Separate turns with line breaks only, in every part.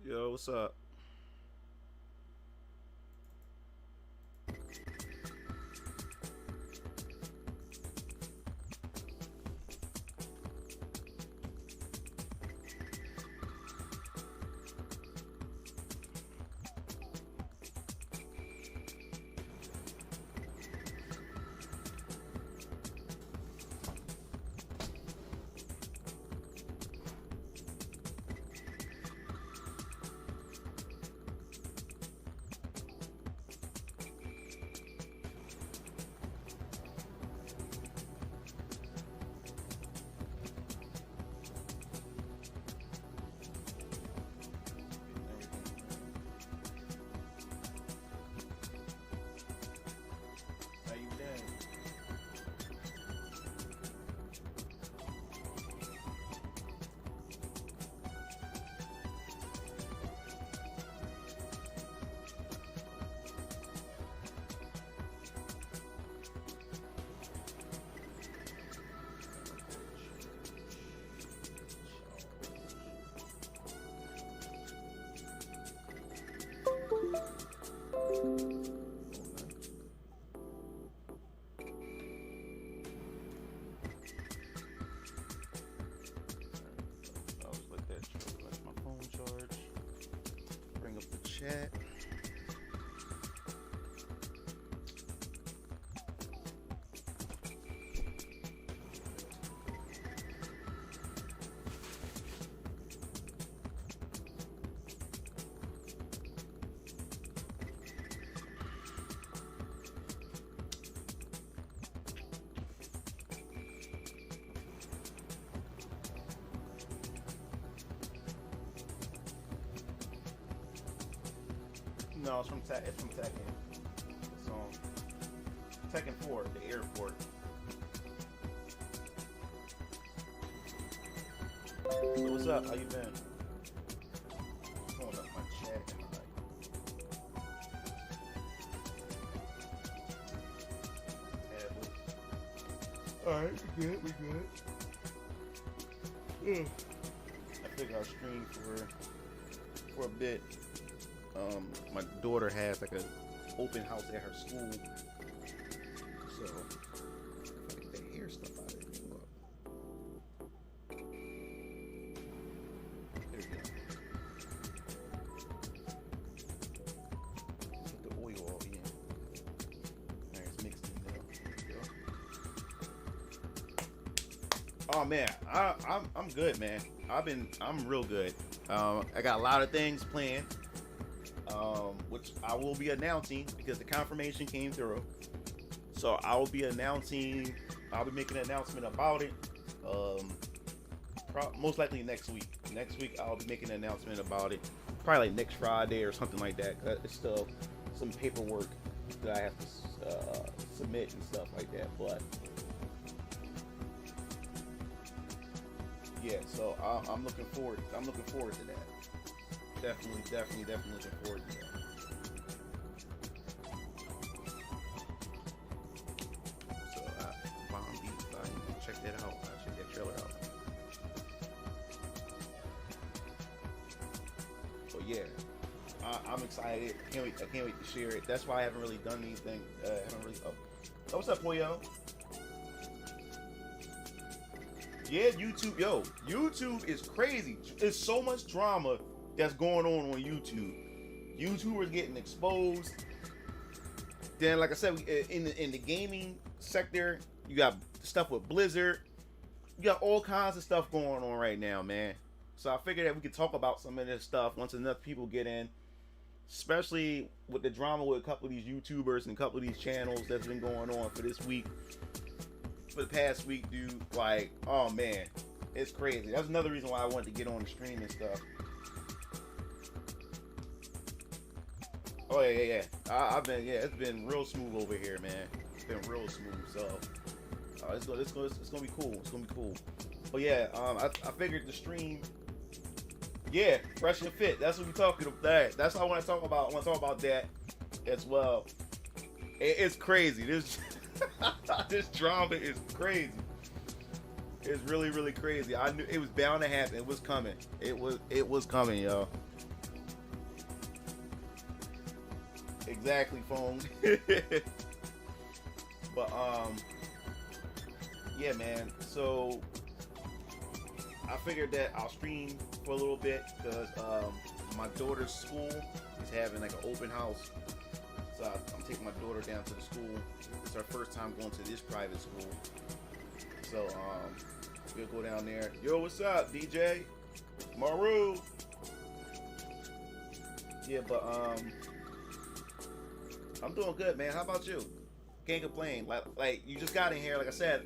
Yo, what's up? How you been? I was like that. Let my phone charge. Bring up the chat. No, it's from It's from Tekken. It's on Tekken 4, the airport. So what's up? How you been? Pulling up my chat and my tablet. All right, we good. We good. Yeah. I figure I'll stream for a bit. My daughter has like a open house at her school, so get the hair stuff out of here. Look. There we go. Put the oil all in. Alright, it's mixed in there. There we go. Oh man, I'm good, man. I'm real good. I got a lot of things planned. Which I will be announcing because the confirmation came through. So I'll be making an announcement about it. Most likely next week. Next week I'll be making an announcement about it. Probably like next Friday or something like that. 'Cause it's still some paperwork that I have to submit and stuff like that. But yeah, so I'm looking forward. I'm looking forward to that. Definitely looking forward to that. So, Bomb Beat, I need to check that out. I check that trailer out. But yeah, I'm excited. I can't wait to share it. That's why I haven't really done anything. Haven't really. Oh, what's up, Poyo? Yeah, YouTube. Yo, YouTube is crazy. There's so much drama that's going on YouTube. YouTubers getting exposed. Then, like I said, in the gaming sector, you got stuff with Blizzard. You got all kinds of stuff going on right now, man. So I figured that we could talk about some of this stuff once enough people get in, especially with the drama with a couple of these YouTubers and a couple of these channels that's been going on for this week, for the past week, dude. Like, oh man, it's crazy. That's another reason why I wanted to get on the stream and stuff. Oh yeah. It's been real smooth over here, man. It's been real smooth. So it's gonna be cool. It's gonna be cool. But yeah, I figured the stream. Yeah, fresh and fit. That's what we're talking about. That's what I want to talk about. I want to talk about that as well. It's crazy. This this drama is crazy. It's really crazy. I knew it was bound to happen. It was coming. It was coming, y'all. Exactly, phone. But yeah, man. So I figured that I'll stream for a little bit because my daughter's school is having like an open house. So I'm taking my daughter down to the school. It's her first time going to this private school. So we'll go down there. Yo, what's up, DJ? Maru. Yeah, but I'm doing good, man. How about you? Can't complain. Like you just got in here. Like I said,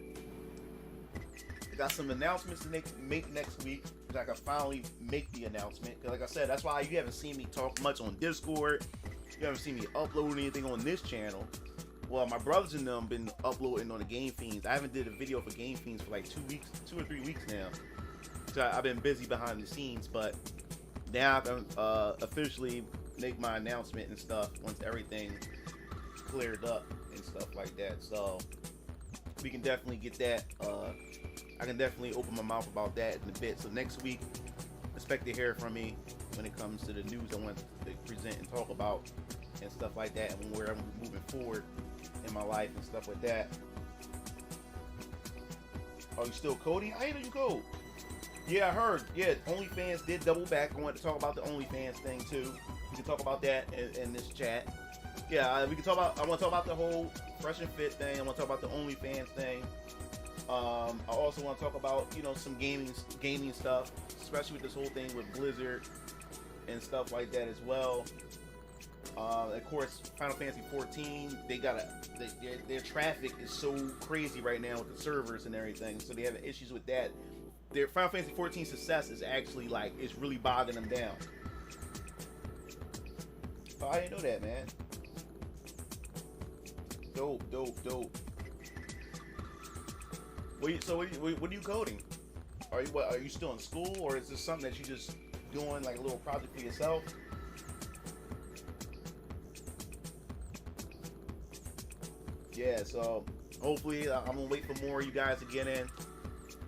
I got some announcements to make next week. I can finally make the announcement. Cause like I said, that's why you haven't seen me talk much on Discord. You haven't seen me upload anything on this channel. Well, my brothers and them been uploading on the Game Fiends. I haven't did a video for Game Fiends for like 2 or 3 weeks now. So I've been busy behind the scenes, but now I can officially make my announcement and stuff once everything cleared up and stuff like that. So we can definitely get that. I can definitely open my mouth about that in a bit. So next week, expect to hear from me when it comes to the news I want to present and talk about and stuff like that, and where I'm moving forward in my life and stuff like that. Are you still coding? I didn't know you code. Yeah, I heard. Yeah, OnlyFans did double back. I wanted to talk about the OnlyFans thing too. We can talk about that in this chat. Yeah, we can talk about. I want to talk about the whole Fresh and Fit thing. I want to talk about the OnlyFans thing. I also want to talk about some gaming stuff, especially with this whole thing with Blizzard and stuff like that as well. Of course, Final Fantasy 14. They got their traffic is so crazy right now with the servers and everything, so they have issues with that. Their Final Fantasy 14 success is actually it's really bogging them down. Oh, I didn't know that, man. Dope. What are you coding? Are you still in school, or is this something that you just doing like a little project for yourself? Yeah, so hopefully I'm gonna wait for more of you guys to get in.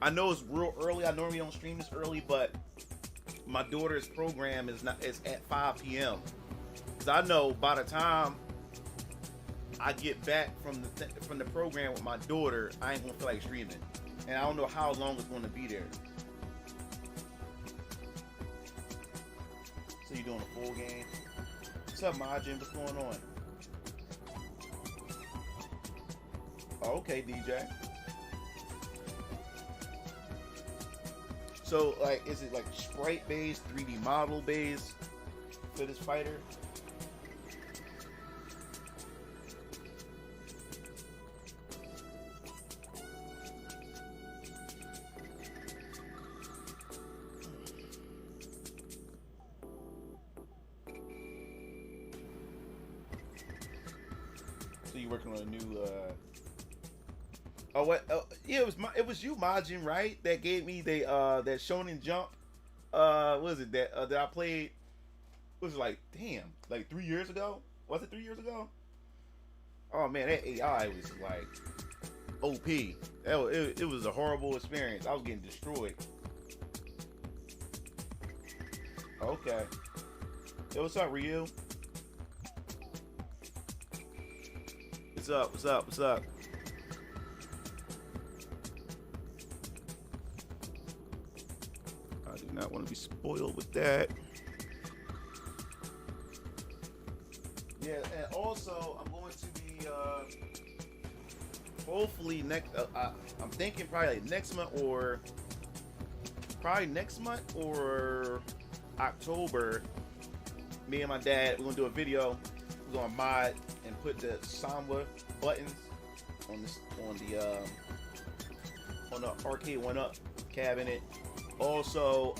I know it's real early. I normally don't stream this early, but my daughter's program is at 5 p.m. Cause I know by the time I get back from the program with my daughter, I ain't gonna feel like streaming, and I don't know how long it's gonna be there. So you doing a full game? What's up, Majin? What's going on? Oh, okay, DJ. So, is it sprite based, 3D model based for this fighter? So you working on a new? Oh, what? Oh, yeah, it was you, Majin, right? That gave me that Shonen Jump. What was it that I played? It was 3 years ago. Was it 3 years ago? Oh man, that AI was OP. It was a horrible experience. I was getting destroyed. Okay. Yo, what's up, Ryu? What's up? I do not want to be spoiled with that. Yeah, and also I'm going to be hopefully next. I'm thinking probably next month or October. Me and my dad, we're gonna do a video. We're gonna mod and put the Samba buttons on the arcade 1-up cabinet. Also,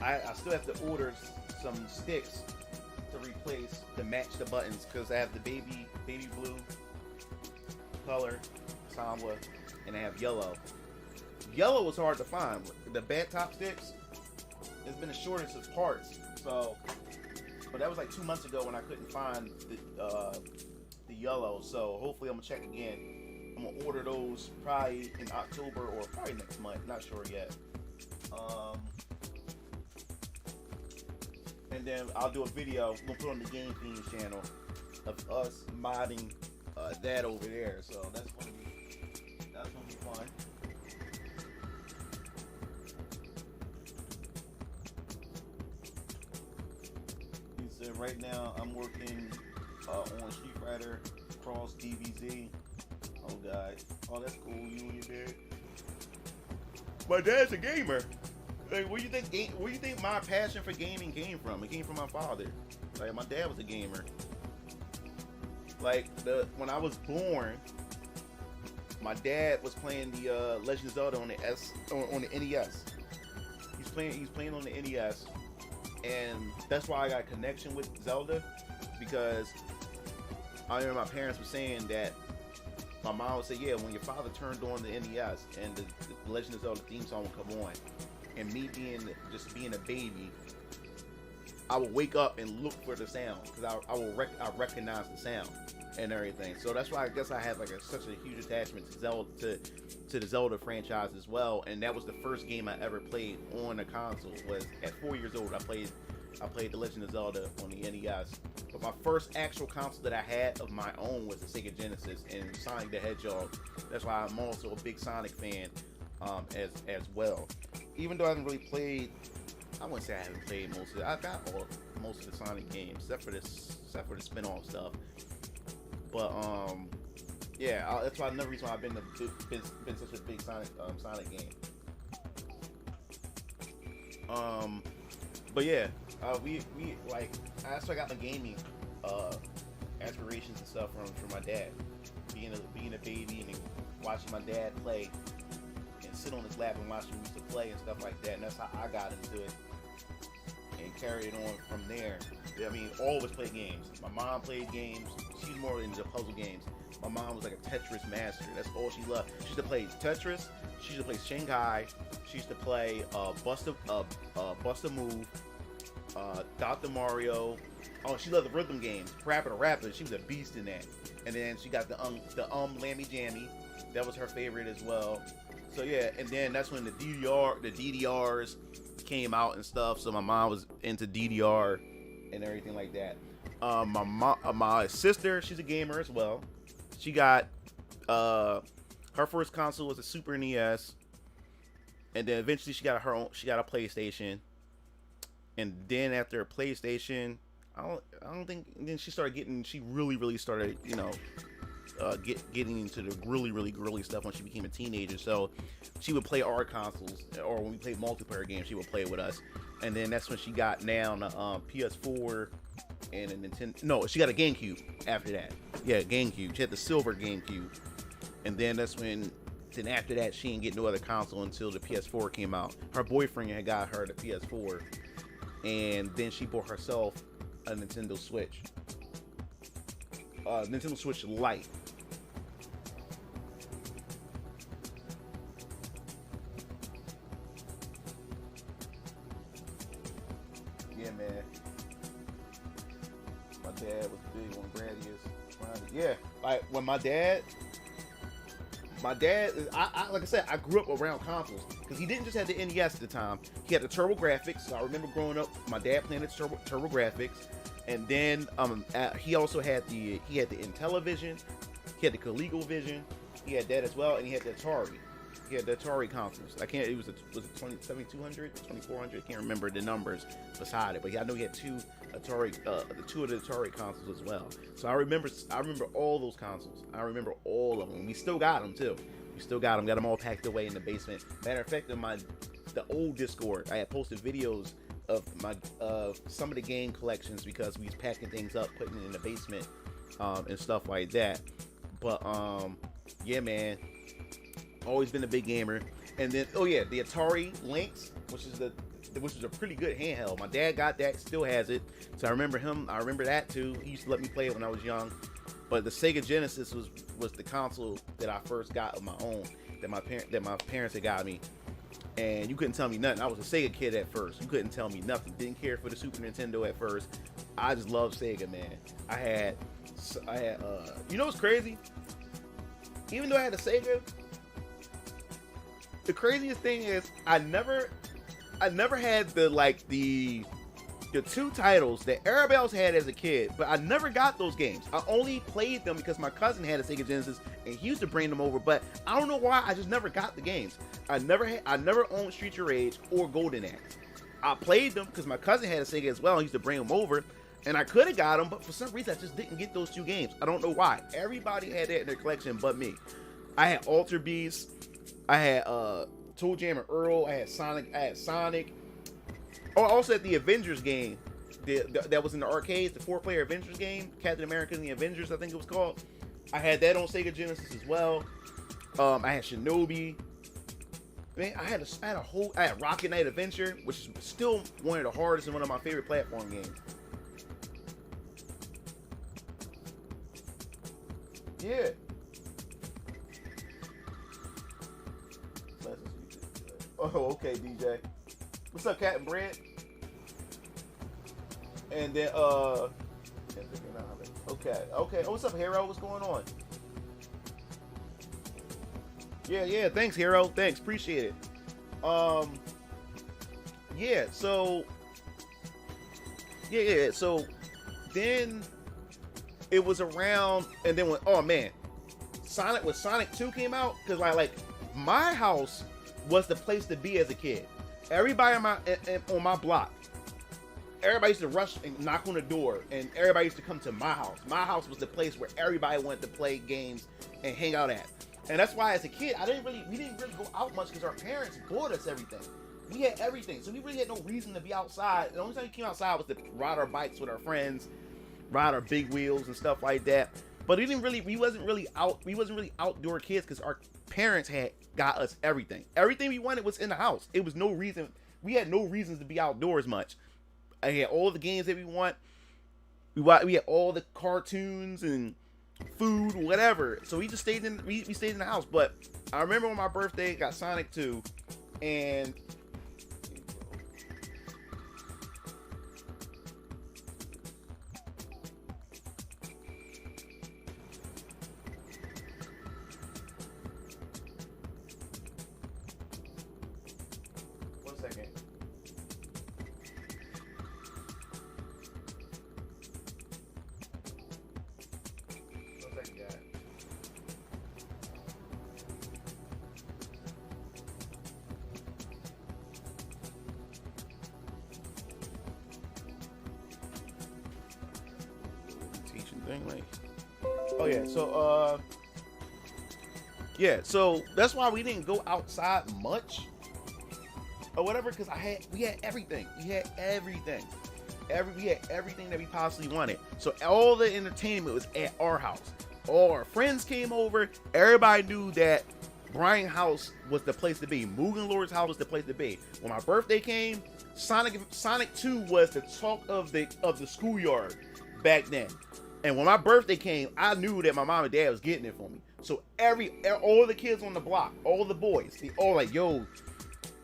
I still have to order some sticks to replace to match the buttons because I have the baby blue color Samba and I have yellow. Yellow was hard to find. The bad top sticks, there's been a shortage of parts. So, but that was 2 months ago when I couldn't find the yellow. So hopefully I'm gonna check again. I'm gonna order those probably in October or probably next month. Not sure yet. and then I'll do a video. We'll put on the Game Fiends channel of us modding that over there. So that's gonna be fun. He said right now I'm working on Street Fighter Cross DBZ. Oh God, oh that's cool. You and your dad. My dad's a gamer. Like, where you think my passion for gaming came from? It came from my father. Like, my dad was a gamer. Like, when I was born, my dad was playing the Legend of Zelda on the NES. He's playing on the NES, and that's why I got a connection with Zelda, because I remember my parents were saying that my mom would say, yeah, when your father turned on the NES and the Legend of Zelda theme song would come on, and me being a baby, I would wake up and look for the sound, because I recognize the sound and everything. So that's why I guess I have like such a huge attachment to Zelda, to the Zelda franchise as well. And that was the first game I ever played on a console. Was at 4 years old. I played the Legend of Zelda on the NES. But my first actual console that I had of my own was the Sega Genesis and Sonic the Hedgehog. That's why I'm also a big Sonic fan as well. Even though I haven't really played, I wouldn't say I haven't played most of it. I got most of the Sonic games except for the spin-off stuff. But yeah, that's why another reason why I've been such a big Sonic game. But yeah, we like, that's why I got my gaming aspirations and stuff from my dad. Being a baby and watching my dad play and sit on his lap and watch him used to play and stuff like that, and that's how I got into it and carried it on from there. I mean, all of us played games. My mom played games. She's more into puzzle games. My mom was like a Tetris master. That's all she loved. She used to play Tetris. She used to play Shanghai. She used to play Bust a Move, Dr. Mario. Oh, she loved the rhythm games. Rapper. She was a beast in that. And then she got the Lammy Jammy. That was her favorite as well. So yeah, and then that's when the DDRs came out and stuff. So my mom was into DDR and everything like that. My sister, she's a gamer as well. She got her first console was a Super NES, and then eventually she got a PlayStation, and then after a PlayStation, I don't think, then she really started, you know, getting into the really girly stuff when she became a teenager. So she would play our consoles, or when we played multiplayer games, she would play with us. And then that's when she got now the PS4 and a Nintendo. No, she got a GameCube after that. Yeah, GameCube. She had the silver GameCube. And then that's when, then after that, she didn't get no other console until the PS4 came out. Her boyfriend had got her the PS4, and then she bought herself a Nintendo Switch. Nintendo Switch Lite. Yeah, man. My dad was big on Gradius. Yeah, like when my dad, I like I said, I grew up around consoles because he didn't just have the NES at the time. He had the TurboGrafx. So I remember growing up, my dad playing the TurboGrafx, and then he also had the Intellivision, he had the ColecoVision, he had that as well, and he had the Atari. He had the Atari consoles. I can't. It was it 7200, 2400. I can't remember the numbers beside it, but I know he had two of the Atari consoles as well. So I remember all those consoles. I remember all of them. We still got them too. We still got them. Got them all packed away in the basement. Matter of fact, in the old Discord, I had posted videos of some of the game collections because we was packing things up, putting it in the basement, and stuff like that. But yeah, man. Always been a big gamer. And then, oh yeah, the Atari Lynx, which is a pretty good handheld. My dad got that, still has it. So I remember that too. He used to let me play it when I was young. But the Sega Genesis was the console that I first got of my own, that my parents had got me. And you couldn't tell me nothing. I was a Sega kid at first. You couldn't tell me nothing. Didn't care for the Super Nintendo at first. I just loved Sega, man. I had you know what's crazy? Even though I had a Sega, the craziest thing is I never had the the two titles that everybody else had as a kid, but I never got those games. I only played them because my cousin had a Sega Genesis and he used to bring them over, but I don't know why, I just never got the games. I never owned Streets of Rage or Golden Axe. I played them because my cousin had a Sega as well and he used to bring them over, and I could have got them, but for some reason I just didn't get those two games. I don't know why. Everybody had that in their collection but me. I had Alter Beast, I had Toe Jam and Earl, I had Sonic. Oh, also at the Avengers game that was in the arcades, the 4-player Avengers game, Captain America and the Avengers, I think it was called. I had that on Sega Genesis as well. I had Shinobi. Man, I had Rocket Knight Adventure, which is still one of the hardest and one of my favorite platform games. Yeah. Oh, okay, DJ. What's up, Captain Brent? And then, okay. Oh, what's up, Hero? What's going on? Yeah, thanks, Hero. Thanks, appreciate it. Yeah, so then it was around, and then when, oh man, Sonic 2 came out, because like my house was the place to be as a kid. Everybody on my block, everybody used to rush and knock on the door, and everybody used to come to my house. My house was the place where everybody wanted to play games and hang out at. And that's why as a kid, we didn't really go out much because our parents bought us everything. We had everything, so we really had no reason to be outside. The only time we came outside was to ride our bikes with our friends, ride our big wheels and stuff like that. But we wasn't really outdoor kids because our parents had got us everything. Everything we wanted was in the house. It was no reason. We had no reasons to be outdoors much. I had all the games that we want. We had all the cartoons and food, whatever. So we just stayed in. We stayed in the house. But I remember on my birthday, got Sonic 2, and so that's why we didn't go outside much or whatever, because we had everything. We had everything that we possibly wanted. So all the entertainment was at our house. All our friends came over. Everybody knew that Brian house was the place to be. Mugen Lord's house was the place to be. When my birthday came, Sonic 2 was the talk of the schoolyard back then. And when my birthday came, I knew that my mom and dad was getting it for me. So all the kids on the block, all the boys, they all like, yo,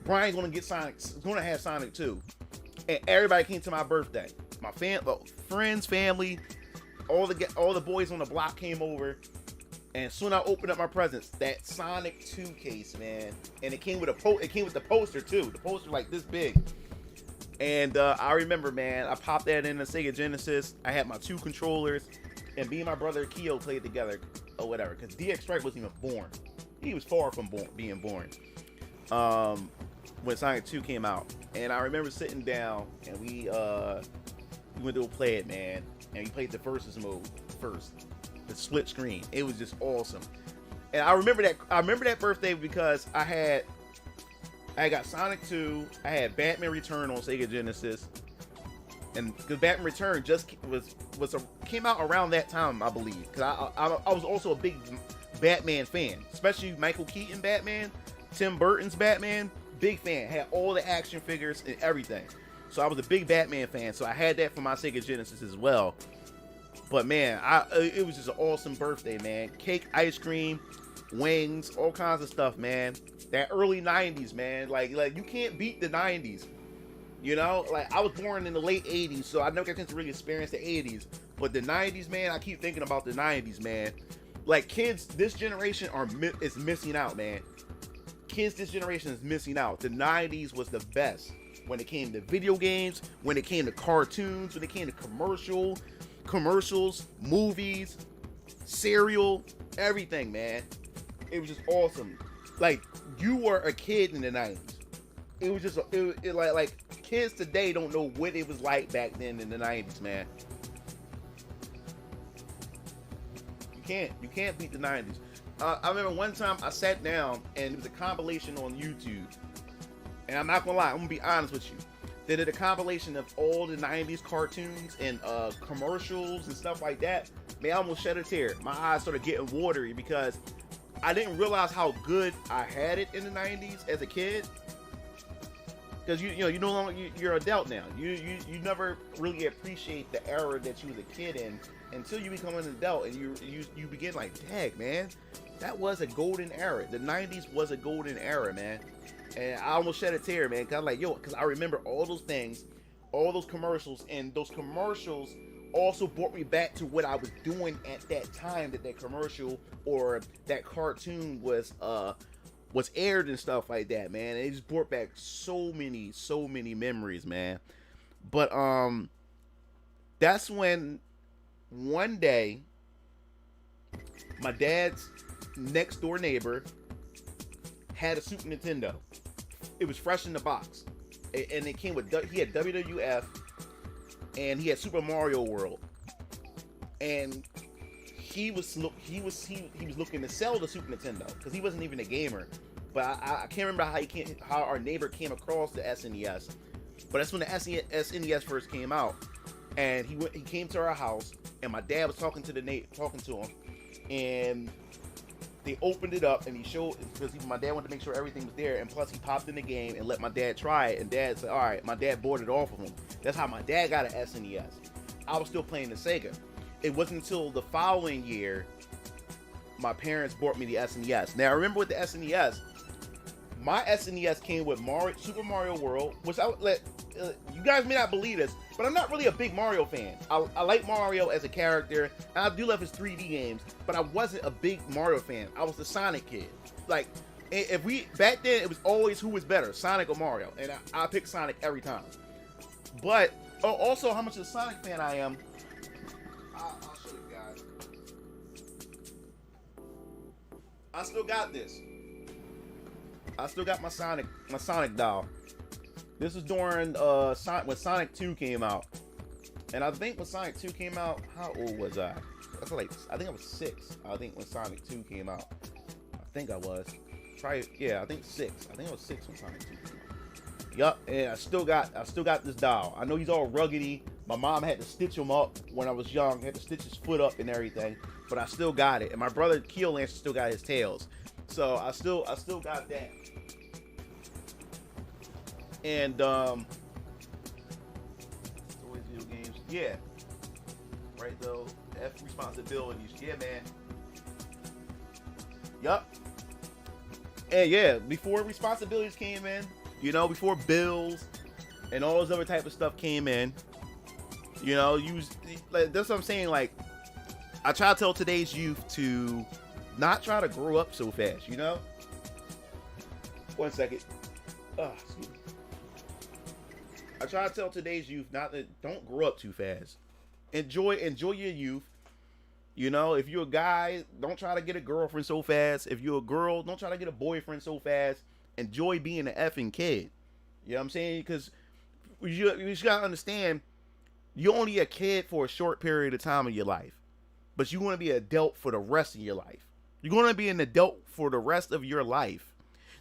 Brian's gonna have Sonic 2. And everybody came to my birthday. My friends, family, all the boys on the block came over. And as soon as I opened up my presents, that Sonic 2 case, man, and it came with the poster too. The poster like this big. And I remember, man, I popped that in the Sega Genesis. I had my 2 controllers, and me and my brother Keo played together or whatever, because DX Strike wasn't even born. He was far from being born when Sonic 2 came out. And I remember sitting down, and we went to go play it, man, and we played the versus mode first, the split screen. It was just awesome. And I remember that birthday because I got Sonic 2, I had Batman Return on Sega Genesis, and because Batman Return just came out around that time, I believe. Because I was also a big Batman fan, especially Michael Keaton Batman, Tim Burton's Batman, big fan. Had all the action figures and everything, so I was a big Batman fan. So I had that for my Sega Genesis as well. But man, it was just an awesome birthday, man. Cake, ice cream, wings, all kinds of stuff, man. That early 90s, man. Like you can't beat the 90s. You know, like I was born in the late 80s, so I never got a chance to really experience the 80s. But the 90s, man, I keep thinking about the 90s, man. Like kids, this generation is missing out, man. kids this generation is missing out. The 90s was the best when it came to video games, when it came to cartoons, when it came to commercials, movies, cereal, everything, man. It was just awesome. Like, you were a kid in the 90s. It was just like kids today don't know what it was like back then in the 90s, man. You can't beat the 90s. I remember one time I sat down and it was a compilation on YouTube. And I'm not gonna lie, I'm gonna be honest with you. They did a compilation of all the 90s cartoons and commercials and stuff like that. Man, I almost shed a tear. My eyes started getting watery because I didn't realize how good I had it in the 90s as a kid. Because you no longer you're an adult now. You never really appreciate the era that you was a kid in until you become an adult and you begin like, dang, man, that was a golden era. The 90s was a golden era, man. And I almost shed a tear, man, because I'm like, because I remember all those things, all those commercials, and those commercials also brought me back to what I was doing at that time that commercial or that cartoon was aired and stuff like that, man. And it just brought back so many memories, man. But that's when one day my dad's next door neighbor had a Super Nintendo. It was fresh in the box, and it came with, he had WWF, and he had Super Mario World, and he was looking to sell the Super Nintendo because he wasn't even a gamer. But I can't remember how our neighbor came across the SNES, but that's when the SNES first came out, and he came to our house, and my dad was talking to him, and they opened it up and he showed, because my dad wanted to make sure everything was there, and plus he popped in the game and let my dad try it, and dad said, all right, my dad bought it off of him. That's how my dad got an SNES. I was still playing the Sega. It wasn't until the following year my parents bought me the SNES. Now I remember with the SNES, my SNES came with Super Mario World, which you guys may not believe this, but I'm not really a big Mario fan. I like Mario as a character, and I do love his 3D games, but I wasn't a big Mario fan. I was the Sonic kid. Like, back then, it was always who was better, Sonic or Mario, and I picked Sonic every time. But, also how much of a Sonic fan I am, I'll show you guys. I still got this. I still got my Sonic doll. This is during when Sonic 2 came out. And I think when Sonic 2 came out, how old was I? I think I was 6. I think when Sonic 2 came out. I think I was. I think 6. I think I was 6 when Sonic 2 came out. Yup, and I still got this doll. I know he's all ruggedy. My mom had to stitch him up when I was young. Had to stitch his foot up and everything. But I still got it. And my brother Keel Lance still got his tails. So I still got that. And stories, video games, yeah, right though. F responsibilities, yeah, man. Yup. And yeah, before responsibilities came in, before bills and all this other type of stuff came in, that's what I'm saying. Like, I try to tell today's youth to not try to grow up so fast. 1 second. Excuse me. I try to tell today's youth don't grow up too fast. Enjoy your youth. If you're a guy, don't try to get a girlfriend so fast. If you're a girl, don't try to get a boyfriend so fast. Enjoy being an effing kid. You know what I'm saying? Because you just gotta understand, you're only a kid for a short period of time in your life, but you want to be an adult for the rest of your life. You're going to be an adult for the rest of your life.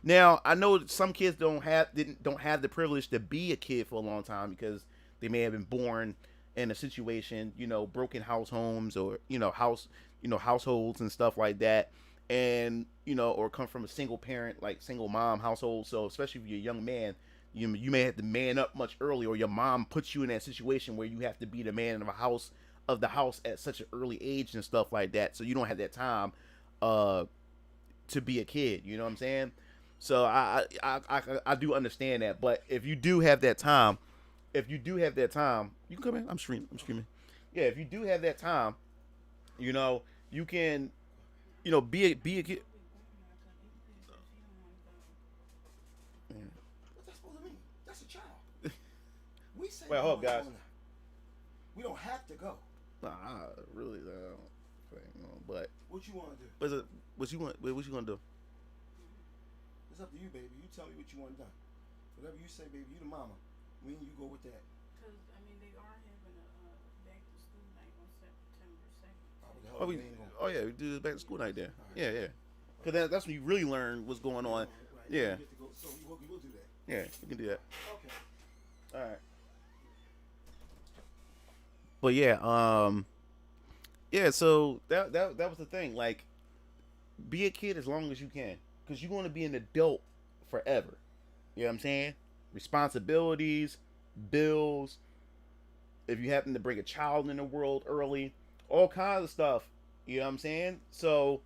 Now, I know some kids don't have the privilege to be a kid for a long time because they may have been born in a situation, broken homes or households and stuff like that, and or come from a single parent, like single mom household. So especially if you're a young man, you may have to man up much earlier, or your mom puts you in that situation where you have to be the man of the house at such an early age and stuff like that. So you don't have that time to be a kid. You know what I'm saying? So I do understand that. But if you do have that time, you can come in. I'm screaming. Yeah, if you do have that time, you can, be a kid.
say
Wait, hold up, guys.
We don't have to go.
Nah, I really don't. But
What you want to do?
What you gonna do?
It's up to you, baby. You tell me what you want done. Whatever you say, baby. You the mama. Me and you go with that.
Because, I mean, they are having a back to school night on September 2nd.
Yeah, we do this back to school night there. Right. Yeah. Because that's when you really learn what's going on. Right. Yeah.
So we will do that.
Yeah, we can do that.
Okay.
All right. But yeah, so that was the thing. Like, be a kid as long as you can, because you're going to be an adult forever. You know what I'm saying? Responsibilities, bills. If you happen to bring a child in the world early, all kinds of stuff. You know what I'm saying? So,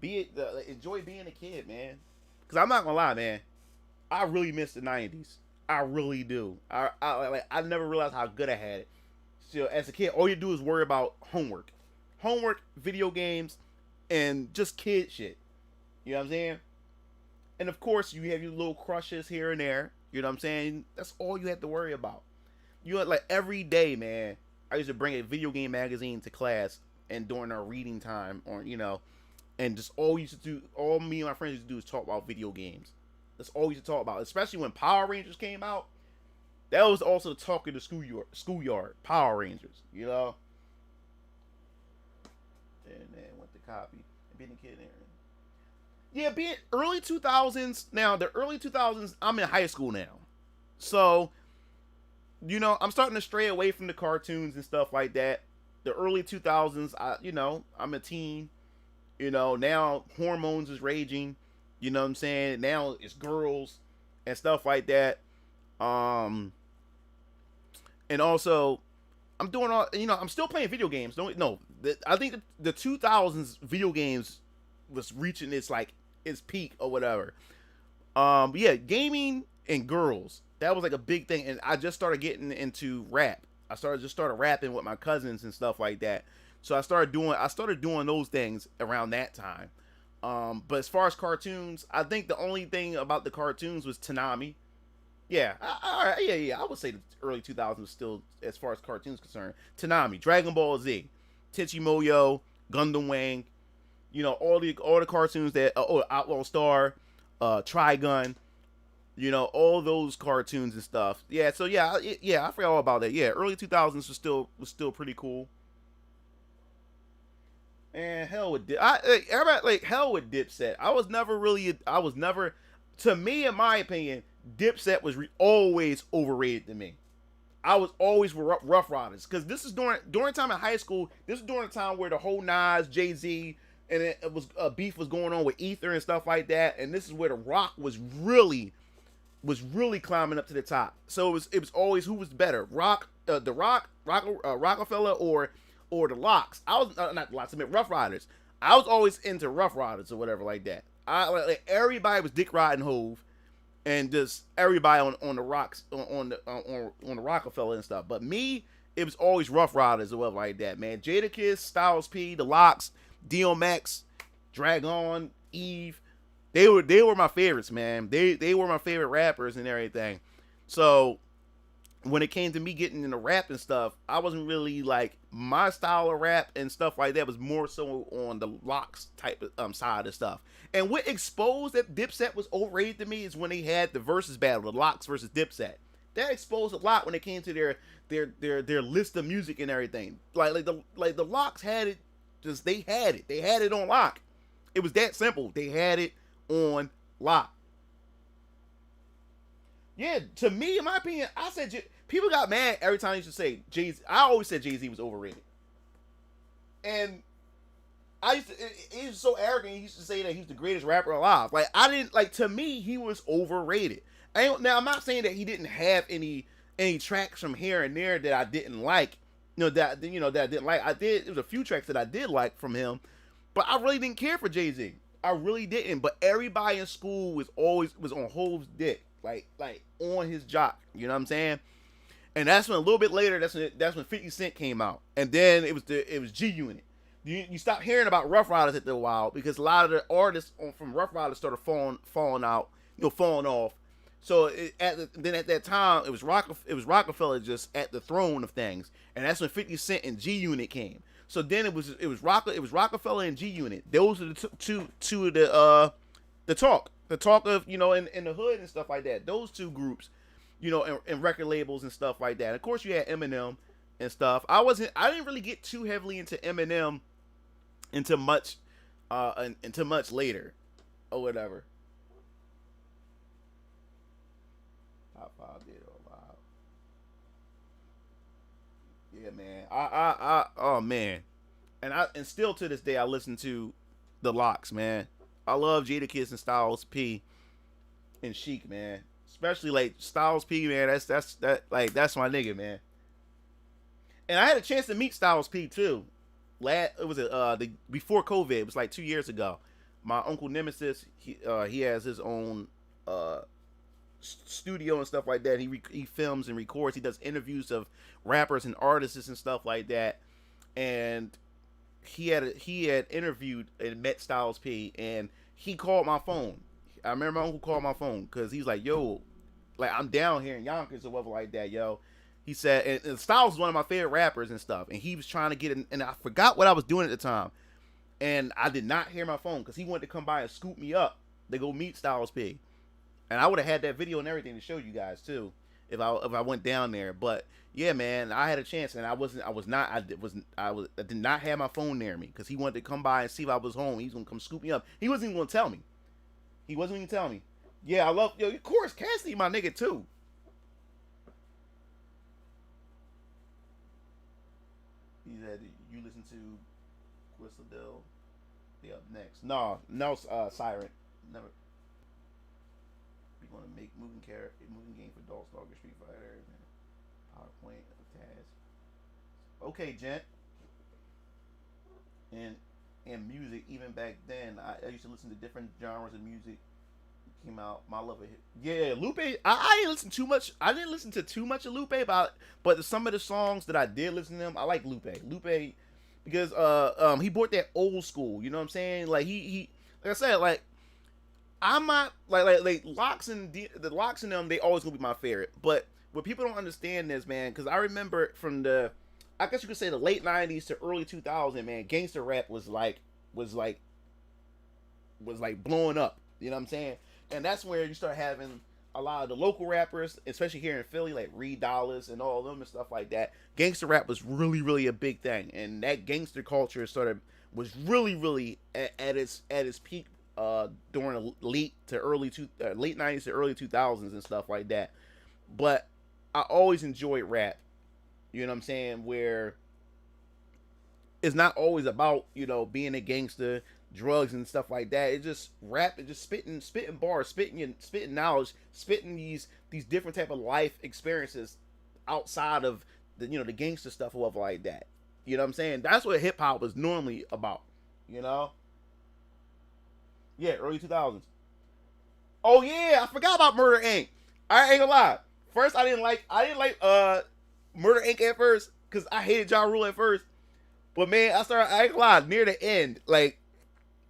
enjoy being a kid, man. Because I'm not gonna lie, man. I really miss the '90s. I really do. I never realized how good I had it. So as a kid, all you do is worry about homework, video games, and just kid shit. You know what I'm saying? And of course, you have your little crushes here and there. You know what I'm saying? That's all you have to worry about. You know, like every day, man. I used to bring a video game magazine to class, and during our reading time, or and just all me and my friends used to do is talk about video games. That's all we used to talk about, especially when Power Rangers came out. That was also the talk of the schoolyard. Power Rangers, you know. And then went to copy and being a kid there. Yeah, being early 2000s. Now the early 2000s, I'm in high school now, so I'm starting to stray away from the cartoons and stuff like that. The early 2000s, I'm a teen. Now hormones is raging. You know what I'm saying? Now it's girls and stuff like that. And also, I'm doing I'm still playing video games. I think the 2000s video games was reaching its peak or whatever. But yeah, gaming and girls, that was like a big thing. And I just started getting into rap. I started rapping with my cousins and stuff like that. So I started doing those things around that time. But as far as cartoons, I think the only thing about the cartoons was Toonami. Yeah, I would say the early 2000s still, as far as cartoons concerned. Toonami, Dragon Ball Z, Tenchi Muyo, Gundam Wing, all the cartoons that Outlaw Star, Trigun, all those cartoons and stuff. Yeah, so I forgot all about that. Yeah, early 2000s was still pretty cool. And hell with hell with Dipset. I was never, to me, in my opinion, Dipset was always overrated to me. I was always with Rough Riders, because this is during time in high school. This is during the time where the whole Nas, Jay-Z, and it was beef was going on with Ether and stuff like that. And this is where the Rock was really climbing up to the top. So it was always who was better, Rockefeller or the Locks. I was not Locks. I meant Rough Riders. I was always into Rough Riders or whatever like that. Everybody was Dick Riding Hove, and just everybody on the Rocks on the Rockefeller and stuff. But me, it was always Rough Riders or whatever like that, man. Jadakiss, Styles P, the Locks, DMX, Dragon, Eve. They were my favorites, man. They were my favorite rappers and everything. So when it came to me getting into rap and stuff, I wasn't really my style of rap and stuff like that was more so on the Locks type of side of stuff. And what exposed that Dipset was overrated to me is when they had the versus battle, the Locks versus Dipset. That exposed a lot when it came to their list of music and everything. Like the Locks had it, they had it on lock. It was that simple. They had it on lock. Yeah, to me, in my opinion, I said people got mad every time you used to say Jay-Z. I always said Jay-Z was overrated, and he was so arrogant. He used to say that he's the greatest rapper alive. To me, he was overrated. Now I'm not saying that he didn't have any tracks from here and there that I didn't like. That I didn't like. There was a few tracks that I did like from him, but I really didn't care for Jay-Z. I really didn't. But everybody in school was on Hove's dick. Like on his jock, you know what I'm saying? And that's when a little bit later, that's when 50 Cent came out, and then it was G Unit. You stopped hearing about Rough Riders after a while, because a lot of the artists from Rough Riders started falling out, falling off, So then at that time, it was Rockefeller just at the throne of things, and that's when 50 Cent and G Unit came. So then it was Rockefeller and G Unit. Those are the two of the talk of, you know, in the hood and stuff like that. Those two groups, you know, and record labels and stuff like that. And of course, you had Eminem and stuff. I didn't really get too heavily into Eminem until much later or whatever. Top 5 did all loud. Yeah, man. Oh man. And still to this day I listen to the Lox, man. I love Jadakiss and Styles P and Sheik, man. Especially like Styles P, man. That's my nigga, man. And I had a chance to meet Styles P too. Before COVID, it was like 2 years ago. My uncle Nemesis, he has his own studio and stuff like that. He films and records. He does interviews of rappers and artists and stuff like that. And he had interviewed and met Styles P, and he called my phone. I remember my uncle called my phone because he's like, "Yo, like I'm down here in Yonkers or whatever like that, yo." He said, and Styles is one of my favorite rappers and stuff, and he was trying to get in, and I forgot what I was doing at the time, and I did not hear my phone because he wanted to come by and scoop me up to go meet Styles P. And I would have had that video and everything to show you guys too, if I went down there. But yeah, man, I had a chance, and I did not have my phone near me because he wanted to come by and see if I was home. He's gonna come scoop me up. He wasn't even gonna tell me. Yeah, I love, of course, Cassidy, my nigga too. He said, you listen to Whistledale. They up next. No, Siren. Never. We want to make moving game for Dolph Stalker, Street Fighter, man. PowerPoint, Taz. Okay, gent. And music, even back then, I used to listen to different genres of music. Came out, my love of it. Yeah, Lupe. I didn't listen too much. I didn't listen to too much of Lupe, but some of the songs that I did listen to them, I like Lupe. Because he brought that old school. You know what I'm saying? Like he like I said, like I'm not like Lox and the Lox and them. They always gonna be my favorite. But what people don't understand is, man, because I remember from I guess you could say the late '90s to early 2000, man, gangster rap was like blowing up. You know what I'm saying? And that's where you start having a lot of the local rappers, especially here in Philly, like Reed Dollaz and all of them and stuff like that. Gangster rap was really, really a big thing, and that gangster culture was really, really at its peak during the late '90s to early 2000s and stuff like that. But I always enjoyed rap. You know what I'm saying? Where it's not always about, being a gangster, drugs and stuff like that. It's just rap, it's just spitting bars, spitting knowledge, spitting these different type of life experiences outside of the the gangster stuff or whatever like that. You know what I'm saying? That's what hip hop was normally about. Yeah, early 2000s. Oh yeah, I forgot about Murder Inc. I ain't gonna lie. First, I didn't like Murder Inc. at first because I hated Ja Rule at first. But man, I ain't gonna lie, near the end, like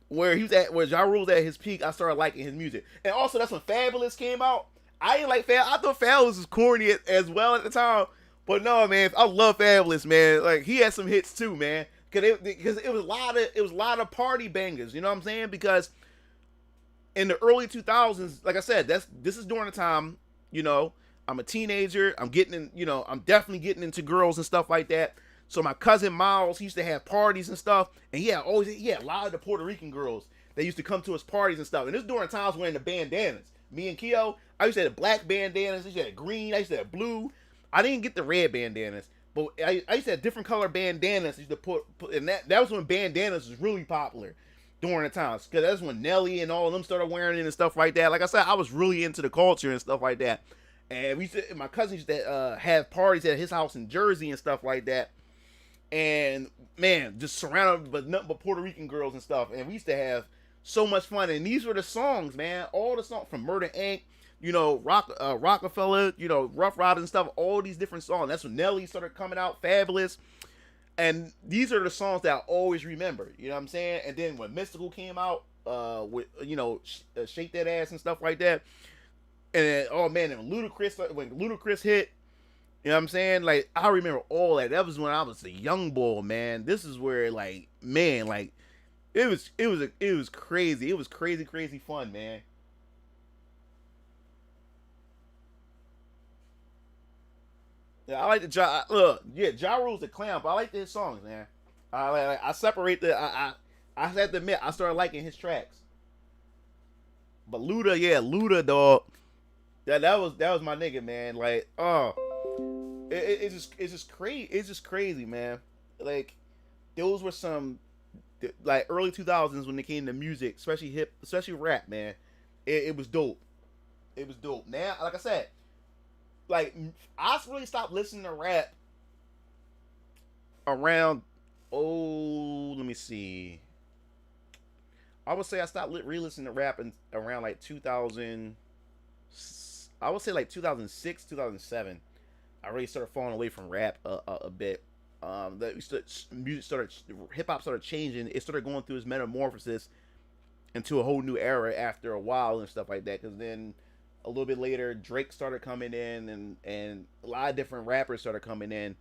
where Ja Rule was at his peak, I started liking his music. And also, that's when Fabulous came out. I didn't like Fabulous. I thought Fabulous was corny as well at the time. But no, man, I love Fabulous, man. Like, he had some hits too, man. Because it was a lot of party bangers. You know what I'm saying? Because in the early 2000s, like I said, this is during the time, I'm a teenager. I'm definitely getting into girls and stuff like that. So my cousin Miles, he used to have parties and stuff, and he had a lot of the Puerto Rican girls that used to come to his parties and stuff. And this during times wearing the bandanas. Me and Keo, I used to have black bandanas. I used to have green. I used to have blue. I didn't get the red bandanas, but I used to have different color bandanas. I used to put and that was when bandanas was really popular during the times, because that's when Nelly and all of them started wearing it and stuff like that. Like I said, I was really into the culture and stuff like that. And my cousin used to have parties at his house in Jersey and stuff like that. And man, just surrounded by nothing but Puerto Rican girls and stuff. And we used to have so much fun. And these were the songs, man. All the songs from Murder Inc., Rockefeller, Rough Riders and stuff. All these different songs. That's when Nelly started coming out, Fabulous. And these are the songs that I always remember. You know what I'm saying? And then when Mystical came out, with Shake That Ass and stuff like that. And then, oh man, and when Ludacris hit, you know what I'm saying? Like I remember all that. That was when I was a young boy, man. This is where like, man, like it was crazy. It was crazy fun, man. Yeah, I like the Ja Rule's the clown, but I like his songs, man. I separate I have to admit I started liking his tracks. But Luda, yeah, Luda, dog. That was my nigga, man. Like, it's just crazy. It's just crazy, man. Like, those were some like early 2000s when it came to music, especially rap, man. It was dope. It was dope. Now, like I said, like I really stopped listening to rap around. Oh, let me see. I would say I stopped re-listening to rap in around like 2000. I would say like 2006, 2007. I really started falling away from rap a bit. Music started, hip hop started changing. It started going through its metamorphosis into a whole new era after a while and stuff like that. Because then a little bit later, Drake started coming in, and a lot of different rappers started coming in.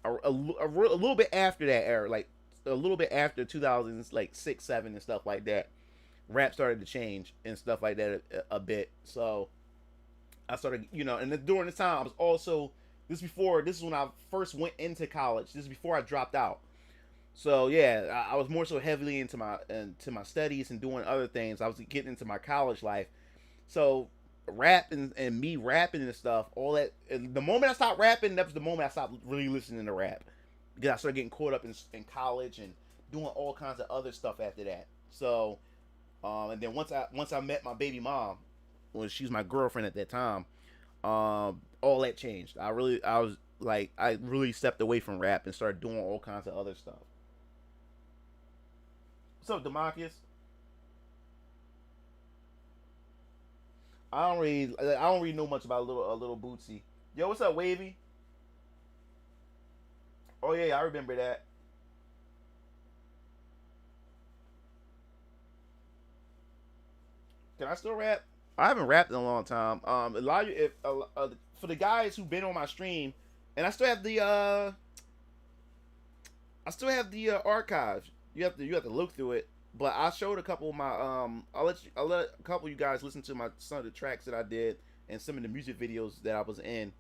A little bit after that era, like a little bit after 2000s, like 6, 7, and stuff like that, rap started to change and stuff like that a bit. So I started, and then during this time, I was also this is when I first went into college. This is before I dropped out. So yeah, I was more so heavily into my studies and doing other things. I was getting into my college life. So rap and me rapping and stuff, all that. And the moment I stopped rapping, that was the moment I stopped really listening to rap, because I started getting caught up in college and doing all kinds of other stuff after that. So, and then once I met my baby mom, well, she was my girlfriend at that time. All that changed. I really stepped away from rap and started doing all kinds of other stuff. What's up, Demarcus? I don't really know much about a little Bootsy. Yo, what's up, Wavy? Oh yeah, I remember that. Can I still rap? I haven't rapped in a long time. A lot of you, if for the guys who've been on my stream, and I still have the archives. You have to look through it. But I showed a couple of my I'll let a couple of you guys listen to some of the tracks that I did and some of the music videos that I was in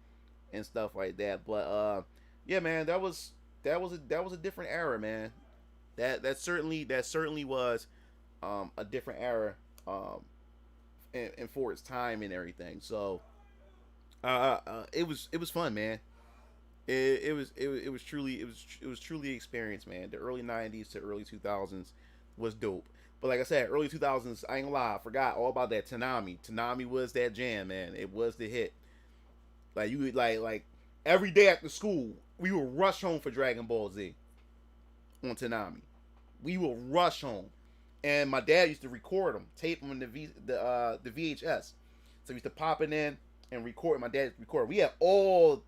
and stuff like that. But yeah, man, that was a different era, man. That certainly was a different era and for its time and everything. So it was fun, man. It was truly an experience, man. The early 90s to early 2000s was dope. But like I said, early 2000s, I ain't gonna lie, I forgot all about that Tanami. Tanami was that jam, man. It was the hit. Like you like every day after school, we would rush home for Dragon Ball Z on Tanami. We will rush home, and my dad used to record them, tape them in the VHS. So we used to pop it in and record. My dad used to record. We had all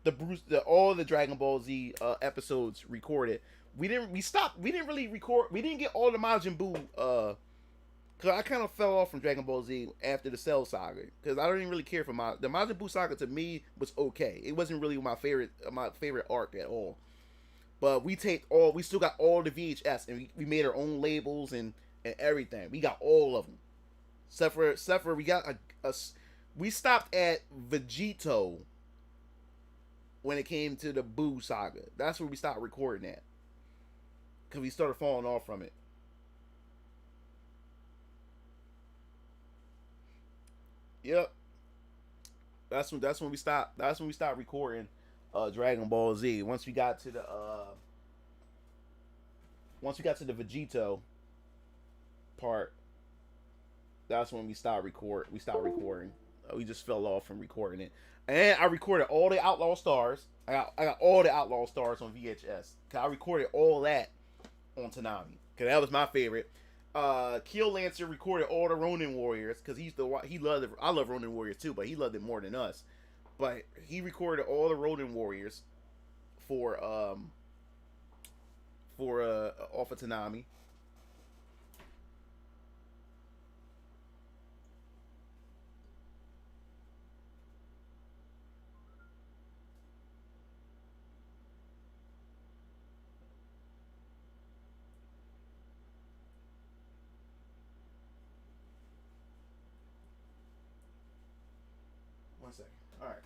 the Dragon Ball Z episodes recorded. We didn't really record. We didn't get all the Majin Buu. Cause I kind of fell off from Dragon Ball Z after the Cell Saga. Cause I didn't really care for the Majin Buu saga. To me, was okay. It wasn't really my favorite arc at all. But we still got all the VHS, and we made our own labels and everything. We got all of them. Except for we got we stopped at Vegito when it came to the Buu saga. That's where we stopped recording at. Because we started falling off from it. Yep. That's when we stopped. That's when we stopped recording Dragon Ball Z. Once we got to the Vegito part, that's when we stopped recording. We just fell off from recording it. And I recorded all the Outlaw Stars. I got all the Outlaw Stars on VHS. Cause I recorded all that on Tanami. Cause that was my favorite. Keel Lancer recorded all the Ronin Warriors because he loved it. I love Ronin Warriors too, but he loved it more than us. But he recorded all the Ronin Warriors for off of Tanami.
1 second.
All right.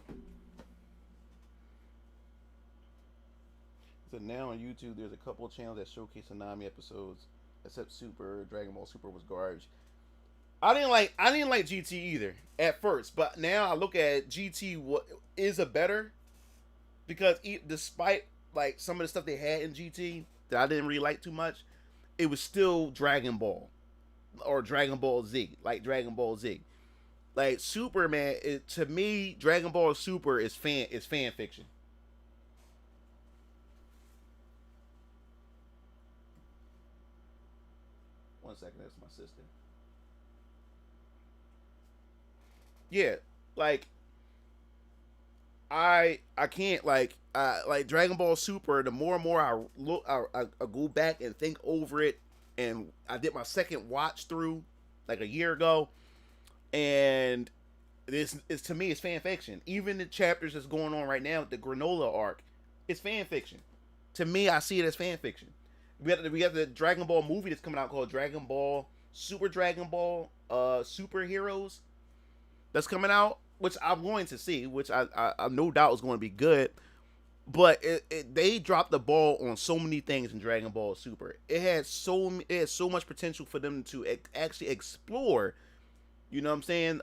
So now on YouTube, there's a couple of channels that showcase Anime episodes, except Super. Dragon Ball Super was garbage. I didn't like GT either at first, but now I look at GT what is a better, because despite like some of the stuff they had in GT that I didn't really like too much, it was still Dragon Ball or Dragon Ball Z, like Dragon Ball Z. Like Super, man, to me, Dragon Ball Super is fan fiction. One second, that's my sister. Yeah, like I can't like Dragon Ball Super. The more and more I look, I go back and think over it, and I did my second watch through like a year ago, and this is, to me, it's fan fiction. Even the chapters that's going on right now, the Granola arc, it's fan fiction. To me, I see it as fan fiction. We got the Dragon Ball movie that's coming out called Dragon Ball Superheroes. That's coming out, which I'm going to see, which I no doubt is going to be good. But they dropped the ball on so many things in Dragon Ball Super. It had so much potential for them to actually explore. You know what I'm saying?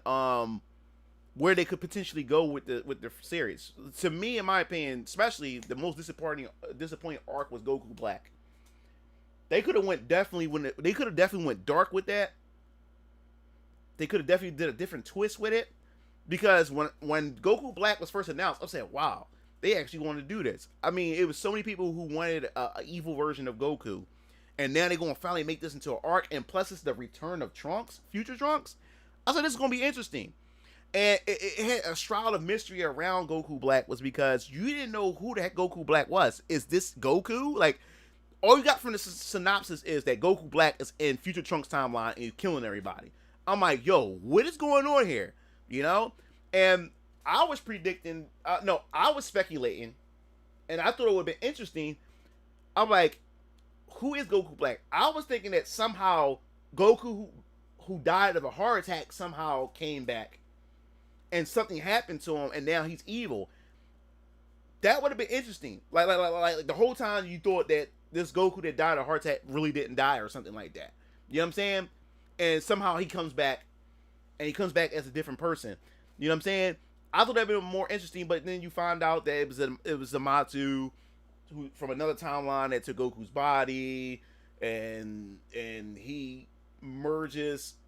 Where they could potentially go with the series. To me, in my opinion, especially the most disappointing arc was Goku Black. They could have definitely went dark with that. They could have definitely did a different twist with it, because when Goku Black was first announced, I said, "Wow, they actually want to do this." I mean, it was so many people who wanted a evil version of Goku, and now they're going to finally make this into an arc. And plus, it's the return of Trunks, future Trunks. I said this is going to be interesting, and it had a shroud of mystery around Goku Black, was because you didn't know who the heck Goku Black was. Is this Goku? Like, all you got from the synopsis is that Goku Black is in future Trunks timeline and he's killing everybody. I'm like, yo, what is going on here? You know? And I was predicting, I was speculating, and I thought it would have been interesting. I'm like, who is Goku Black? I was thinking that somehow Goku, who died of a heart attack, somehow came back, and something happened to him, and now he's evil. That would have been interesting. Like the whole time you thought that this Goku that died of a heart attack really didn't die or something like that. You know what I'm saying? And somehow he comes back, and he comes back as a different person. You know what I'm saying? I thought that would be more interesting, but then you find out that it was Zamasu who, from another timeline, that took Goku's body, and he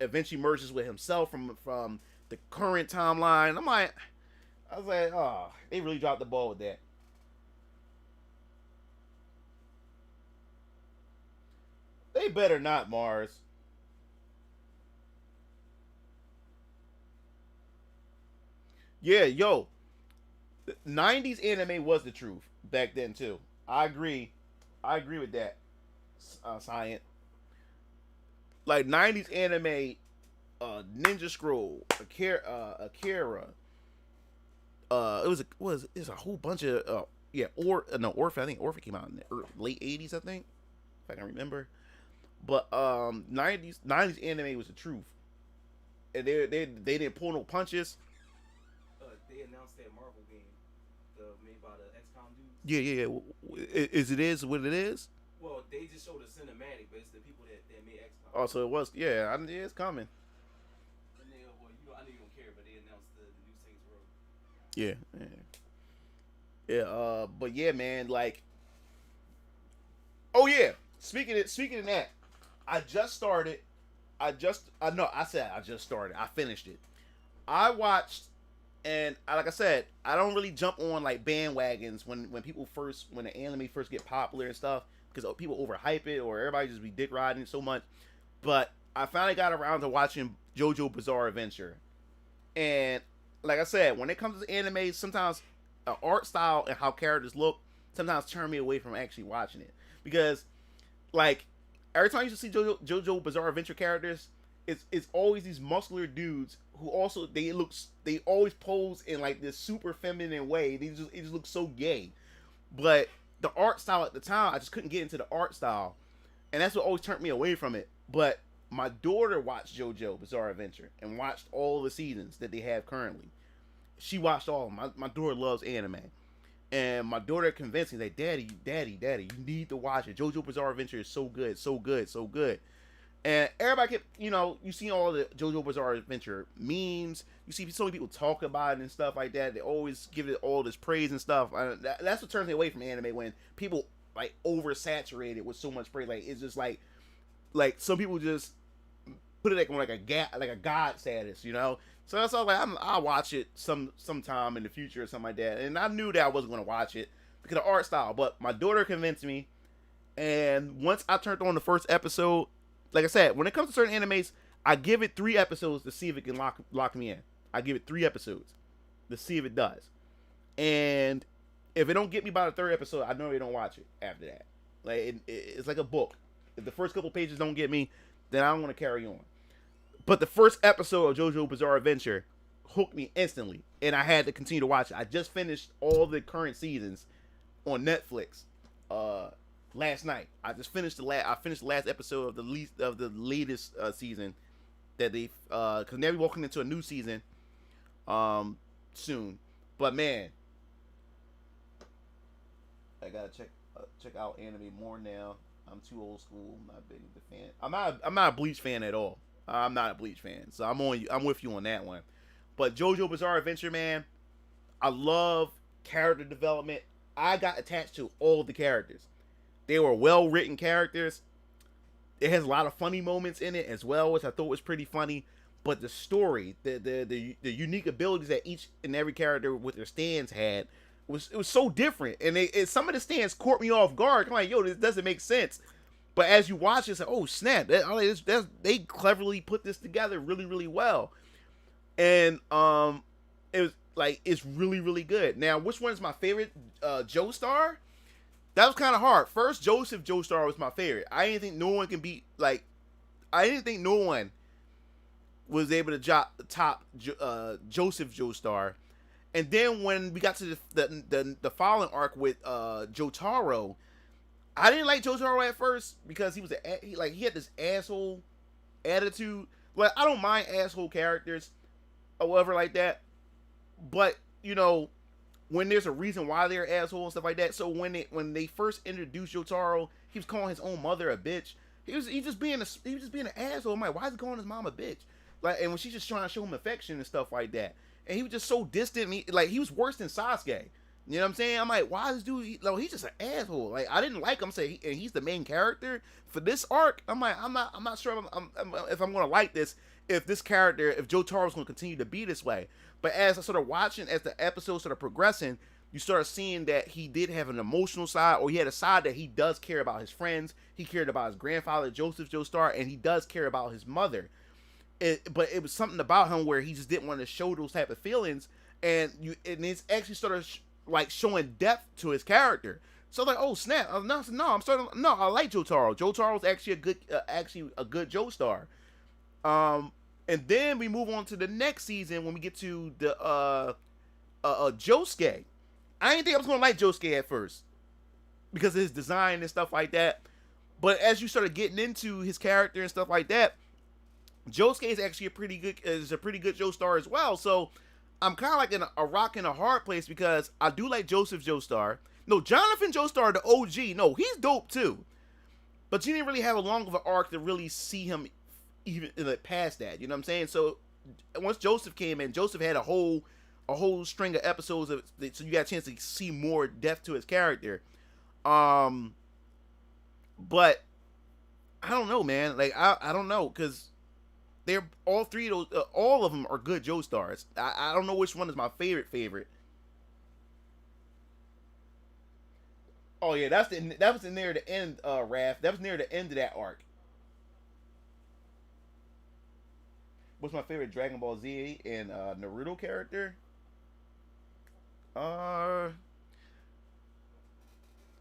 eventually merges with himself from the current timeline. I was like, oh, they really dropped the ball with that. They better not, Mars. Yeah, yo, 90s anime was the truth back then too. I agree with that, Science. Like 90s anime, Ninja Scroll, Akira. It was a whole bunch of Orphan. I think Orphan came out in the late 80s, I think, if I can remember. But 90s anime was the truth, and they didn't pull no punches.
They announced that Marvel game, made by the XCOM dudes.
Yeah. Is what it is?
Well, they just showed a cinematic, but it's the people that made XCOM.
Oh, so it was. Yeah, it's coming.
And they, I know you don't care, but they announced the new Saints Row.
Yeah. But yeah, man, like, oh yeah. Speaking of that, I just started. I finished it. I watched. And like I said, I don't really jump on like bandwagons when the anime first get popular and stuff, because people overhype it or everybody just be dick riding so much. But I finally got around to watching JoJo Bizarre Adventure, and like I said, when it comes to anime, sometimes art style and how characters look sometimes turn me away from actually watching it, because like every time you see JoJo Bizarre Adventure characters, it's always these muscular dudes who also they always pose in like this super feminine way. It just looks so gay. But the art style at the time, I just couldn't get into the art style, and that's what always turned me away from it. But my daughter watched JoJo Bizarre Adventure and watched all the seasons that they have currently, she watched all of them. My daughter loves anime. And my daughter convinced me, like, Daddy, you need to watch it. JoJo Bizarre Adventure is so good, so good, so good. And everybody kept, you see all the JoJo Bizarre Adventure memes. You see so many people talk about it and stuff like that. They always give it all this praise and stuff. That's what turns me away from anime, when people like oversaturate it with so much praise. Like, it's just like some people just put it like a god status, So that's all. Like, I'll watch it sometime in the future or something like that. And I knew that I wasn't gonna watch it because of the art style. But my daughter convinced me, and once I turned on the first episode, like I said, when it comes to certain animes, I give it 3 episodes to see if it can lock me in. I give it 3 episodes to see if it does. And if it don't get me by the 3rd episode, I normally don't watch it after that. Like, it's like a book. If the first couple pages don't get me, then I don't want to carry on. But the first episode of JoJo Bizarre Adventure hooked me instantly, and I had to continue to watch it. I just finished all the current seasons on Netflix last night. I just finished the last episode of the latest season that they because they'll be walking into a new season soon. But man, I gotta check out anime more now. I'm too old school. I'm not big of a fan. I'm not a Bleach fan at all. I'm not a Bleach fan, so I'm with you on that one. But JoJo Bizarre Adventure, man, I love character development. I got attached to all the characters. They were well written characters. It has a lot of funny moments in it as well, which I thought was pretty funny. But the story, the unique abilities that each and every character with their stands had, it was so different. And some of the stands caught me off guard. I'm like, yo, this doesn't make sense. But as you watch it, it's like, oh snap! They cleverly put this together really, really well. And it was like, it's really, really good. Now, which one is my favorite Joestar? That was kind of hard. First, Joseph Joestar was my favorite. I didn't think no one can beat, like, I didn't think no one was able to top Joseph Joestar. And then when we got to the following arc with Jotaro, I didn't like Jotaro at first because he had this asshole attitude. Well, I don't mind asshole characters or whatever like that, but when there's a reason why they're assholes and stuff like that. So when they first introduced Jotaro, he was calling his own mother a bitch. He was just being an asshole. I'm like, why is he calling his mom a bitch? Like, and when she's just trying to show him affection and stuff like that, and he was just so distant. He was worse than Sasuke. You know what I'm saying? I'm like, why this dude? He's just an asshole. Like, I didn't like him. And he's the main character for this arc. I'm like, I'm not sure if I'm gonna like this. If Jotaro's gonna continue to be this way. But as I started watching, as the episodes started progressing, you start seeing that he did have an emotional side, or he had a side that he does care about his friends. He cared about his grandfather, Joseph Joestar, and he does care about his mother. But it was something about him where he just didn't want to show those type of feelings, and it's actually started like showing depth to his character. So like, oh snap! I like Jotaro. Jotaro's actually a good Joestar. And then we move on to the next season when we get to the Josuke. I didn't think I was gonna like Josuke at first because of his design and stuff like that. But as you started getting into his character and stuff like that, Josuke is actually a pretty good Joestar as well. So I'm kind of like in a rock and a hard place because I do like Joseph Joestar. No, Jonathan Joestar, the OG. No, he's dope too. But you didn't really have a long of an arc to really see him even past that. You know what I'm saying? So once Joseph came in, Joseph had a whole string of episodes so you got a chance to see more depth to his character. But I don't know, man. Like I don't know, because they're all three of those. All of them are good Joestars. I don't know which one is my favorite. Oh yeah, that was near the end, Raph. That was near the end of that arc. What's my favorite Dragon Ball Z and Naruto character?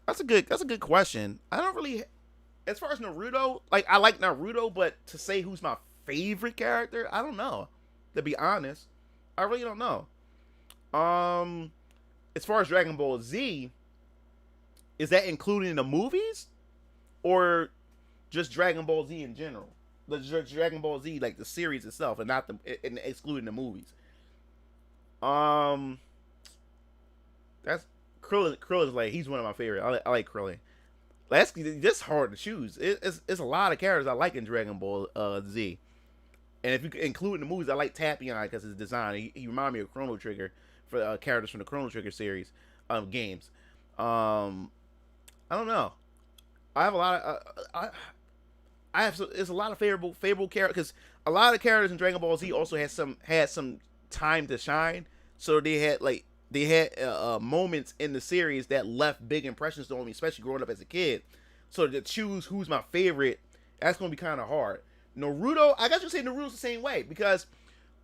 That's a good question. I don't really, as far as Naruto, like, I like Naruto, but to say who's my favorite character, I don't know. To be honest, I really don't know. As far as Dragon Ball Z, is that including the movies, or just Dragon Ball Z in general? The Dragon Ball Z, like the series itself, and not excluding the movies. That's Krillin. Krillin's like he's one of my favorite. I like Krillin. That's just hard to choose. It's a lot of characters I like in Dragon Ball Z. And if you include in the movies, I like Tapion because his design. He reminded me of Chrono Trigger for characters from the Chrono Trigger series games. I don't know. I have a lot of it's a lot of favorable characters because a lot of characters in Dragon Ball Z also had some time to shine. So they had moments in the series that left big impressions on me, especially growing up as a kid. So to choose who's my favorite, that's gonna be kind of hard. Naruto, I guess you say Naruto's the same way because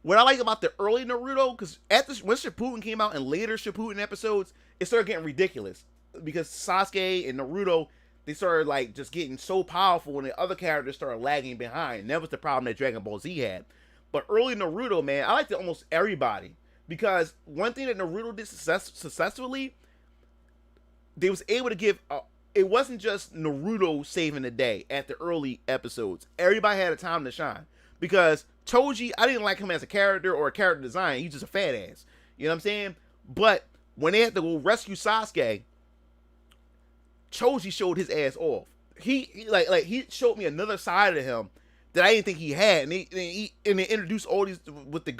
what I like about the early Naruto, because when Shippuden came out and later Shippuden episodes, it started getting ridiculous because Sasuke and Naruto, they started like just getting so powerful and the other characters started lagging behind. And that was the problem that Dragon Ball Z had. But early Naruto, man, I liked almost everybody because one thing that Naruto did successfully, they was able to give it wasn't just Naruto saving the day at the early episodes. Everybody had a time to shine. Because Choji, I didn't like him as a character or a character design. He's just a fat ass. You know what I'm saying? But when they had to go rescue Sasuke, Choji showed his ass off. He showed me another side of him that I didn't think he had. And they introduced all these with the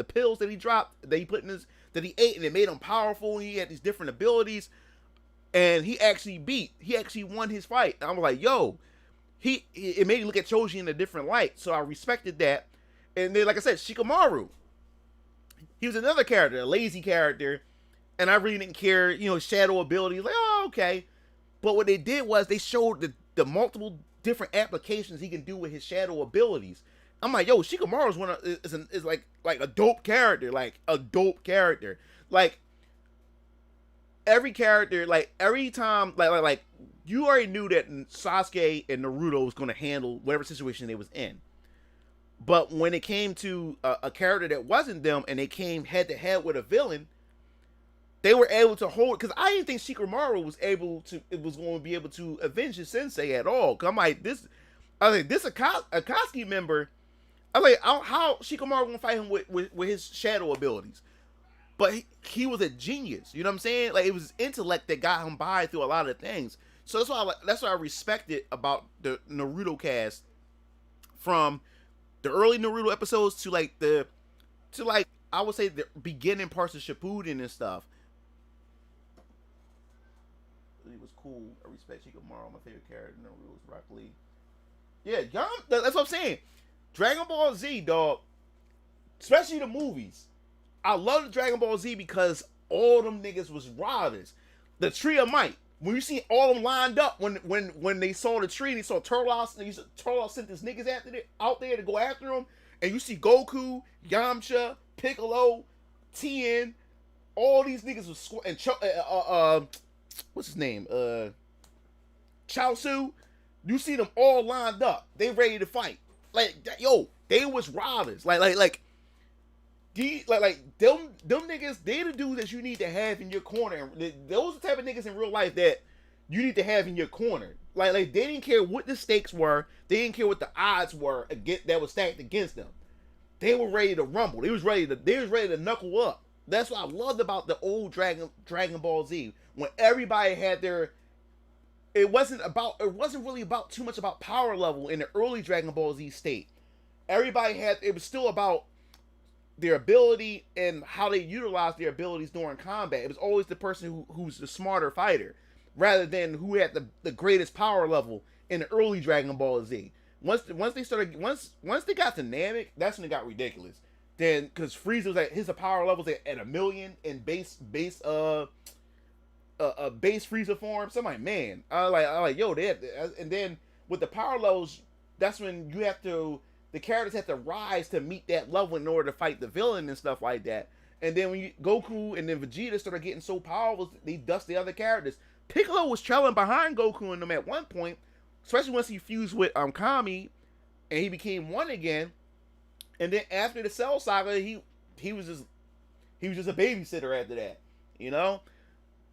pills that he dropped, that he put in his, that he ate, and it made him powerful. And he had these different abilities. And he actually won his fight. And I was like, yo, it made me look at Choji in a different light. So I respected that. And then, like I said, Shikamaru, he was another character, a lazy character. And I really didn't care, shadow abilities. Like, oh, okay. But what they did was they showed the multiple different applications he can do with his shadow abilities. I'm like, yo, Shikamaru is like a dope character. Like, a dope character. Like, every character, like every time, like you already knew that Sasuke and Naruto was going to handle whatever situation they was in. But when it came to a character that wasn't them and they came head to head with a villain, they were able to hold. Because I didn't think Shikamaru was going to be able to avenge his sensei at all. Cause I'm like, this Akatsuki member. I'm like, how Shikamaru going to fight him with his shadow abilities? But he was a genius, you know what I'm saying? Like, it was his intellect that got him by through a lot of things. So that's what I respected about the Naruto cast, from the early Naruto episodes to I would say the beginning parts of Shippuden and stuff. It was cool. I respect Shikamaru. My favorite character in Naruto was Rock Lee. Yeah, that's what I'm saying. Dragon Ball Z, dog, especially the movies. I love the Dragon Ball Z because all them niggas was robbers. The Tree of Might. When you see all them lined up, when they saw the tree and they saw Turles, and Turles sent his niggas out there to go after him, and you see Goku, Yamcha, Piccolo, Tien, all these niggas was and what's his name? Chaozu. You see them all lined up. They ready to fight. Like, yo, they was robbers. Like them niggas, they the dudes that you need to have in your corner. Those are the type of niggas in real life that you need to have in your corner. Like they didn't care what the stakes were. They didn't care what the odds were that was stacked against them. They were ready to rumble. They was ready to knuckle up. That's what I loved about the old Dragon Ball Z. When everybody had their, it wasn't really about too much about power level in the early Dragon Ball Z state. It was still about their ability and how they utilize their abilities during combat. It was always the person who's the smarter fighter, rather than who had the greatest power level in the early Dragon Ball Z. Once they got to Namek, that's when it got ridiculous. Then, because Frieza was his power levels at 1,000,000 in base Frieza form. So I'm like, man, I like yo, and then with the power levels, that's when the characters have to rise to meet that level in order to fight the villain and stuff like that. And then when Goku and then Vegeta started getting so powerful, they dust the other characters. Piccolo was trailing behind Goku and them at one point, especially once he fused with Kami, and he became one again. And then after the Cell Saga, he was just a babysitter after that, you know.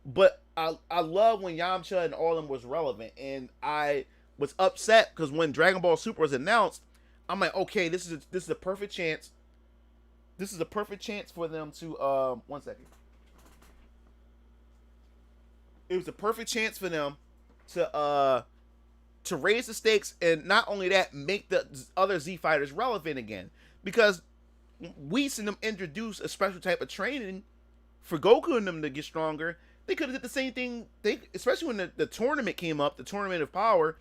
But I love when Yamcha and all of them was relevant, and I was upset because when Dragon Ball Super was announced, I'm like, okay, this is a perfect chance this is a perfect chance for them to 1 second. It was a perfect chance for them to raise the stakes, and not only that, make the other Z fighters relevant again. Because we seen them introduce a special type of training for Goku and them to get stronger. They could have did the same thing. Especially when the tournament came up, the Tournament of Power.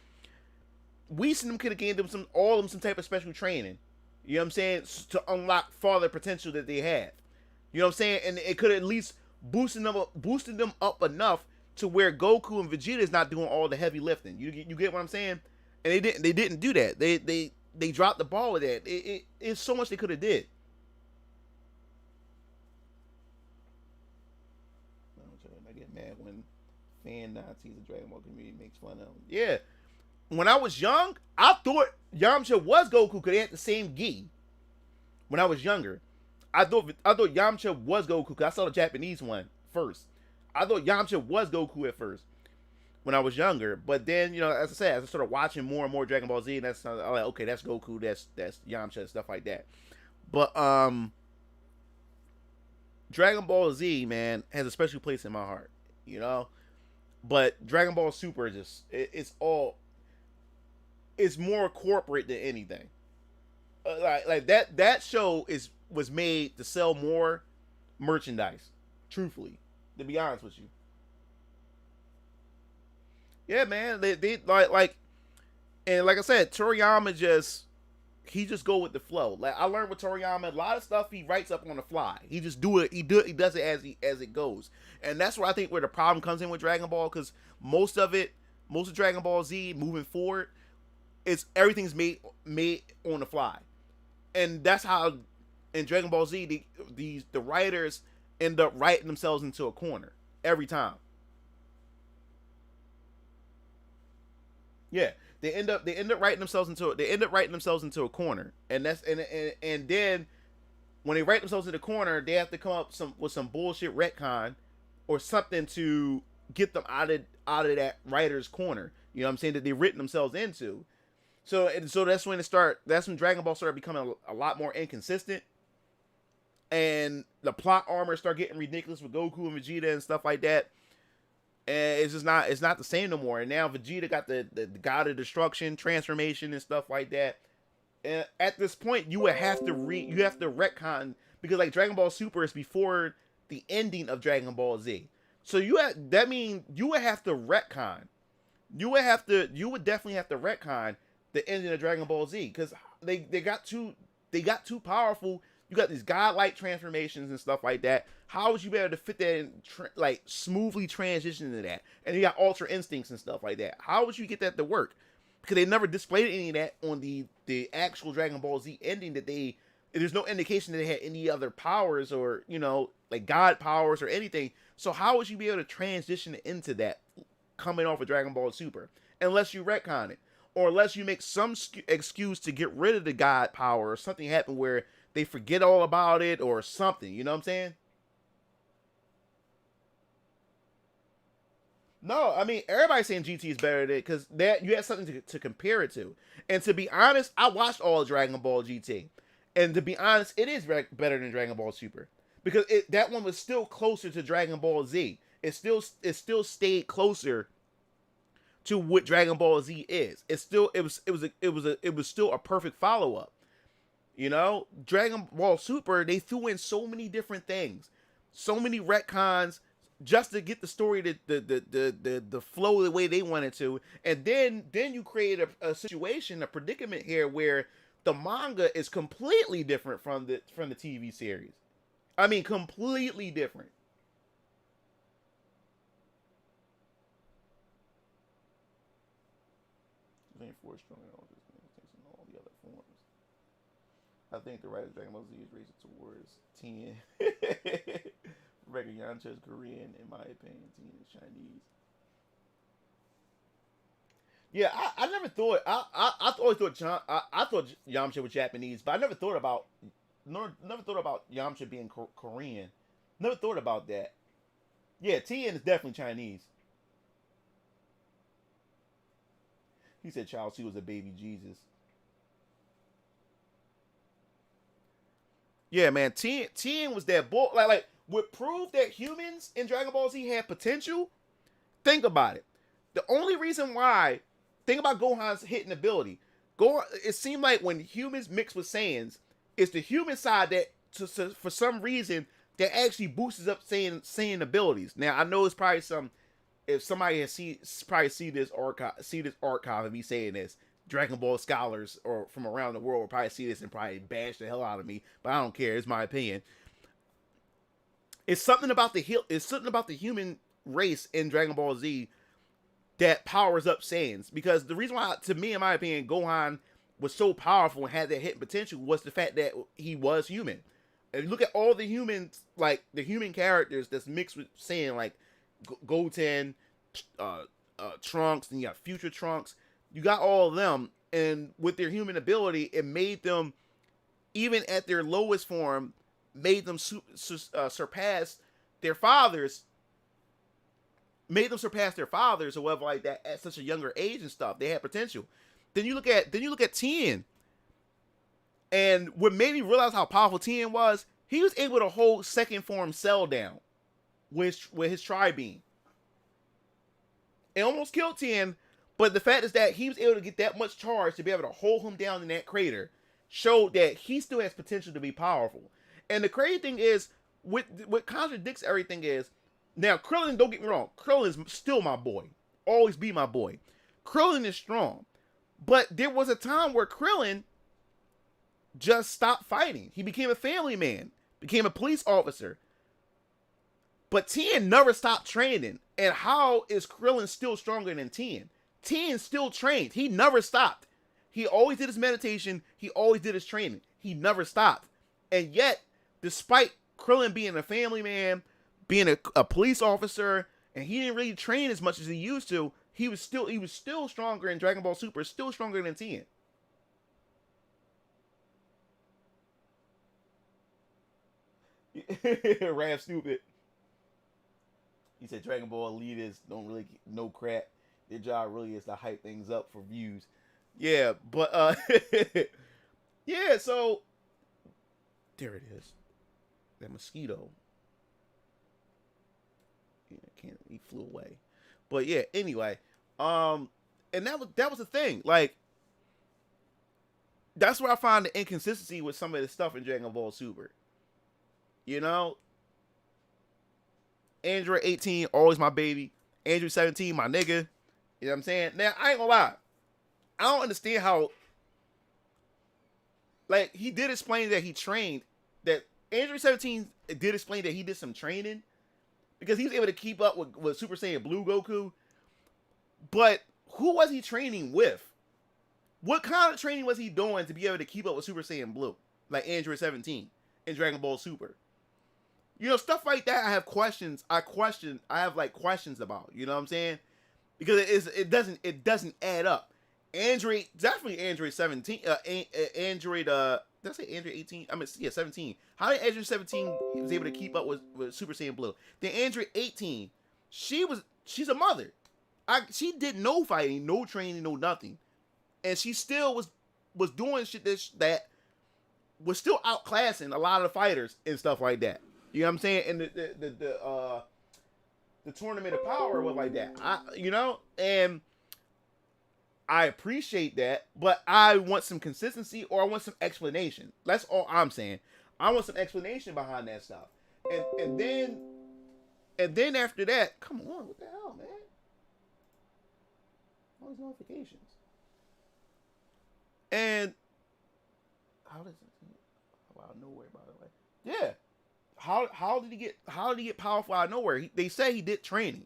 We seen them could have gained them some type of special training. You know what I'm saying? To unlock farther potential that they have. You know what I'm saying? And it could have at least boosted them up enough to where Goku and Vegeta is not doing all the heavy lifting. You get what I'm saying? And they didn't do that. They dropped the ball with that. It's so much they could have did. I get mad when fan Nazis and Dragon Ball community makes fun of them. Yeah. When I was young, I thought Yamcha was Goku because they had the same gi. When I was younger, I thought Yamcha was Goku because I saw the Japanese one first. I thought Yamcha was Goku at first when I was younger, but then, you know, as I said, as I started watching more and more Dragon Ball Z, and I'm like, okay, that's Goku, that's Yamcha, and stuff like that. But Dragon Ball Z, man, has a special place in my heart, you know. But Dragon Ball Super is just it's more corporate than anything. Like that show was made to sell more merchandise, truthfully. To be honest with you. Yeah, man. They like and like I said, Toriyama he just go with the flow. Like I learned with Toriyama, a lot of stuff he writes up on the fly. He just he does it as it goes. And that's where I think where the problem comes in with Dragon Ball, because most of Dragon Ball Z moving forward, everything's made on the fly. And that's how in Dragon Ball Z the writers end up writing themselves into a corner every time. Yeah, they end up writing themselves into a corner, and and then when they write themselves into a corner, they have to come up with some bullshit retcon or something to get them out of that writer's corner. You know what I'm saying, that they've written themselves into. So that's when Dragon Ball started becoming a lot more inconsistent. And the plot armor start getting ridiculous with Goku and Vegeta and stuff like that. And it's not the same no more. And now Vegeta got the God of Destruction transformation and stuff like that. And at this point, you have to retcon, because like Dragon Ball Super is before the ending of Dragon Ball Z. So you would have to retcon. You would definitely have to retcon the ending of Dragon Ball Z, because they got too powerful. You got these godlike transformations and stuff like that. How would you be able to fit that in, smoothly transition into that? And you got Ultra Instincts and stuff like that. How would you get that to work? Because they never displayed any of that on the actual Dragon Ball Z ending. There's no indication that they had any other powers or, you know, like God powers or anything. So how would you be able to transition into that coming off of Dragon Ball Super? Unless you retcon it. Or unless you make some excuse to get rid of the God power, or something happen where they forget all about it or something. You know what I'm saying? No, I mean, everybody's saying GT is better than it because you have something to compare it to. And to be honest, I watched all of Dragon Ball GT. And to be honest, it is better than Dragon Ball Super. Because that one was still closer to Dragon Ball Z. It still stayed closer to what Dragon Ball Z is. It was still a perfect follow-up. You know, Dragon Ball Super, they threw in so many different things, so many retcons, just to get the story the flow the way they wanted to, and then you create a predicament here where the manga is completely different from the TV series. I mean, completely different. I think the writer of Dragon Ball Z is racist towards Tien. Reckon Yamcha is Korean, in my opinion. Tien is Chinese. Yeah, I never thought. I always thought I thought Yamcha was Japanese, but I never thought about Yamcha being Korean. Never thought about that. Yeah, Tien is definitely Chinese. He said Chaozu was a baby Jesus. Yeah, man. Tien was that bull. Like would prove that humans in Dragon Ball Z had potential. Think about it. The only reason why, think about Gohan's hitting ability. It seemed like when humans mix with Saiyans, it's the human side that, for some reason, that actually boosts up Saiyan abilities. Now I know it's probably if somebody has see this archive of me saying this, Dragon Ball scholars or from around the world will probably see this and probably bash the hell out of me. But I don't care. It's my opinion. It's something about the human race in Dragon Ball Z that powers up Saiyans. Because the reason why, to me, in my opinion, Gohan was so powerful and had that hit potential was the fact that he was human. And look at all the humans, like the human characters that's mixed with Saiyan, like Goten, Trunks, and you got Future Trunks. You got all of them, and with their human ability, it made them, even at their lowest form, made them surpass their fathers. Made them surpass their fathers or whatever like that at such a younger age and stuff. They had potential. Then you look at Tien, and what made me realize how powerful Tien was, he was able to hold second form Cell down with his Tri-Beam. It almost killed Tien. But the fact is that he was able to get that much charge to be able to hold him down in that crater showed that he still has potential to be powerful. And the crazy thing is, what contradicts everything is, now Krillin, don't get me wrong, Krillin's still my boy. Always be my boy. Krillin is strong. But there was a time where Krillin just stopped fighting. He became a family man, became a police officer. But Tien never stopped training. And how is Krillin still stronger than Tien? Tien still trained. He never stopped. He always did his meditation. He always did his training. He never stopped. And yet, despite Krillin being a family man, being a police officer, and he didn't really train as much as he used to, he was still stronger in Dragon Ball Super, still stronger than Tien. Ram stupid. He said Dragon Ball leaders don't really know crap. Their job really is to hype things up for views. Yeah, but yeah, so there it is. That mosquito. Yeah, he flew away. But yeah, anyway, and that was the thing. Like, that's where I find the inconsistency with some of the stuff in Dragon Ball Super. You know? Android 18, always my baby. Android 17, my nigga. You know what I'm saying? Now, I ain't gonna lie. I don't understand how... Like, he did explain that he trained. That Android 17 did explain that he did some training. Because he was able to keep up with Super Saiyan Blue Goku. But who was he training with? What kind of training was he doing to be able to keep up with Super Saiyan Blue? Like Android 17 in Dragon Ball Super. You know, stuff like that I have questions. I have like questions about. You know what I'm saying? Because it doesn't add up. Definitely Android 17. Android, did I say Android 18? I mean, yeah, 17. How did Android 17 was able to keep up with Super Saiyan Blue? Then Android 18, she's a mother. She did no fighting, no training, no nothing, and she still was doing shit that was still outclassing a lot of the fighters and stuff like that. You know what I'm saying? And the tournament of power was like that. And I appreciate that, but I want some consistency or I want some explanation. That's all I'm saying. I want some explanation behind that stuff. And then after that, come on, what the hell, man? All these notifications. And how does it out of nowhere, by the way? Yeah. How did he get powerful out of nowhere? They say he did training.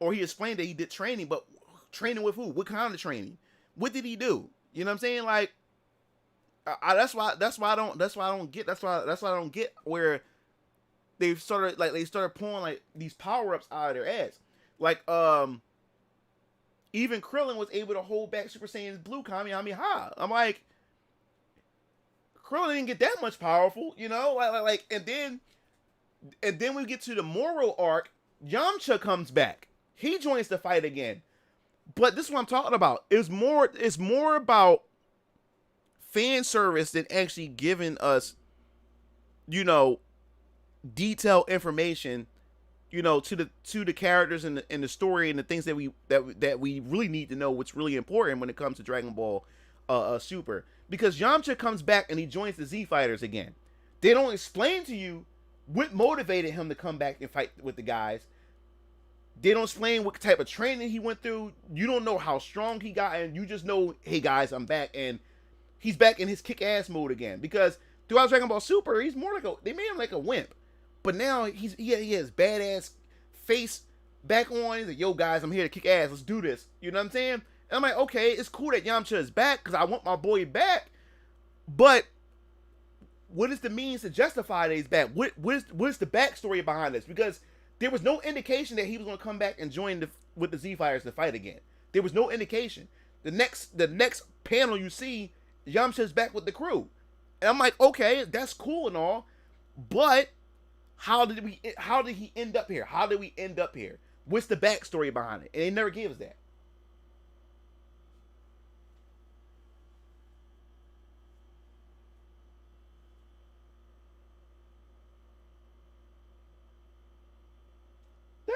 Or he explained that he did training, but training with who? What kind of training? What did he do? You know what I'm saying? Like, that's why I don't get where they started pulling like these power ups out of their ass. Like even Krillin was able to hold back Super Saiyan Blue Kamehameha. I'm like, Krillin didn't get that much powerful, you know? Like and then we get to the Moro arc. Yamcha comes back. He joins the fight again. But this is what I'm talking about. It's more about fan service than actually giving us you know, detailed information, you know, to the characters and the story and the things that we really need to know, what's really important when it comes to Dragon Ball Super. Because Yamcha comes back and he joins the Z Fighters again. They don't explain to you what motivated him to come back and fight with the guys. They don't explain what type of training he went through. You don't know how strong he got, and you just know, hey guys, I'm back, and he's back in his kick-ass mode again. Because throughout Dragon Ball Super, he's more like they made him like a wimp, but now he has badass face back on. He's like, yo guys, I'm here to kick ass. Let's do this. You know what I'm saying? And I'm like, okay, it's cool that Yamcha is back because I want my boy back, but what is the means to justify that he's back? What is the backstory behind this? Because there was no indication that he was going to come back and join with the Z Fighters to fight again. There was no indication. The next panel you see, Yamcha's back with the crew, and I'm like, okay, that's cool and all, but how did he end up here? How did we end up here? What's the backstory behind it? And they never gave us that.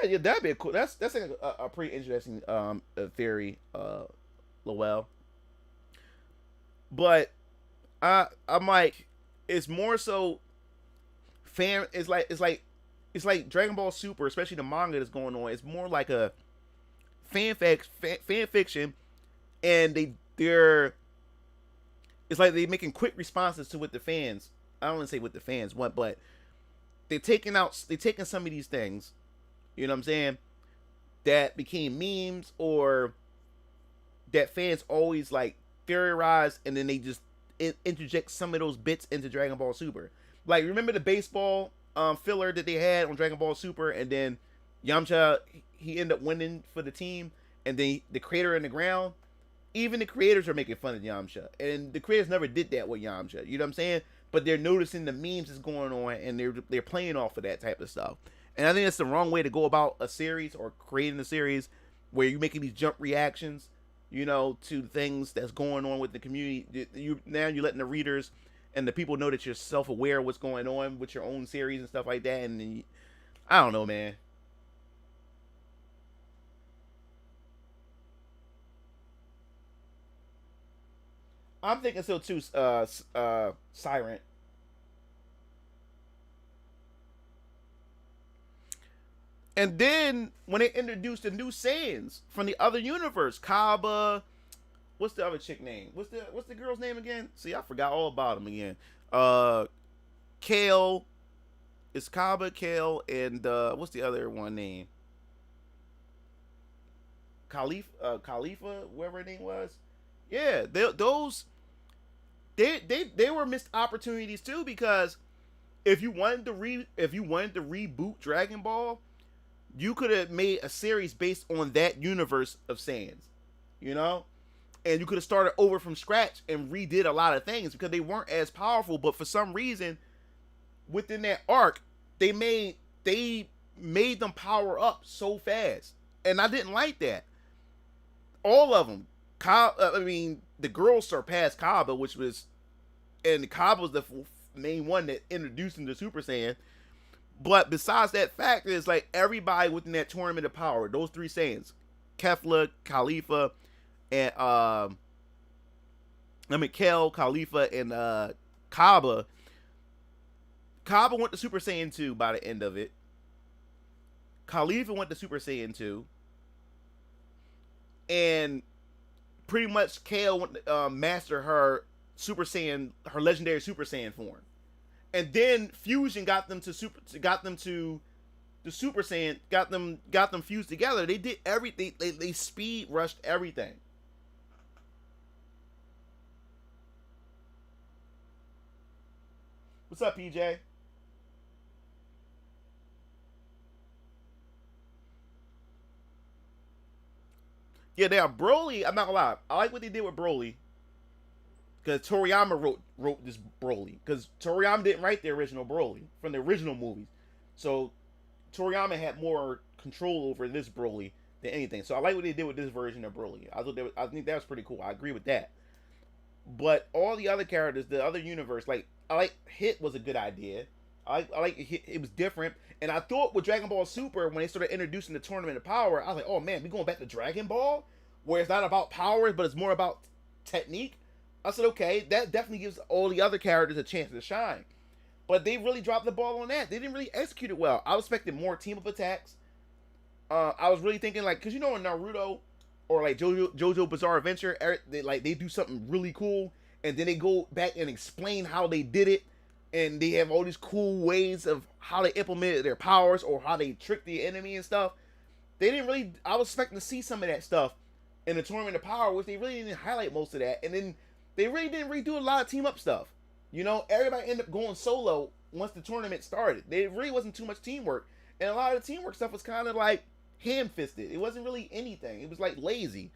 Yeah, that'd be cool. That's like a pretty interesting theory, Lowell. But I'm like, it's more so it's like Dragon Ball Super, especially the manga that's going on. It's more like a fan fiction, and they're it's like they're making quick responses to what the fans. I don't want to say what the fans want, but they're taking some of these things. You know what I'm saying? That became memes or that fans always like theorize, and then they just interject some of those bits into Dragon Ball Super. Like, remember the baseball filler that they had on Dragon Ball Super, and then Yamcha, he ended up winning for the team, and then the crater in the ground? Even the creators are making fun of Yamcha, and the creators never did that with Yamcha. You know what I'm saying? But they're noticing the memes that's going on, and they're playing off of that type of stuff. And I think that's the wrong way to go about a series or creating a series where you're making these jump reactions, you know, to things that's going on with the community. Now you're letting the readers and the people know that you're self-aware of what's going on with your own series and stuff like that. And then I don't know, man. I'm thinking so too, Siren. And then when they introduced the new Saiyans from the other universe, Kaba, what's the other chick name? What's the girl's name again? See, I forgot all about them again. Kale, it's Kaba, Kale, and what's the other one name? Khalifa, whoever her name was. Yeah, they were missed opportunities too, because if you wanted to reboot Dragon Ball, you could have made a series based on that universe of Saiyans, you know? And you could have started over from scratch and redid a lot of things because they weren't as powerful, but for some reason, within that arc, they made them power up so fast. And I didn't like that. All of them. The girls surpassed Kaba, and Kaba was the main one that introduced him to Super Saiyan. But besides that fact, it's like everybody within that tournament of power, those three Saiyans, Kefla, Khalifa, and Kel, Khalifa, and Kaba. Kaba went to Super Saiyan 2 by the end of it. Khalifa went to Super Saiyan 2. And pretty much Kale went to master her legendary Super Saiyan form. And then Fusion got them to the Super Saiyan, got them fused together. They did everything. They speed rushed everything. What's up, PJ? Yeah, they are Broly. I'm not gonna lie. I like what they did with Broly. Because Toriyama wrote this Broly. Because Toriyama didn't write the original Broly from the original movies. So Toriyama had more control over this Broly than anything. So I like what they did with this version of Broly. I think that was pretty cool. I agree with that. But all the other characters, the other universe, like I like Hit was a good idea. I like it was different. And I thought with Dragon Ball Super, when they started introducing the Tournament of Power, I was like, oh man, we going back to Dragon Ball, where it's not about powers, but it's more about technique. I said, okay, that definitely gives all the other characters a chance to shine. But they really dropped the ball on that. They didn't really execute it well. I was expecting more team-up attacks. I was really thinking, like, because you know in Naruto or like JoJo Bizarre Adventure, they do something really cool, and then they go back and explain how they did it, and they have all these cool ways of how they implemented their powers or how they tricked the enemy and stuff. They didn't really. I was expecting to see some of that stuff in the Tournament of Power, which they really didn't highlight most of that, and then they really didn't redo a lot of team-up stuff. You know, everybody ended up going solo once the tournament started. There really wasn't too much teamwork. And a lot of the teamwork stuff was kind of like ham-fisted. It wasn't really anything. It was like lazy.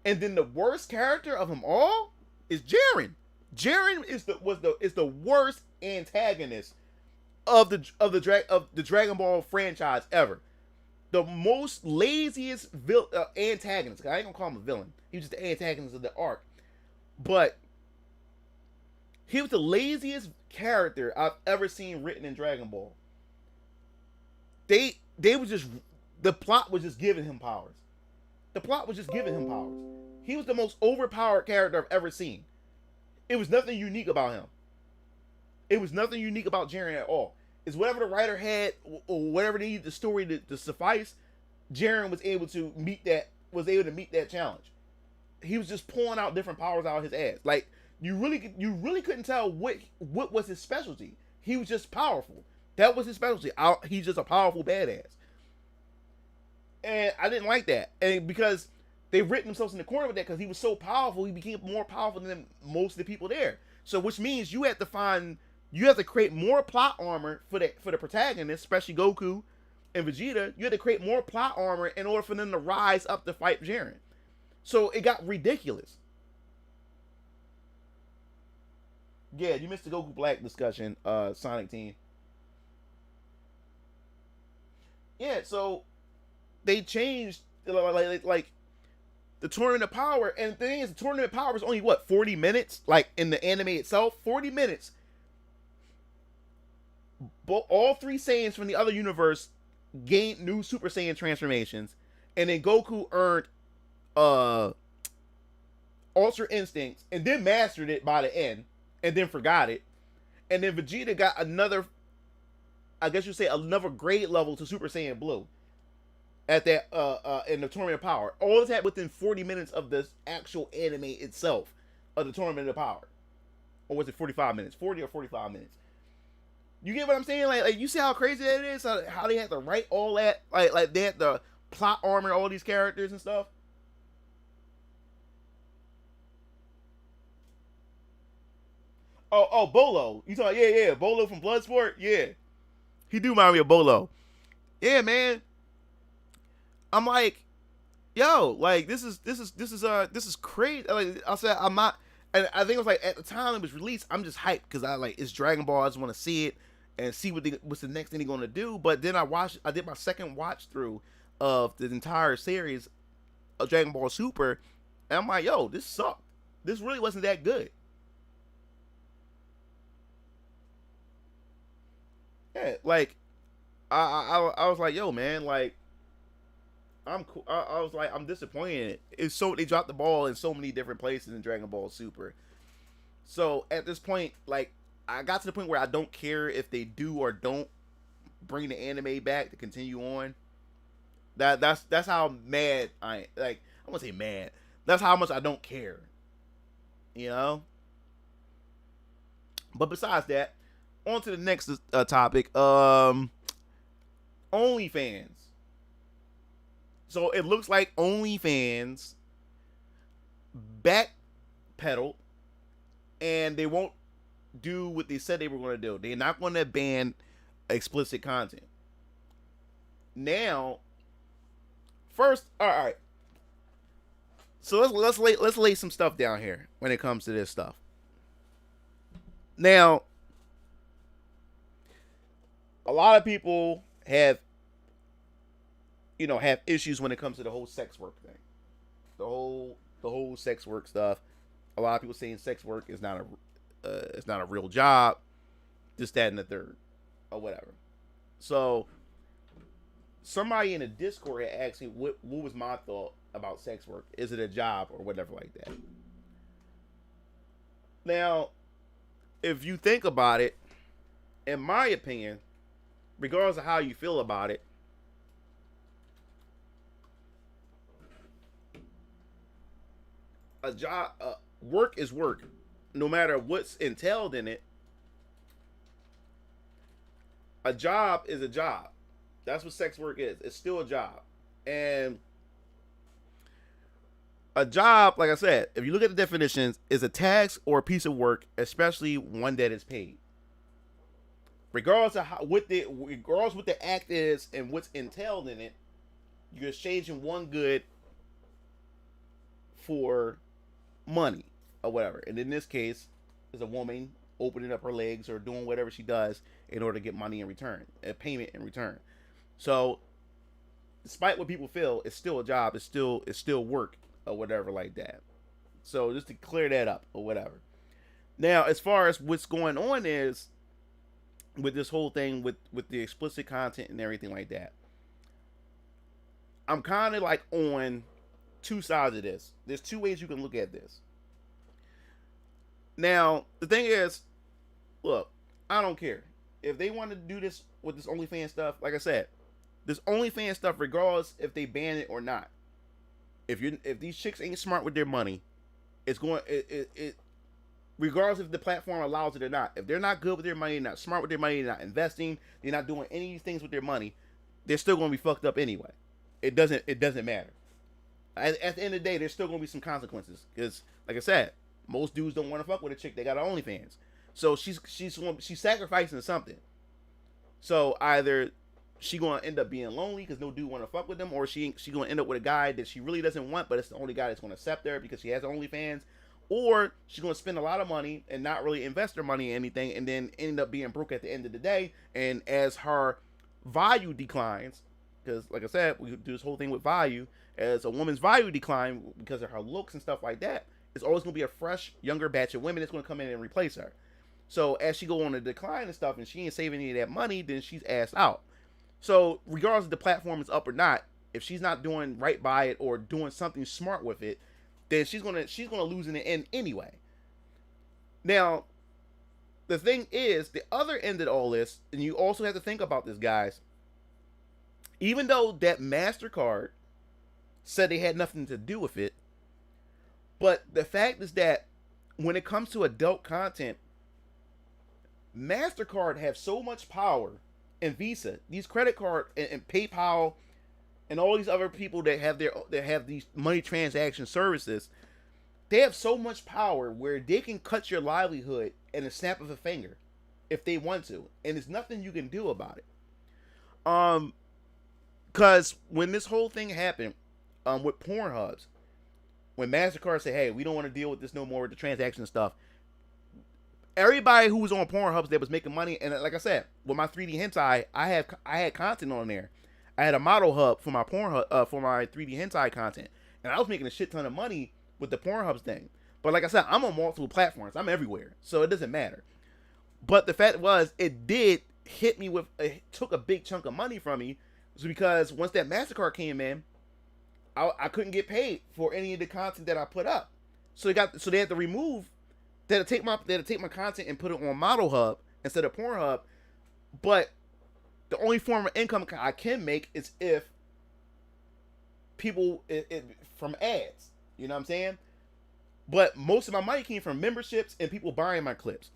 And then the worst character of them all is Jiren. Jiren is the worst antagonist of the Dragon Ball franchise ever. The most laziest antagonist. I ain't gonna call him a villain. He was just the antagonist of the arc. But he was the laziest character I've ever seen written in Dragon Ball. They was just, the plot was just giving him powers. The plot was just giving him powers. He was the most overpowered character I've ever seen. It was nothing unique about him. It was nothing unique about Jiren at all. It's whatever the writer had or whatever they needed the story to suffice. Jiren was able to meet that challenge. He was just pulling out different powers out of his ass. Like, you really couldn't tell what was his specialty. He was just powerful. That was his specialty. He's just a powerful badass. And I didn't like that. And because they written themselves in the corner with that, because he was so powerful, he became more powerful than most of the people there. So which means you have to create more plot armor for the protagonists, especially Goku and Vegeta. You had to create more plot armor in order for them to rise up to fight Jiren. So it got ridiculous. Yeah, you missed the Goku Black discussion, Sonic Team. Yeah, so they changed like the Tournament of Power, and the thing is, the Tournament of Power is only 40 minutes, like in the anime itself, 40 minutes. But all three Saiyans from the other universe gained new Super Saiyan transformations, and then Goku earned Ultra Instincts, and then mastered it by the end. And then forgot it. And then Vegeta got another, I guess you'd say, another grade level to Super Saiyan Blue. At that, in the Tournament of Power. All this happened within 40 minutes of the actual anime itself. Of the Tournament of Power. Or was it 45 minutes? 40 or 45 minutes. You get what I'm saying? Like you see how crazy that is? How they had to write all that? Like they had to plot armor all these characters and stuff. Oh, Bolo. You talking? Yeah. Bolo from Bloodsport. Yeah, he do remind me of Bolo. Yeah, man. I'm like, yo, like this is crazy. Like I said, I'm not, and I think it was like at the time it was released, I'm just hyped because it's Dragon Ball. I just want to see it and see what's the next thing they're gonna do. But then I did my second watch through of the entire series of Dragon Ball Super, and I'm like, yo, this sucked. This really wasn't that good. Yeah, like I was like, yo, man, like I'm cool. I was like, I'm disappointed in it. They dropped the ball in so many different places in Dragon Ball Super. So at this point, like I got to the point where I don't care if they do or don't bring the anime back to continue on. That's how mad I won't say mad. That's how much I don't care. You know. But besides that, on to the next topic. OnlyFans. So it looks like OnlyFans backpedaled, and they won't do what they said they were going to do. They're not going to ban explicit content. Now, first, all right. So let's lay some stuff down here when it comes to this stuff. Now, a lot of people have issues when it comes to the whole sex work thing. The whole sex work stuff. A lot of people saying sex work is not a real job. this, that, and the third, or whatever. So somebody in the Discord had asked me what was my thought about sex work. Is it a job or whatever like that? Now, if you think about it, in my opinion, regardless of how you feel about it, a job, work is work, no matter what's entailed in it. A job is a job. That's what sex work is. It's still a job. And a job, like I said, if you look at the definitions, is a task or a piece of work, especially one that is paid. Regardless of what the act is and what's entailed in it, you're exchanging one good for money or whatever. And in this case, is a woman opening up her legs or doing whatever she does in order to get money in return, a payment in return. So, despite what people feel, it's still a job. It's still work or whatever like that. So just to clear that up or whatever. Now, as far as what's going on is with this whole thing with the explicit content and everything like that, I'm kind of like on two sides of this. There's two ways you can look at this. Now, the thing is, look, I don't care. If they want to do this with this OnlyFans stuff, like I said, this OnlyFans stuff, regardless if they ban it or not, if these chicks ain't smart with their money, it's going it regardless if the platform allows it or not. If they're not good with their money, not smart with their money, they're not investing, they're not doing any of these things with their money, they're still going to be fucked up anyway. It doesn't matter. At the end of the day, there's still going to be some consequences because, like I said, most dudes don't want to fuck with a chick that got an OnlyFans. So she's sacrificing something. So either she gonna end up being lonely because no dude want to fuck with them, or she gonna end up with a guy that she really doesn't want, but it's the only guy that's gonna accept her because she has OnlyFans, or she's gonna spend a lot of money and not really invest her money in anything, and then end up being broke at the end of the day. And as her value declines, because like I said, we do this whole thing with value, as a woman's value decline because of her looks and stuff like that, it's always gonna be a fresh, younger batch of women that's gonna come in and replace her. So as she go on a decline and stuff, and she ain't saving any of that money, then she's asked out. So regardless if the platform is up or not, if she's not doing right by it or doing something smart with it, then she's gonna lose in the end anyway. Now, the thing is, the other end of all this, and you also have to think about this, guys. Even though that MasterCard said they had nothing to do with it, but the fact is that when it comes to adult content, MasterCard have so much power, and Visa, these credit card and PayPal, and all these other people that have these money transaction services, they have so much power where they can cut your livelihood in a snap of a finger if they want to, and there's nothing you can do about it. Because when this whole thing happened, with Pornhubs, when MasterCard said, "Hey, we don't want to deal with this no more with the transaction stuff," everybody who was on Pornhub that was making money, and like I said, with my 3D hentai, I had content on there. I had a model hub for my Pornhub for my 3D hentai content, and I was making a shit ton of money with the Pornhub thing. But like I said, I'm on multiple platforms. I'm everywhere, so it doesn't matter. But the fact was, it did hit me with, it took a big chunk of money from me, because once that MasterCard came in, I couldn't get paid for any of the content that I put up. So they had to remove. They had to take my content and put it on Model Hub instead of Pornhub. But the only form of income I can make is if people from ads. You know what I'm saying? But most of my money came from memberships and people buying my clips.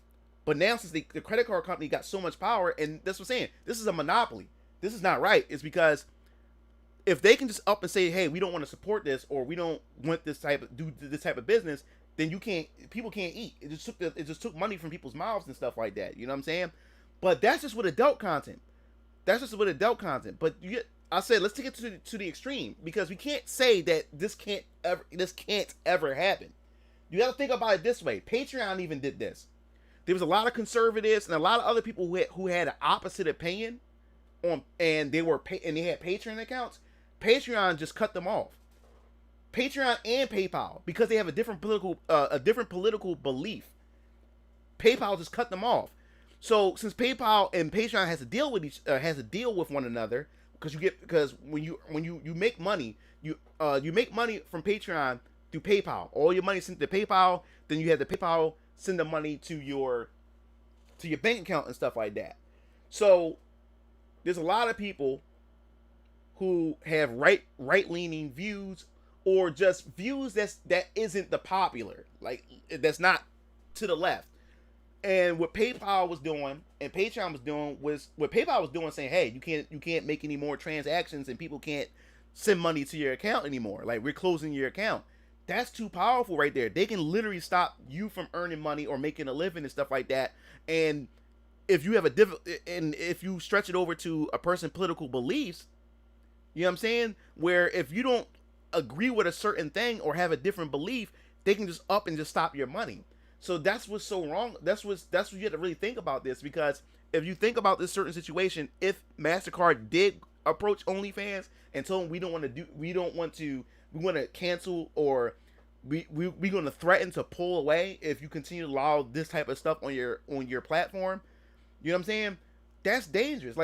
But now, since the credit card company got so much power, and that's what I'm saying, this is a monopoly. This is not right. It's because if they can just up and say, "Hey, we don't want to support this," or "We don't want this type of business," then people can't eat. It just took money from people's mouths and stuff like that. You know what I'm saying? But that's just with adult content. But I said, let's take it to the extreme, because we can't say that this can't ever happen. You got to think about it this way. Patreon even did this. There was a lot of conservatives and a lot of other people who had an opposite opinion and they had Patreon accounts. Patreon just cut them off. Patreon and PayPal, because they have a different political belief. PayPal just cut them off. So since PayPal and Patreon has to deal with one another, because when you make money, you make money from Patreon through PayPal. All your money sent to PayPal, then you have the PayPal send the money to your bank account and stuff like that. So there's a lot of people who have right leaning views, or just views that isn't the popular, like that's not to the left. And what PayPal was doing and Patreon was doing was what PayPal was doing, saying, hey, you can't make any more transactions and people can't send money to your account anymore. Like, we're closing your account. That's too powerful right there. They can literally stop you from earning money or making a living and stuff like that. And if you have if you stretch it over to a person's political beliefs, you know what I'm saying? Where if you don't agree with a certain thing or have a different belief, they can just up and just stop your money. So that's what's so wrong. That's what you have to really think about this, because if you think about this certain situation, if MasterCard did approach OnlyFans and told them we want to cancel, or we're going to threaten to pull away if you continue to allow this type of stuff on your platform, you know what I'm saying? That's dangerous.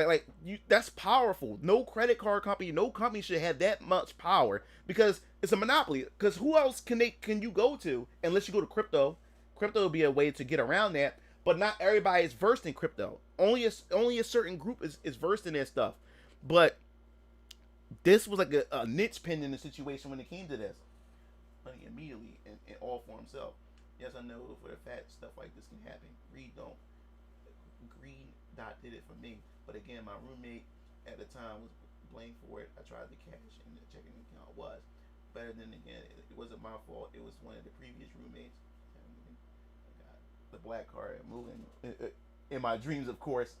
That's powerful. No credit card company, no company should have that much power, because it's a monopoly. Because who else can you go to unless you go to crypto? Crypto will be a way to get around that, but not everybody is versed in crypto. Only a certain group is versed in that stuff. But this was like a niche pin in the situation when it came to this. Money immediately in all for himself. Yes, I know for a fact stuff like this can happen. Green Dot did it for me, but again, my roommate at the time was blamed for it. I tried to cash, and the checking account was. But then again, it wasn't my fault. It was one of the previous roommates. I got the black card moving in my dreams, of course.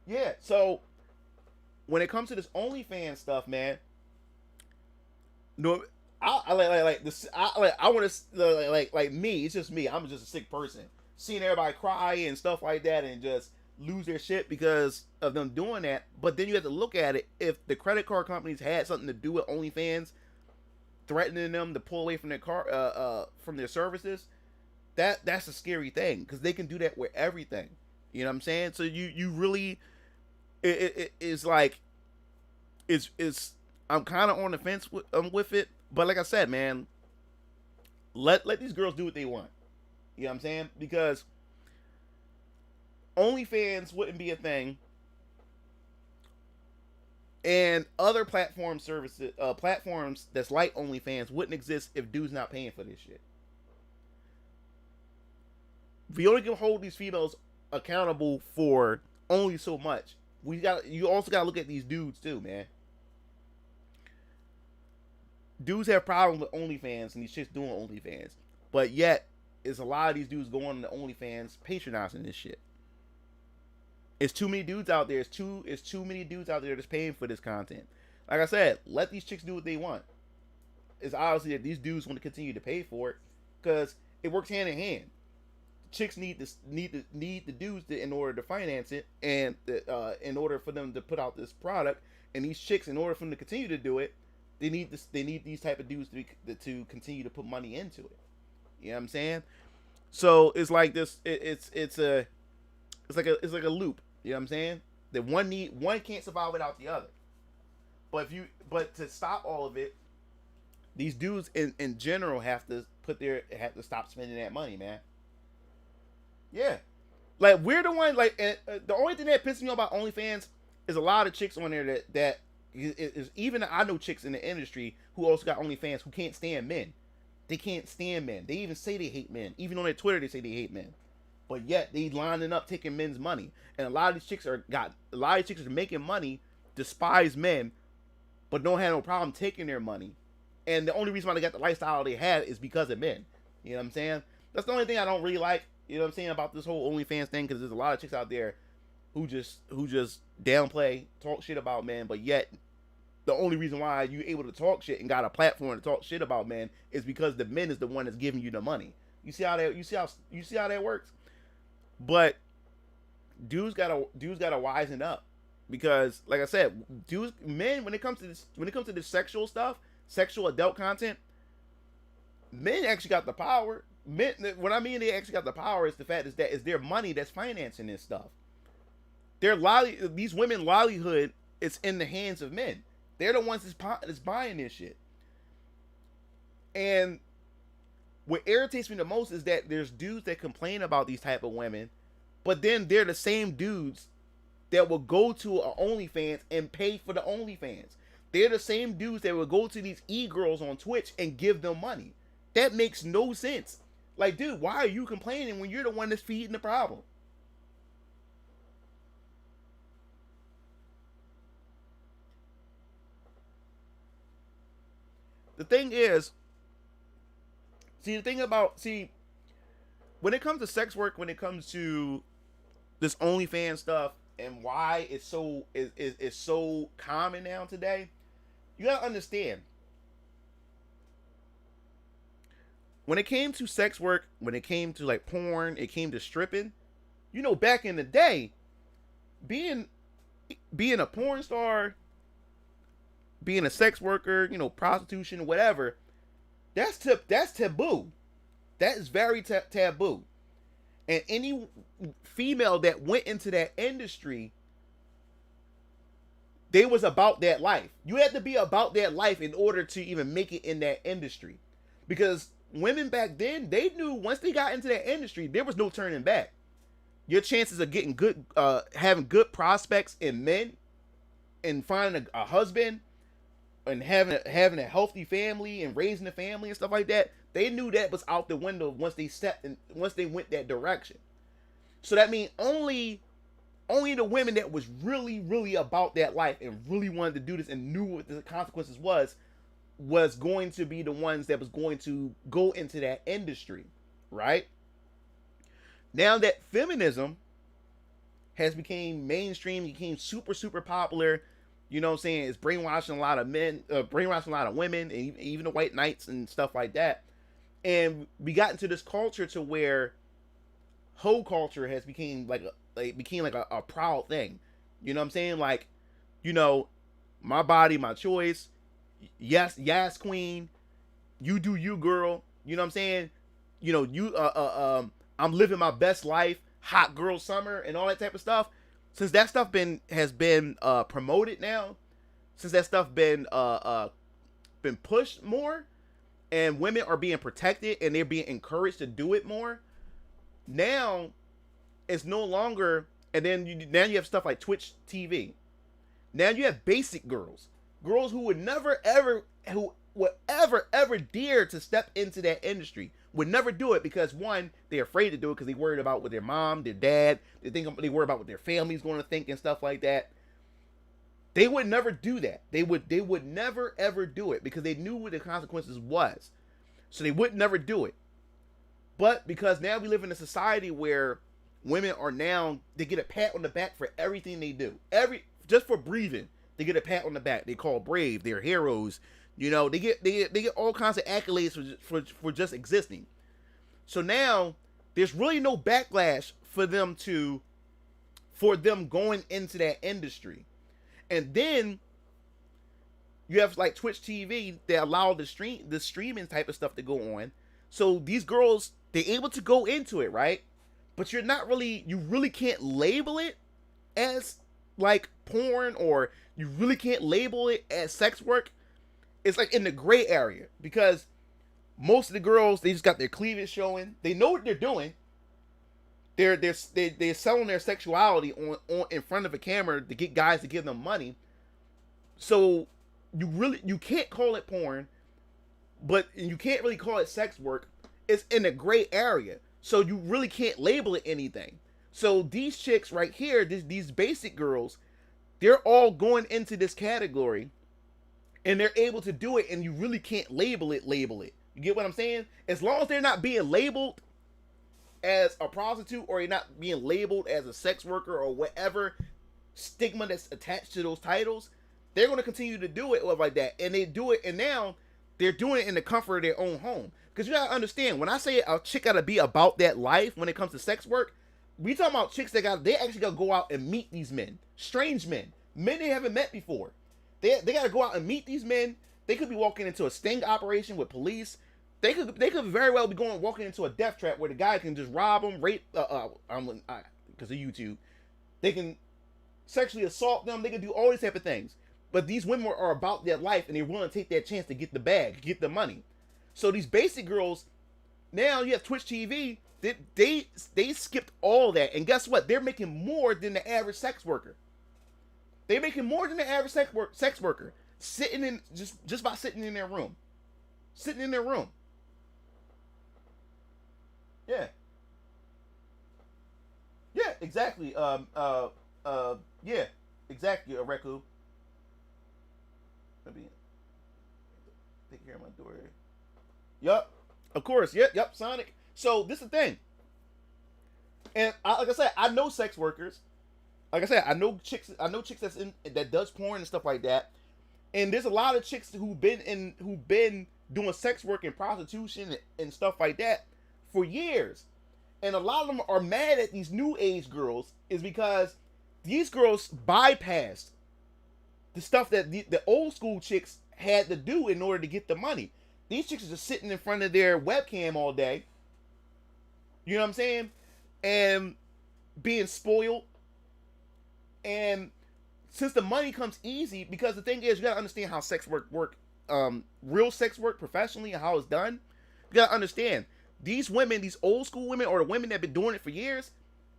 Yeah, so when it comes to this OnlyFans stuff, man, no, I like this. I want to like me. It's just me. I'm just a sick person. Seeing everybody cry and stuff like that, and just lose their shit because of them doing that. But then you have to look at it. If the credit card companies had something to do with OnlyFans, threatening them to pull away from their services, that's a scary thing, because they can do that with everything. You know what I'm saying? So you really, it's like, it's I'm kind of on the fence with it. But like I said, man, let these girls do what they want. You know what I'm saying? Because OnlyFans wouldn't be a thing, and other platforms that's like OnlyFans wouldn't exist if dudes not paying for this shit. We only can hold these females accountable for only so much. You also gotta look at these dudes too, man. Dudes have problems with OnlyFans and these chicks doing OnlyFans, but yet it's a lot of these dudes going on the OnlyFans patronizing this shit. It's too many dudes out there. It's too many dudes out there that's paying for this content. Like I said, let these chicks do what they want. It's obviously that these dudes want to continue to pay for it, because it works hand in hand. Chicks need the dudes in order to finance it, and in order for them to put out this product. And these chicks, in order for them to continue to do it, they need these type of dudes to continue to put money into it. You know what I'm saying? So it's like this. It's like a loop. You know what I'm saying? That one can't survive without the other. But to stop all of it, these dudes in general have to stop spending that money, man. Yeah, like we're the one. Like the only thing that pisses me off about OnlyFans is a lot of chicks on there that is even I know chicks in the industry who also got OnlyFans who can't stand men. They can't stand men. They even say they hate men. Even on their Twitter, they say they hate men. But yet they lining up taking men's money, and a lot of these chicks are making money, despise men, but don't have no problem taking their money. And the only reason why they got the lifestyle they had is because of men. You know what I'm saying? That's the only thing I don't really like. You know what I'm saying about this whole OnlyFans thing, because there's a lot of chicks out there who just downplay, talk shit about men, but yet the only reason why you able to talk shit and got a platform to talk shit about men is because the men is the one that's giving you the money. You see how that works? But dudes gotta wisen up, because like I said, men when it comes to this sexual stuff, sexual adult content, men actually got the power, men, when I mean they actually got the power, is the fact is that it's their money that's financing this stuff. These women livelihood is in the hands of men. They're the ones that's buying this shit. And what irritates me the most is that there's dudes that complain about these type of women, but then they're the same dudes that will go to a OnlyFans and pay for the OnlyFans. They're the same dudes that will go to these e-girls on Twitch and give them money. That makes no sense. Like, dude, why are you complaining when you're the one that's feeding the problem? The thing is, when it comes to sex work, when it comes to this OnlyFans stuff, and why it's so common now today, you gotta understand. When it came to sex work, when it came to like porn, it came to stripping. You know, back in the day, being a porn star, being a sex worker, you know, prostitution, whatever, that's taboo. That is very taboo. And any female that went into that industry, they was about that life. You had to be about that life in order to even make it in that industry. Because women back then, they knew once they got into that industry, there was no turning back. Your chances of getting good, having good prospects in men, and finding a husband, and having a healthy family and raising a family and stuff like that, they knew that was out the window once they went that direction. So that means only the women that was really, really about that life and really wanted to do this and knew what the consequences was going to be the ones that was going to go into that industry, right? Now that feminism has became mainstream, became super, super popular, you know what I'm saying, it's brainwashing a lot of men, brainwashing a lot of women, and even the white knights and stuff like that. And we got into this culture to where hoe culture has became like a proud thing. You know what I'm saying? Like, you know, my body, my choice. Yes, queen. You do you, girl. You know what I'm saying? You know, I'm living my best life. Hot girl summer and all that type of stuff. Since that stuff has been promoted now, since that stuff been pushed more, and women are being protected and they're being encouraged to do it more, now it's no longer. And then now you have stuff like Twitch TV. Now you have basic girls who would never ever dare to step into that industry, would never do it because, one, they're afraid to do it because they're worried about what their mom, their dad, they worry about what their family's going to think and stuff like that. They would never do that. They would never ever do it because they knew what the consequences was. So they would never do it. But because now we live in a society where women are now, they get a pat on the back for everything they do. Just for breathing, they get a pat on the back. They call brave. They're heroes. You know, they get all kinds of accolades for just existing. So now there's really no backlash for them going into that industry. And then you have like Twitch TV that allow the streaming type of stuff to go on. So these girls, they're able to go into it, right? But you really can't label it as like porn, or you really can't label it as sex work. It's like in the gray area because most of the girls, they just got their cleavage showing. They know what they're doing. They're selling their sexuality on in front of a camera to get guys to give them money. So you can't call it porn, but you can't really call it sex work. It's in a gray area, so you really can't label it anything. So these chicks right here, these basic girls, they're all going into this category, and they're able to do it, and you really can't label it. You get what I'm saying? As long as they're not being labeled as a prostitute, or you're not being labeled as a sex worker, or whatever stigma that's attached to those titles, they're going to continue to do it like that. And they do it, and now they're doing it in the comfort of their own home. Because you got to understand, when I say a chick got to be about that life when it comes to sex work, we talking about chicks they actually got to go out and meet these men. Strange men they haven't met before. They got to go out and meet these men. They could be walking into a sting operation with police. They could very well be walking into a death trap where the guy can just rob them, rape, because of YouTube, they can sexually assault them. They can do all these type of things. But these women are about their life, and they're willing to take that chance to get the bag, get the money. So these basic girls, now you have Twitch TV. They skipped all that, and guess what? They're making more than the average sex worker. They're making more than the average sex worker sitting in just by sitting in their room, sitting in their room. Yeah. Yeah, exactly. Yeah, exactly. Reku. Let me take care of my door. Yup. Of course. Yep. Sonic. So this is the thing. And like I said, I know sex workers. Like I said, I know chicks that does porn and stuff like that. And there's a lot of chicks who've been doing sex work and prostitution and stuff like that for years. And a lot of them are mad at these new age girls is because these girls bypassed the stuff that the old school chicks had to do in order to get the money. These chicks are just sitting in front of their webcam all day. You know what I'm saying? And being spoiled. And since the money comes easy, because the thing is, you gotta understand how sex work real sex work professionally and how it's done. You gotta understand these women, these old school women, or the women that have been doing it for years.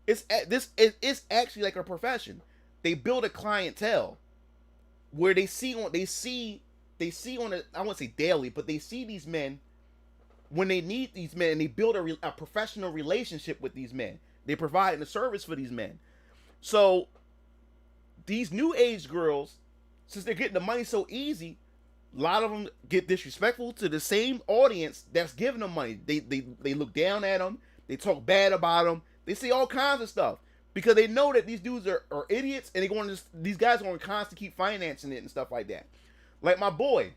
It's actually like a profession. They build a clientele where they see on a, I won't say daily, but they see these men when they need these men, and they build a professional relationship with these men. They provide a service for these men. So these new age girls, since they're getting the money so easy, a lot of them get disrespectful to the same audience that's giving them money. They look down at them. They talk bad about them. They say all kinds of stuff because they know that these dudes are idiots, and these guys are going to constantly keep financing it and stuff like that. Like my boy,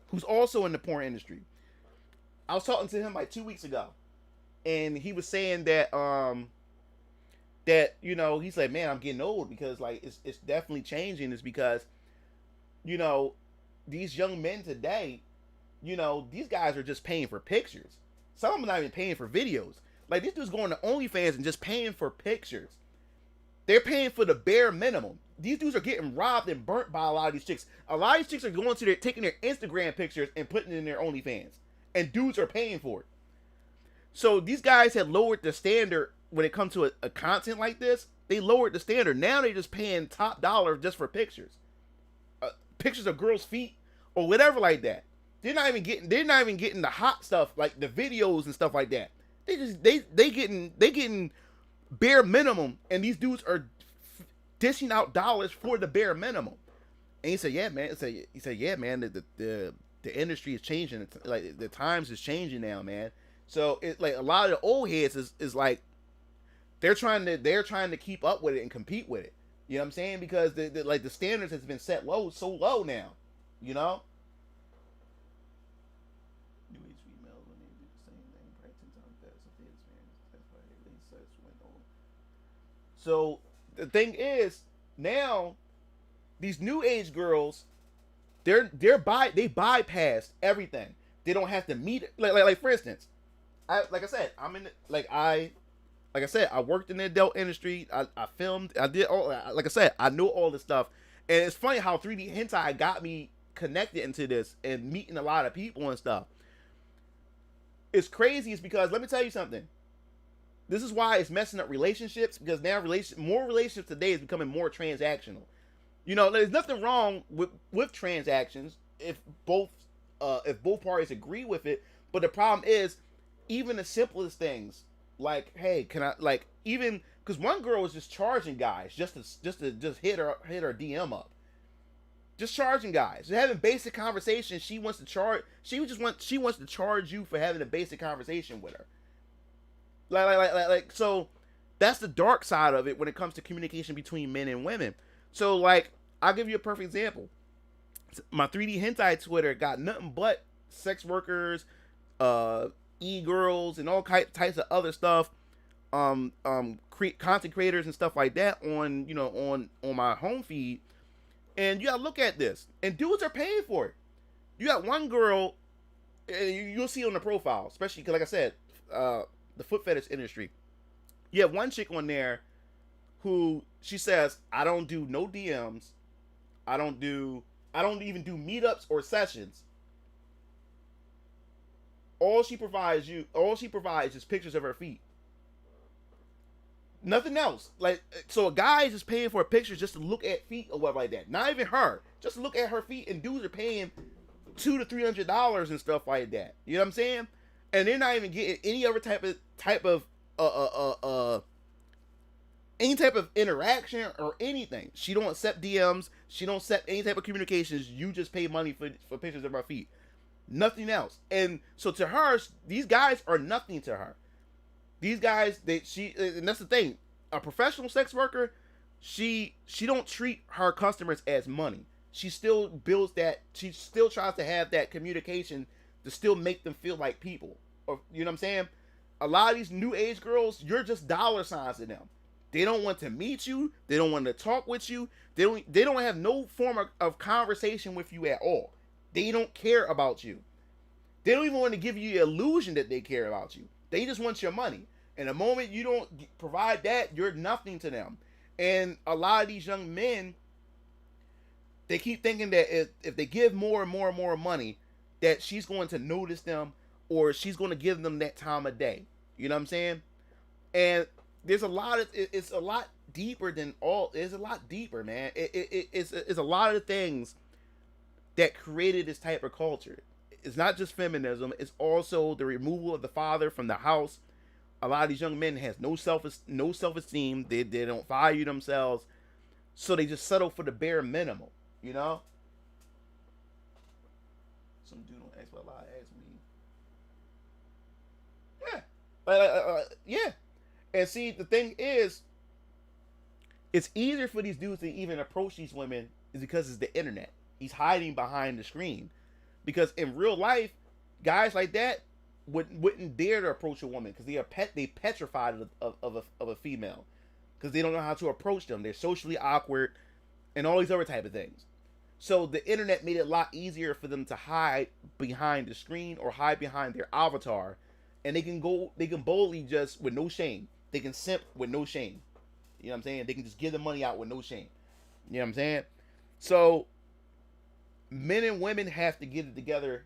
who's also in the porn industry. I was talking to him like 2 weeks ago, and he was saying that he's like, man, I'm getting old because like it's definitely changing. It's because these young men today, these guys are just paying for pictures. Some of them are not even paying for videos. Like these dudes going to OnlyFans and just paying for pictures. They're paying for the bare minimum. These dudes are getting robbed and burnt by a lot of these chicks. A lot of these chicks are going to taking their Instagram pictures and putting it in their OnlyFans. And dudes are paying for it. So these guys had lowered the standard when it comes to a content like this. They lowered the standard. Now they're just paying top dollar just for pictures. Pictures of girls' feet or whatever like that. They're not even getting the hot stuff like the videos and stuff like that. They getting bare minimum, and these dudes are dishing out dollars for the bare minimum. And he said, yeah, man. He said, yeah, man. The industry is changing. It's like the times is changing now, man. So it's like a lot of the old heads is like they're trying to keep up with it and compete with it. You know what I'm saying? Because the standards has been set so low now. You know. New age females when they do the same thing, probably 10 times better. So they experience. That's why they such went on. So the thing is now these new age girls. They bypassed everything. They don't have to meet like for instance, I worked in the adult industry. I filmed. I did all. Like I said, I know all this stuff. And it's funny how 3D hentai got me connected into this and meeting a lot of people and stuff. It's crazy. It's because let me tell you something. This is why it's messing up relationships, because now more relationships today is becoming more transactional. There's nothing wrong with transactions if both parties agree with it. But the problem is, even the simplest things, like, hey, can I, like, even because one girl was just charging guys just to hit her DM up, just charging guys, just having basic conversations. She wants to charge. She wants to charge you for having a basic conversation with her. Like so, that's the dark side of it when it comes to communication between men and women. So, like, I'll give you a perfect example. My 3D hentai Twitter got nothing but sex workers, e-girls, and all types of other stuff, content creators and stuff like that on my home feed. And you gotta look at this, and dudes are paying for it. You got one girl, you'll see on the profile, especially because, like I said, the foot fetish industry. You have one chick on there who she says, I don't do no DMs. I don't even do meetups or sessions. All she provides is pictures of her feet. Nothing else. Like, so a guy is just paying for a picture just to look at feet or whatever like that. Not even her. Just to look at her feet, and dudes are paying $200 to $300 and stuff like that. You know what I'm saying? And they're not even getting any other type of any type of interaction or anything. She don't accept DMs. She don't accept any type of communications. You just pay money for pictures of her feet. Nothing else. And so to her, these guys are nothing to her. These guys, and that's the thing. A professional sex worker, she don't treat her customers as money. She still builds that. She still tries to have that communication to still make them feel like people. Or, you know what I'm saying? A lot of these new age girls, you're just dollar signs to them. They don't want to meet you. They don't want to talk with you. They don't have no form of conversation with you at all. They don't care about you. They don't even want to give you the illusion that they care about you. They just want your money. And the moment you don't provide that, you're nothing to them. And a lot of these young men, they keep thinking that if they give more and more and more money, that she's going to notice them or she's going to give them that time of day. You know what I'm saying? And there's it's a lot deeper than all. It's a lot deeper, man. It's a lot of the things that created this type of culture. It's not just feminism. It's also the removal of the father from the house. A lot of these young men has no self-esteem. They don't value themselves. So they just settle for the bare minimum, you know? Some dude don't ask what a lot ask me. Yeah. Yeah. And see, the thing is, it's easier for these dudes to even approach these women is because it's the internet. He's hiding behind the screen. Because in real life, guys like that wouldn't dare to approach a woman because they petrified of a female because they don't know how to approach them. They're socially awkward and all these other type of things. So the internet made it a lot easier for them to hide behind the screen or hide behind their avatar, and they can boldly just with no shame. They can simp with no shame. You know what I'm saying? They can just give the money out with no shame. You know what I'm saying? So men and women have to get it together.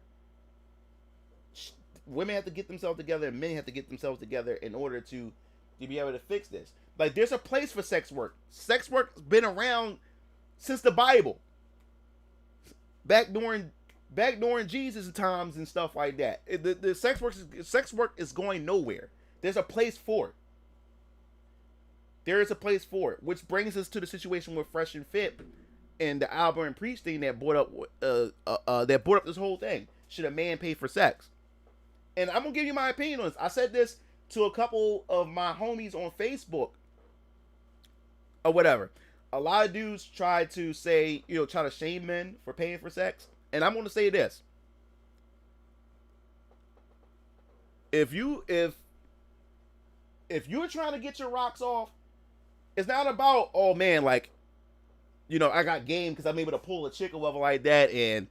Women have to get themselves together, and men have to get themselves together in order to be able to fix this. Like, there's a place for sex work. Sex work's been around since the Bible. Back during Jesus' times and stuff like that. The sex work is going nowhere. There's a place for it. There is a place for it, which brings us to the situation with Fresh and Fit and the Albert and Preach thing that brought up this whole thing. Should a man pay for sex? And I'm gonna give you my opinion on this. I said this to a couple of my homies on Facebook or whatever. A lot of dudes try to say, try to shame men for paying for sex. And I'm gonna say this: if you're trying to get your rocks off, it's not about, oh man, like, I got game because I'm able to pull a chick or whatever like that, and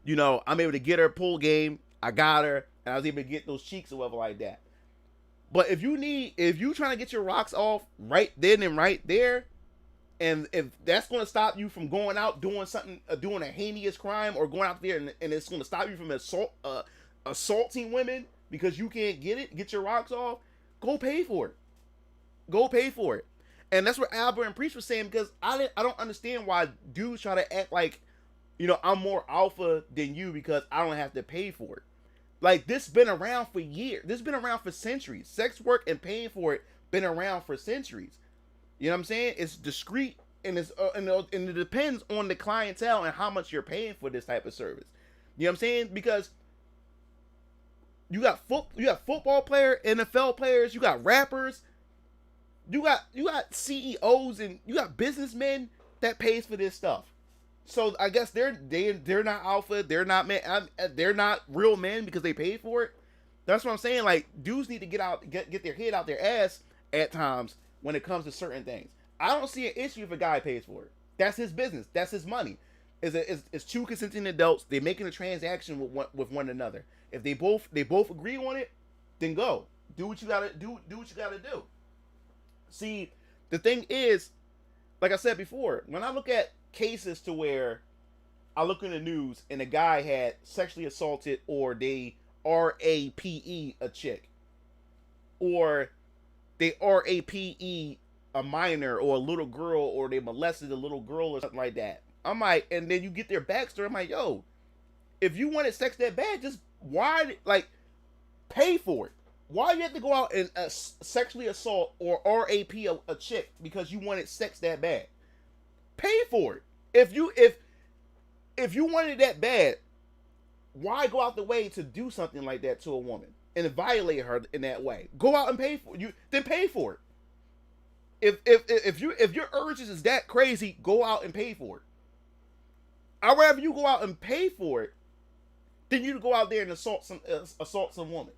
I'm able to get her pull game. I got her, and I was able to get those cheeks or whatever like that. But if you trying to get your rocks off right then and right there, and if that's going to stop you from going out doing something, doing a heinous crime, or going out there and it's going to stop you from assaulting women because you can't get your rocks off, go pay for it. Go pay for it. And that's what Albert and Preach was saying, because I don't understand why dudes try to act like, I'm more alpha than you because I don't have to pay for it. Like, this been around for years. This been around for centuries. Sex work and paying for it been around for centuries. You know what I'm saying? It's discreet, and and it depends on the clientele and how much you're paying for this type of service. You know what I'm saying? Because you got football players, NFL players, you got rappers, you got CEOs, and you got businessmen that pays for this stuff. So I guess they're not alpha, they're not men, they're not real men because they paid for it. That's what I'm saying. Like, dudes need to get their head out their ass at times when it comes to certain things. I don't see an issue if a guy pays for it. That's his business. That's his money. It's two consenting adults. They're making a transaction with one another. If they both agree on it, then go. Do what you gotta do. Do what you gotta do. See, the thing is, like I said before, when I look at cases to where I look in the news and a guy had sexually assaulted or they RAPE a chick, or they RAPE a minor or a little girl, or they molested a little girl or something like that. I'm like, and then you get their backstory. I'm like, yo, if you wanted sex that bad, just pay for it. Why you have to go out and sexually assault or RAP a chick because you wanted sex that bad? Pay for it. If you wanted it that bad, why go out the way to do something like that to a woman and violate her in that way? Go out and pay for it. Then pay for it. If your urges is that crazy, go out and pay for it. I'd rather you go out and pay for it than you to go out there and assault some woman.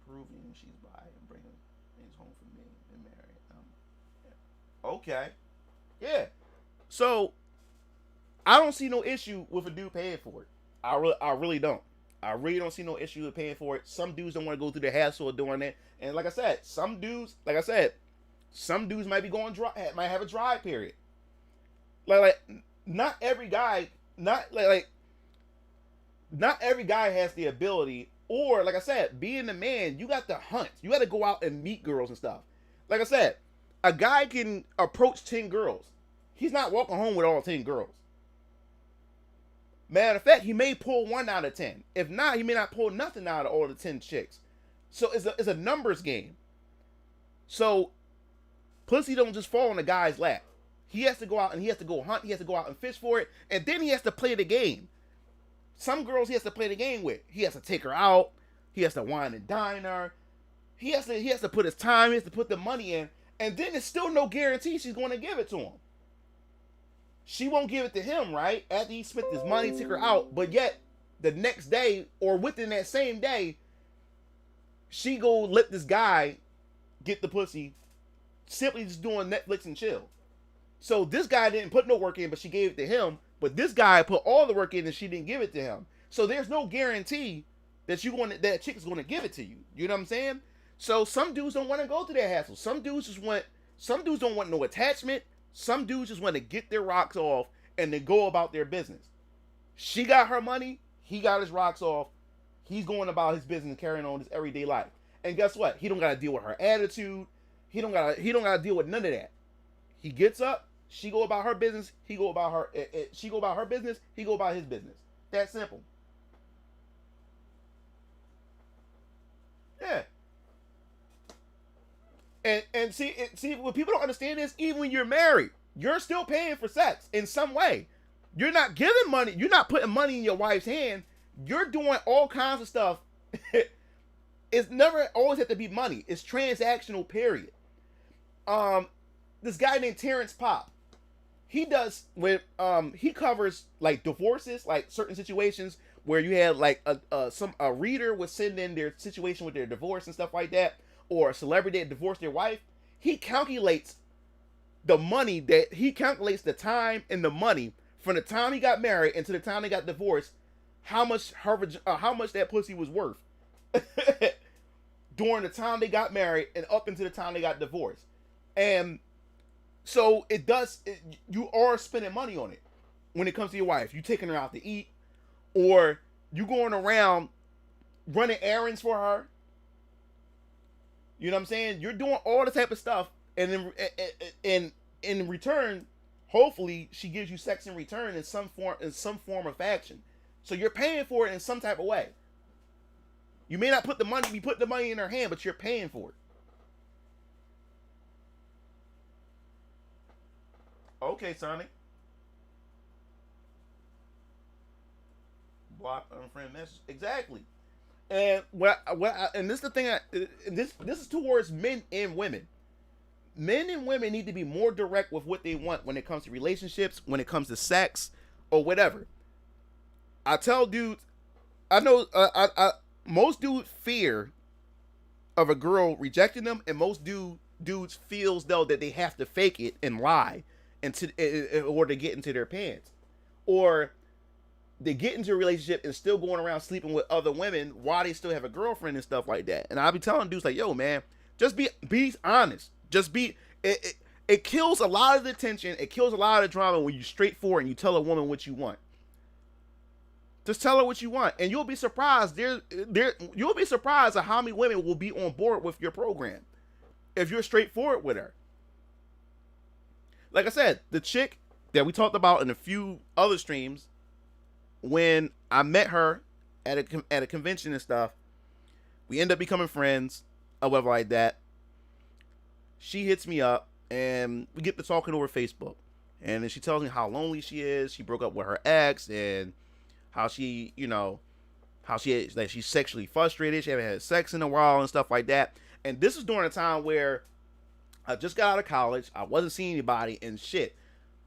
Proving she's bi and bringing things home for me and marry. Okay, yeah. So I don't see no issue with a dude paying for it. I really don't. I really don't see no issue with paying for it. Some dudes don't want to go through the hassle of doing that. And like I said, some dudes might be going dry, might have a dry period. Like not every guy has the ability, or like I said, being a man, you got to hunt. You got to go out and meet girls and stuff. Like I said, a guy can approach 10 girls. He's not walking home with all 10 girls. Matter of fact, he may pull 1 out of 10. If not, he may not pull nothing out of all the 10 chicks. So it's a numbers game. So pussy don't just fall on the guy's lap. He has to go out and he has to go hunt. He has to go out and fish for it. And then he has to play the game. Some girls he has to play the game with. He has to take her out. He has to wine and dine her. He has to put his time. He has to put the money in. And then there's still no guarantee she's going to give it to him. She won't give it to him, right? After he spent his money, took her out. But yet, the next day, or within that same day, she go let this guy get the pussy, simply just doing Netflix and chill. So this guy didn't put no work in, but she gave it to him. But this guy put all the work in and she didn't give it to him. So there's no guarantee that that chick is going to give it to you. You know what I'm saying? So some dudes don't want to go through that hassle. Some dudes don't want no attachment. Some dudes just want to get their rocks off and then go about their business. She got her money. He got his rocks off. He's going about his business, carrying on his everyday life. And guess what? He don't got to deal with her attitude. He don't got to deal with none of that. He gets up. She go about her business. He go about her. She go about her business. He go about his business. That simple. Yeah. And see what people don't understand is, even when you're married, you're still paying for sex in some way. You're not giving money. You're not putting money in your wife's hand. You're doing all kinds of stuff. It's never always have to be money. It's transactional, period. This guy named Terrence Pop, he covers like divorces, like certain situations where you have like a reader would send in their situation with their divorce and stuff like that, or a celebrity that divorced their wife. He calculates the time and the money from the time he got married and to the time they got divorced, how much that pussy was worth during the time they got married and up until the time they got divorced. And so you are spending money on it when it comes to your wife. You taking her out to eat, or you going around running errands for her. You know what I'm saying? You're doing all this type of stuff, and in return, hopefully she gives you sex in return in some form of action. So you're paying for it in some type of way. You may not put the money in her hand, but you're paying for it. Okay, Sonic. Block, unfriend message. Exactly. And and this is the thing. This is towards men and women. Men and women need to be more direct with what they want when it comes to relationships, when it comes to sex, or whatever. I tell dudes, I know, most dudes fear of a girl rejecting them, and most dudes feels though that they have to fake it and lie in order to get into their pants, or they get into a relationship and still going around sleeping with other women while they still have a girlfriend and stuff like that. And I'll be telling dudes like, yo, man, just be honest. Just be it kills a lot of the tension. It kills a lot of the drama when you straightforward and you tell a woman what you want. Just tell her what you want, and you'll be surprised. You'll be surprised at how many women will be on board with your program if you're straightforward with her. Like I said, the chick that we talked about in a few other streams, when I met her at a convention and stuff, we end up becoming friends or whatever like that. She hits me up and we get to talking over Facebook, and then she tells me how lonely she is. She broke up with her ex, and how she, she's sexually frustrated. She haven't had sex in a while and stuff like that. And this is during a time where I just got out of college. I wasn't seeing anybody and shit.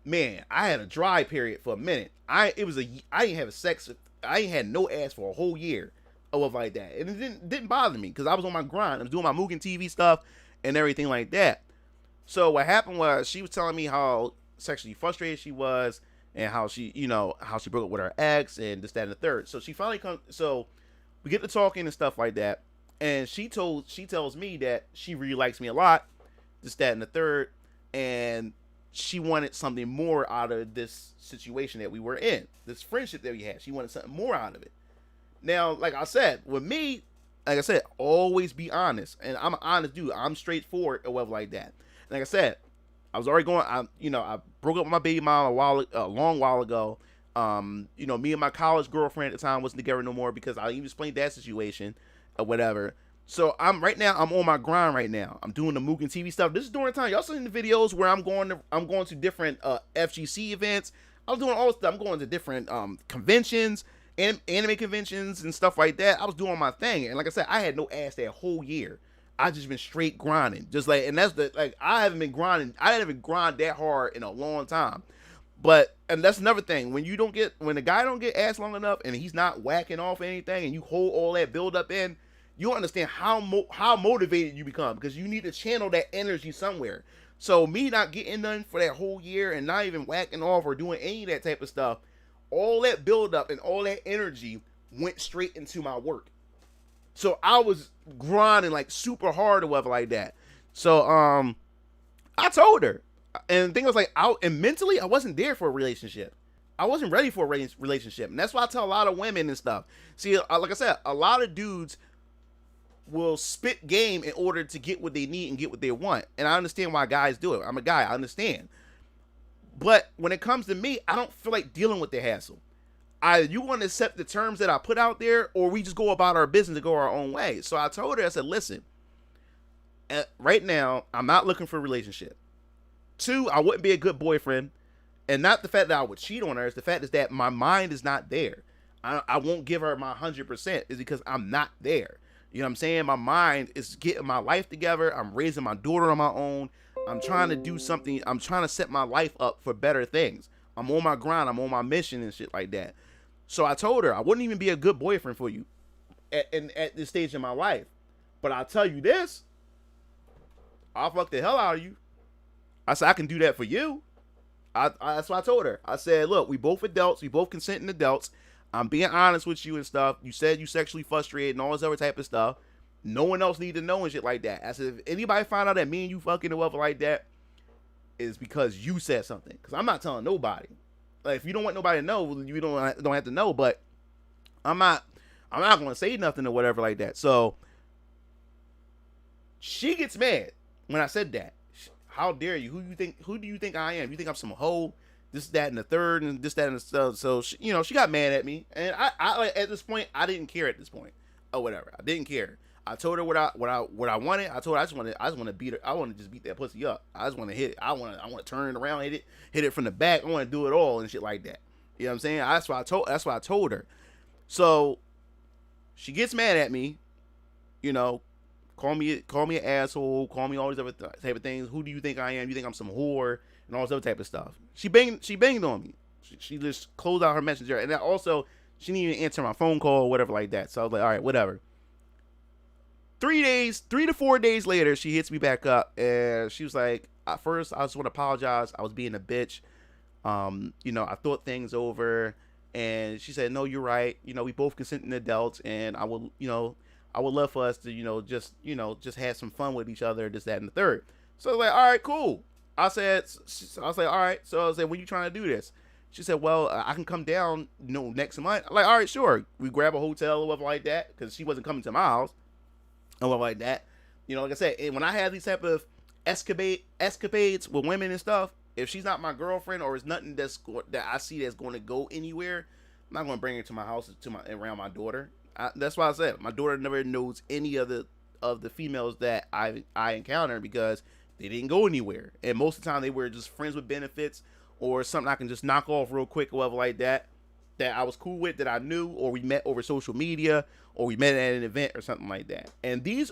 Man, I had a dry period for a minute. I didn't have sex. I ain't had no ass for a whole year or whatever like that. And it didn't bother me because I was on my grind. I was doing my Mugen TV stuff and everything like that. So what happened was she was telling me how sexually frustrated she was, and how she broke up with her ex and this, that, and the third. So she finally comes. So we get to talking and stuff like that. And she tells me that she really likes me a lot, this, that, and the third. And she wanted something more out of this situation that we were in, this friendship that we had. She wanted something more out of it. Now, like I said, with me, like I said, always be honest. And I'm an honest dude. I'm straightforward or whatever like that. And like I said, I was already going. I broke up with my baby mom a long while ago. Me and my college girlfriend at the time wasn't together no more because I even explained that situation or whatever. So I'm on my grind right now. I'm doing the Mugen TV stuff. This is during the time y'all seen the videos where I'm going to different FGC events. I was doing all this stuff. I'm going to different conventions, anime conventions and stuff like that. I was doing my thing, and like I said, I had no ass that whole year. I just been straight grinding, and that's I haven't been grinding. I haven't grinded that hard in a long time. And that's another thing. When the guy don't get ass long enough and he's not whacking off anything, and you hold all that build up in, you understand how motivated you become, because you need to channel that energy somewhere. So me not getting none for that whole year and not even whacking off or doing any of that type of stuff, all that build up and all that energy went straight into my work. So I was grinding like super hard or whatever like that. So I told her, and the thing was like, mentally I wasn't there for a relationship. I wasn't ready for a relationship, and that's why I tell a lot of women and stuff. See, like I said, a lot of dudes will spit game in order to get what they need and get what they want, and I understand why guys do it. I'm a guy, I understand. But when it comes to me, I don't feel like dealing with the hassle. Either you want to accept the terms that I put out there, or we just go about our business and go our own way. So I told her, I said, listen, right now, I'm not looking for a relationship. 2, I wouldn't be a good boyfriend. And not the fact that I would cheat on her. It's the fact is that my mind is not there. I won't give her my 100% is because I'm not there. You know what I'm saying? My mind is getting my life together. I'm raising my daughter on my own. I'm trying to do something. I'm trying to set my life up for better things. I'm on my grind. I'm on my mission and shit like that. So I told her I wouldn't even be a good boyfriend for you at this stage in my life. But I'll tell you this. I'll fuck the hell out of you. I said, I can do that for you. That's what I told her. I said, look, we both adults. We both consenting adults. I'm being honest with you and stuff. You said you sexually frustrated and all this other type of stuff. No one else need to know and shit like that. I said, if anybody find out that me and you fucking or whatever like that, is because you said something. Because I'm not telling nobody. Like, if you don't want nobody to know, you don't have to know. But I'm not going to say nothing or whatever like that. So she gets mad when I said that. How dare you? Who do you think I am? You think I'm some hoe? This, that, and the third, and this, that, and the stuff. So she, she got mad at me, and I at this point, I didn't care at this point, or whatever. I didn't care. I told her what I wanted. I told her I just want to beat her. I want to just beat that pussy up. I just want to hit it. I want to turn it around, hit it from the back. I want to do it all and shit like that. You know what I'm saying? That's what I told her. So she gets mad at me. Call me an asshole. Call me all these other type of things. Who do you think I am? You think I'm some whore and all this other type of stuff. She banged on me. She just closed out her messenger, and then also she didn't even answer my phone call or whatever like that. So I was like, all right, whatever. 3 to 4 days later, she hits me back up, and she was like, at first I just want to apologize. I was being a bitch. You know, I thought things over, and she said, no, you're right. You know, we both consenting adults, and I would love for us to, just have some fun with each other, this, that, and the third. So I was like, all right, cool. I was like, all right. So I said, when you trying to do this? She said, well, I can come down, next month. I'm like, all right, sure. We grab a hotel or whatever like that, because she wasn't coming to my house or whatever like that. Like I said, and when I have these type of escapades with women and stuff, if she's not my girlfriend or it's nothing that I see that's going to go anywhere, I'm not going to bring her to my house around my daughter. That's why I said my daughter never knows any of the females that I encounter, because they didn't go anywhere, and most of the time they were just friends with benefits or something I can just knock off real quick or whatever like that I was cool with, that I knew, or we met over social media, or we met at an event or something like that. And the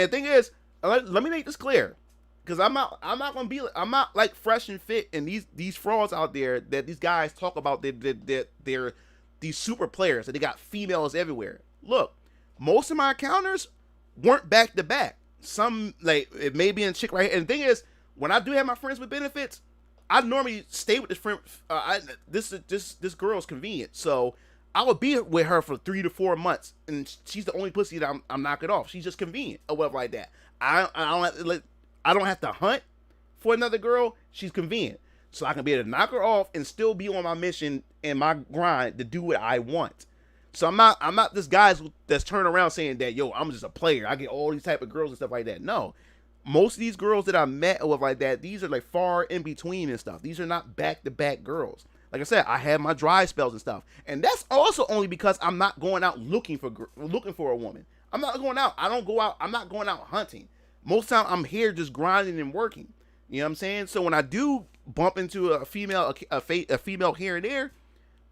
thing is, let me make this clear, because I'm not like Fresh and Fit and these frauds out there that these guys talk about that they're these super players that they got females everywhere. Look, most of my encounters weren't back to back. Some, like, it may be in chick right here. And the thing is, when I do have my friends with benefits, I normally stay with this friend. This girl's convenient, so I would be with her for 3 to 4 months, and she's the only pussy that I'm knocking off. She's just convenient or whatever like that. I don't have to hunt for another girl. She's convenient, so I can be able to knock her off and still be on my mission and my grind to do what I want. So I'm not this guy that's turning around saying that, yo, I'm just a player, I get all these type of girls and stuff like that. No, most of these girls that I met with like that, these are like far in between and stuff. These are not back-to-back girls. Like I said, I have my dry spells and stuff, and that's also only because I'm not going out looking for a woman. I'm not going out. I don't go out. I'm not going out hunting. Most of the time, I'm here just grinding and working. You know what I'm saying? So when I do bump into a female here and there,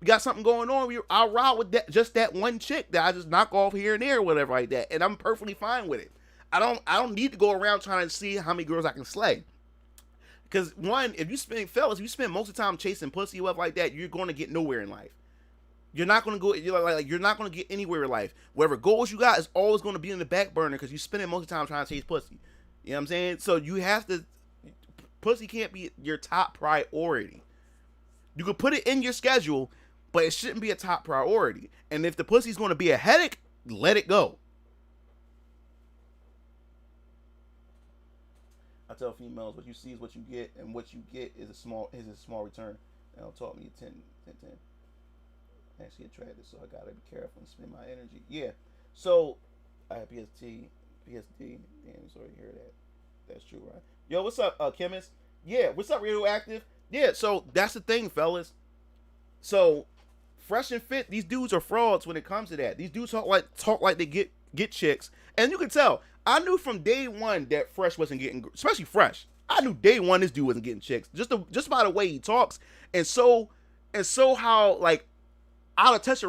we got something going on. I'll ride with that one chick that I just knock off here and there, or whatever like that, and I'm perfectly fine with it. I don't need to go around trying to see how many girls I can slay. Because one, if you spend most of the time chasing pussy or whatever like that, you're going to get nowhere in life. You're not going to go. You're not going to get anywhere in life. Whatever goals you got is always going to be in the back burner, because you're spending most of the time trying to chase pussy. You know what I'm saying? So you have to. Pussy can't be your top priority. You can put it in your schedule, but it shouldn't be a top priority. And if the pussy's going to be a headache, let it go. I tell females, what you see is what you get, and what you get is a small return. And it'll taught me 10. Actually attracted, so I gotta be careful and spend my energy. Yeah. So I have PSD. Damn, sorry to hear that. That's true, right? Yo, what's up, chemist? Yeah, what's up, radioactive? Yeah, so that's the thing, fellas. So Fresh and Fit, these dudes are frauds when it comes to that. These dudes talk like they get chicks, and you can tell. I knew from day one that Fresh wasn't getting, especially Fresh. I knew day one this dude wasn't getting chicks, just by the way he talks, and so how like out of touch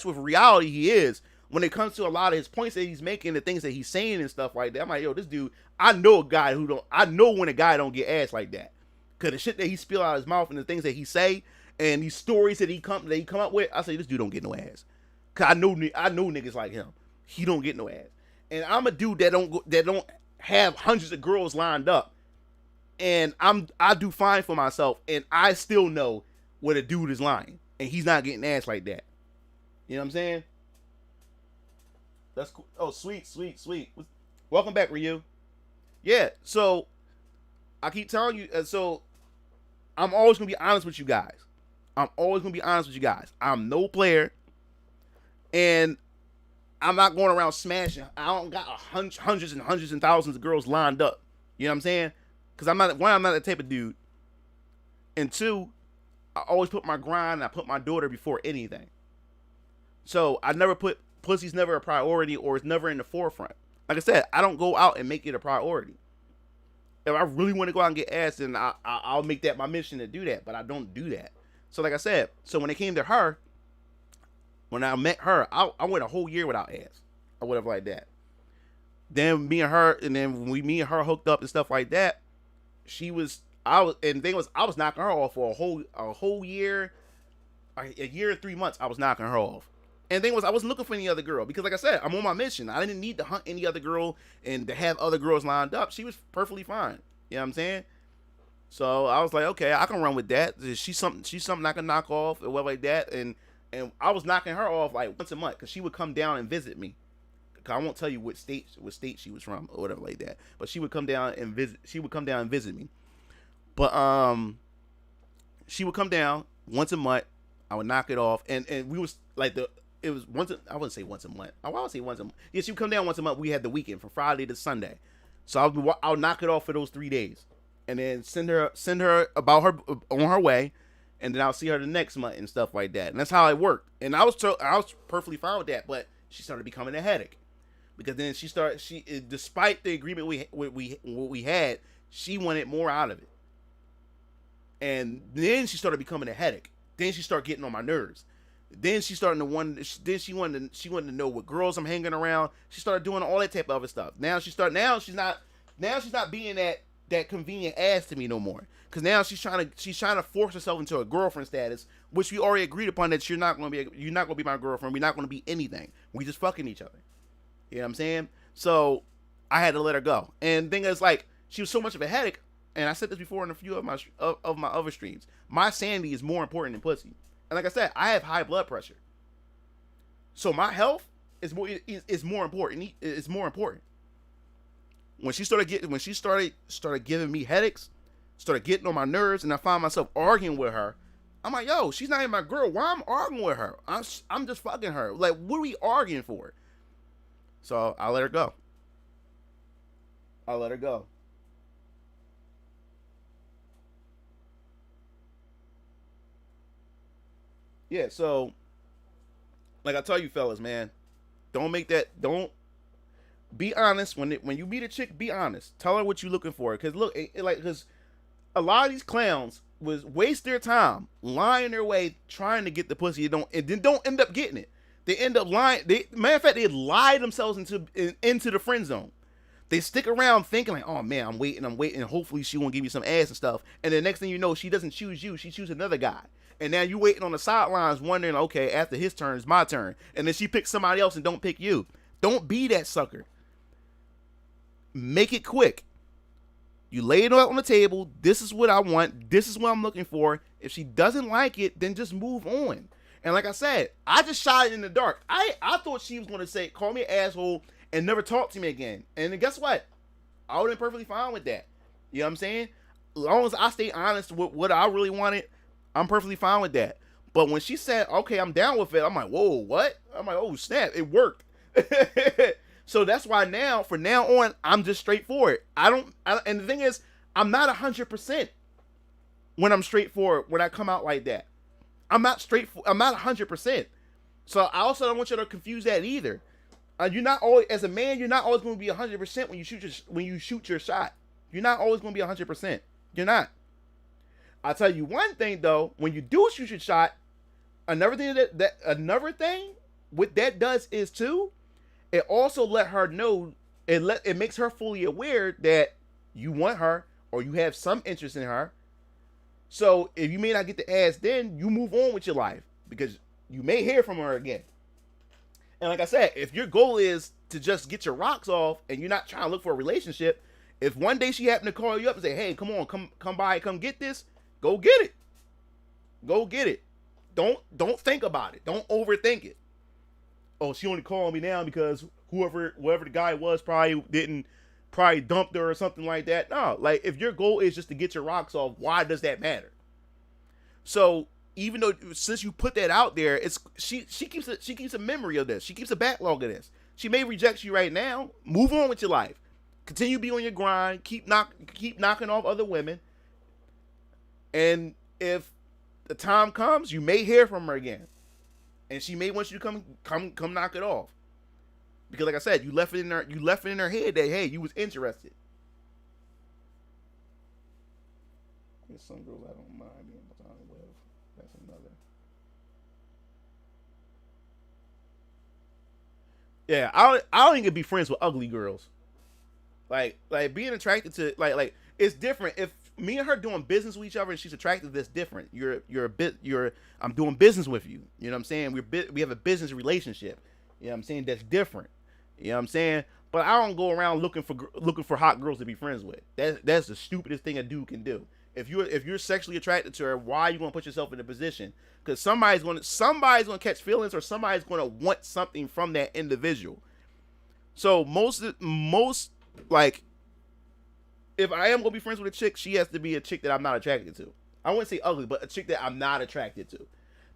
with reality he is when it comes to a lot of his points that he's making, the things that he's saying and stuff like that. I'm like, yo, this dude, I know when a guy don't get ass like that, cause the shit that he spill out of his mouth and the things that he say and these stories that he come up with, I say this dude don't get no ass, cause I know niggas like him. He don't get no ass. And I'm a dude that don't have hundreds of girls lined up, and I do fine for myself, and I still know when a dude is lying, and he's not getting ass like that. You know what I'm saying? That's cool. Oh, sweet. Welcome back, Ryu. Yeah. So I keep telling you. So I'm always gonna be honest with you guys. I'm no player, and I'm not going around smashing. I don't got hundreds and hundreds and thousands of girls lined up. You know what I'm saying? Because I'm not that type of dude. And two, I always put my grind and I put my daughter before anything. So I never put pussy's never a priority, or it's never in the forefront. Like I said, I don't go out and make it a priority. If I really want to go out and get ass, then I'll make that my mission to do that. But I don't do that. So like I said, so when it came to her, when I met her, I went a whole year without ass or whatever like that. Then me and her hooked up and stuff like that. I was knocking her off for a whole year, a year and 3 months. I was knocking her off. And the thing was, I wasn't looking for any other girl, because like I said, I'm on my mission. I didn't need to hunt any other girl and to have other girls lined up. She was perfectly fine. You know what I'm saying? So I was like, okay, I can run with that. She's something I can knock off or whatever like that. And I was knocking her off like once a month because she would come down and visit me. I won't tell you what state she was from or whatever like that. But she would come down and visit. She would come down and visit me. But she would come down once a month. I would knock it off, and we was like it was once. I wouldn't say once a month. I would say once a month. Yeah, she would come down once a month. We had the weekend from Friday to Sunday, so I'll knock it off for those 3 days, and then send her about her on her way, and then I'll see her the next month and stuff like that. And that's how it worked. And I was perfectly fine with that, but she started becoming a headache. Because then despite the agreement we had, she wanted more out of it, and then she started becoming a headache. Then she started getting on my nerves. Then she started to wonder. Then she wanted to know what girls I'm hanging around. She started doing all that type of other stuff. Now she's not being that convenient ass to me no more. Because now she's trying to force herself into a girlfriend status, which we already agreed upon that you're not gonna be my girlfriend. We're not gonna be anything. We just fucking each other. You know what I'm saying? So I had to let her go. And the thing is, like, she was so much of a headache. And I said this before in a few of my other streams. My sanity is more important than pussy. And like I said, I have high blood pressure. So my health is more important. It's more important. When she started giving me headaches, started getting on my nerves, and I found myself arguing with her. I'm like, yo, she's not even my girl. Why I'm arguing with her? I'm just fucking her. Like, what are we arguing for? So I let her go. Yeah, so like I tell you fellas, man, don't be honest when you meet a chick. Be honest. Tell her what you're looking for. Because look, because a lot of these clowns waste their time lying their way trying to get the pussy, and then don't end up getting it. They end up lying. Matter of fact, they lie themselves into the friend zone. They stick around thinking like, oh man, I'm waiting. Hopefully she won't give me some ass and stuff. And the next thing you know, she doesn't choose you. She chooses another guy. And now you waiting on the sidelines wondering, okay, after his turn, it's my turn. And then she picks somebody else and don't pick you. Don't be that sucker. Make it quick. You lay it out on the table. This is what I want. This is what I'm looking for. If she doesn't like it, then just move on. And like I said, I just shot it in the dark. I thought she was going to call me an asshole and never talk to me again. And guess what? I would have been perfectly fine with that. You know what I'm saying? As long as I stay honest with what I really wanted, I'm perfectly fine with that. But when she said, okay, I'm down with it, I'm like, whoa, what? I'm like, oh, snap, it worked. So that's why from now on, I'm just straightforward. And the thing is, I'm not 100% when I'm straightforward, when I come out like that. I'm not 100%. So I also don't want you to confuse that either. You're not always, as a man, you're not always going to be 100% when you shoot your shot. You're not always going to be 100%. You're not. I'll tell you one thing though, when you do shoot your shot, another thing what that does is too, it also let her know, it makes her fully aware that you want her or you have some interest in her. So if you may not get the ass, then you move on with your life because you may hear from her again. And like I said, if your goal is to just get your rocks off and you're not trying to look for a relationship, if one day she happened to call you up and say, hey, come on, come by, come get this, go get it. Go get it. Don't think about it. Don't overthink it. Oh, she only called me now because whoever the guy was probably dumped her or something like that. No, like if your goal is just to get your rocks off, why does that matter? So even though since you put that out there, she keeps a memory of this. She keeps a backlog of this. She may reject you right now. Move on with your life. Continue to be on your grind. Keep knocking off other women. And if the time comes, you may hear from her again. And she may want you to come knock it off. Because like I said, you left it in her head that, hey, you was interested. There's some girls I don't mind being platonic with. That's another. Yeah, I don't even be friends with ugly girls. Like being attracted to like it's different. If me and her doing business with each other and she's attracted, that's different. I'm doing business with you. You know what I'm saying? We have a business relationship. You know what I'm saying? That's different. You know what I'm saying? But I don't go around looking for hot girls to be friends with. That's the stupidest thing a dude can do. If you're sexually attracted to her, why are you gonna put yourself in a position? Because somebody's gonna catch feelings, or somebody's gonna want something from that individual. So most like, if I am gonna be friends with a chick, she has to be a chick that I'm not attracted to. I wouldn't say ugly, but a chick that I'm not attracted to.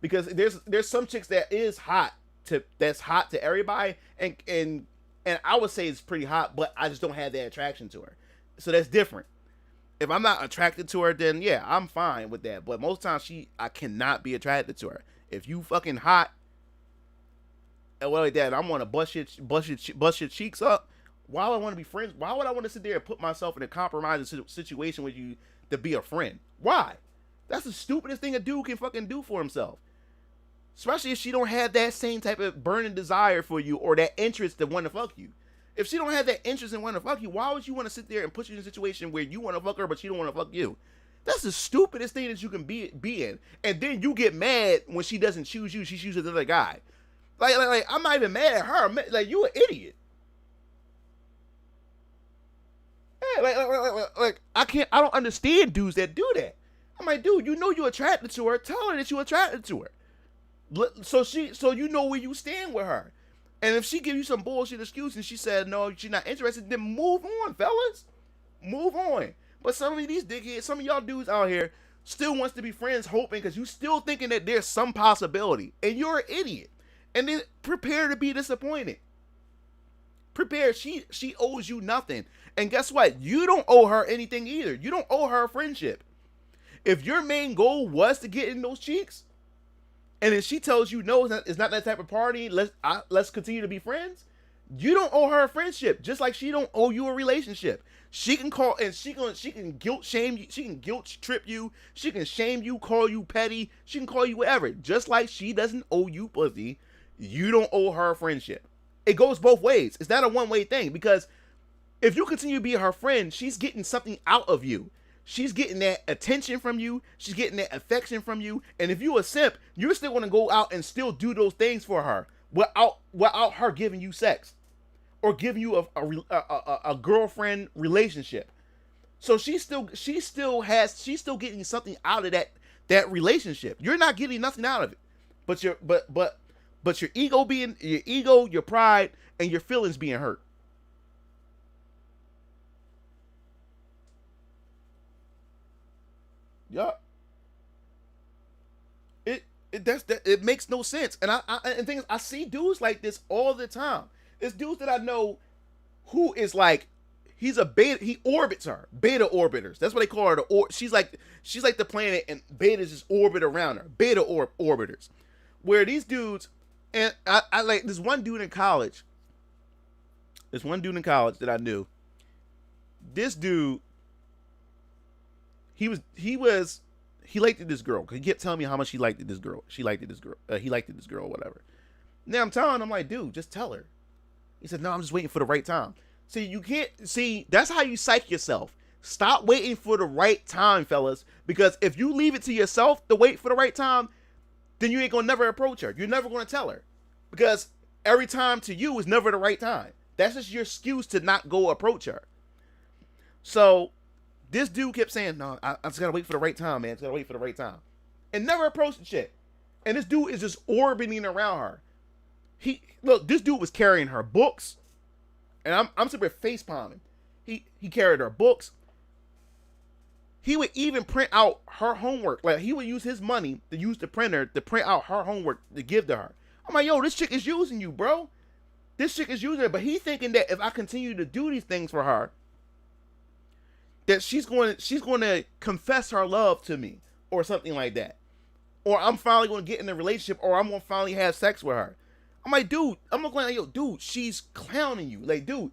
Because there's some chicks that's hot to everybody, and I would say it's pretty hot, but I just don't have that attraction to her. So that's different. If I'm not attracted to her, then yeah, I'm fine with that. But most times I cannot be attracted to her. If you fucking hot and well like that, and I'm gonna bust your cheeks up, why would I want to be friends? Why would I want to sit there and put myself in a compromising situation with you to be a friend? Why? That's the stupidest thing a dude can fucking do for himself. Especially if she don't have that same type of burning desire for you, or that interest to want to fuck you. If she don't have that interest in want to fuck you, why would you want to sit there and put you in a situation where you want to fuck her, but she don't want to fuck you? That's the stupidest thing that you can be in. And then you get mad when she doesn't choose you, she chooses another guy. Like I'm not even mad at her. Like, you an idiot. Yeah, like I don't understand dudes that do that. I'm like, dude, you know you're attracted to her. Tell her that you're attracted to her. So you know where you stand with her. And if she give you some bullshit excuse and she said no, she's not interested, then move on, fellas. Move on. But some of these dickheads, some of y'all dudes out here still wants to be friends, hoping, because you still thinking that there's some possibility. And you're an idiot. And then prepare to be disappointed. Prepare. She owes you nothing. And guess what? You don't owe her anything either. You don't owe her a friendship. If your main goal was to get in those cheeks, and then she tells you no, it's not that type of party, let's continue to be friends, you don't owe her a friendship, just like she don't owe you a relationship. She can call and she can guilt shame you, she can guilt trip you, she can shame you, call you petty, she can call you whatever. Just like she doesn't owe you pussy, you don't owe her a friendship. It goes both ways. It's not a one-way thing, because if you continue to be her friend, she's getting something out of you. She's getting that attention from you. She's getting that affection from you. And if you a simp, you're still going to go out and still do those things for her without her giving you sex or giving you a girlfriend relationship. So she's still getting something out of that relationship. You're not getting nothing out of it, but your ego, your pride, and your feelings being hurt. Yup. It makes no sense. And and things, I see dudes like this all the time. There's dudes that I know who is like, he's a beta, he orbits her. Beta orbiters. That's what they call her. She's like the planet, and betas just orbit around her. Beta orbiters. Where these dudes, and I like this one dude in college. There's one dude in college that I knew. This dude, he liked this girl. He kept telling me how much he liked this girl. He liked this girl, whatever. Now I'm telling him, like, dude, just tell her. He said, no, I'm just waiting for the right time. That's how you psych yourself. Stop waiting for the right time, fellas. Because if you leave it to yourself to wait for the right time, then you ain't gonna never approach her. You're never gonna tell her. Because every time to you is never the right time. That's just your excuse to not go approach her. So this dude kept saying, no, I just gotta wait for the right time, man. I just gotta wait for the right time. And never approached the chick. And this dude is just orbiting around her. This dude was carrying her books. And I'm super face palming. He carried her books. He would even print out her homework. Like, he would use his money to use the printer to print out her homework to give to her. I'm like, yo, this chick is using you, bro. This chick is using her. But he thinking that if I continue to do these things for her, that she's going to confess her love to me or something like that. Or I'm finally going to get in a relationship, or I'm going to finally have sex with her. I'm like, dude, dude, she's clowning you. Like, dude,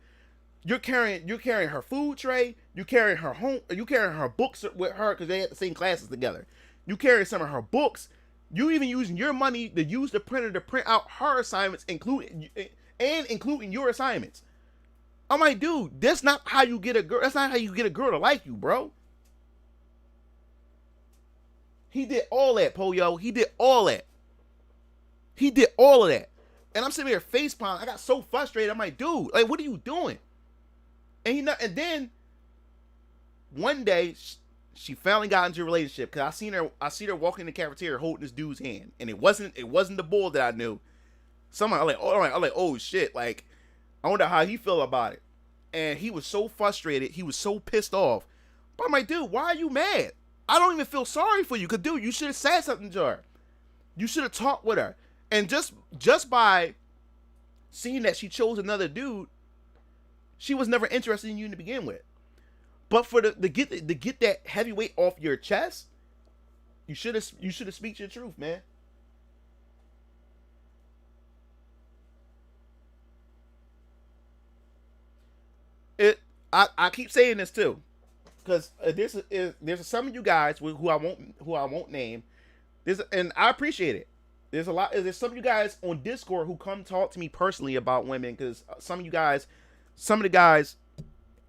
you're carrying her food tray, you carrying her books with her because they had the same classes together. You carrying some of her books. You even using your money to use the printer to print out her assignments, including your assignments. I'm like, dude, that's not how you get a girl. That's not how you get a girl to like you, bro. He did all that, Poyo. He did all that. He did all of that. And I'm sitting here face palm. I got so frustrated. I'm like, dude, like, what are you doing? And and then one day she finally got into a relationship because I seen her walking in the cafeteria holding this dude's hand, and it wasn't the bull that I knew. I'm like, oh shit, like, I wonder how he feel about it. And he was so frustrated, he was so pissed off. But I'm like, dude, why are you mad? I don't even feel sorry for you, cause dude, you should have said something to her. You should have talked with her. And just by seeing that she chose another dude, she was never interested in you to begin with. But for to get that heavyweight off your chest, you should have speak your truth, man. I keep saying this too, because there's some of you guys who I won't name. And I appreciate it. There's some of you guys on Discord who come talk to me personally about women, because some of the guys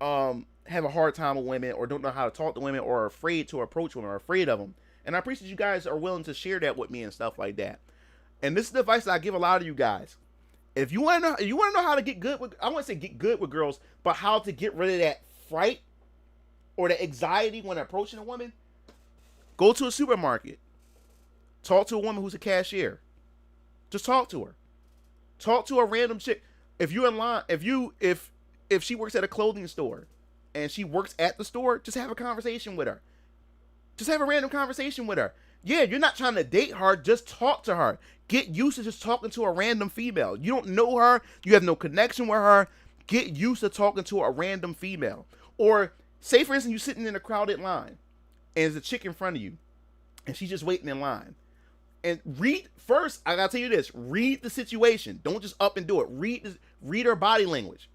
have a hard time with women, or don't know how to talk to women, or are afraid to approach women, or afraid of them. And I appreciate you guys are willing to share that with me and stuff like that. And this is the advice that I give a lot of you guys. If you want to know how to get good with, I wouldn't say get good with girls, but how to get rid of that fright or the anxiety when approaching a woman, go to a supermarket. Talk to a woman who's a cashier. Just talk to her. Talk to a random chick. If you're in line, if she works at a clothing store and she works at the store, just have a conversation with her. Just have a random conversation with her. Yeah, you're not trying to date her. Just talk to her. Get used to just talking to a random female. You don't know her. You have no connection with her. Get used to talking to a random female. Or say, for instance, you're sitting in a crowded line and there's a chick in front of you and she's just waiting in line. And first, I gotta tell you this, read the situation. Don't just up and do it. Read her body language.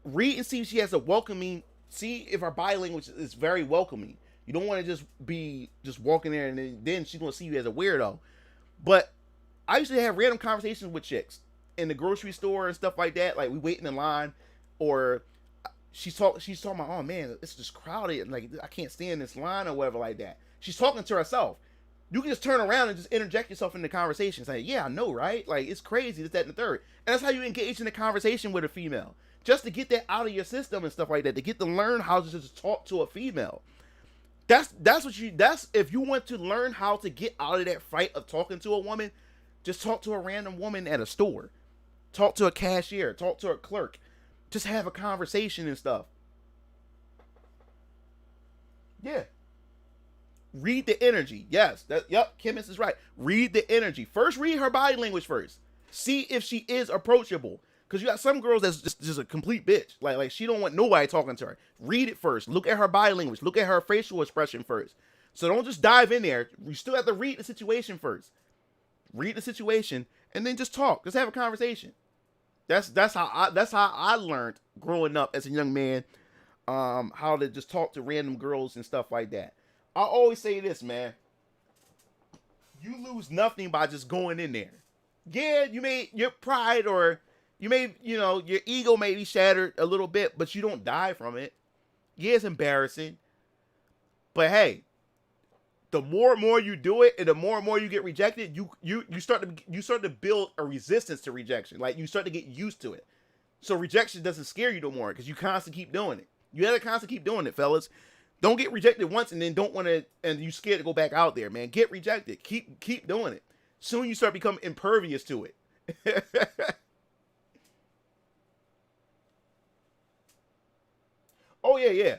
Read and see if she has a welcoming, see if her body language is very welcoming. You don't want to just be walking there and then she's going to see you as a weirdo. But I used to have random conversations with chicks in the grocery store and stuff like that. Like, we waiting in line, or she's talking about, oh man, it's just crowded and like I can't stand this line or whatever like that. She's talking to herself. You can just turn around and just interject yourself in the conversation. Say, yeah, I know, right? Like, it's crazy, this, that, and the third. And that's how you engage in a conversation with a female. Just to get that out of your system and stuff like that. To get to learn how to just talk to a female. That's if you want to learn how to get out of that fight of talking to a woman, just talk to a random woman at a store. Talk to a cashier. Talk to a clerk. Just have a conversation and stuff. Yeah. Read the energy. Yes. Chemist is right. Read the energy. First, read her body language first. See if she is approachable. Because you got some girls that's just a complete bitch. Like she don't want nobody talking to her. Read it first. Look at her body language. Look at her facial expression first. So don't just dive in there. You still have to read the situation first. Read the situation and then just talk. Just have a conversation. That's how I learned growing up as a young man, how to just talk to random girls and stuff like that. I always say this, man. You lose nothing by just going in there. Yeah, you may, your pride or you may, your ego may be shattered a little bit, but you don't die from it. Yeah, it's embarrassing. But hey, the more and more you do it and the more and more you get rejected, you start to build a resistance to rejection. Like, you start to get used to it. So rejection doesn't scare you no more because you constantly keep doing it. You gotta constantly keep doing it, fellas. Don't get rejected once and then don't want to, and you scared to go back out there, man. Get rejected. Keep doing it. Soon you start becoming impervious to it. Oh yeah.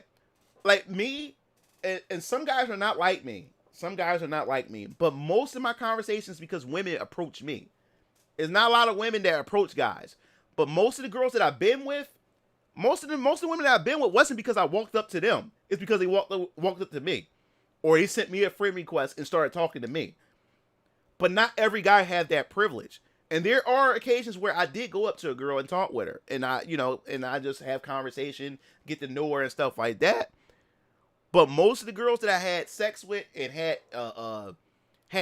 Like me, and some guys are not like me. Some guys are not like me. But most of my conversations because women approach me. There's not a lot of women that approach guys. But most of the girls that I've been with, most of the women that I've been with wasn't because I walked up to them. It's because they walked up to me. Or they sent me a friend request and started talking to me. But not every guy had that privilege. And there are occasions where I did go up to a girl and talk with her. And I just have conversation, get to know her and stuff like that. But most of the girls that I had sex with and had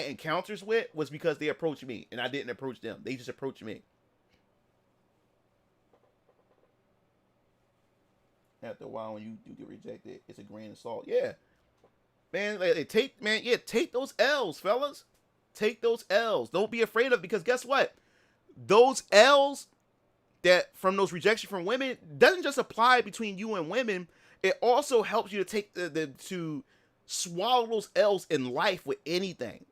encounters with was because they approached me. And I didn't approach them. They just approached me. After a while, when you do get rejected, it's a grain of salt. Yeah. Man, take those L's, fellas. Take those L's. Don't be afraid of it, because guess what? those L's that from those rejection from women doesn't just apply between you and women. It also helps you to take to swallow those L's in life with anything.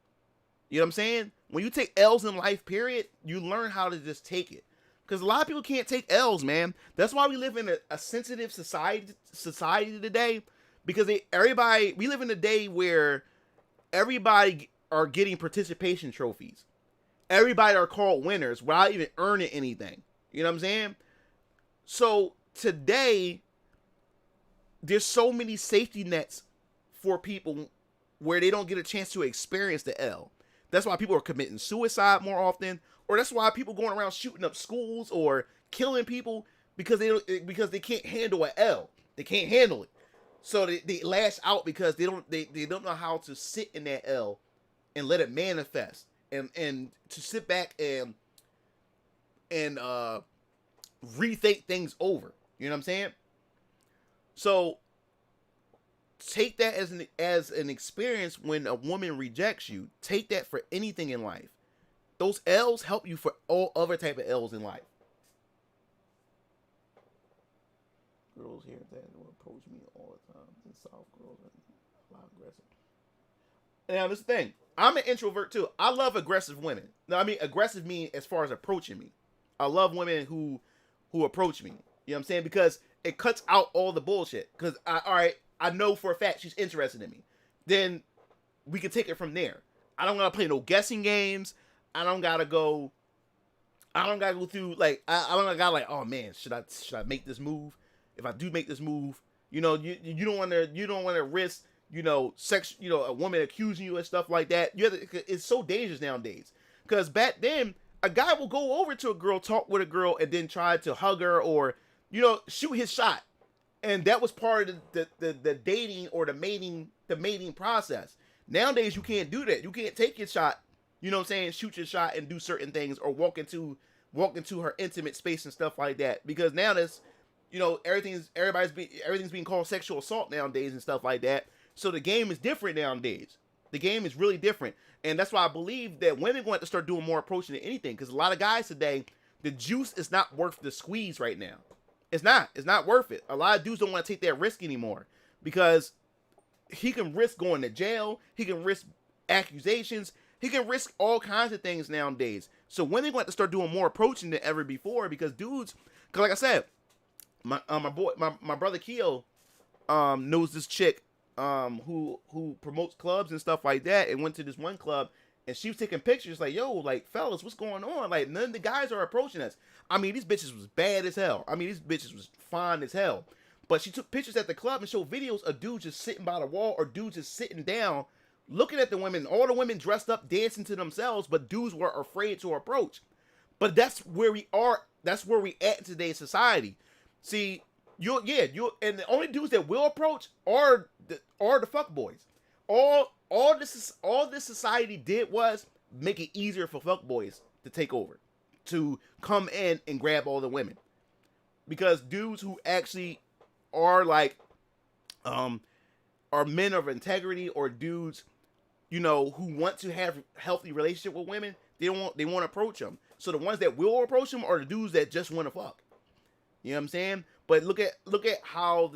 You know what I'm saying? When you take L's in life, period, you learn how to just take it. Because a lot of people can't take L's, man. That's why we live in a sensitive society today. Because we live in a day where everybody are getting participation trophies. Everybody are called winners without even earning anything. You know what I'm saying? So today, there's so many safety nets for people where they don't get a chance to experience the L. That's why people are committing suicide more often, or that's why people going around shooting up schools or killing people because they can't handle an L. They can't handle it, so they lash out because they don't know how to sit in that L and let it manifest and to sit back and rethink things over. You know what I'm saying? So take that as an experience when a woman rejects you. Take that for anything in life. Those L's help you for all other type of L's in life. Girls here that will approach me all the time. And South girls are a lot aggressive. Now this thing, I'm an introvert too. I love aggressive women. Now I mean aggressive mean as far as approaching me. I love women who approach me. You know what I'm saying? Because it cuts out all the bullshit. Because I know for a fact she's interested in me. Then we can take it from there. I don't gotta play no guessing games. I don't gotta go through like I don't gotta like, oh man, should I make this move? If I do make this move, you don't want to risk, a woman accusing you and stuff like that. It's so dangerous nowadays. Because back then, a guy will go over to a girl, talk with a girl, and then try to hug her or shoot his shot. And that was part of the dating or the mating process. Nowadays, you can't do that. You can't take your shot, you know what I'm saying, shoot your shot and do certain things or walk into her intimate space and stuff like that. Because now that's, everything's being called sexual assault nowadays and stuff like that. So the game is different nowadays. The game is really different. And that's why I believe that women going to start doing more approaching than anything. Because a lot of guys today, the juice is not worth the squeeze right now. It's not worth it. A lot of dudes don't want to take that risk anymore because he can risk going to jail. He can risk accusations. He can risk all kinds of things nowadays. So women going to start doing more approaching than ever before because dudes, because like I said, my brother Keo knows this chick who promotes clubs and stuff like that, and went to this one club and she was taking pictures like, yo, like, fellas, what's going on? Like, none of the guys are approaching us. I mean, these bitches was bad as hell. I mean, these bitches was fine as hell. But she took pictures at the club and showed videos of dudes just sitting by the wall or dudes just sitting down, looking at the women. All the women dressed up, dancing to themselves, but dudes were afraid to approach. But that's where we are. That's where we at in today's society. See, and the only dudes that will approach are the fuck boys. All this society did was make it easier for fuck boys to take over, to come in and grab all the women, because dudes who actually are like are men of integrity or dudes who want to have healthy relationship with women, they won't approach them. So the ones that will approach them are the dudes that just want to fuck. You know what I'm saying? But look at how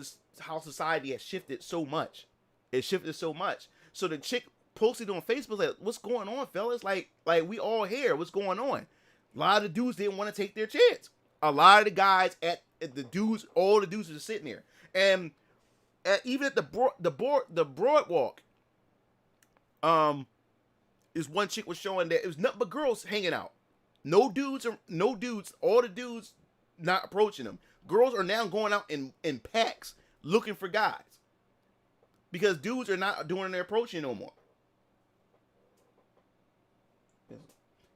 society has shifted so much. It shifted so much. So the chick posted on Facebook like, "What's going on, fellas? Like we all here. What's going on?" A lot of the dudes didn't want to take their chance. A lot of the guys all the dudes were just sitting there, and even at the boardwalk, is one chick was showing that it was nothing but girls hanging out. No dudes. All the dudes not approaching them. Girls are now going out in packs looking for guys because dudes are not doing their approaching no more.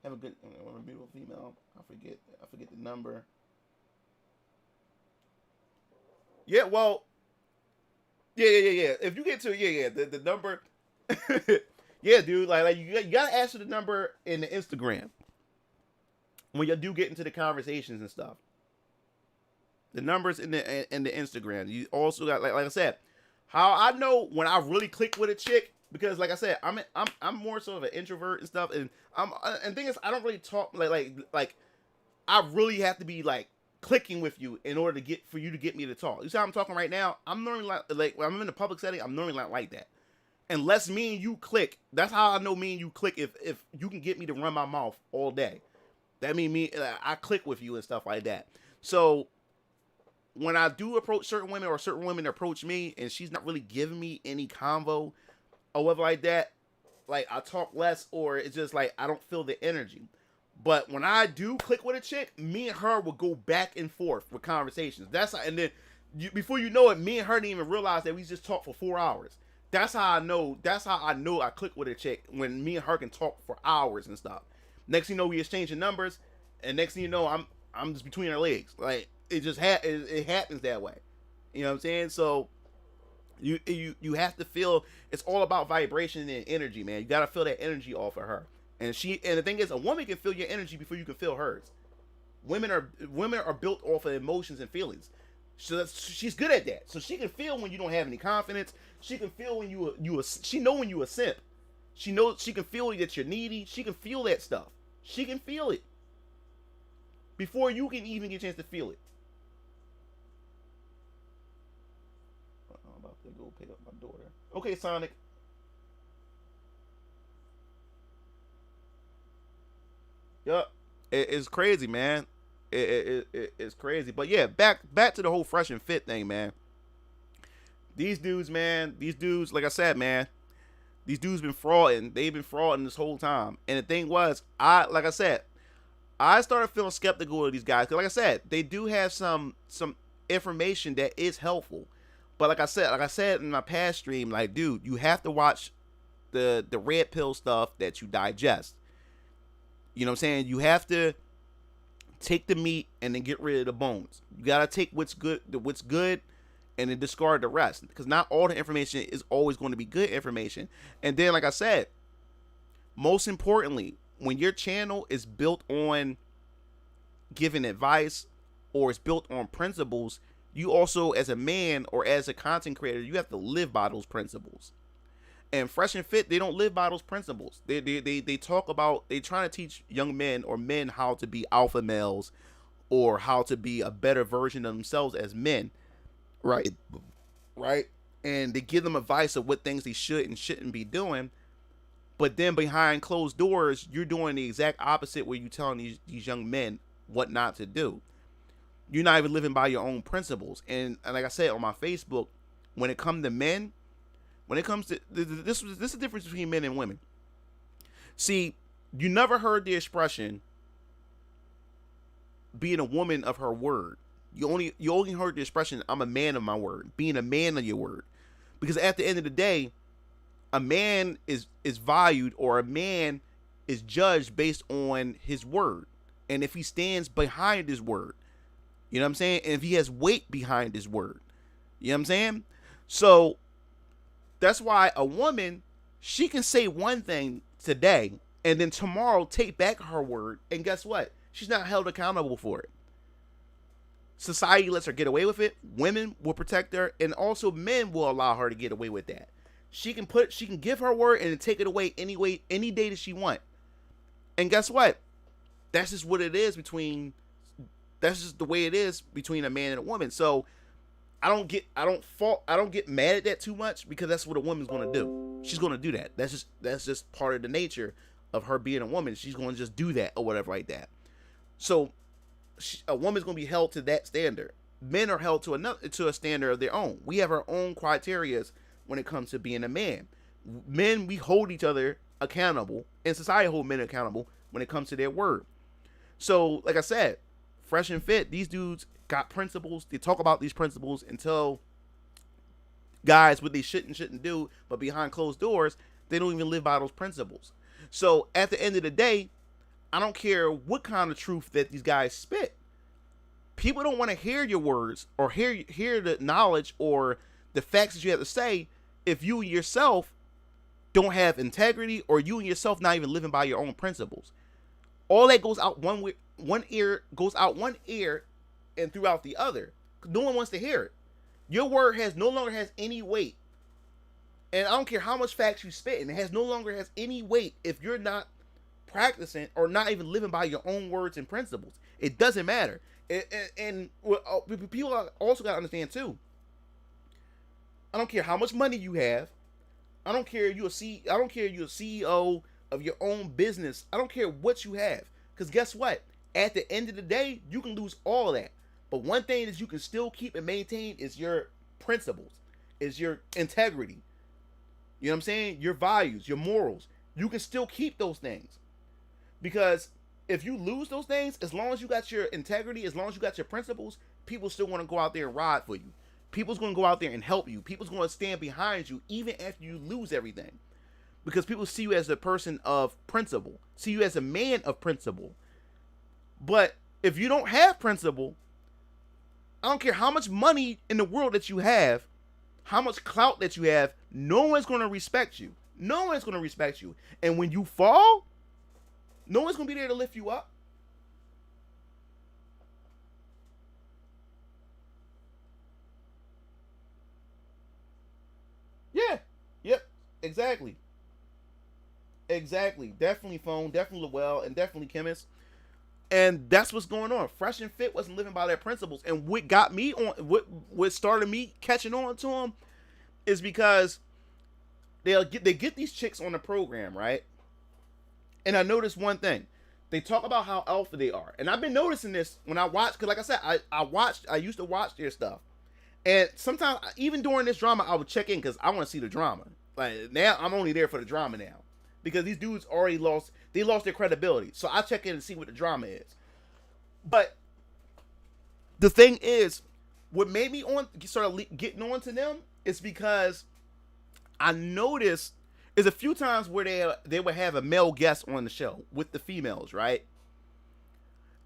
Have a beautiful female. I forget the number. Yeah, well, yeah. If you get to the number, yeah, dude. Like you gotta ask for the number in the Instagram when you do get into the conversations and stuff. The numbers in the Instagram. You also got like I said, how I know when I really click with a chick, because like I said, I'm more so of an introvert and stuff, and thing is I don't really talk like I really have to be like clicking with you in order to get me to talk. You see how I'm talking right now? I'm normally like when I'm in a public setting, I'm normally not like that. Unless me and you click, that's how I know me and you click. If you can get me to run my mouth all day, that mean I click with you and stuff like that. So when I do approach certain women or certain women approach me and she's not really giving me any convo or whatever like that, like I talk less or it's just like I don't feel the energy. But when I do click with a chick, me and her will go back and forth with conversations. And then before you know it, me and her didn't even realize that we just talked for 4 hours. That's how I know I click with a chick, when me and her can talk for hours and stuff. Next thing you know, we exchanging numbers, and next thing you know, I'm just between her legs. Like it just it happens that way. You know what I'm saying? So you have to feel, it's all about vibration and energy, man. You gotta feel that energy off of her. And the thing is, a woman can feel your energy before you can feel hers. Women are built off of emotions and feelings. So she's good at that. So she can feel when you don't have any confidence. She can feel when she know when you a simp. She can feel that you're needy. She can feel that stuff. She can feel it before you can even get a chance to feel it. I'm about to go pick up my daughter. Okay, Sonic. Yup. It's crazy, man. It's crazy. But yeah, back to the whole fresh and fit thing, man. These dudes, like I said, man, these dudes been frauding. They've been frauding this whole time. And the thing was, I started feeling skeptical of these guys. Cause like I said, they do have some information that is helpful. But like I said in my past stream, like, dude, you have to watch the red pill stuff that you digest. You know what I'm saying? You have to take the meat and then get rid of the bones. You gotta take what's good, and then discard the rest. Because not all the information is always going to be good information. And then, like I said, most importantly, when your channel is built on giving advice or it's built on principles, you also, as a man or as a content creator, you have to live by those principles. And Fresh and Fit, they don't live by those principles. They talk about, they trying to teach young men or men how to be alpha males or how to be a better version of themselves as men, right? And they give them advice of what things they should and shouldn't be doing. But then behind closed doors, you're doing the exact opposite, where you're telling these young men what not to do. You're not even living by your own principles. And like I said on my Facebook, when it comes to men, when it comes to this is the difference between men and women. See, you never heard the expression being a woman of her word. You only heard the expression I'm a man of my word, being a man of your word. Because at the end of the day, a man is valued, or a man is judged based on his word. And if he stands behind his word, you know what I'm saying? And if he has weight behind his word, you know what I'm saying? So that's why a woman, she can say one thing today and then tomorrow take back her word. And guess what? She's not held accountable for it. Society lets her get away with it. Women will protect her. And also men will allow her to get away with that. She can give her word and then take it away any day that she want. And guess what? That's just what it is that's just the way it is between a man and a woman. So I don't get mad at that too much, because that's what a woman's going to do. She's going to do that. That's just part of the nature of her being a woman. She's going to just do that or whatever like that. So a woman's going to be held to that standard. Men are held to a standard of their own. We have our own criterias when it comes to being a man. Men, we hold each other accountable, and society hold men accountable when it comes to their word. So, like I said, Fresh and Fit, these dudes got principles. They talk about these principles and tell guys what they shouldn't do, but behind closed doors, they don't even live by those principles. So at the end of the day, I don't care what kind of truth that these guys spit. People don't want to hear your words or hear the knowledge or the facts that you have to say if you yourself don't have integrity, or you and yourself not even living by your own principles. All that goes out one ear goes out one ear and throughout the other. No one wants to hear it. Your word no longer has any weight. And I don't care how much facts you spit, and it no longer has any weight if you're not practicing or not even living by your own words and principles. It doesn't matter. And people also got to understand too. I don't care how much money you have. I don't care you're a CEO of your own business. I don't care what you have. Because guess what? At the end of the day, you can lose all that. But one thing that you can still keep and maintain is your principles, is your integrity. You know what I'm saying? Your values, your morals. You can still keep those things. Because if you lose those things, as long as you got your integrity, as long as you got your principles, people still want to go out there and ride for you. People's going to go out there and help you. People's going to stand behind you even after you lose everything. Because people see you as a person of principle, see you as a man of principle. But if you don't have principle, I don't care how much money in the world that you have, how much clout that you have, no one's going to respect you. No one's going to respect you. And when you fall, no one's going to be there to lift you up. Yeah. Yep. Exactly. Exactly. Definitely Phone, definitely Lowell, and definitely Chemist. And that's what's going on. Fresh and Fit wasn't living by their principles. And what got me on, what started me catching on to them is because they get these chicks on the program, right? And I noticed one thing. They talk about how alpha they are. And I've been noticing this when I watch, because like I said, I used to watch their stuff. And sometimes, even during this drama, I would check in because I want to see the drama. Like, now, I'm only there for the drama now. Because these dudes already lost their credibility. So I check in and see what the drama is. But the thing is, what made me getting on to them is because I noticed is a few times where they would have a male guest on the show with the females, right?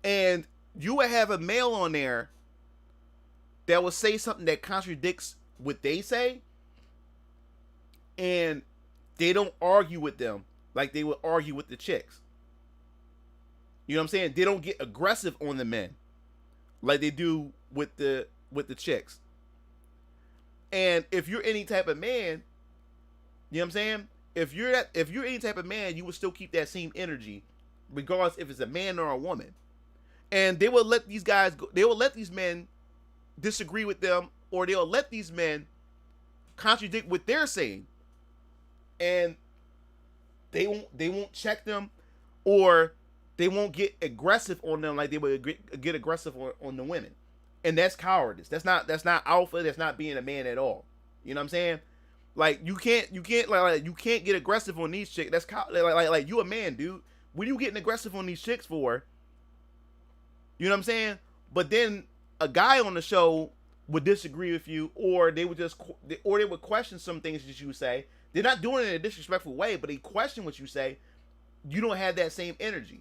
And you would have a male on there that will say something that contradicts what they say, and they don't argue with them like they would argue with the chicks. You know what I'm saying? They don't get aggressive on the men like they do with the chicks. And if you're any type of man, you know what I'm saying? If you're any type of man, you will still keep that same energy, regardless if it's a man or a woman. And they will let these guys go. They will let these men disagree with them, or they'll let these men contradict what they're saying, and they won't check them, or they won't get aggressive on them like they would get aggressive on the women. And that's cowardice. That's not alpha. That's not being a man at all. You know what I'm saying? Like you can't get aggressive on these chicks. That's like you a man, dude. What are you getting aggressive on these chicks for? You know what I'm saying? But then a guy on the show would disagree with you, or they would question some things that you say. They're not doing it in a disrespectful way, but they question what you say. You don't have that same energy,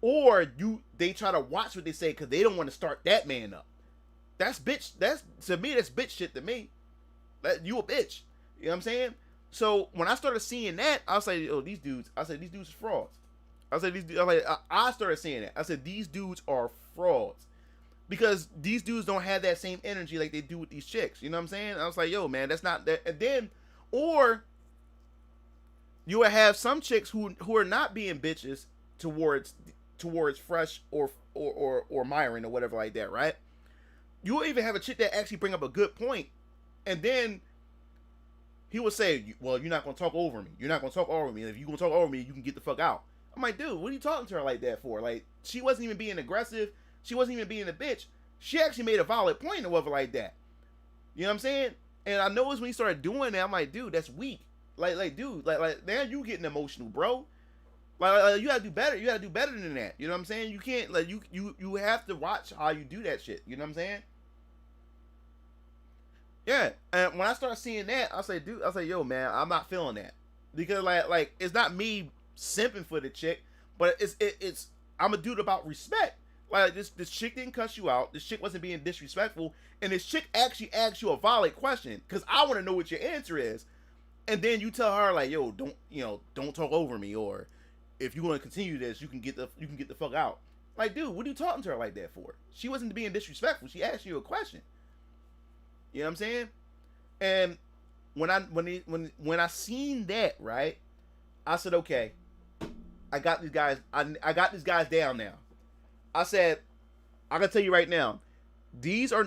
or they try to watch what they say because they don't want to start that man up. That's bitch. That's bitch shit to me. You a bitch. You know what I'm saying? So when I started seeing that, I was like, "Oh, these dudes." I said, "These dudes are frauds." I started seeing that. I said, "These dudes are frauds," because these dudes don't have that same energy like they do with these chicks. You know what I'm saying? I was like, "Yo, man, that's not that." And then, or you would have some chicks who are not being bitches towards Fresh or Myron or whatever like that, right? You will even have a chick that actually bring up a good point, and then he would say, "Well, you're not gonna talk over me. You're not gonna talk over me. If you're gonna talk over me, you can get the fuck out." I'm like, dude, what are you talking to her like that for? Like, she wasn't even being aggressive. She wasn't even being a bitch. She actually made a valid point or whatever like that. You know what I'm saying? And I noticed when he started doing that, I'm like, dude, that's weak. Dude, now you getting emotional, bro. Like, you gotta do better. You gotta do better than that. You know what I'm saying? You can't, like, you have to watch how you do that shit. You know what I'm saying? Yeah. And when I started seeing that, I say, dude, yo, man, I'm not feeling that. Because like it's not me simping for the chick, but it's I'm a dude about respect. Like, this chick didn't cuss you out. This chick wasn't being disrespectful, and this chick actually asked you a valid question because I want to know what your answer is. And then you tell her like, yo, don't talk over me, or if you're going to continue this, you can get the fuck out. Like, dude, what are you talking to her like that for? She wasn't being disrespectful. She asked you a question. You know what I'm saying? And when I seen that, right, I said, okay, I got these guys. I got these guys down now. I said, I can tell you right now, these are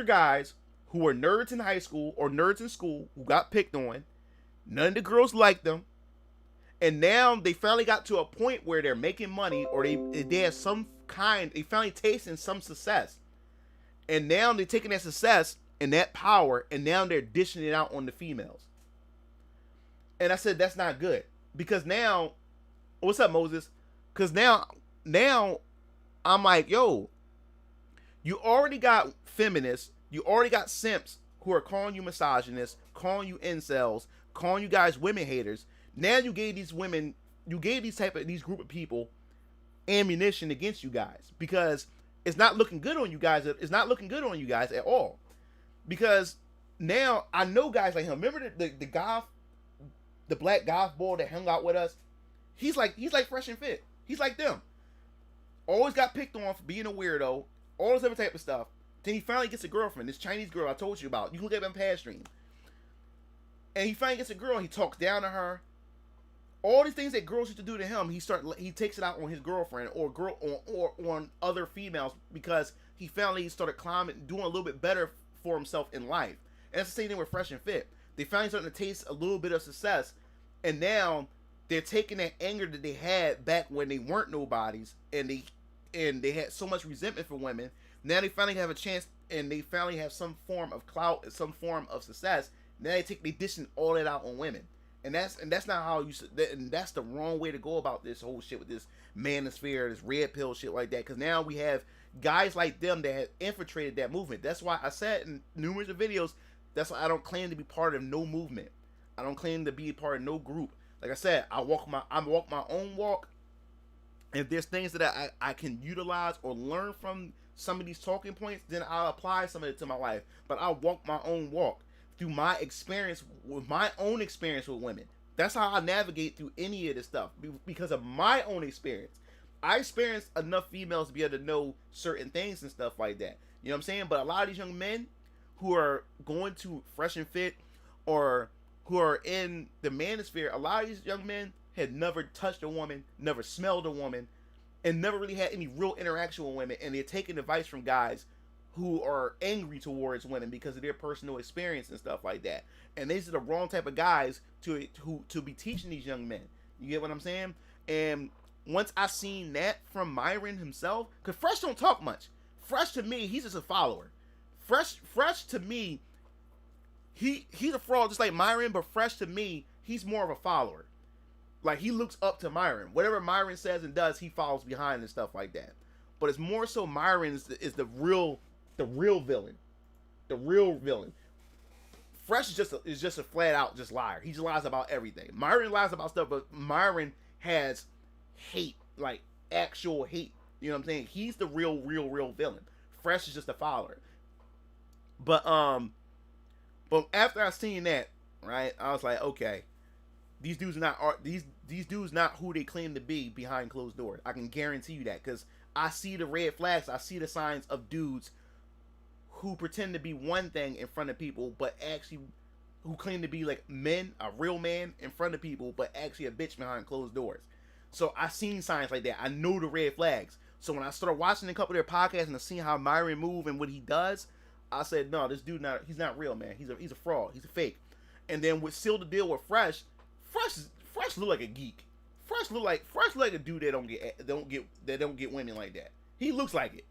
guys who were nerds in high school or nerds in school who got picked on. None of the girls liked them, and now they finally got to a point where they're making money, or they have some kind. They finally tasting some success, and now they're taking that success and that power, and now they're dishing it out on the females. And I said that's not good, because now, what's up, Moses? Because now I'm like, yo, you already got feminists, you already got simps who are calling you misogynists, calling you incels, calling you guys women haters. Now you gave these group of people ammunition against you guys, because it's not looking good on you guys. It's not looking good on you guys at all. Because now I know guys like him. Remember the goth, the black goth boy that hung out with us? He's like Fresh and Fit. He's like them. Always got picked on for being a weirdo, all this other type of stuff. Then he finally gets a girlfriend, this Chinese girl I told you about. You can look at him past stream. And he finally gets a girl. He talks down to her. All these things that girls used to do to him, he takes it out on his girlfriend or on other females, because he finally started climbing, doing a little bit better for himself in life. And that's the same thing with Fresh and Fit. They finally starting to taste a little bit of success, and now they're taking that anger that they had back when they weren't nobodies, and they had so much resentment for women. Now they finally have a chance, and they finally have some form of clout, some form of success. Now they dishing all that out on women. And that's not how and that's the wrong way to go about this whole shit with this manosphere, this red pill shit like that. Because now we have guys like them that have infiltrated that movement. That's why I said in numerous videos, that's why I don't claim to be part of no movement. I don't claim to be part of no group. Like I said, I walk my own walk. If there's things that I can utilize or learn from some of these talking points, then I'll apply some of it to my life. But I'll walk my own walk through my experience, with my own experience with women. That's how I navigate through any of this stuff, because of my own experience. I experienced enough females to be able to know certain things and stuff like that. You know what I'm saying? But a lot of these young men who are going to Fresh and Fit, or who are in the manosphere, a lot of these young men had never touched a woman, never smelled a woman, and never really had any real interaction with women. And they're taking advice from guys who are angry towards women because of their personal experience and stuff like that. And these are the wrong type of guys to be teaching these young men. You get what I'm saying? And once I seen that from Myron himself, because Fresh don't talk much. Fresh to me, he's just a follower. Fresh to me, he's a fraud just like Myron, but Fresh to me, he's more of a follower. Like, he looks up to Myron. Whatever Myron says and does, he follows behind and stuff like that. But it's more so Myron is the real villain. The real villain. Fresh is just a flat out just liar. He just lies about everything. Myron lies about stuff, but Myron has hate, like actual hate. You know what I'm saying? He's the real villain. Fresh is just a follower. But after I seen that, right, I was like, okay, these dudes these dudes not who they claim to be behind closed doors. I can guarantee you that, because I see the red flags. I see the signs of dudes who pretend to be one thing in front of people, but actually who claim to be like men, a real man in front of people, but actually a bitch behind closed doors. So I seen signs like that. I know the red flags. So when I started watching a couple of their podcasts and seeing how Myron move and what he does, I said, no, this dude he's not real, man. He's a fraud. He's a fake. And then with Seal the deal with Fresh look like a geek. Fresh look like a dude that don't get women like that. He looks like it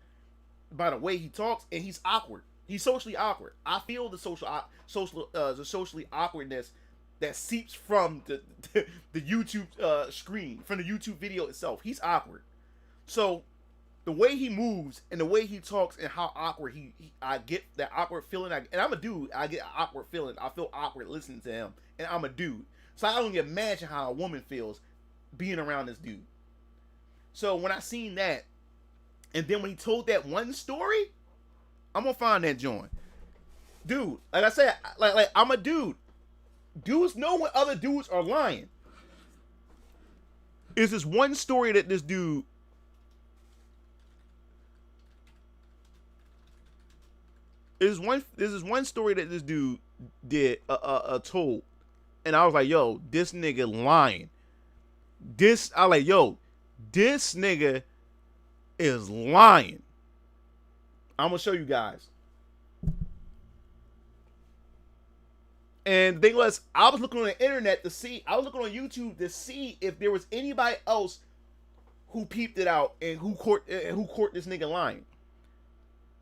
by the way he talks, and he's awkward. He's socially awkward. I feel the socially awkwardness that seeps from the YouTube screen, from the YouTube video itself. He's awkward. So the way he moves and the way he talks and how awkward I get that awkward feeling. And I'm a dude. I get an awkward feeling. I feel awkward listening to him, and I'm a dude. So I don't imagine how a woman feels being around this dude. So when I seen that, and then when he told that one story, I'm gonna find that joint. Dude, like I said, like I'm a dude. Dudes know when other dudes are lying. Is this one story that this dude is one story that this dude did told, and I was like, yo, this nigga lying. I like, yo, this nigga is lying. I'm gonna show you guys. And the thing was, I was looking on the internet to see, I was looking on YouTube to see if there was anybody else who peeped it out and who caught this nigga lying.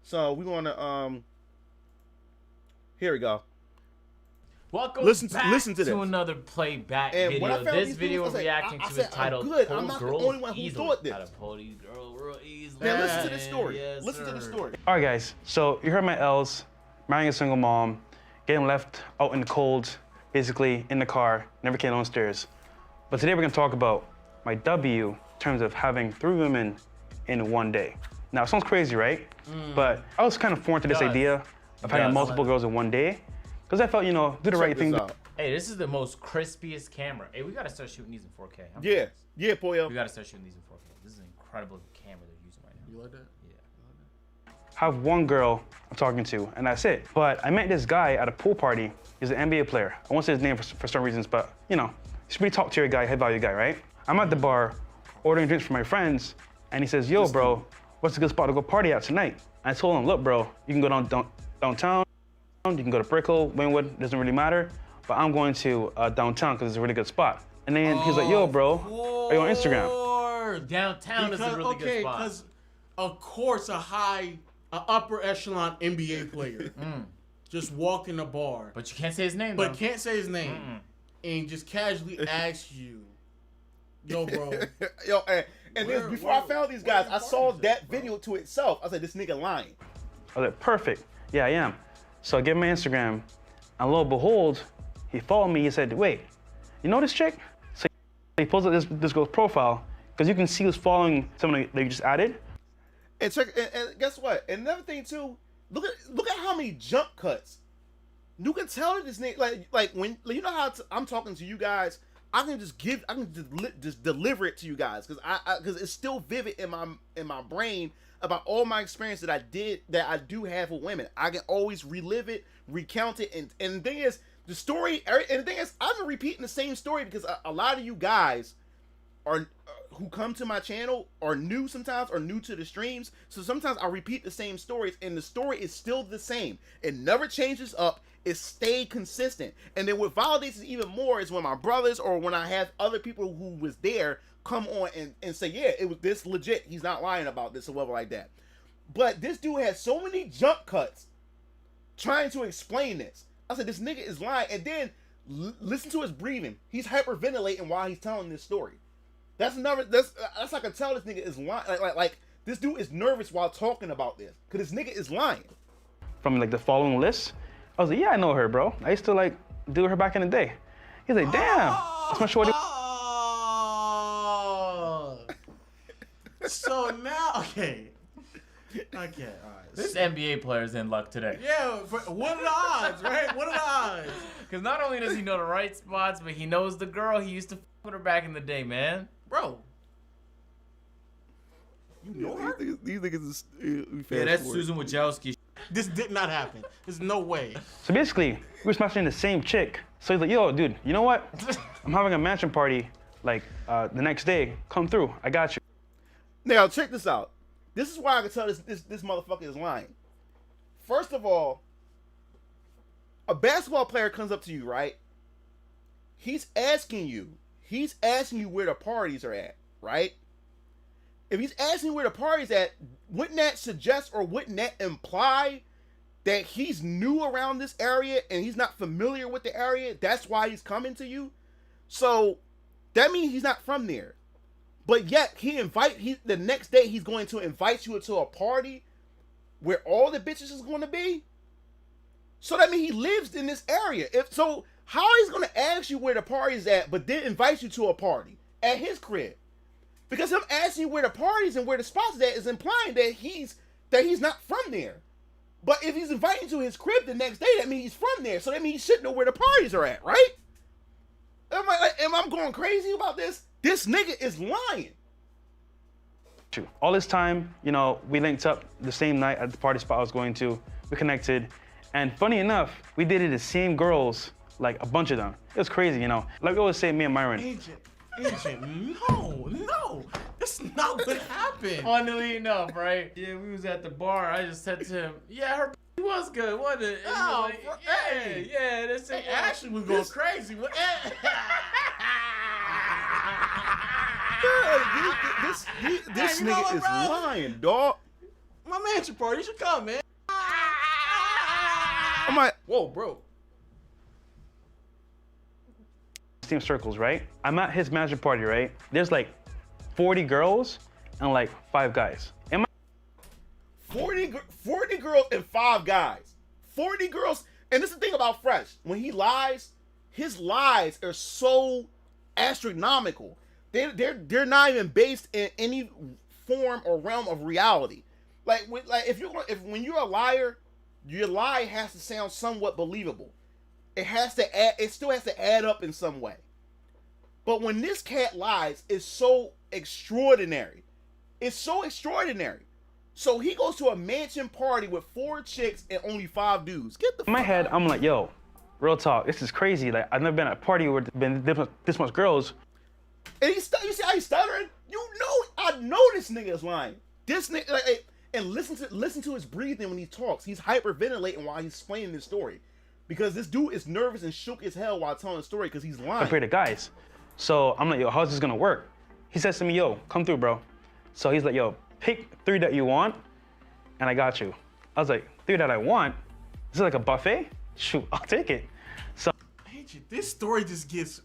So we're gonna here we go.
Welcome
listen
back
to this.
another playback
And when I
video.
found
This
these
video
videos,
we're reacting
I
to
said,
is titled
I'm good.
Pull
I'm not the
Girls
only one who
Easily.
thought this.
How to pull these girls real easily.
Now listen to this story.
Yes,
Listen to the
sir.
story.
All right, guys, so you heard my L's, marrying a single mom, getting left out in the cold, basically in the car, never came downstairs. But today we're gonna talk about my W in terms of having 3 women in one day. Now, it sounds crazy, right? But I was kind of foreign to this idea of having multiple girls in one day, because I felt, you know, do the right thing.
Hey, this is the most crispiest camera. Hey, we gotta start shooting these in 4K.
Yeah, Pollo.
We gotta start shooting these in 4K. This is an incredible camera they're using right now.
You like that?
Yeah.
Have one girl I'm talking to, and that's it. But I met this guy at a pool party. He's an NBA player. I won't say his name for some reasons, but you know, he's a pretty top-tier guy, high-value guy, right? I'm at the bar ordering drinks for my friends, and he says, "Yo, bro, what's a good spot to go party at tonight?" I told him, "Look, bro, you can go downtown, you can go to Brickell, Wynwood, doesn't really matter, but I'm going to downtown because it's a really good spot." And then he's like, "Yo, bro, are you on Instagram?"
Downtown is a really good spot.
Because of course a upper echelon NBA player just walked in a bar,
But you can't say his name,
but
though.
can't say his name, and just casually asks you, "Yo, bro."
Yo, and then before I found these guys, I saw that video to itself. I said, this nigga lying.
I was like, "Perfect, yeah, I am." So I give him my Instagram, and lo and behold, he followed me. He said, "Wait, you know this chick?" So he pulls up this girl's profile, because you can see who's following someone that you just added.
And check, and guess what? And another thing too, look at how many jump cuts. You can tell that this nigga, like when you know how I'm talking to you guys, I can just deliver it to you guys because it's still vivid in my brain about all my experience that I do have with women. I can always relive it, recount it, and the thing is, the story, and the thing is, I've been repeating the same story because a lot of you guys are who come to my channel are new sometimes, or new to the streams. So sometimes I repeat the same stories, and the story is still the same. It never changes up. It stayed consistent. And then what validates it even more is when my brothers or when I have other people who was there come on and say, yeah, it was this legit. He's not lying about this or whatever like that. But this dude has so many jump cuts trying to explain this. I said, this nigga is lying. And then listen to his breathing. He's hyperventilating while he's telling this story. That's I can tell this nigga is lying. Like this dude is nervous while talking about this because this nigga is lying.
From like the following list, I was like, "Yeah, I know her, bro. I used to like do her back in the day." He's like, "Damn, that's my shorty."
So now, okay, all right.
This NBA player's in luck today.
Yeah, what are the odds, right? What are the odds?
Because not only does he know the right spots, but he knows the girl. He used to f with her back in the day, man.
Bro, you know her?
These niggas is
Yeah, that's Susan Wojcicki.
This did not happen. There's no way.
So basically, we were smashing the same chick. So he's like, "Yo, dude, you know what? I'm having a mansion party like the next day. Come through. I got you."
Now check this out. This is why I can tell this motherfucker is lying. First of all, a basketball player comes up to you, right? He's asking you where the parties are at, right? If he's asking you where the party's at, wouldn't that suggest or wouldn't that imply that he's new around this area and he's not familiar with the area? That's why he's coming to you. So that means he's not from there. But yet the next day he's going to invite you to a party where all the bitches is going to be. So that means he lives in this area. How he's going to ask you where the party's at, but then invite you to a party at his crib? Because him asking you where the parties and where the spots is at is implying that he's not from there. But if he's inviting you to his crib the next day, that means he's from there. So that means he should know where the parties are at, right? Am I going crazy about this? This nigga is lying.
All this time, you know, we linked up the same night at the party spot I was going to. We connected, and funny enough, we dated the same girls, like a bunch of them. It was crazy, you know. Like we always say, me and Myron,
Agent, no, that's not what happened.
Funnily enough, right? Yeah, we was at the bar. I just said to him, "Yeah, her was good, wasn't it?" And he was like, yeah, that's it.
Ashley was going crazy.
This
you know
nigga
what,
is
bro?
lying, dog.
My mansion party, you should come, man.
I'm like,
Whoa, bro.
Team circles, right? I'm at his mansion party, right? There's like 40 girls and like 5 guys.
40 girls and 5 guys. 40 girls. And this is the thing about Fresh. When he lies, his lies are so astronomical. They're not even based in any form or realm of reality. Like when you're a liar, your lie has to sound somewhat believable. It still has to add up in some way. But when this cat lies, it's so extraordinary. It's so extraordinary. So he goes to a mansion party with 4 chicks and only 5 dudes. Get the
In my head, I'm like, yo, real talk, this is crazy. Like, I've never been at a party where there's been this much girls.
And you see how he's stuttering? I know this nigga is lying. This nigga, and listen to his breathing when he talks. He's hyperventilating while he's explaining this story. Because this dude is nervous and shook as hell while telling the story because he's lying.
Compared to guys. So I'm like, yo, how's this gonna work? He says to me, yo, come through, bro. So he's like, yo, pick 3 that you want, and I got you. I was like, 3 that I want? Is it like a buffet? Shoot, I'll take it. So
Agent, this story just gets.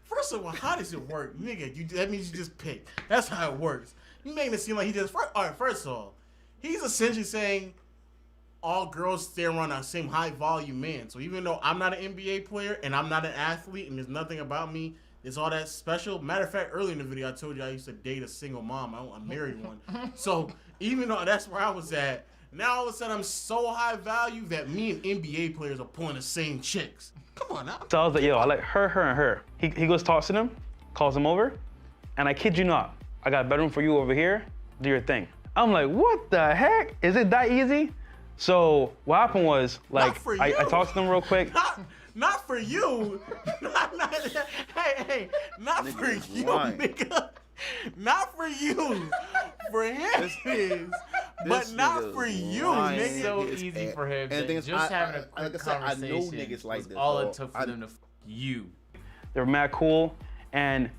First of all, how does it work? Nigga, that means you just pick. That's how it works. You making it seem like he just. Alright, first of all, he's essentially saying all girls stay around that same high volume man. So even though I'm not an NBA player and I'm not an athlete and there's nothing about me that's all that special. Matter of fact, earlier in the video I told you I used to date a single mom. I married one. So even though that's where I was at, now all of a sudden I'm so high value that me and NBA players are pulling the same chicks. Come on now.
I was like, yo, I like her, and her. He goes talks to them, calls them over, and I kid you not, I got a bedroom for you over here, do your thing. I'm like, what the heck? Is it that easy? So what happened was, like, I talked to them real quick.
Not for you. Hey, not
Nigga
for
is
you,
lying.
nigga. Not for you. For him it is. But
This
not
nigga
for
is
you,
lying.
It's
nigga.
so
It's
easy
a-
for him.
and the thing is,
Just having a
like
quick
I said, I know
conversation
niggas like
was
this,
all
dog.
it took for them to you.
They were mad cool, and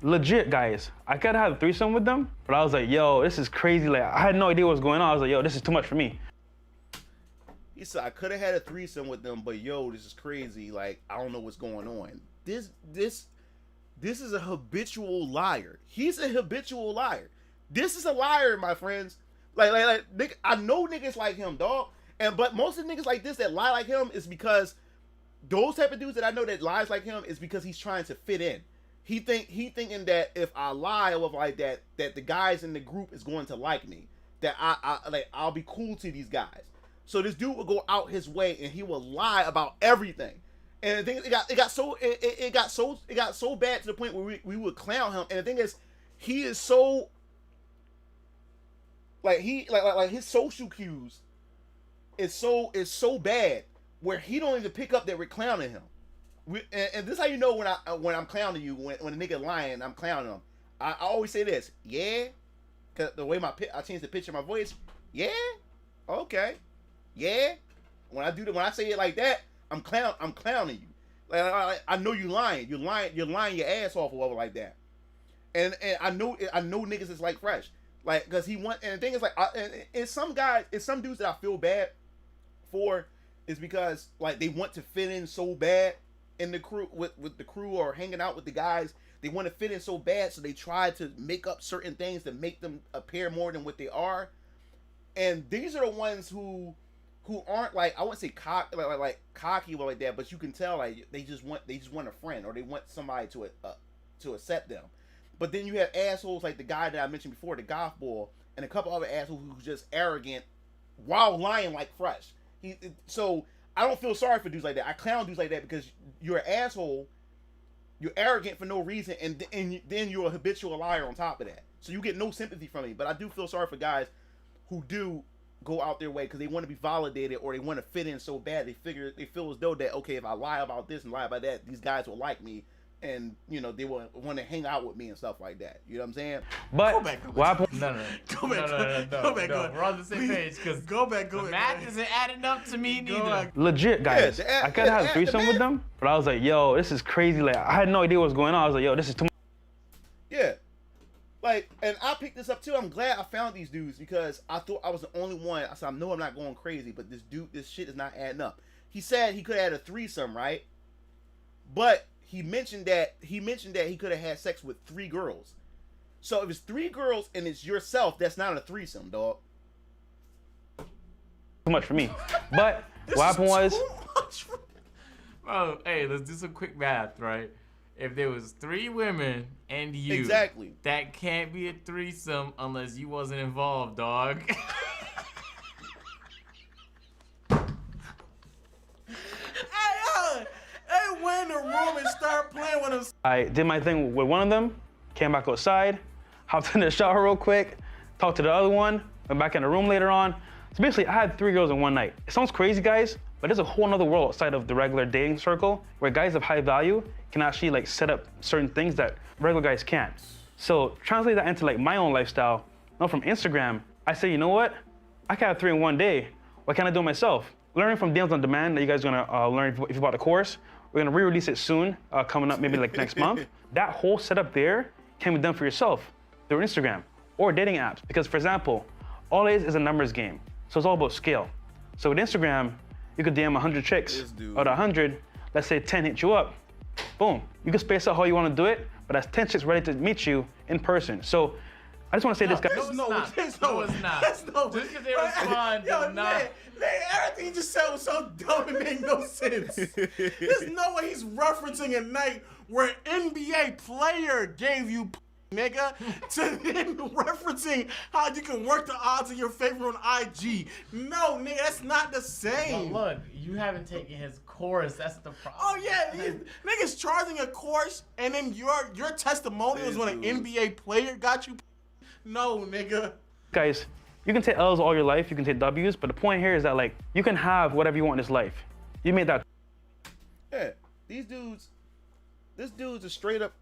legit, guys, I could have a threesome with them, but I was like, yo, this is crazy. Like, I had no idea what was going on. I was like, yo, this is too much for me.
He said, I could have had a threesome with them, but yo, this is crazy. Like, I don't know what's going on. This is a habitual liar. He's a habitual liar. This is a liar, my friends. Like nigga, I know niggas like him, dog. But most of the niggas like this that lie like him is because those type of dudes that I know that lies like him is because he's trying to fit in. He thinking that if I lie or like that the guys in the group is going to like me. That I'll be cool to these guys. So this dude will go out his way and he will lie about everything. And the thing is, it got so bad to the point where we would clown him. And the thing is, he is so like his social cues is so bad where he don't even pick up that we're clowning him. And this is how you know when I'm clowning you, when a nigga lying, I'm clowning him. I always say this, yeah, cause the way I change the pitch of my voice, yeah, okay, yeah. When I say it like that, I'm clowning you. Like I know you lying. You're lying your ass off or whatever like that. And I know niggas is like Fresh, like cause he want. And the thing is like, it's some dudes that I feel bad for, is because like they want to fit in so bad in the crew with the crew or hanging out with the guys. They want to fit in so bad, so they try to make up certain things to make them appear more than what they are. And these are the ones who aren't like, I wouldn't say like cocky or like that, but you can tell like they just want a friend, or they want somebody to accept them. But then you have assholes like the guy that I mentioned before, the golf ball, and a couple other assholes who's just arrogant while lying like Fresh. So I don't feel sorry for dudes like that. I clown dudes like that because you're an asshole, you're arrogant for no reason, and then you're a habitual liar on top of that. So you get no sympathy from me. But I do feel sorry for guys who do go out their way because they want to be validated or they want to fit in so bad. They feel as though that, okay, if I lie about this and lie about that, these guys will like me. and you know they want to hang out with me and stuff like that. You know what I'm saying?
But
Go back.
what happened?
No.
Go back. Go back.
We're on the same page because
Go back.
the math isn't adding up to me
Go
neither.
back.
Legit, guys.
Yeah,
I could have
the
a threesome with them, but I was like, yo, this is crazy. Like, I had no idea what was going on. I was like, yo, this is too much.
Yeah. Like, and I picked this up too. I'm glad I found these dudes because I thought I was the only one. I said, I know I'm not going crazy, but this shit is not adding up. He said he could have had a threesome, right? But he mentioned that he could have had sex with 3 girls. So if it's 3 girls and it's yourself, that's not a threesome, dog.
Too much for me. But what happened was,
Bro, hey, let's do some quick math, right? If there was 3 women and you,
Exactly.
that can't be a threesome unless you wasn't involved, dog.
Hey, went in the room and start playing with him.
I did my thing with one of them, came back outside, hopped in the shower real quick, talked to the other one, went back in the room later on. So basically, I had 3 girls in one night. It sounds crazy, guys, but there's a whole nother world outside of the regular dating circle where guys of high value can actually like set up certain things that regular guys can't. So translate that into like my own lifestyle. Now from Instagram, I say, you know what? I can have 3 in one day. Why can't I do it myself? Learning from Deals on Demand that you guys are gonna learn if you bought the course. We're gonna re-release it soon, coming up maybe like next month. That whole setup there can be done for yourself through Instagram or dating apps. Because for example, all it is a numbers game. So it's all about scale. So with Instagram, you could DM 100 chicks. Out of 100, let's say 10 hit you up. Boom. You can space out how you want to do it, but that's 10 chicks ready to meet you in person. So I just want to say this, guys.
No, it's not. Just because they respond does not.
Man, everything you just said was so dumb it made no sense. There's no way he's referencing a night where an NBA player gave you nigga to then referencing how you can work the odds in your favor on IG. No, nigga, that's not the same.
But look, you haven't taken his course. That's the problem.
Oh yeah, niggas charging a course and then your testimonial is when an NBA player got you. No, nigga.
Guys, you can take L's all your life, you can take W's, but the point here is that like you can have whatever you want in this life. You made that.
Yeah, this dude's a straight up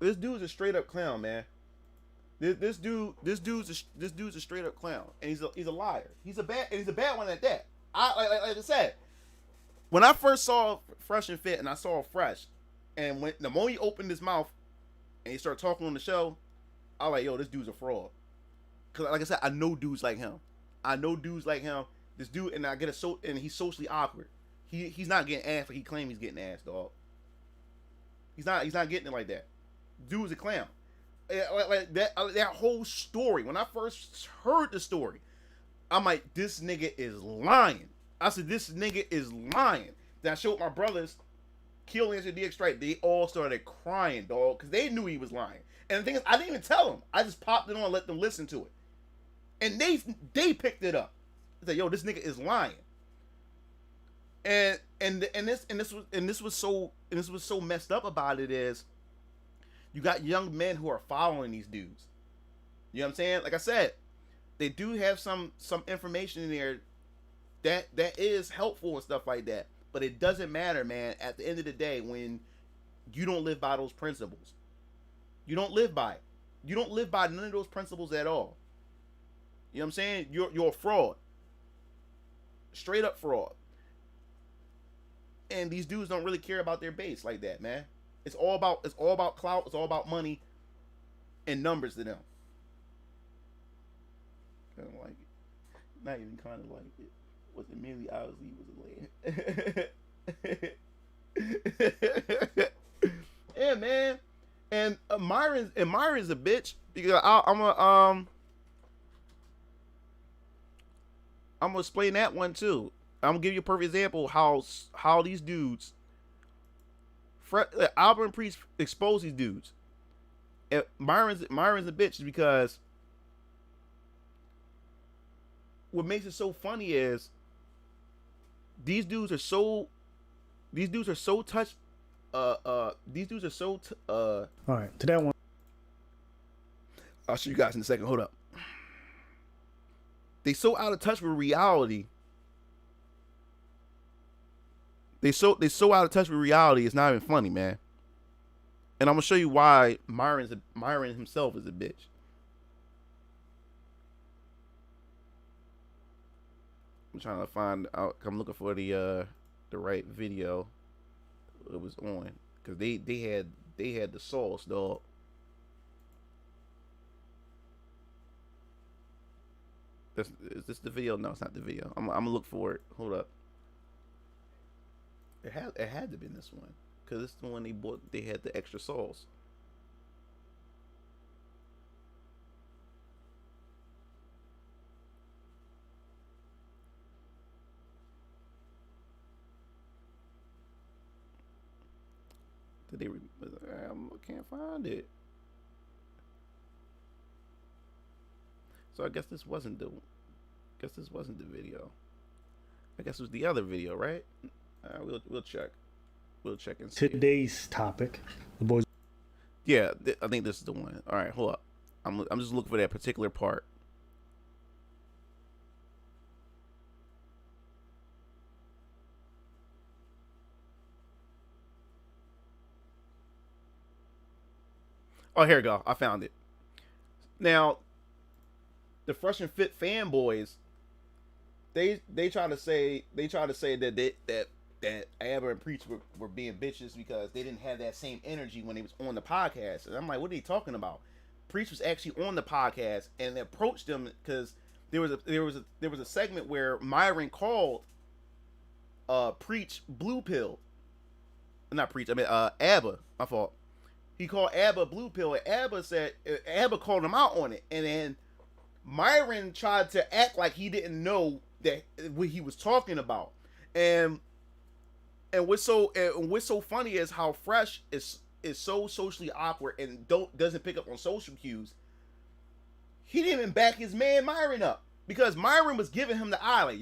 clown, man. This dude's a straight up clown, and he's a liar. He's a bad one at that. Like I said, when I first saw Fresh and Fit, and I saw Fresh, and when the moment he opened his mouth and he started talking on the show, I was like, yo, this dude's a fraud. Cause like I said, I know dudes like him. This dude, and and he's socially awkward. He's not getting ass like he claims he's getting ass, dog. He's not getting it like that. Dude's a clown. Like that whole story. When I first heard the story, I'm like, this nigga is lying. I said, this nigga is lying. Then I showed my brothers, Kill Answer DX Strike. They all started crying, dog, because they knew he was lying. And the thing is, I didn't even tell them. I just popped it on and let them listen to it. And they picked it up. They said, yo, this nigga is lying. And this was so messed up about it is you got young men who are following these dudes. You know what I'm saying? Like I said, they do have some information in there that is helpful and stuff like that. But it doesn't matter, man. At the end of the day, when you don't live by those principles, you don't live by it. You don't live by none of those principles at all. You know what I'm saying? You're a fraud. Straight up fraud. And these dudes don't really care about their base like that, man. It's all about clout. It's all about money and numbers to them. I don't like it. Not even kind of like it. Was it merely obviously was a lay? Yeah, man. And Myron's a bitch because I'm gonna explain that one too. I'm gonna give you a perfect example how these dudes, Albert Priest exposed these dudes. And Myron's a bitch because what makes it so funny is these dudes are so touched. All right, to that one. I'll show you guys in a second. Hold up. They so out of touch with reality. They so out of touch with reality. It's not even funny, man. And I'm gonna show you why Myron himself is a bitch. I'm trying to find out. I'm looking for the right video it was on, because they had the sauce, dog. Is this the video? No, it's not the video. I'm gonna look for it. Hold up. It had to be this one, because it's the one they bought. They had the extra sauce. Did they? I can't find it. So I guess this wasn't the. Video. I guess it was the other video, right? We'll check. We'll check and see.
Today's topic, the boys.
Yeah, I think this is the one. All right, hold up. I'm just looking for that particular part. Oh, here we go. I found it. Now, the Fresh and Fit fanboys, they try to say that Aber and Preach were being bitches because they didn't have that same energy when they was on the podcast. And I'm like, what are they talking about? Preach was actually on the podcast and they approached them because there was a segment where Myron called Preach blue pill. Not Preach, I mean ABBA, my fault. He called ABBA blue pill, and ABBA called him out on it, and then Myron tried to act like he didn't know that what he was talking about. And what's so funny is how Fresh is so socially awkward and doesn't pick up on social cues. He didn't even back his man Myron up, because Myron was giving him the eye, like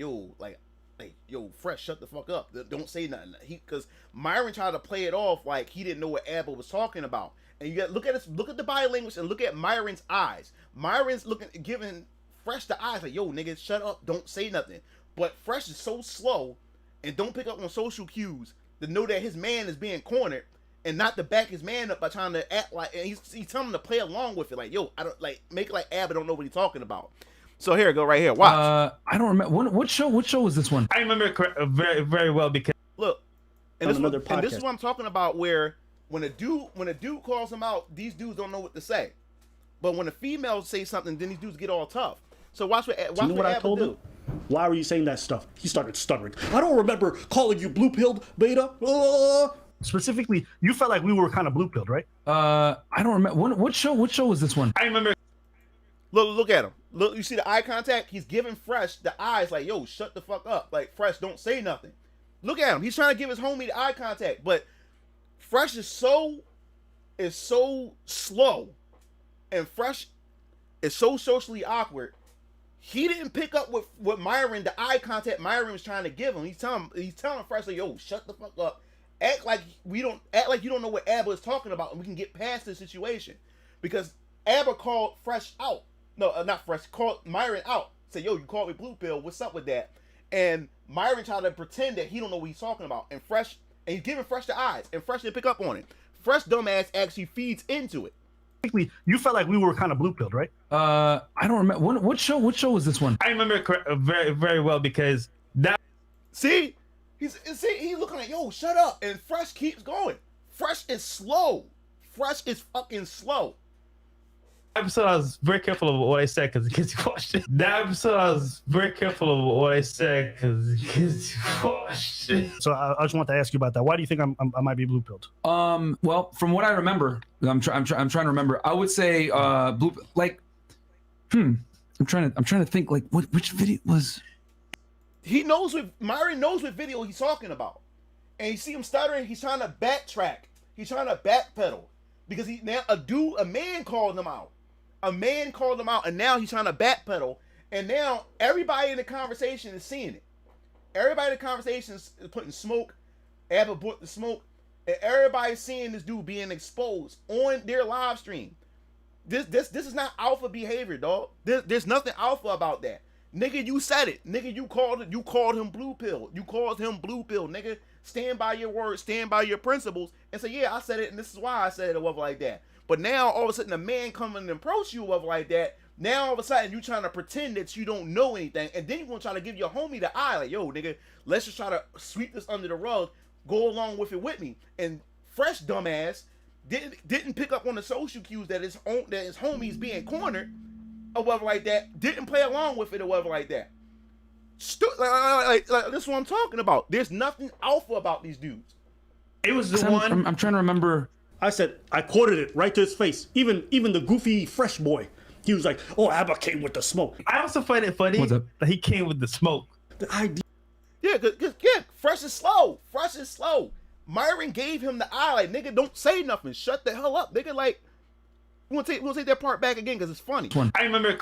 yo, Fresh, shut the fuck up, don't say nothing. Because Myron tried to play it off like he didn't know what ABBA was talking about. And you got look at the body language and look at Myron's eyes. Myron's giving Fresh the eyes, like, yo, nigga, shut up, don't say nothing. But Fresh is so slow and don't pick up on social cues to know that his man is being cornered, and not to back his man up by trying to act like, and he's telling him to play along with it, like, yo, I don't like make it like ABBA don't know what he's talking about. So here we go, right here. Watch.
I don't remember what show was this one.
I remember it very, very well because
look, and this is what I'm talking about. Where when a dude calls him out, these dudes don't know what to say. But when a female say something, then these dudes get all tough. So watch what
you know what I told him? Why were you saying that stuff? He started stuttering. I don't remember calling you blue-pilled, beta. Specifically, you felt like we were kind of blue-pilled, right?
I don't remember what show was this one.
I remember.
Look at him. Look, you see the eye contact? He's giving Fresh the eyes, like, yo, shut the fuck up. Like, Fresh, don't say nothing. Look at him. He's trying to give his homie the eye contact, but Fresh is so slow, and Fresh is so socially awkward. He didn't pick up what Myron, the eye contact Myron was trying to give him. He's telling Fresh, like, yo, shut the fuck up. Act like you don't know what ABBA is talking about, and we can get past this situation. Because ABBA called Fresh out. No, not Fresh. Called Myron out. Said, yo, you called me blue pill. What's up with that? And Myron tried to pretend that he don't know what he's talking about. And he's giving Fresh the eyes. And Fresh didn't pick up on it. Fresh dumbass actually feeds into it.
You felt like we were kind of blue-pilled, right?
I don't remember what show was this one.
I remember it very, very well because that.
See, he's looking like, yo, shut up, and Fresh keeps going. Fresh is slow. Fresh is fucking slow.
Episode, I was very careful of what I said because the kids watched it. That episode, I was very careful of what I said because the kids watched it.
So I just want to ask you about that. Why do you think I might be blue-pilled?
Well, from what I remember, I'm trying to remember. I would say blue. Like, I'm trying to think. Like, which video was?
Myron knows what video he's talking about, and you see him stuttering. He's trying to backtrack. He's trying to backpedal because a man called him out. A man called him out, and now he's trying to backpedal. And now everybody in the conversation is seeing it. Everybody in the conversation is putting smoke. ABBA brought the smoke, and everybody's seeing this dude being exposed on their live stream. This is not alpha behavior, dog. There's nothing alpha about that. Nigga, you said it. Nigga, you called him blue pill. You called him blue pill, nigga. stand by your word, stand by your principles, and say, yeah, I said it, and this is why I said it, or whatever like that. But now, all of a sudden, a man coming and approach you, or whatever like that, now all of a sudden, you trying to pretend that you don't know anything, and then you gonna try to give your homie the eye, like, yo, nigga, let's just try to sweep this under the rug, go along with it with me. And Fresh dumbass didn't pick up on the social cues that his homies being cornered, or whatever like that, didn't play along with it, or whatever like that. Like, this is what I'm talking about. There's nothing alpha about these dudes.
It was the one.
I'm trying to remember.
I said, I quoted it right to his face. Even the goofy Fresh boy, he was like, "Oh, Abba came with the smoke."
I also find it funny that he came with the smoke.
The idea.
Yeah, Fresh is slow. Fresh is slow. Myron gave him the eye, like, nigga, don't say nothing. Shut the hell up, nigga. Like, we'll take that part back again because it's funny.
I remember.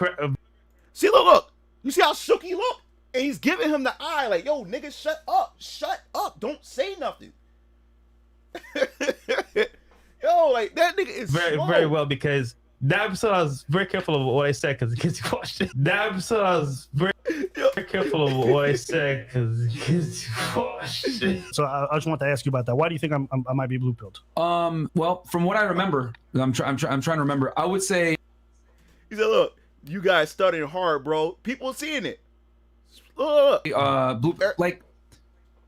See, look. You see how shook he look? And he's giving him the eye, like, yo, nigga, shut up, don't say nothing. Yo, like, that nigga is slow.
Very well, because that episode I was very careful of what I said because the kids watched it. That episode I was very careful of what I said because the kids watched it.
So I just want to ask you about that. Why do you think I might be blue pilled?
Well, from what I remember, I'm trying to remember. I would say.
He said, look, you guys studying hard, bro. People seeing it. Look.
Blue, like,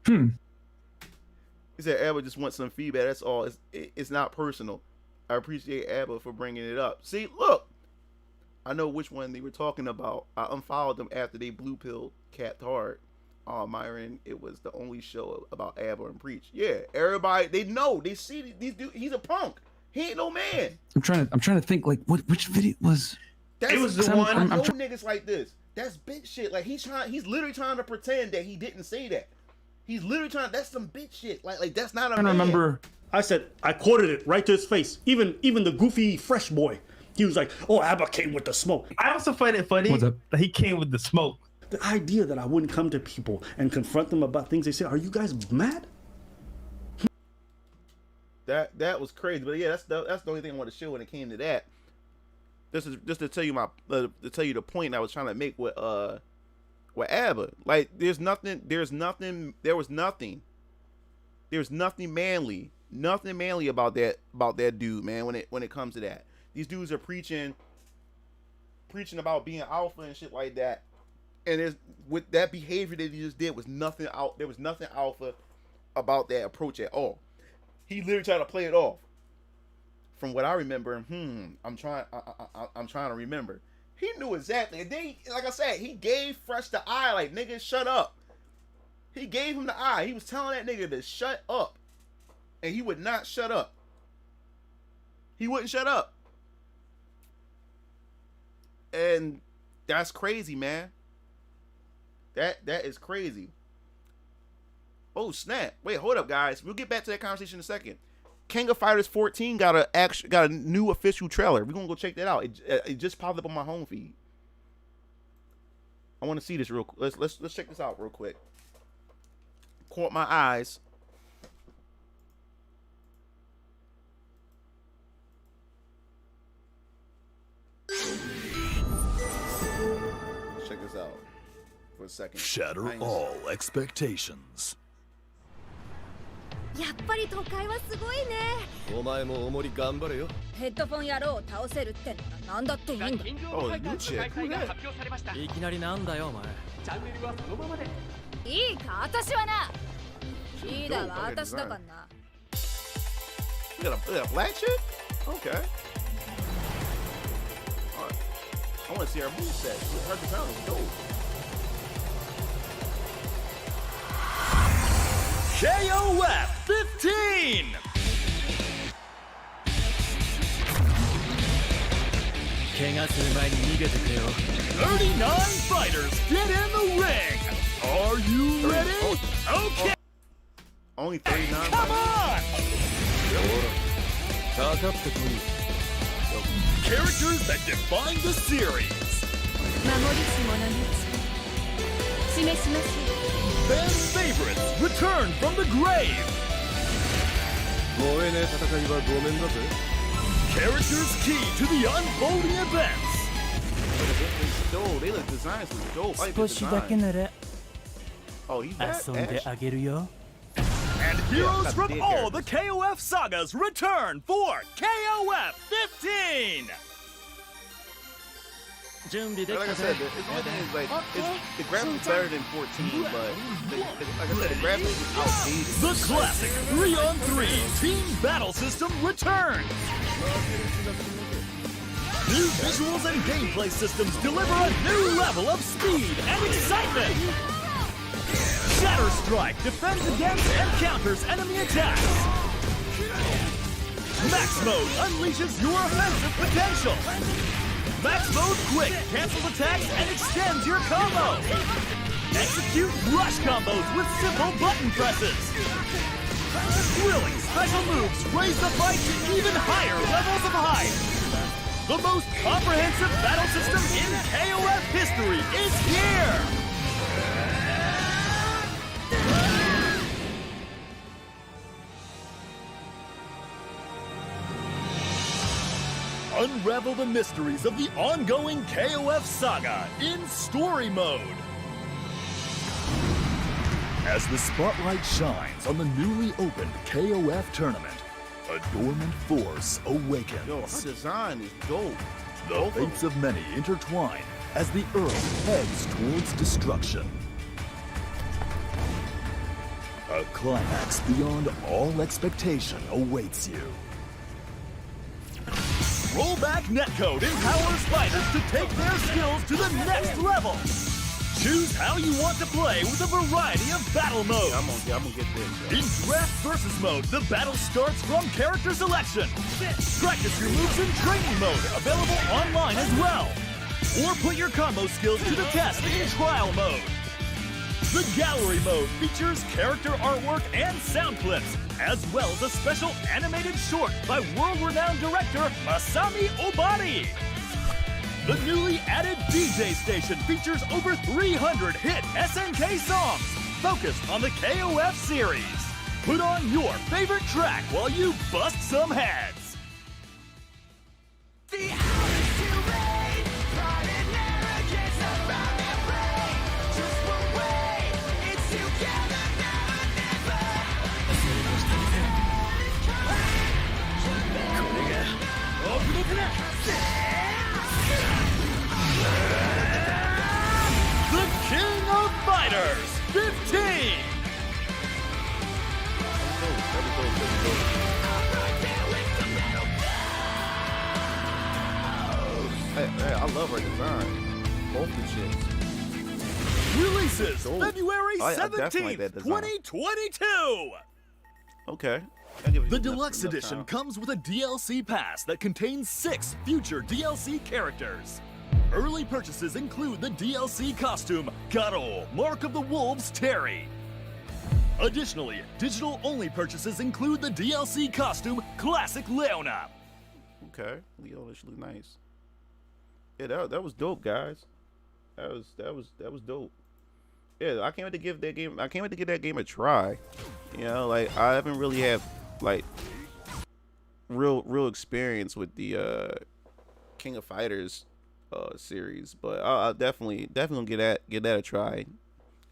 He said Abba just wants some feedback. That's all. It's not personal. I appreciate Abba for bringing it up. See, look. I know which one they were talking about. I unfollowed them after they blue pilled Capped Hard. Myron, it was the only show about Abba and Preach. Yeah, everybody, they know. They see these dudes. He's a punk. He ain't no man.
I'm trying to think, like, which video was.
It was the one. I know niggas like this. That's bitch shit. Like, he's literally trying to pretend that he didn't say that. He's literally trying. That's some bitch shit. Like that's not a man.
I remember.
I said, I quoted it right to his face. Even the goofy Fresh boy, he was like, "Oh, Abba came with the smoke."
I also find it funny that he came with the smoke.
The idea that I wouldn't come to people and confront them about things they say. Are you guys mad?
That was crazy. But yeah, that's the only thing I want to show when it came to that. This is just to tell you the point I was trying to make with Abba. Like, there was nothing manly about that dude, man, when it comes to that. These dudes are preaching about being alpha and shit like that. And with that behavior that he just did was nothing out. There was nothing alpha about that approach at all. He literally tried to play it off. From what I remember, I'm trying to remember. He knew exactly. And then, like I said, he gave Fresh the eye, like, nigga, shut up. He gave him the eye. He was telling that nigga to shut up. And he would not shut up. He wouldn't shut up. And that's crazy, man. That is crazy. Oh, snap. Wait, hold up, guys. We'll get back to that conversation in a second. King of Fighters 14 got a new official trailer. We're gonna go check that out. It just popped up on my home feed. I want to see this real. Let's check this out real quick. Caught my eyes. Check this out for a second.
Shatter all expectations.
やっぱり都会はすごいね。
お前もおもり頑張れよ。
ヘッドフォン野郎を倒せるってなんだっていいんだ。い
きなりなんだよお前。
いいか私はな。リーダーは私だからな。
You got a black chick? Okay. Alright. I want to see her moveset. Her design is dope.
KOF 15! Kenga 39 fighters get in the ring! Are you ready? Okay!
Only 39?
Come on! Characters that define the series! Fan favorites return from the grave! Characters key to the unfolding events!
They look designs was dope. I like the design. Oh, he's back? Ash?
And heroes from all the KOF sagas return for KOF 15!
Like I said, the only thing is like the graphics is better than 14, but like I said, the graphics is outdated.
The classic 3-on-3 team battle system returns! New visuals and gameplay systems deliver a new level of speed and excitement! Shatter Strike defends against and counters enemy attacks! Max Mode unleashes your offensive potential! Max Mode Quick cancels attacks and extends your combo! Execute rush combos with simple button presses! Thrilling special moves raise the fight to even higher levels of hype! The most comprehensive battle system in KOF history is here! Unravel the mysteries of the ongoing KOF saga in story mode. As the spotlight shines on the newly opened KOF tournament, a dormant force awakens.
Yo, her design is dope.
The fates of many intertwine as the Earth heads towards destruction. A climax beyond all expectation awaits you. Rollback Netcode empowers fighters to take their skills to the next level. Choose how you want to play with a variety of battle modes.
Yeah, I'm gonna get this.
In Draft Versus mode, the battle starts from character selection. Practice your moves in training mode, available online as well. Or put your combo skills to the test in trial mode. The Gallery mode features character artwork and sound clips, as well as a special animated short by world-renowned director Masami Obari. The newly added DJ station features over 300 hit SNK songs focused on the KOF series. Put on your favorite track while you bust some heads. The hours to reign, pride and arrogance around their brain. Just one way, it's together now and never. The King of Fighters 15!
Hey, I love her design. Both the chicks.
Releases
Dope.
February
I definitely like
17th,
that design.
2022!
Okay.
The deluxe edition comes with a DLC pass that contains 6 future DLC characters. Early purchases include the DLC costume Garo, Mark of the Wolves Terry. Additionally, digital-only purchases include the DLC costume Classic Leona.
Okay, Leona should look nice. Yeah, that was dope, guys. That was dope. Yeah, I can't wait to give that game. I can't wait to give that game a try. You know, like I haven't really had like real experience with the King of Fighters series, but I'll definitely give that a try.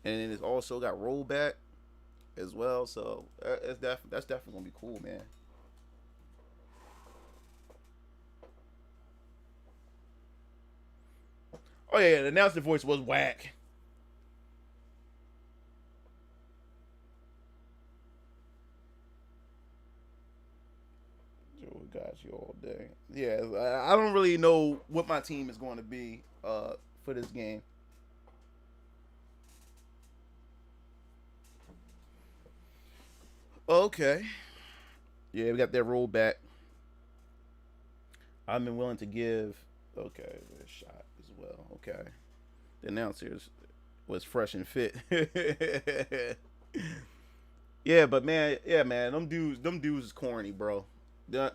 And then it's also got rollback as well, so that's definitely gonna be cool, man. Oh yeah, the announcer voice was whack. Joe got you all day. Yeah, I don't really know what my team is going to be for this game. Okay. Yeah, we got that rollback. I've been willing to give a shot as well. Okay. The announcer was fresh and fit. Yeah, but man, them dudes is corny, bro. Like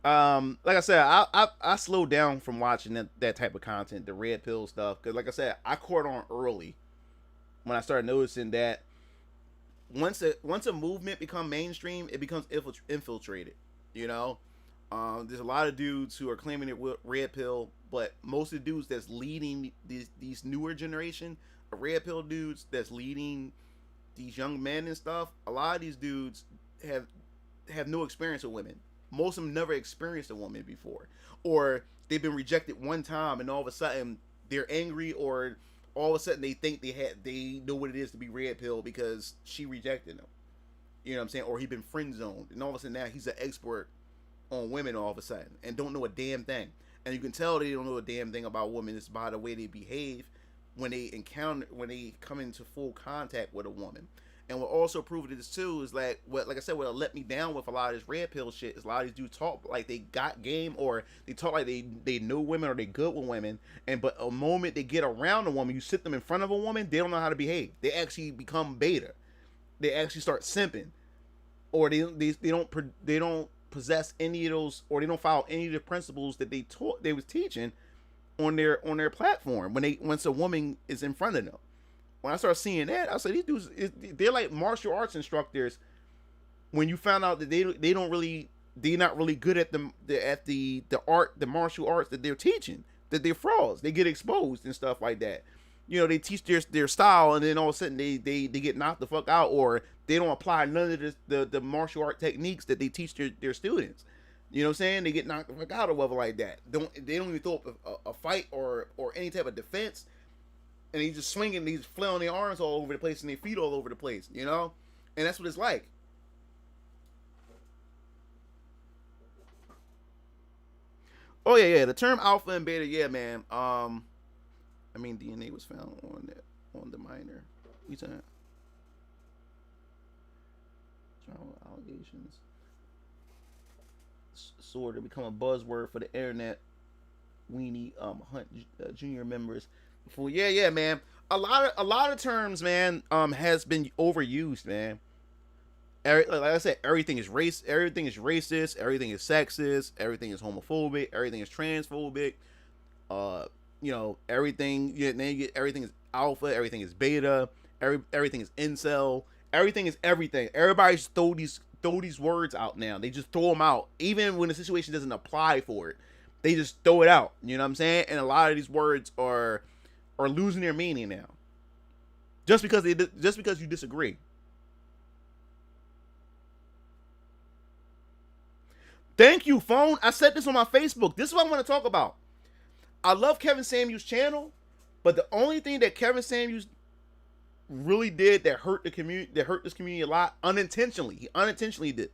I said, I slowed down from watching that type of content, the red pill stuff, because like I said, I caught on early when I started noticing that once a movement become mainstream, it becomes infiltrated. You know, there's a lot of dudes who are claiming it with red pill, but most of the dudes that's leading these newer generation are red pill dudes that's leading these young men and stuff, a lot of these dudes have no experience with women. Most of them never experienced a woman before, or they've been rejected one time, and all of a sudden they're angry, or all of a sudden they think they know what it is to be red pill because she rejected them. You know what I'm saying? Or he been friend zoned, and all of a sudden now he's an expert on women all of a sudden and don't know a damn thing. And you can tell they don't know a damn thing about women. It's by the way they behave when they come into full contact with a woman. And what also proved this too is like I said, what let me down with a lot of this red pill shit is a lot of these dudes talk like they got game, or they talk like they know women, or they good with women. But a moment they get around a woman, you sit them in front of a woman, they don't know how to behave. They actually become beta. They actually start simping, or they don't possess any of those, or they don't follow any of the principles that they was teaching on their platform once a woman is in front of them. When I started seeing that, I said, these dudes, they're like martial arts instructors. When you found out that they're not really good at the martial arts that they're teaching, that they're frauds. They get exposed and stuff like that. You know, they teach their style, and then all of a sudden they get knocked the fuck out, or they don't apply none of the martial art techniques that they teach their students. You know what I'm saying? They get knocked the fuck out or whatever like that. They don't even throw up a fight or any type of defense. And he's just swinging, he's flailing their arms all over the place and their feet all over the place, you know? And that's what it's like. Oh, yeah. The term alpha and beta, yeah, man. I mean, DNA was found on the minor. You saying? Allegations. Sort of become a buzzword for the internet. Weenie Hunt Junior members. Yeah, man. A lot of terms, man, has been overused, man. Like I said, everything is racist, everything is sexist, everything is homophobic, everything is transphobic. Everything is alpha, everything is beta, everything is incel, everything is everything. Everybody's throw these words out now. They just throw them out, even when the situation doesn't apply for it. They just throw it out. You know what I'm saying? And a lot of these words are losing their meaning now, just because you disagree. Thank you, phone. I said this on my Facebook. This is what I want to talk about. I love Kevin Samuels' channel, but the only thing that Kevin Samuels really did that hurt the community, that hurt this community a lot, he unintentionally did,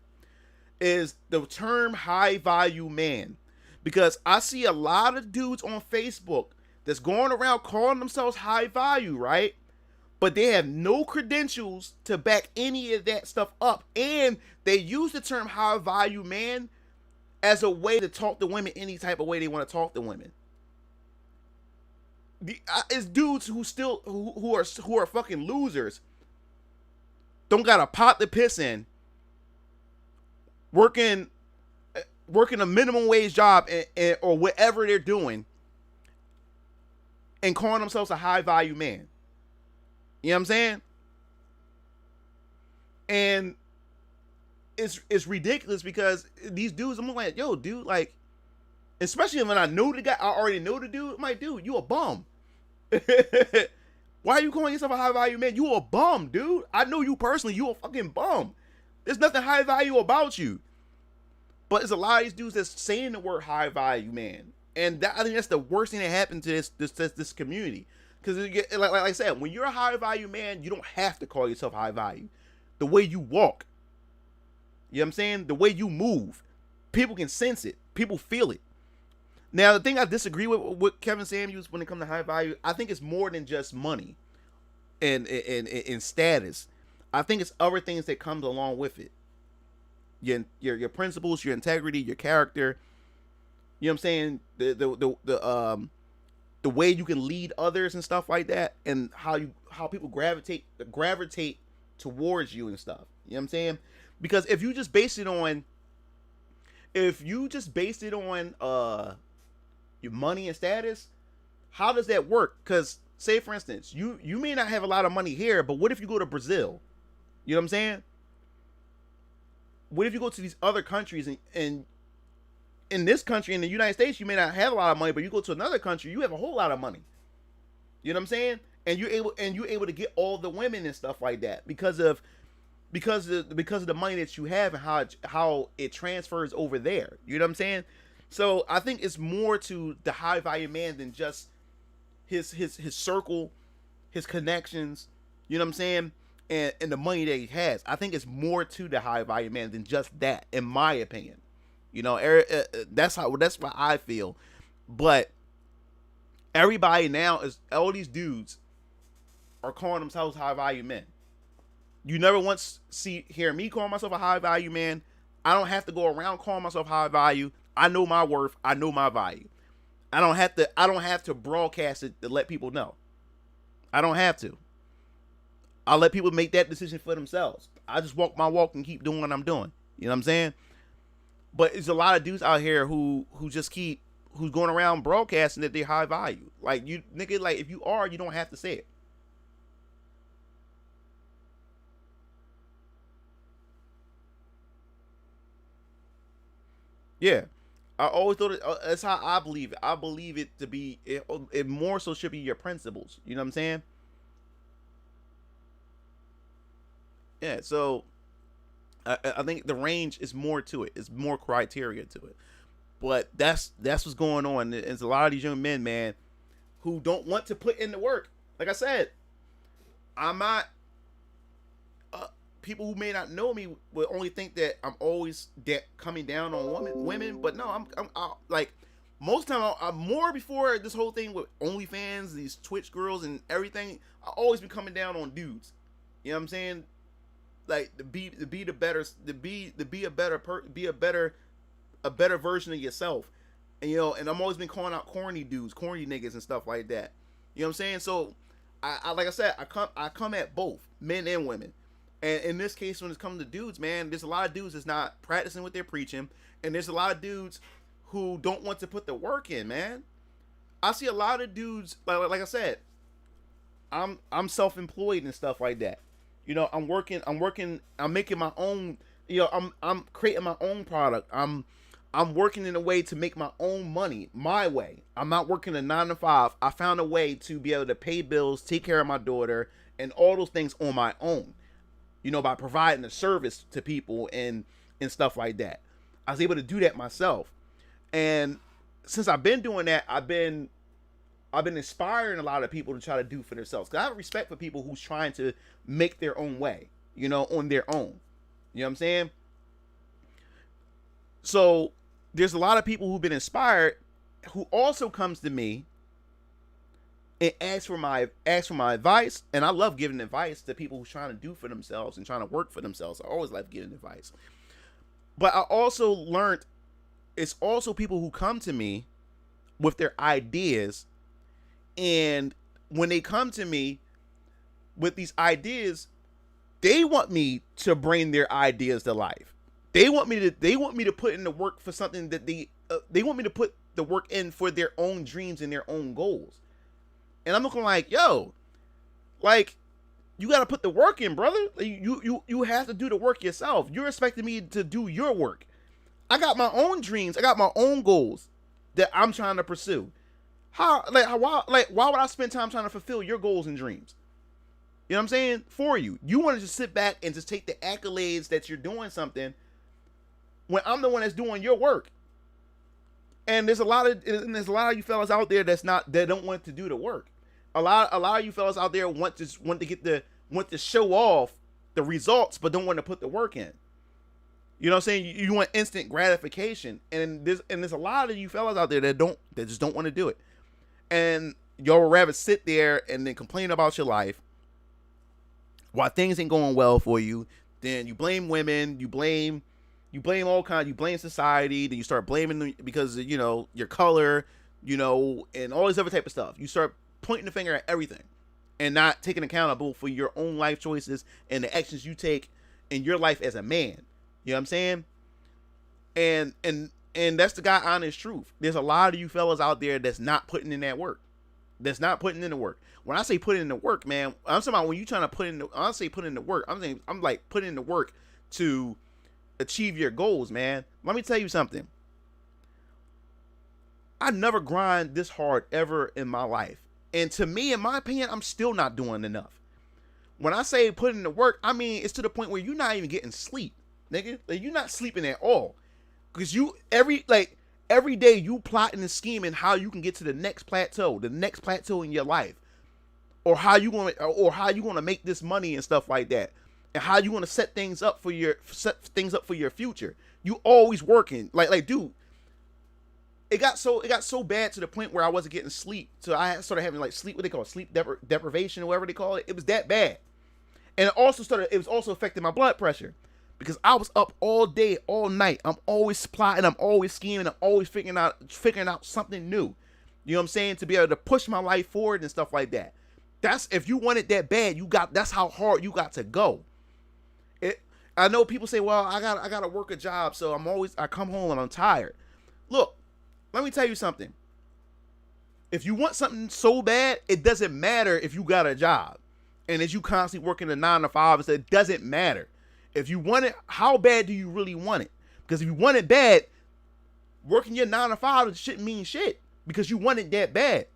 is the term high value man. Because I see a lot of dudes on Facebook that's going around calling themselves high value, right? But they have no credentials to back any of that stuff up. And they use the term high value man as a way to talk to women any type of way they want to talk to women. It's dudes who are fucking losers, don't got a pot to piss in, working a minimum wage job or whatever they're doing, and calling themselves a high value man. You know what I'm saying? And it's ridiculous because these dudes, I'm like, yo, dude, like, especially when I know the guy, I already know the dude. I'm like, dude, you a bum. Why are you calling yourself a high value man? You a bum, dude. I know you personally. You a fucking bum. There's nothing high value about you. But there's a lot of these dudes that's saying the word high value man, and I think that's the worst thing that happened to this community. Because like I said, when you're a high value man, you don't have to call yourself high value. The way you walk, you know what I'm saying? The way you move, people can sense it. People feel it. Now, the thing I disagree with Kevin Samuels when it comes to high value, I think it's more than just money and status. I think it's other things that comes along with it. Your principles, your integrity, your character. You know what I'm saying? The way you can lead others and stuff like that, and how people gravitate towards you and stuff. You know what I'm saying? Because if you just base it on your money and status, how does that work? Because say for instance, you may not have a lot of money here, but what if you go to Brazil? You know what I'm saying? What if you go to these other countries and in this country, in the United States, you may not have a lot of money, but you go to another country, you have a whole lot of money. You know what I'm saying? and you're able to get all the women and stuff like that because of the money that you have and how it transfers over there. You know what I'm saying? So I think it's more to the high value man than just his circle, his connections. You know what I'm saying? And the money that he has. I think it's more to the high value man than just that, in my opinion. You know, that's what I feel. But everybody now all these dudes are calling themselves high value men. You never once hear me call myself a high value man. I don't have to go around calling myself high value. I know my worth. I know my value. I don't have to broadcast it to let people know. I don't have to. I'll let people make that decision for themselves. I just walk my walk and keep doing what I'm doing. You know what I'm saying? But there's a lot of dudes out here who's going around broadcasting that they're high value. Like, you nigga, like, if you are, you don't have to say it. Yeah. I always thought that's how I believe it. I believe it to be it more so should be your principles. You know what I'm saying? Yeah, so I think the range is more to it. It's more criteria to it. But that's what's going on. There's a lot of these young men, man, who don't want to put in the work. Like I said, I'm not. People who may not know me will only think that I'm always coming down on women. But no, I'm like most time. I'm more before this whole thing with OnlyFans, these Twitch girls, and everything. I always been coming down on dudes. You know what I'm saying? Like to be a better version of yourself, and and I'm always been calling out corny dudes, corny niggas, and stuff like that. You know what I'm saying? So, I like I said, I come at both men and women, and in this case, when it comes to dudes, man, there's a lot of dudes that's not practicing what they're preaching, and there's a lot of dudes who don't want to put the work in, man. I see a lot of dudes like I said, I'm self-employed and stuff like that. I'm working, I'm making my own, I'm creating my own product. I'm working in a way to make my own money, my way. I'm not working a 9 to 5. I found a way to be able to pay bills, take care of my daughter, and all those things on my own, by providing a service to people and stuff like that. I was able to do that myself. And since I've been doing that, I've been inspiring a lot of people to try to do for themselves. Because I have respect for people who's trying to make their own way, on their own. You know what I'm saying? So there's a lot of people who've been inspired who also comes to me and asks for my advice. And I love giving advice to people who's trying to do for themselves and trying to work for themselves. I always like giving advice. But I also learned it's also people who come to me with their ideas. And when they come to me with these ideas, they want me to bring their ideas to life. They want me to put in the work for something that they want me to put the work in for their own dreams and their own goals. And I'm looking like, yo, like, you got to put the work in, brother. You have to do the work yourself. You're expecting me to do your work. I got my own dreams. I got my own goals that I'm trying to pursue. Why would I spend time trying to fulfill your goals and dreams? You know what I'm saying? For you. You want to just sit back and just take the accolades that you're doing something when I'm the one that's doing your work. And there's a lot of you fellas out there that don't want to do the work. A lot of you fellas out there want to show off the results, but don't want to put the work in. You know what I'm saying? You want instant gratification, and there's a lot of you fellas out there that just don't want to do it, and y'all would rather sit there and then complain about your life while things ain't going well for you. Then you blame women, you blame all kinds, you blame society, then you start blaming them because of, your color, and all this other type of stuff. You start pointing the finger at everything and not taking accountable for your own life choices and the actions you take in your life as a man. You know what I'm saying? And that's the God honest truth. There's a lot of you fellas out there that's not putting in that work. That's not putting in the work. When I say put in the work, man, I'm talking about when you trying to put in the work. I'm like putting in the work to achieve your goals, man. Let me tell you something. I never grind this hard ever in my life. And to me, in my opinion, I'm still not doing enough. When I say put in the work, I mean it's to the point where you're not even getting sleep, nigga. Like, you're not sleeping at all. Because you every day you plotting and scheming how you can get to the next plateau in your life. Or how you gonna make this money and stuff like that. And how you want to set things up for your future. You always working. Like dude, it got so bad to the point where I wasn't getting sleep. So I started having like sleep, what they call it, sleep deprivation or whatever they call it. It was that bad. And it was also affecting my blood pressure. Because I was up all day, all night. I'm always plotting, I'm always scheming, I'm always figuring out something new. You know what I'm saying? To be able to push my life forward and stuff like that. That's, if you want it that bad, that's how hard you got to go. I know people say, well, I gotta work a job, so I come home and I'm tired. Look, let me tell you something. If you want something so bad, it doesn't matter if you got a job. And as you constantly working a 9 to 5, it doesn't matter. If you want it, how bad do you really want it? Because if you want it bad, working your 9 to 5 shouldn't mean shit. Because you want it that bad.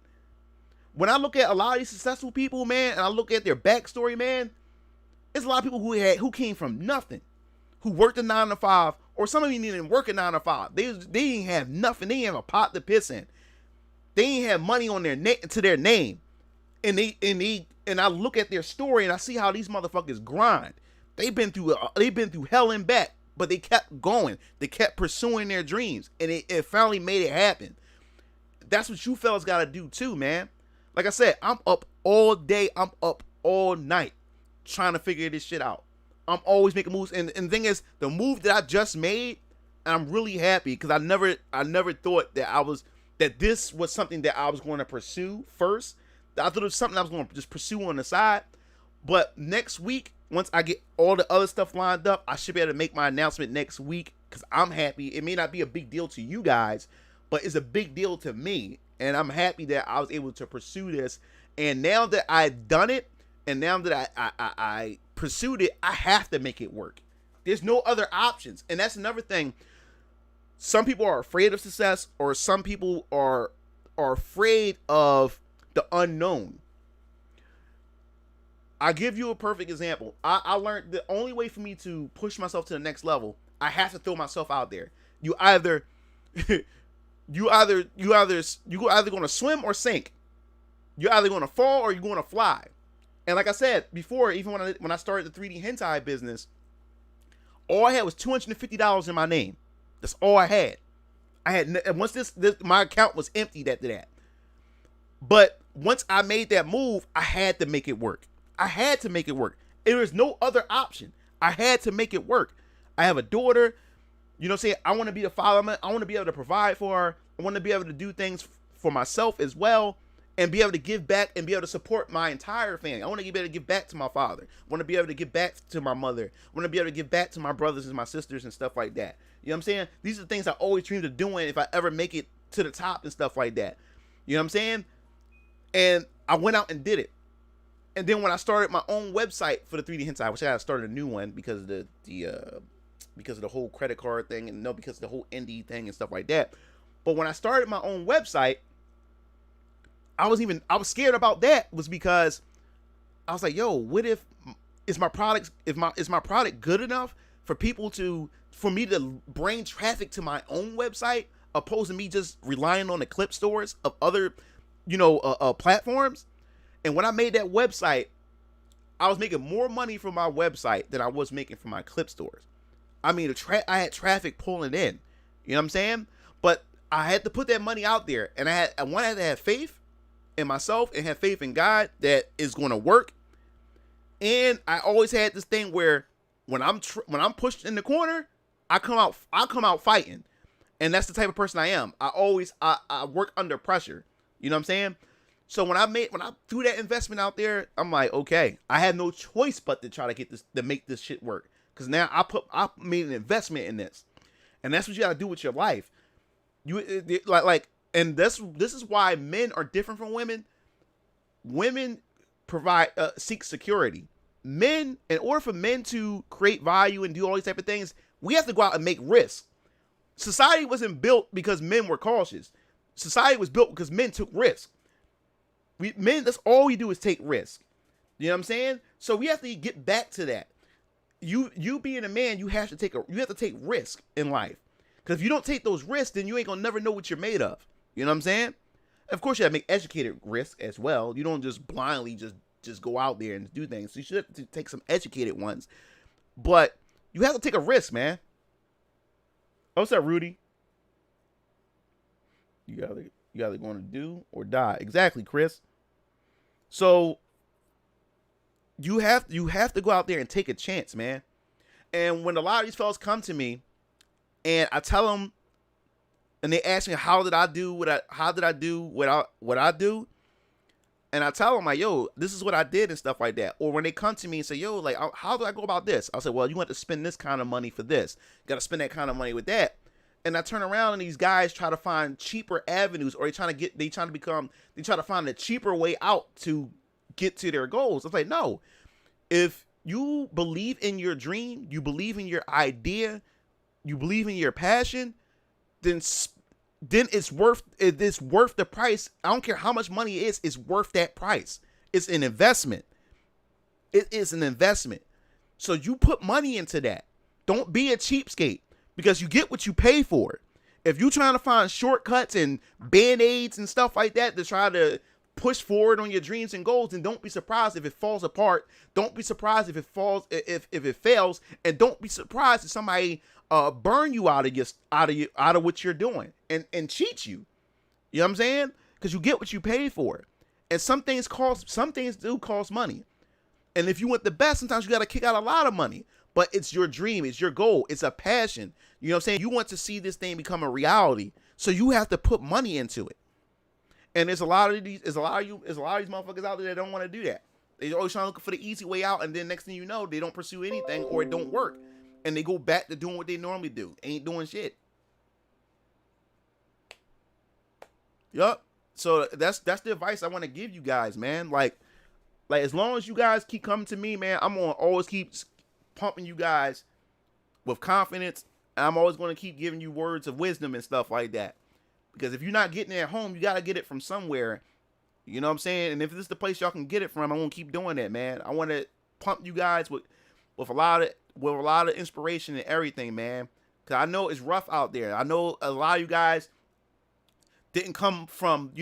When I look at a lot of these successful people, man, and I look at their backstory, man, there's a lot of people who came from nothing, who worked a 9 to 5, or some of them didn't even work a 9 to 5. They didn't have nothing. They didn't have a pot to piss in. They didn't have money on their their name, and I look at their story and I see how these motherfuckers grind. They've been through hell and back, but they kept going. They kept pursuing their dreams, and it finally made it happen. That's what you fellas gotta do too, man. Like I said, I'm up all day. I'm up all night trying to figure this shit out. I'm always making moves. And the thing is, the move that I just made, I'm really happy because I never thought that this was something that I was going to pursue first. I thought it was something I was going to just pursue on the side. But next week, once I get all the other stuff lined up, I should be able to make my announcement next week because I'm happy. It may not be a big deal to you guys, but it's a big deal to me. And I'm happy that I was able to pursue this. And now that I've done it, and now that I pursued it, I have to make it work. There's no other options. And that's another thing. Some people are afraid of success, or some people are afraid of the unknown. I'll give you a perfect example. I learned the only way for me to push myself to the next level, I have to throw myself out there. You either going to swim or sink. You're either going to fall or you're going to fly. And like I said before, even when I started the 3D hentai business, all I had was $250 in my name. That's all I had. Once my account was emptied after that. But once I made that move, I had to make it work. I had to make it work. There was no other option. I had to make it work. I have a daughter. You know what I'm saying? I want to be the father. I want to be able to provide for her. I want to be able to do things for myself as well, and be able to give back and be able to support my entire family. I want to be able to give back to my father. I want to be able to give back to my mother. I want to be able to give back to my brothers and my sisters and stuff like that. You know what I'm saying? These are the things I always dreamed of doing if I ever make it to the top and stuff like that. You know what I'm saying? And I went out and did it. And then when I started my own website for the 3D hentai, which I started a new one because of the whole credit card thing, and because of the whole indie thing and stuff like that. But when I started my own website, I was scared about that, was because I was like, yo, what if is my product good enough for me to bring traffic to my own website, opposed to me just relying on the clip stores of other, platforms? And when I made that website, I was making more money from my website than I was making from my clip stores. I mean, I had traffic pulling in. You know what I'm saying? But I had to put that money out there, and I had to have faith in myself and have faith in God that it's going to work. And I always had this thing where when I'm pushed in the corner, I come out fighting, and that's the type of person I am. I work under pressure. You know what I'm saying? So when I threw that investment out there, I'm like, okay, I had no choice but to try to make this shit work. Because now I made an investment in this, and that's what you got to do with your life. And this is why men are different from women. Women seek security. Men, in order for men to create value and do all these type of things, we have to go out and make risks. Society wasn't built because men were cautious. Society was built because men took risks. Men, that's all we do is take risk. You know what I'm saying? So we have to get back to that. You being a man, you have to take risk in life. Because if you don't take those risks, then you ain't gonna never know what you're made of. You know what I'm saying? Of course, you have to make educated risk as well. You don't just blindly just go out there and do things. So you should have to take some educated ones. But you have to take a risk, man. Oh, what's up, Rudy? You either going to do or die. Exactly, Chris. So you have to go out there and take a chance, man. And when a lot of these fellas come to me and I tell them, and they ask me how did I do what I do, and I tell them like, yo, this is what I did and stuff like that. Or when they come to me and say, yo, like, how do I go about this? I'll say, well, you want to spend this kind of money for this. You got to spend that kind of money with that. And I turn around and these guys try to find cheaper avenues, or they try to find a cheaper way out to get to their goals. It's like, no, if you believe in your dream, you believe in your idea, you believe in your passion, then it's worth the price. I don't care how much money it is, it's worth that price. It's an investment. It is an investment. So you put money into that. Don't be a cheapskate, because you get what you pay for. If you're trying to find shortcuts and band-aids and stuff like that to try to push forward on your dreams and goals, then don't be surprised if it falls apart. Don't be surprised if it fails, and don't be surprised if somebody burn you out of what you're doing and cheat you. You know what I'm saying? Because you get what you pay for. And some things do cost money. And if you want the best, sometimes you got to kick out a lot of money. But it's your dream, it's your goal, it's a passion. You know what I'm saying? You want to see this thing become a reality, so you have to put money into it. And there's a lot of these motherfuckers out there that don't want to do that. They're always trying to look for the easy way out, and then next thing you know, they don't pursue anything, or it don't work, and they go back to doing what they normally do, ain't doing shit. Yup. So that's the advice I want to give you guys, man. Like as long as you guys keep coming to me, man, I'm gonna always keep pumping you guys with confidence. I'm always going to keep giving you words of wisdom and stuff like that, because if you're not getting it at home, you got to get it from somewhere. You know what I'm saying? And if this is the place y'all can get it from, I won't keep doing that, man. I want to pump you guys with a lot of inspiration and everything, man, because I know it's rough out there. I know a lot of you guys didn't come from,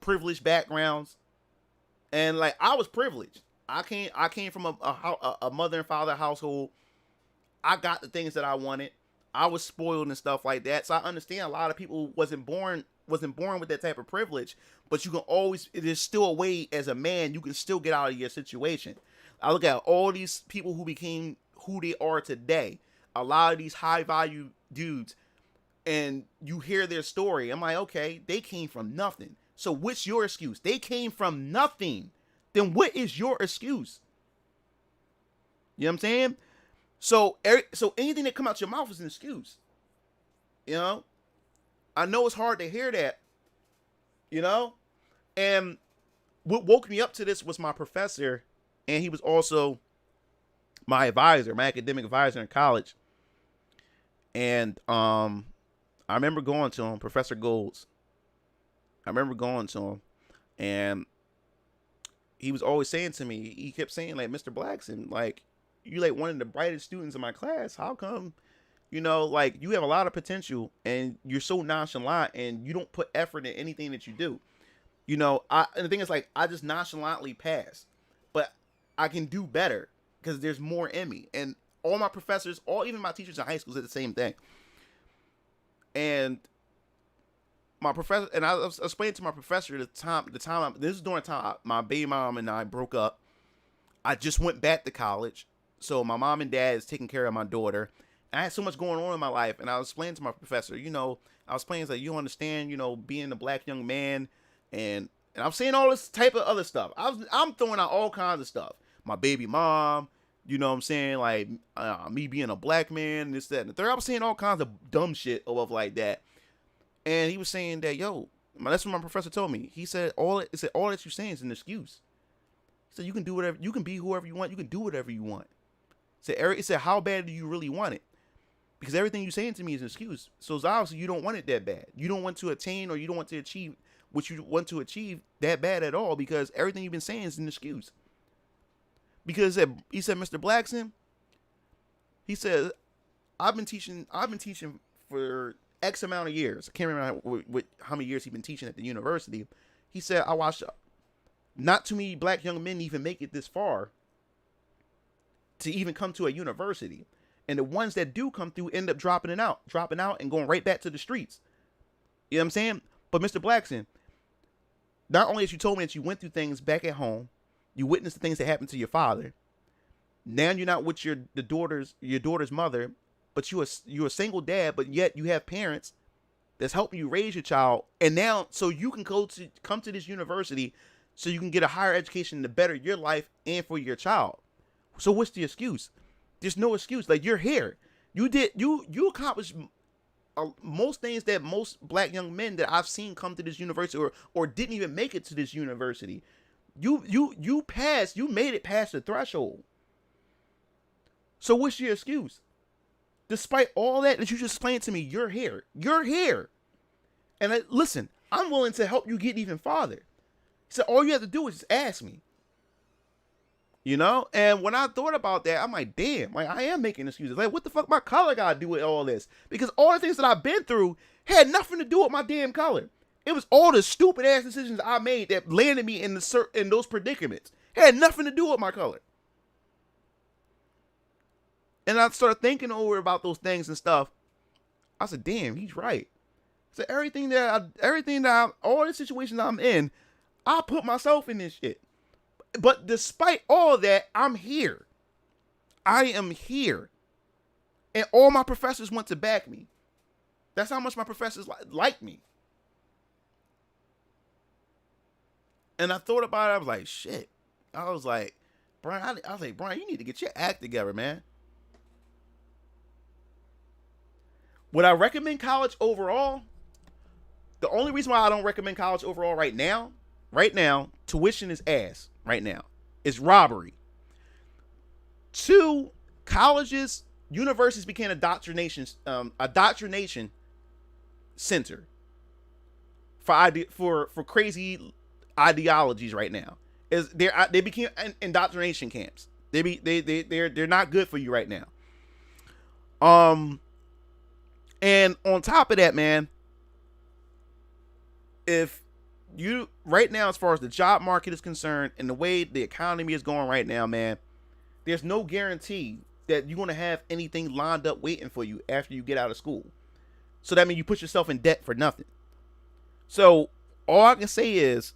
privileged backgrounds, and like I was privileged. I came from a mother and father household. I got the things that I wanted. I was spoiled and stuff like that. So I understand a lot of people wasn't born with that type of privilege, but there's still a way as a man, you can still get out of your situation. I look at all these people who became who they are today. A lot of these high value dudes, and you hear their story. I'm like, okay, they came from nothing. So what's your excuse? They came from nothing. Then what is your excuse? You know what I'm saying? So anything that come out your mouth is an excuse. I know it's hard to hear that, and what woke me up to this was my professor, and he was also my advisor, my academic advisor in college. And I remember going to him, Professor Golds. I remember going to him, and he was always saying to me, he kept saying, like, Mr. Blackson, like, you like one of the brightest students in my class. How come, like, you have a lot of potential and you're so nonchalant and you don't put effort in anything that you do. And the thing is, like, I just nonchalantly pass, but I can do better because there's more in me. And all my professors, even my teachers in high school said the same thing. And my professor, and I was explaining to my professor this is during the time my baby mom and I broke up. I just went back to college. So my mom and dad is taking care of my daughter. And I had so much going on in my life. And I was explaining to my professor, I was explaining, like, you understand, being a black young man. And I'm saying all this type of other stuff. I'm throwing out all kinds of stuff. My baby mom, you know what I'm saying? Like, me being a black man, this, that, and the third. I was saying all kinds of dumb shit of like that. And he was saying that, that's what my professor told me. He said, all that you're saying is an excuse. He said, you can do whatever, you can be whoever you want. You can do whatever you want. He said, how bad do you really want it? Because everything you're saying to me is an excuse. So it's obviously you don't want it that bad. You don't want to attain, or you don't want to achieve what you want to achieve that bad at all, because everything you've been saying is an excuse. Because he said, Mr. Blackson, he said, I've been teaching for X amount of years. I can't remember how many years he's been teaching at the university. He said, I watched not too many black young men even make it this far to even come to a university. And the ones that do come through end up dropping out and going right back to the streets. You know what I'm saying? But Mr. Blackson, not only as you told me that you went through things back at home, you witnessed the things that happened to your father. Now you're not with your daughter's mother, but you're a single dad, but yet you have parents that's helping you raise your child. And now, so you can come to this university so you can get a higher education to better your life and for your child. So what's the excuse? There's no excuse. Like, you're here. You accomplished most things that most black young men that I've seen come to this university or didn't even make it to this university. You made it past the threshold. So what's your excuse? Despite all that you just explained to me, you're here. You're here. And listen, I'm willing to help you get even farther. So all you have to do is just ask me. You know? And when I thought about that, I'm like, damn, like, I am making excuses. Like, what the fuck my color got to do with all this? Because all the things that I've been through had nothing to do with my damn color. It was all the stupid ass decisions I made that landed me in those predicaments. It had nothing to do with my color. And I started thinking over about those things and stuff. I said, damn, he's right. So all the situations I'm in, I put myself in this shit. But despite all that, I'm here. I am here. And all my professors want to back me. That's how much my professors like me. And I thought about it. I was like, shit. I was like, Brian, Brian, you need to get your act together, man. Would I recommend college overall? The only reason why I don't recommend college overall right now, tuition is ass right now. It's robbery. 2, colleges, universities became indoctrination center for crazy ideologies right now. They became indoctrination camps. They're not good for you right now. And on top of that, man, if you right now, as far as the job market is concerned and the way the economy is going right now, man, there's no guarantee that you're going to have anything lined up waiting for you after you get out of school. So that means you put yourself in debt for nothing. So all I can say is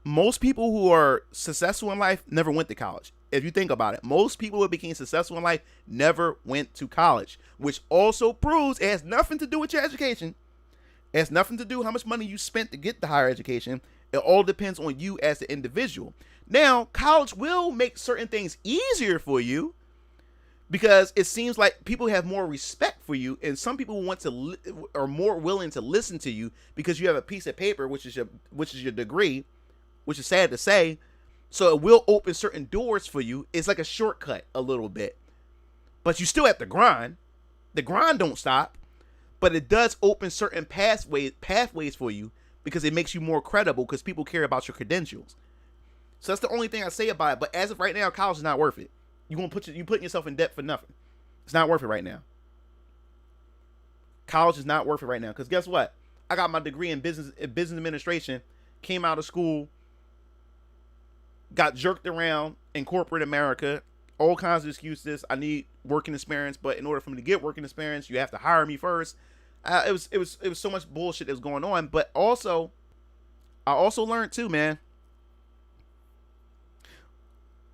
most people who are successful in life never went to college. If you think about it, most people who became successful in life never went to college, which also proves it has nothing to do with your education. It has nothing to do with how much money you spent to get the higher education. It all depends on you as the individual. Now, college will make certain things easier for you because it seems like people have more respect for you, and some people are more willing to listen to you because you have a piece of paper, which is your degree, which is sad to say. So it will open certain doors for you. It's like a shortcut a little bit. But you still have to grind. The grind don't stop. But it does open certain pathways for you because it makes you more credible because people care about your credentials. So that's the only thing I say about it. But as of right now, college is not worth it. You're putting yourself in debt for nothing. It's not worth it right now. College is not worth it right now. Because guess what? I got my degree in business administration, came out of school, got jerked around in corporate America, all kinds of excuses. I need working experience, but in order for me to get working experience, you have to hire me first. It was so much bullshit that was going on. But also, I also learned too, man,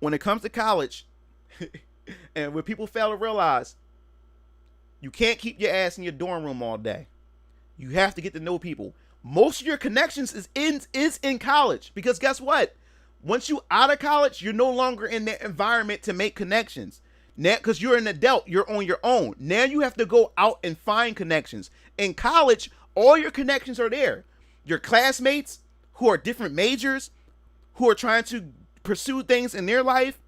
when it comes to college, and when people fail to realize, you can't keep your ass in your dorm room all day. You have to get to know people. Most of your connections is in college, because guess what? Once you out of college, you're no longer in that environment to make connections. Now, because you're an adult, you're on your own. Now you have to go out and find connections. In college, all your connections are there. Your classmates who are different majors, who are trying to pursue things in their life.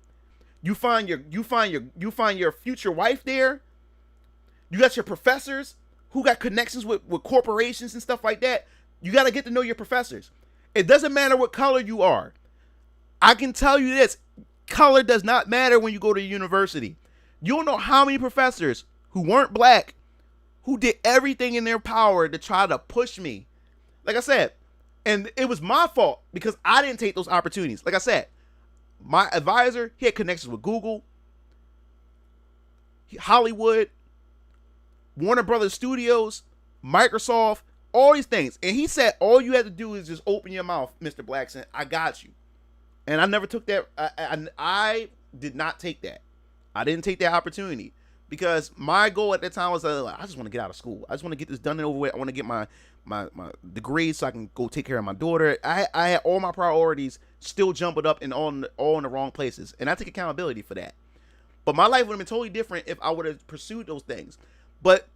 You find your future wife there. You got your professors who got connections with corporations and stuff like that. You got to get to know your professors. It doesn't matter what color you are. I can tell you this. Color does not matter when you go to university. You don't know how many professors who weren't black who did everything in their power to try to push me. Like I said, and it was my fault because I didn't take those opportunities. Like I said, my advisor, he had connections with Google, Hollywood, Warner Brothers Studios, Microsoft, all these things. And he said, all you have to do is just open your mouth, Mr. Blackson. I got you. And I never took that. I did not take that. I didn't take that opportunity because my goal at that time was I just want to get out of school. I just want to get this done and over with. I want to get my degree so I can go take care of my daughter. I had all my priorities still jumping up and all in the wrong places. And I take accountability for that. But my life would have been totally different if I would have pursued those things. But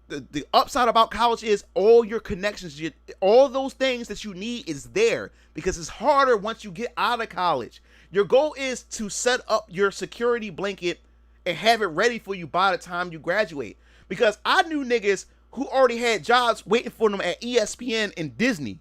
the upside about college is all your connections, all those things that you need is there because it's harder once you get out of college. Your goal is to set up your security blanket and have it ready for you by the time you graduate. Because I knew niggas who already had jobs waiting for them at ESPN and Disney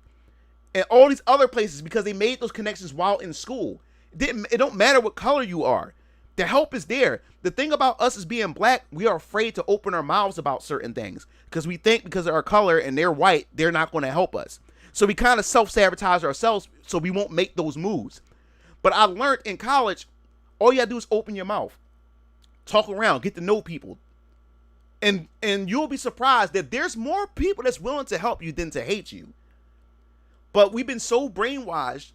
and all these other places because they made those connections while in school. It don't matter what color you are. The help is there. The thing about us as being black, we are afraid to open our mouths about certain things because we think because of our color and they're white, they're not going to help us. So we kind of self-sabotage ourselves so we won't make those moves. But I learned in college, all you got to do is open your mouth. Talk around, get to know people. And you'll be surprised that there's more people that's willing to help you than to hate you. But we've been so brainwashed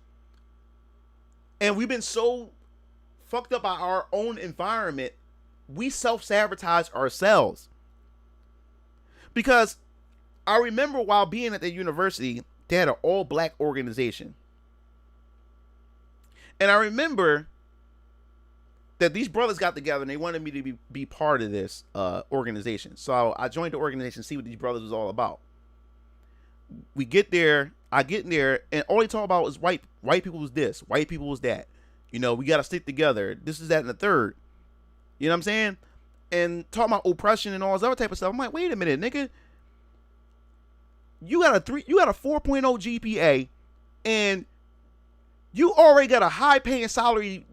and we've been so fucked up by our own environment, we self-sabotage ourselves. Because I remember while being at the university, they had an all-black organization. And I remember that these brothers got together and they wanted me to be part of this organization. So I joined the organization to see what these brothers was all about. We get there, I get in there, and all they talk about was white people was this, white people was that. You know, we got to stick together. This is that and the third. You know what I'm saying? And talking about oppression and all this other type of stuff. I'm like, wait a minute, nigga. You got a 4.0 GPA and you already got a high paying salary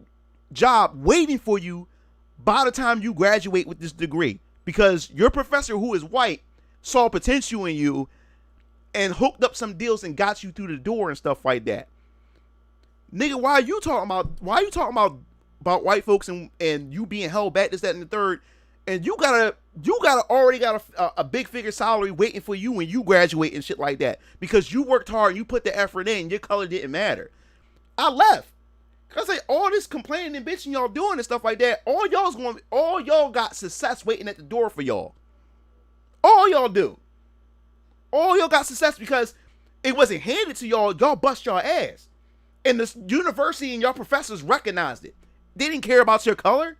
job waiting for you by the time you graduate with this degree because your professor who is white saw potential in you and hooked up some deals and got you through the door and stuff like that. Nigga, why are you talking about white folks and you being held back, this, that, and the third, and you already got a big figure salary waiting for you when you graduate and shit like that because you worked hard and you put the effort in, your color didn't matter. I left. Cause like all this complaining and bitching y'all doing and stuff like that, all y'all got success waiting at the door for y'all. All y'all do. All y'all got success because it wasn't handed to y'all. Y'all bust y'all ass. And the university and your professors recognized it. They didn't care about your color.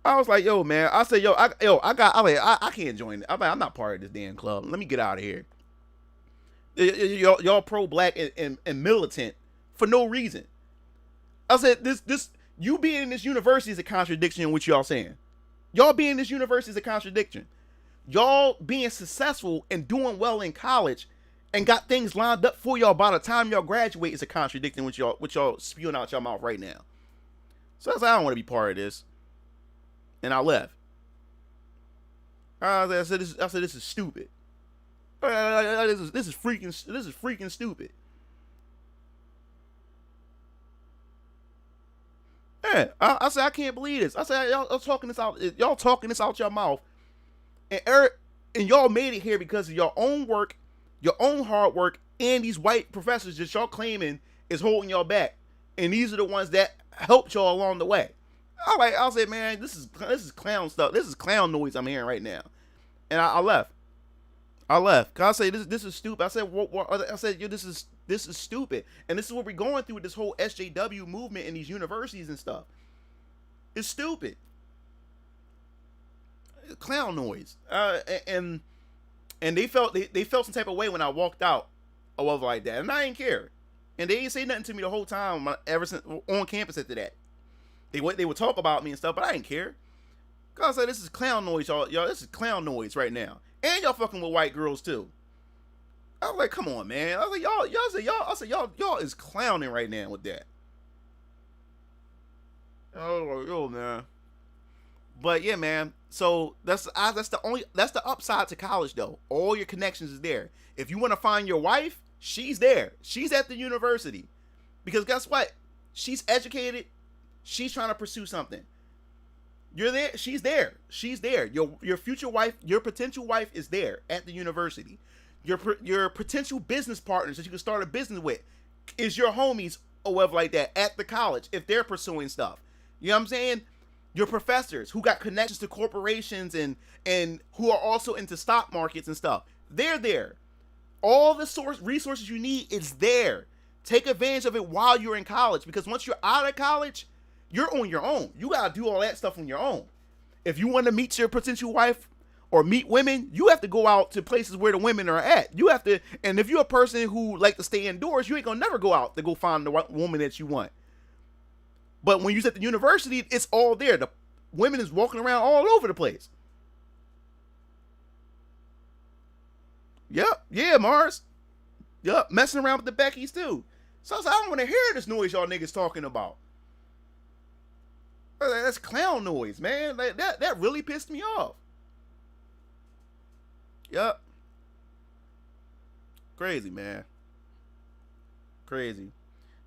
I was like, yo, man. I said, I can't join it. I'm not part of this damn club. Let me get out of here. Y'all pro-black and militant for no reason. I said, this you being in this university is a contradiction in what y'all saying. Y'all being in this university is a contradiction. Y'all being successful and doing well in college and got things lined up for y'all by the time y'all graduate is a contradiction with y'all spewing out your mouth right now. So I said, I don't want to be part of this. And I left. I said, this is stupid. This is freaking stupid. Yeah, I said, I can't believe this. I said, y'all talking this out your mouth. And y'all made it here because of your own work, your own hard work, and these white professors that y'all claiming is holding y'all back. And these are the ones that helped y'all along the way. I said, man, this is clown stuff. This is clown noise I'm hearing right now. And I left. Cause I say this is stupid. I said, what? I said, yo, this is stupid. And this is what we're going through with this whole SJW movement in these universities and stuff. It's stupid. Clown noise. And they felt some type of way when I walked out or whatever like that. And I didn't care. And they didn't say nothing to me the whole time ever since on campus after that. They would talk about me and stuff, but I didn't care. Cause I said, this is clown noise, y'all. This is clown noise right now. And y'all fucking with white girls too. I was like, come on, man. I was like, y'all is clowning right now with that. Oh, yo, man. But yeah, man. So that's the upside to college though. All your connections is there. If you want to find your wife, she's there. She's at the university. Because guess what? She's educated. She's trying to pursue something. You're there. She's there. She's there. Your future wife, your potential wife is there at the university. Your potential business partners that you can start a business with is your homies or whatever like that at the college if they're pursuing stuff. You know what I'm saying? Your professors who got connections to corporations and who are also into stock markets and stuff. They're there. All the resources you need is there. Take advantage of it while you're in college, because once you're out of college, you're on your own. You got to do all that stuff on your own. If you want to meet your potential wife or meet women, you have to go out to places where the women are at. You have to, and if you're a person who like to stay indoors, you ain't going to never go out to go find the woman that you want. But when you're at the university, it's all there. The women is walking around all over the place. Yep. Yeah, Mars. Yep. Messing around with the Beckys, too. So I was like, I don't want to hear this noise y'all niggas talking about. That's clown noise, man. Like, that really pissed me off. Yep. Crazy, man. Crazy.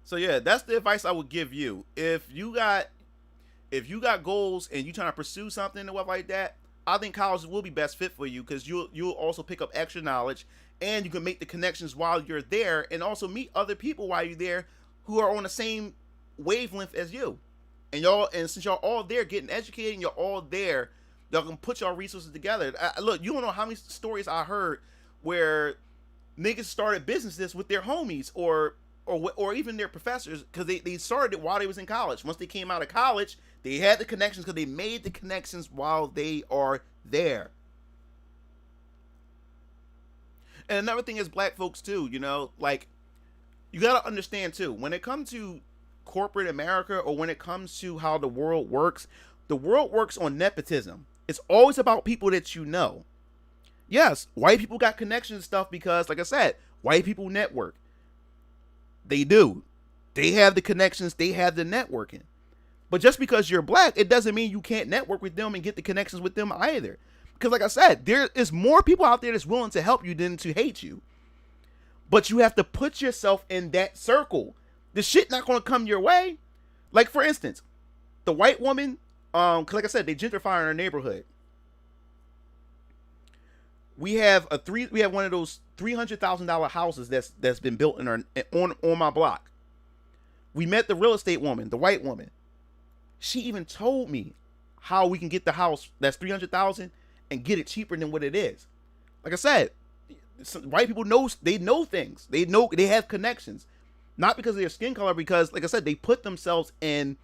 So yeah, that's the advice I would give you. If you got goals and you trying to pursue something or whatever like that, I think college will be best fit for you, because you'll also pick up extra knowledge, and you can make the connections while you're there, and also meet other people while you're there who are on the same wavelength as you. And since y'all all there getting educated, and you're all there, y'all can put y'all resources together. Look, you don't know how many stories I heard where niggas started businesses with their homies or even their professors, because they started it while they was in college. Once they came out of college, they had the connections because they made the connections while they are there. And another thing is black folks too, you know, like, you got to understand too, when it comes to corporate America, or when it comes to how the world works on nepotism. It's always about people that you know. Yes, white people got connections and stuff because, like I said, white people network. They do. They have the connections. They have the networking. But just because you're black, it doesn't mean you can't network with them and get the connections with them either. Because like I said, there is more people out there that's willing to help you than to hate you. But you have to put yourself in that circle. The shit not going to come your way. Like, for instance, the white woman, because like I said, they gentrify in our neighborhood. We have one of those $300,000 houses that's been built on my block. We met the real estate woman, the white woman. She even told me how we can get the house that's $300,000 and get it cheaper than what it is. Like I said, white people know things. They have connections, not because of their skin color, because like I said, they put themselves in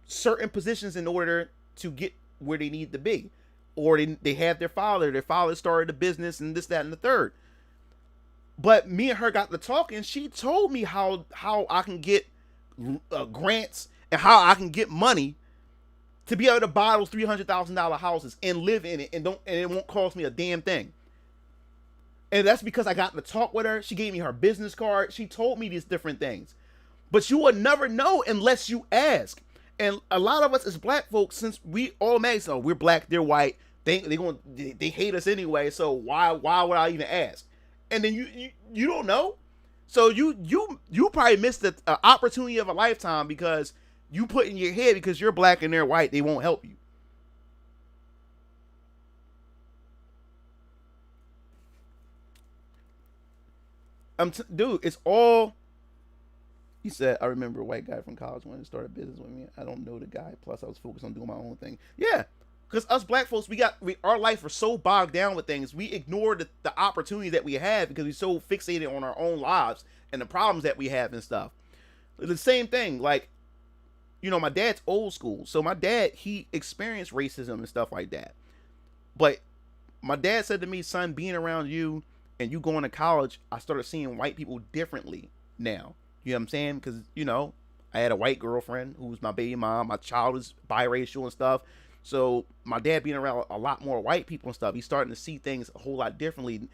certain positions in order to get where they need to be. Or they have their father started a business and this, that, and the third. But me and her got to talking. She told me how I can get grants and how I can get money to be able to buy those $300,000 houses and live in it, and it won't cost me a damn thing. And that's because I got to talk with her. She gave me her business card. She told me these different things. But you would never know unless you ask. And a lot of us as black folks, since we automatically say, we're black, they're white, they hate us anyway, so why would I even ask? And then you don't know. So you probably missed the opportunity of a lifetime because you put in your head, because you're black and they're white, they won't help you. Dude, it's all. He said, I remember a white guy from college wanted to start a business with me. I don't know the guy. Plus, I was focused on doing my own thing. Yeah, because us black folks, our life are so bogged down with things. We ignore the opportunity that we have because we're so fixated on our own lives and the problems that we have and stuff. The same thing, like, you know, my dad's old school. So my dad, he experienced racism and stuff like that. But my dad said to me, son, being around you and you going to college, I started seeing white people differently now. You know what I'm saying? Because, you know, I had a white girlfriend who was my baby mom. My child is biracial and stuff. So my dad being around a lot more white people and stuff, he's starting to see things a whole lot differently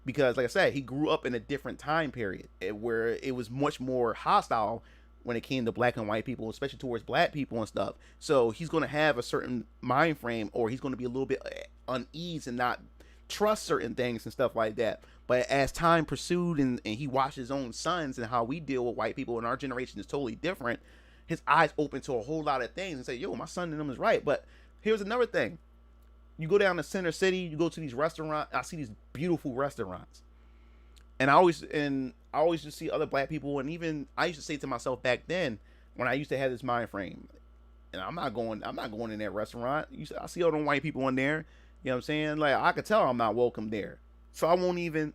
because, like I said, he grew up in a different time period where it was much more hostile when it came to black and white people, especially towards black people and stuff. So he's going to have a certain mind frame, or he's going to be a little bit uneasy and not trust certain things and stuff like that. But as time pursued and he watched his own sons and how we deal with white people, and our generation is totally different, his eyes open to a whole lot of things and say, yo, my son and them is right. But here's another thing. You go down to Center City, you go to these restaurants, I see these beautiful restaurants. And I always just see other black people, and even I used to say to myself back then when I used to have this mind frame, and I'm not going in that restaurant. I see all them white people in there. You know what I'm saying? Like, I could tell I'm not welcome there. So I wouldn't even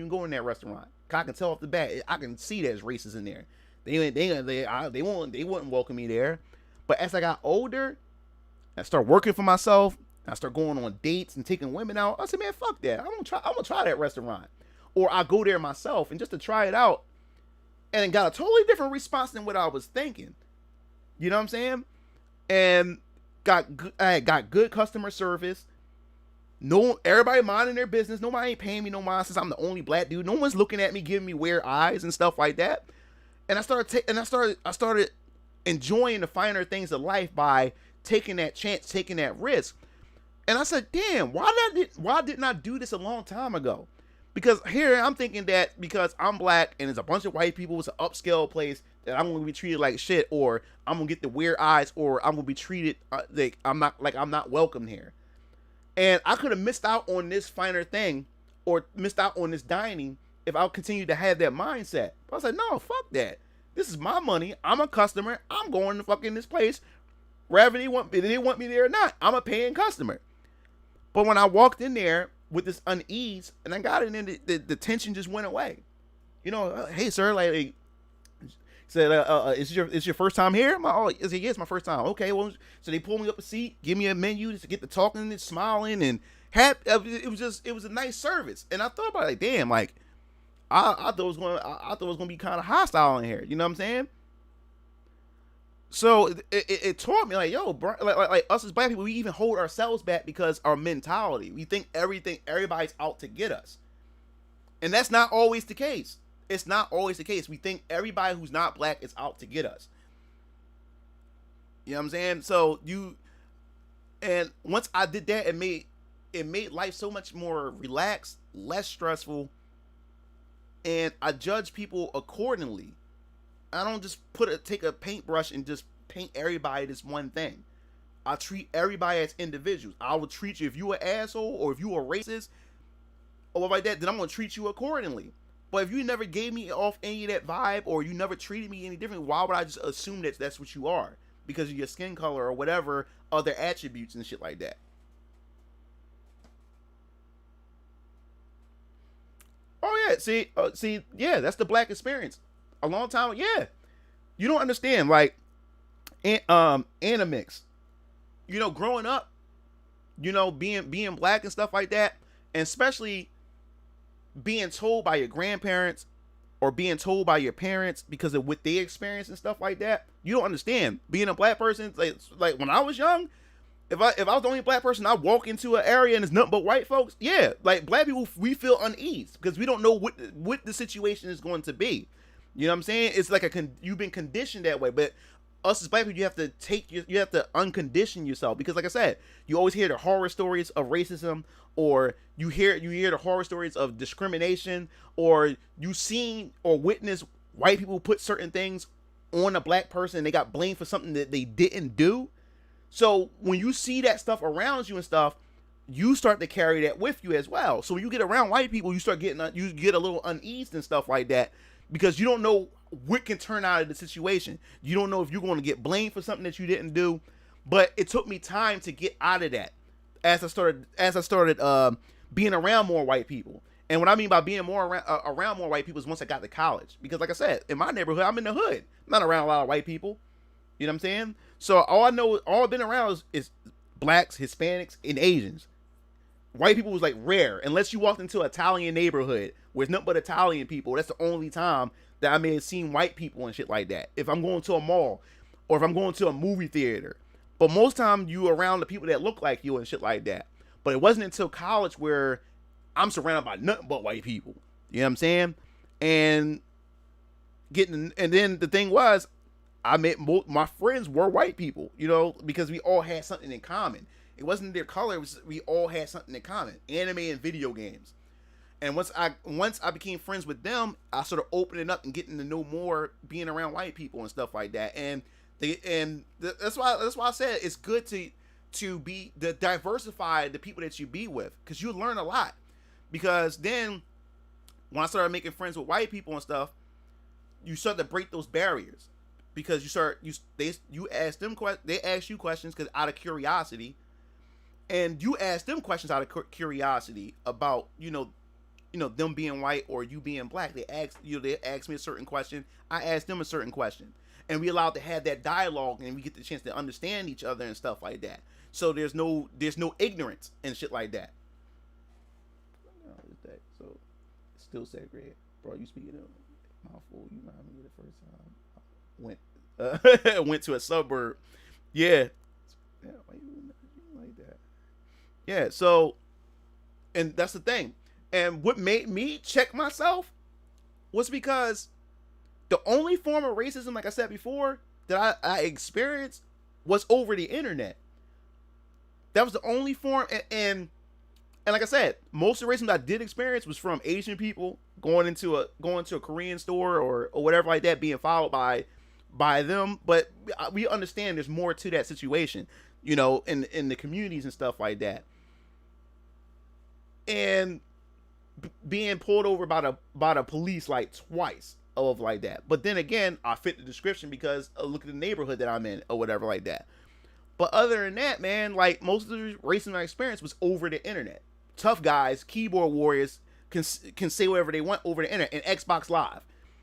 go in that restaurant. I can tell off the bat. I can see there's racists in there. They wouldn't welcome me there. But as I got older, I started working for myself. I started going on dates and taking women out. I said, man, fuck that. I'm gonna try that restaurant. Or I go there myself and just to try it out, and got a totally different response than what I was thinking. You know what I'm saying? And I got good customer service. No, everybody minding their business. Nobody ain't paying me no mind since I'm the only black dude. No one's looking at me, giving me weird eyes and stuff like that. And I started enjoying the finer things of life by taking that chance, taking that risk. And I said, damn, why didn't I do this a long time ago? Because here I'm thinking that because I'm black and there's a bunch of white people, it's an upscale place, that I'm gonna be treated like shit, or I'm gonna get the weird eyes, or I'm gonna be treated like I'm not welcome here. And I could have missed out on this finer thing, or missed out on this dining, if I continued to have that mindset. But I said, no, fuck that. This is my money. I'm a customer. I'm going to fucking this place, whether they want me there or not. I'm a paying customer. But when I walked in there with this unease, and I got it in, the tension just went away. You know, hey sir, like, said, is your first time here? I said, yeah, it's my first time. Okay, well, so they pulled me up a seat, give me a menu just to get to talking and smiling and happy. It was a nice service. And I thought about it, like, damn, like, I thought it was gonna be kind of hostile in here. You know what I'm saying? So it taught me, like, yo, bro, like us as black people, we even hold ourselves back because our mentality. We think everybody's out to get us. And that's not always the case. It's not always the case. We think everybody who's not black is out to get us. You know what I'm saying? So and once I did that, it made life so much more relaxed, less stressful, and I judge people accordingly. I don't just take a paintbrush and just paint everybody this one thing. I treat everybody as individuals. I will treat you, if you an asshole or if you a racist or like that, then I'm gonna treat you accordingly. But if you never gave me off any of that vibe, or you never treated me any different, why would I just assume that that's what you are? Because of your skin color or whatever other attributes and shit like that. Oh yeah, see, yeah, that's the black experience. A long time, yeah. You don't understand, like, Animix. You know, growing up, you know, being black and stuff like that, and especially being told by your grandparents or being told by your parents because of what they experience and stuff like that. You don't understand. Being a black person, like when I was young, if I was the only black person, I walk into an area and it's nothing but white folks. Yeah, like black people, we feel unease because we don't know what the situation is going to be. You know what I'm saying? It's like you've been conditioned that way. But us as black people, you have to uncondition yourself, because like I said, you always hear the horror stories of racism, or you hear the horror stories of discrimination, or you seen or witnessed white people put certain things on a black person and they got blamed for something that they didn't do. So when you see that stuff around you and stuff, you start to carry that with you as well. So when you get around white people, you get a little uneased and stuff like that, because you don't know what can turn out of the situation. You don't know if you're going to get blamed for something that you didn't do. But it took me time to get out of that as I started being around more white people. And what I mean by being more around more white people is once I got to college. Because like I said, in my neighborhood, I'm in the hood. I'm not around a lot of white people. You know what I'm saying? So all I've been around is blacks, Hispanics, and Asians. White people was like rare, unless you walked into an Italian neighborhood where it's nothing but Italian people. That's the only time that I may have seen white people and shit like that. If I'm going to a mall, or if I'm going to a movie theater. But most time you around the people that look like you and shit like that. But it wasn't until college where I'm surrounded by nothing but white people. You know what I'm saying? And then the thing was, I met my friends were white people, you know, because we all had something in common. It wasn't their color; we all had something in common: anime and video games. And once I became friends with them, I sort of opened it up and getting to know more, being around white people and stuff like that. And that's why I said it's good to diversify the people that you be with, because you learn a lot. Because then when I started making friends with white people and stuff, you start to break those barriers, because you ask them they ask you questions because out of curiosity, and you ask them questions out of curiosity about them being white or you being black. They ask me a certain question, I ask them a certain question, and we allowed to have that dialogue, and we get the chance to understand each other and stuff like that. So there's no ignorance and shit like that. So it's still segregated, bro. You speaking of mouthful? You remind me the first time I went to a suburb. Yeah. Why you like that? Yeah. So, and that's the thing. And what made me check myself was because the only form of racism, like I said before, that I experienced was over the internet. That was the only form. And like I said, most of the racism I did experience was from Asian people going into a Korean store or whatever like that, being followed by them. But we understand there's more to that situation, in the communities and stuff like that. And being pulled over by the police like twice of like that. But then again, I fit the description because look at the neighborhood that I'm in or whatever like that. But other than that, man, like most of the racism I experienced was over the internet. Tough guys, keyboard warriors can say whatever they want over the internet and Xbox Live.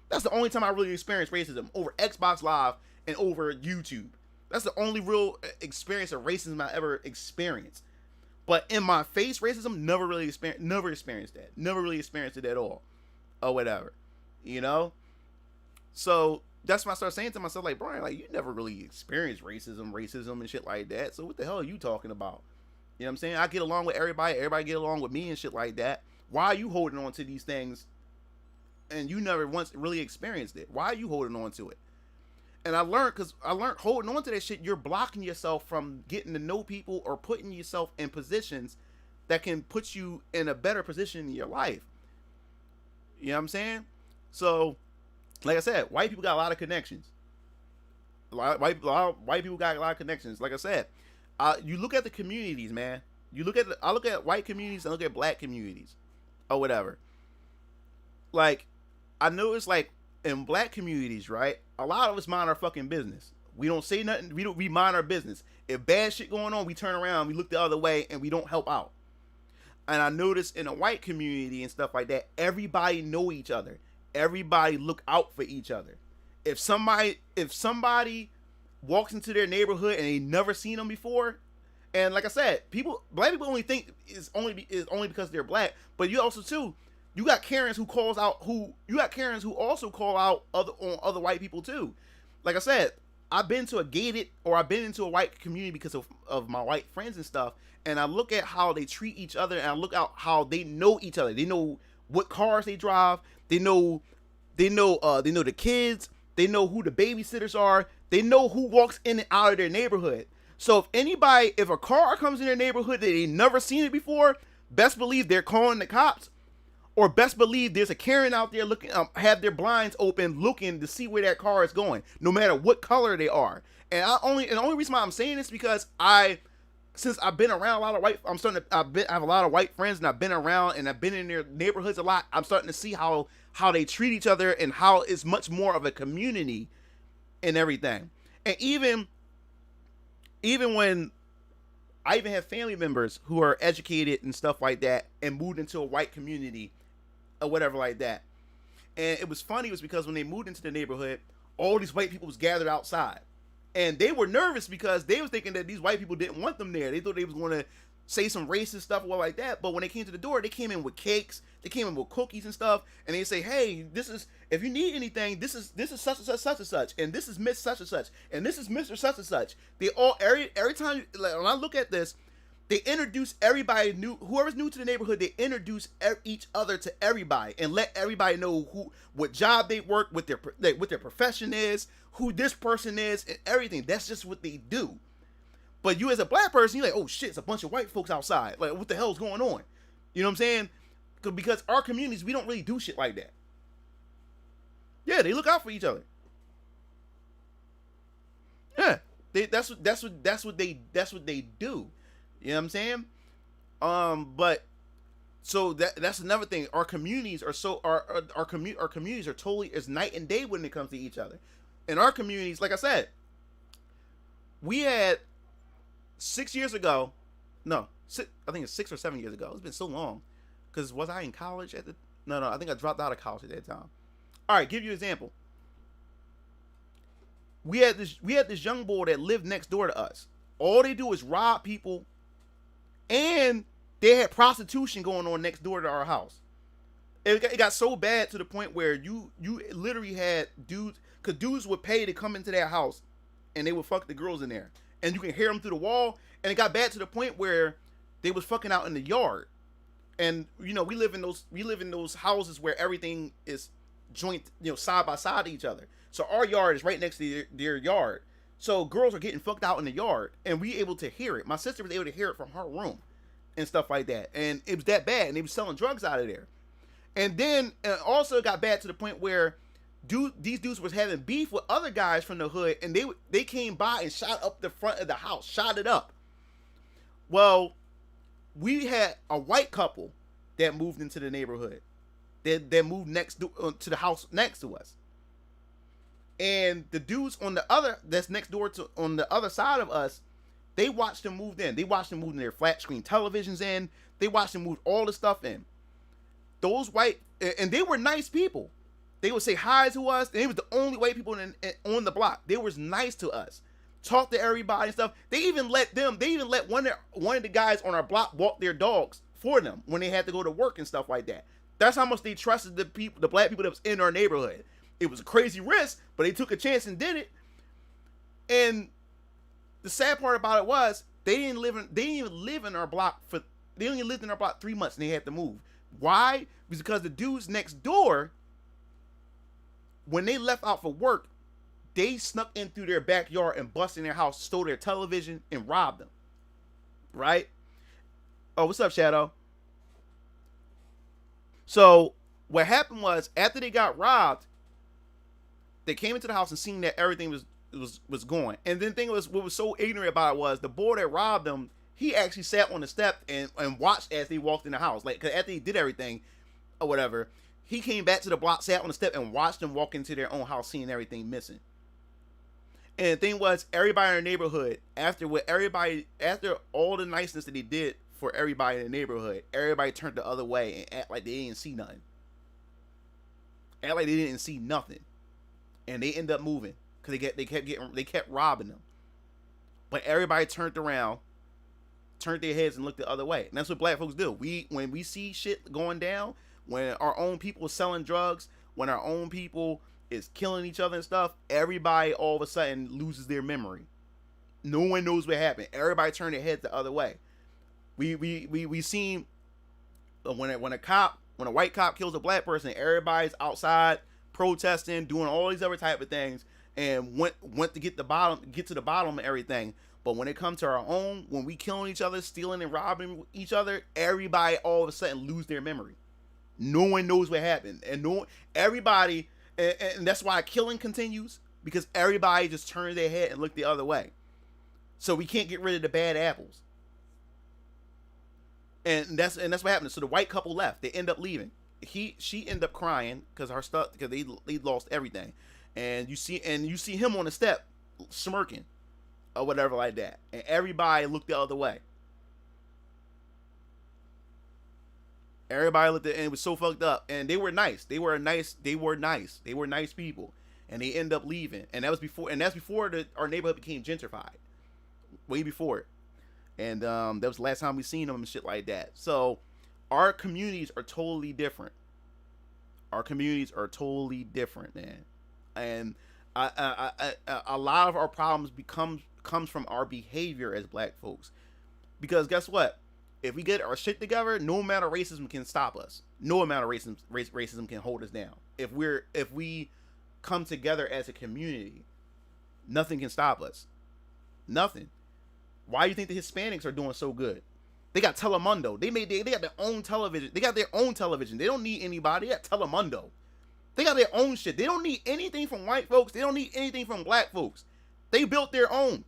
That's the only time I really experienced racism, over Xbox Live and over YouTube. That's the only real experience of racism I ever experienced. But in my face racism, never experienced that. Never really experienced it at all. Or whatever. So that's when I started saying to myself, like, Brian, like, you never really experienced racism and shit like that. So what the hell are you talking about? You know what I'm saying? I get along with everybody get along with me and shit like that. Why are you holding on to these things and you never once really experienced it? Why are you holding on to it? And I learned holding on to that shit, you're blocking yourself from getting to know people or putting yourself in positions that can put you in a better position in your life. You know what I'm saying? So, like I said, white people got a lot of connections. White people got a lot of connections. Like I said, you look at the communities, man. I look at white communities and look at black communities or whatever. Like, I noticed, like, in black communities, right, a lot of us mind our fucking business. We don't say nothing. We mind our business. If bad shit going on, we turn around, we look the other way, and we don't help out. And I noticed in a white community and stuff like that, everybody know each other. Everybody look out for each other. If somebody walks into their neighborhood and they never seen them before, and like I said, black people only think is only because they're black, but you also too, you got Karens who also call out other white people too. Like I said, I've been into a white community because of my white friends and stuff, and I look at how they treat each other, and I look at how they know each other. They know what cars they drive. They know the kids. They know who the babysitters are. They know who walks in and out of their neighborhood. So if a car comes in their neighborhood that they never seen it before, best believe they're calling the cops, or best believe there's a Karen out there looking, have their blinds open, looking to see where that car is going, no matter what color they are. And the only reason why I'm saying this is because since I've been around a lot of I have a lot of white friends, and I've been around and I've been in their neighborhoods a lot. I'm starting to see how they treat each other and how it's much more of a community and everything. And even when I even have family members who are educated and stuff like that and moved into a white community or whatever like that. And it was funny, because when they moved into the neighborhood, all these white people was gathered outside. And they were nervous because they was thinking that these white people didn't want them there. They thought they was going to say some racist stuff or like that. But when they came to the door, they came in with cakes. They came in with cookies and stuff. And they say, hey, if you need anything, this is such and such and such. And this is Miss such and such. And this is Mr. such and such. They all, every time, like, when I look at this, They introduce everybody new, whoever's new to the neighborhood. They introduce each other to everybody and let everybody know what job they work, what their profession is, who this person is, and everything. That's just what they do. But you as a black person, you're like, oh shit, it's a bunch of white folks outside. Like, what the hell's going on? You know what I'm saying? Because our communities, we don't really do shit like that. Yeah, they look out for each other. Yeah, that's what they do. You know what I'm saying? But so that's another thing. Our communities are our communities are totally is night and day when it comes to each other. In our communities, like I said, we had 6 years ago. No, I think it's 6 or 7 years ago. It's been so long. Because was I in college at the? No, I think I dropped out of college at that time. All right, give you an example. We had this young boy that lived next door to us. All they do is rob people, and they had prostitution going on next door to our house. It got so bad to the point where you literally had dudes, because dudes would pay to come into their house, and they would fuck the girls in there, and you can hear them through the wall. And it got bad to the point where they was fucking out in the yard. And you know, we live in those houses where everything is joint, side by side to each other. So our yard is right next to their yard. So girls are getting fucked out in the yard, and we able to hear it. My sister was able to hear it from her room and stuff like that. And it was that bad, and they was selling drugs out of there. And then also it got bad to the point where these dudes was having beef with other guys from the hood, and they came by and shot up the front of the house, shot it up. Well, we had a white couple that moved into the neighborhood. That moved next to the house next to us. And the dudes that's next door on the other side of us, they watched them move in. They watched them move their flat screen televisions in. They watched them move all the stuff in. Those white, and they were nice people. They would say hi to us. They was the only white people on the block. They was nice to us. Talk to everybody and stuff. They even let one of the guys on our block walk their dogs for them when they had to go to work and stuff like that. That's how much they trusted the black people that was in our neighborhood. It was a crazy risk, but they took a chance and did it. And the sad part about it was they didn't even live in our block they only lived in our block 3 months and they had to move. Why? It was because the dudes next door, when they left out for work, they snuck in through their backyard and busted in their house, stole their television, and robbed them. Right? Oh, what's up, Shadow? So what happened was, after they got robbed, they came into the house and seen that everything was going. And then what was so ignorant about it was the boy that robbed them, he actually sat on the step and watched as they walked in the house. Like, 'cause after he did everything or whatever, he came back to the block, sat on the step, and watched them walk into their own house, seeing everything missing. And the thing was, everybody in the neighborhood, after all the niceness that he did for everybody in the neighborhood, everybody turned the other way and act like they didn't see nothing. Act like they didn't see nothing. And they end up moving because they kept robbing them. But everybody turned around, turned their heads and looked the other way. And that's what black folks do. When we see shit going down, when our own people are selling drugs, when our own people is killing each other and stuff, everybody all of a sudden loses their memory. No one knows what happened. Everybody turned their heads the other way. We seen when a white cop kills a black person, everybody's outside protesting, doing all these other type of things, and went to get to the bottom of everything. But when it comes to our own, when we killing each other, stealing and robbing each other, everybody all of a sudden lose their memory. No one knows what happened, and everybody, and that's why killing continues, because everybody just turned their head and looked the other way. So we can't get rid of the bad apples. And that's what happened. So the white couple left. They end up leaving. She ended up crying because they lost everything. And you see him on the step smirking or whatever like that. And everybody looked the other way. Everybody looked at, and it was so fucked up. And they were nice. They were nice people. And they end up leaving. And that's before our neighborhood became gentrified. Way before it. And that was the last time we seen them and shit like that. So our communities are totally different. Our communities are totally different, man. And a lot of our problems comes from our behavior as black folks. Because guess what? If we get our shit together, no amount of racism can stop us. No amount of racism can hold us down. If we come together as a community, nothing can stop us. Nothing. Why do you think the Hispanics are doing so good? They got Telemundo. They got their own television. They got their own television. They don't need anybody. They got Telemundo. They got their own shit. They don't need anything from white folks. They don't need anything from black folks. They built their own.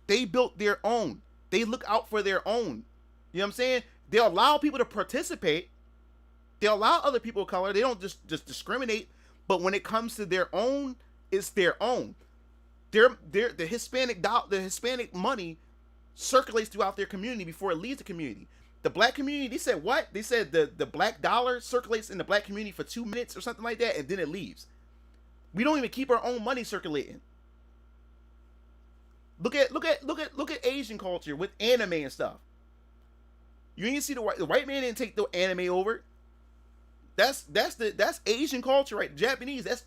They built their own. They look out for their own. You know what I'm saying? They allow people to participate. They allow other people of color. They don't just discriminate. But when it comes to their own, it's their own. The Hispanic money circulates throughout their community before it leaves the community. The black community, they said what? They said the black dollar circulates in the black community for 2 minutes or something like that, and then it leaves. We don't even keep our own money circulating. Look at Asian culture with anime and stuff. You didn't see the white man didn't take the anime over. That's Asian culture, right? Japanese, that's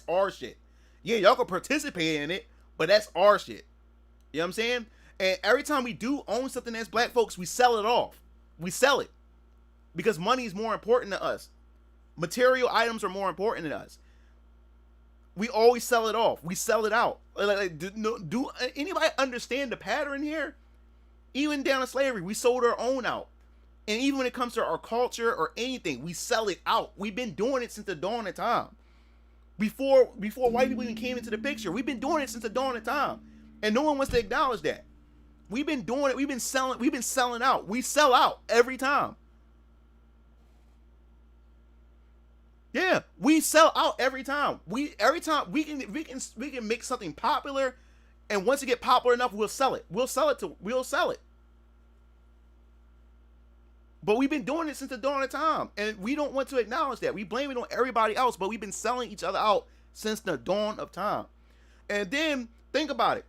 our shit. Yeah, y'all can participate in it, but that's our shit. You know what I'm saying? And every time we do own something as black folks, we sell it off. We sell it because money is more important to us. Material items are more important than us. We always sell it off. We sell it out. Do anybody understand the pattern here? Even down to slavery, we sold our own out. And even when it comes to our culture or anything, we sell it out. We've been doing it since the dawn of time. Before white people even came into the picture, we've been doing it since the dawn of time. And no one wants to acknowledge that. We've been doing it. We've been selling out. We sell out every time. Yeah, we sell out every time. Every time we can make something popular, and once it get popular enough, we'll sell it. We'll sell it. But we've been doing it since the dawn of time, and we don't want to acknowledge that. We blame it on everybody else, but we've been selling each other out since the dawn of time. And then think about it.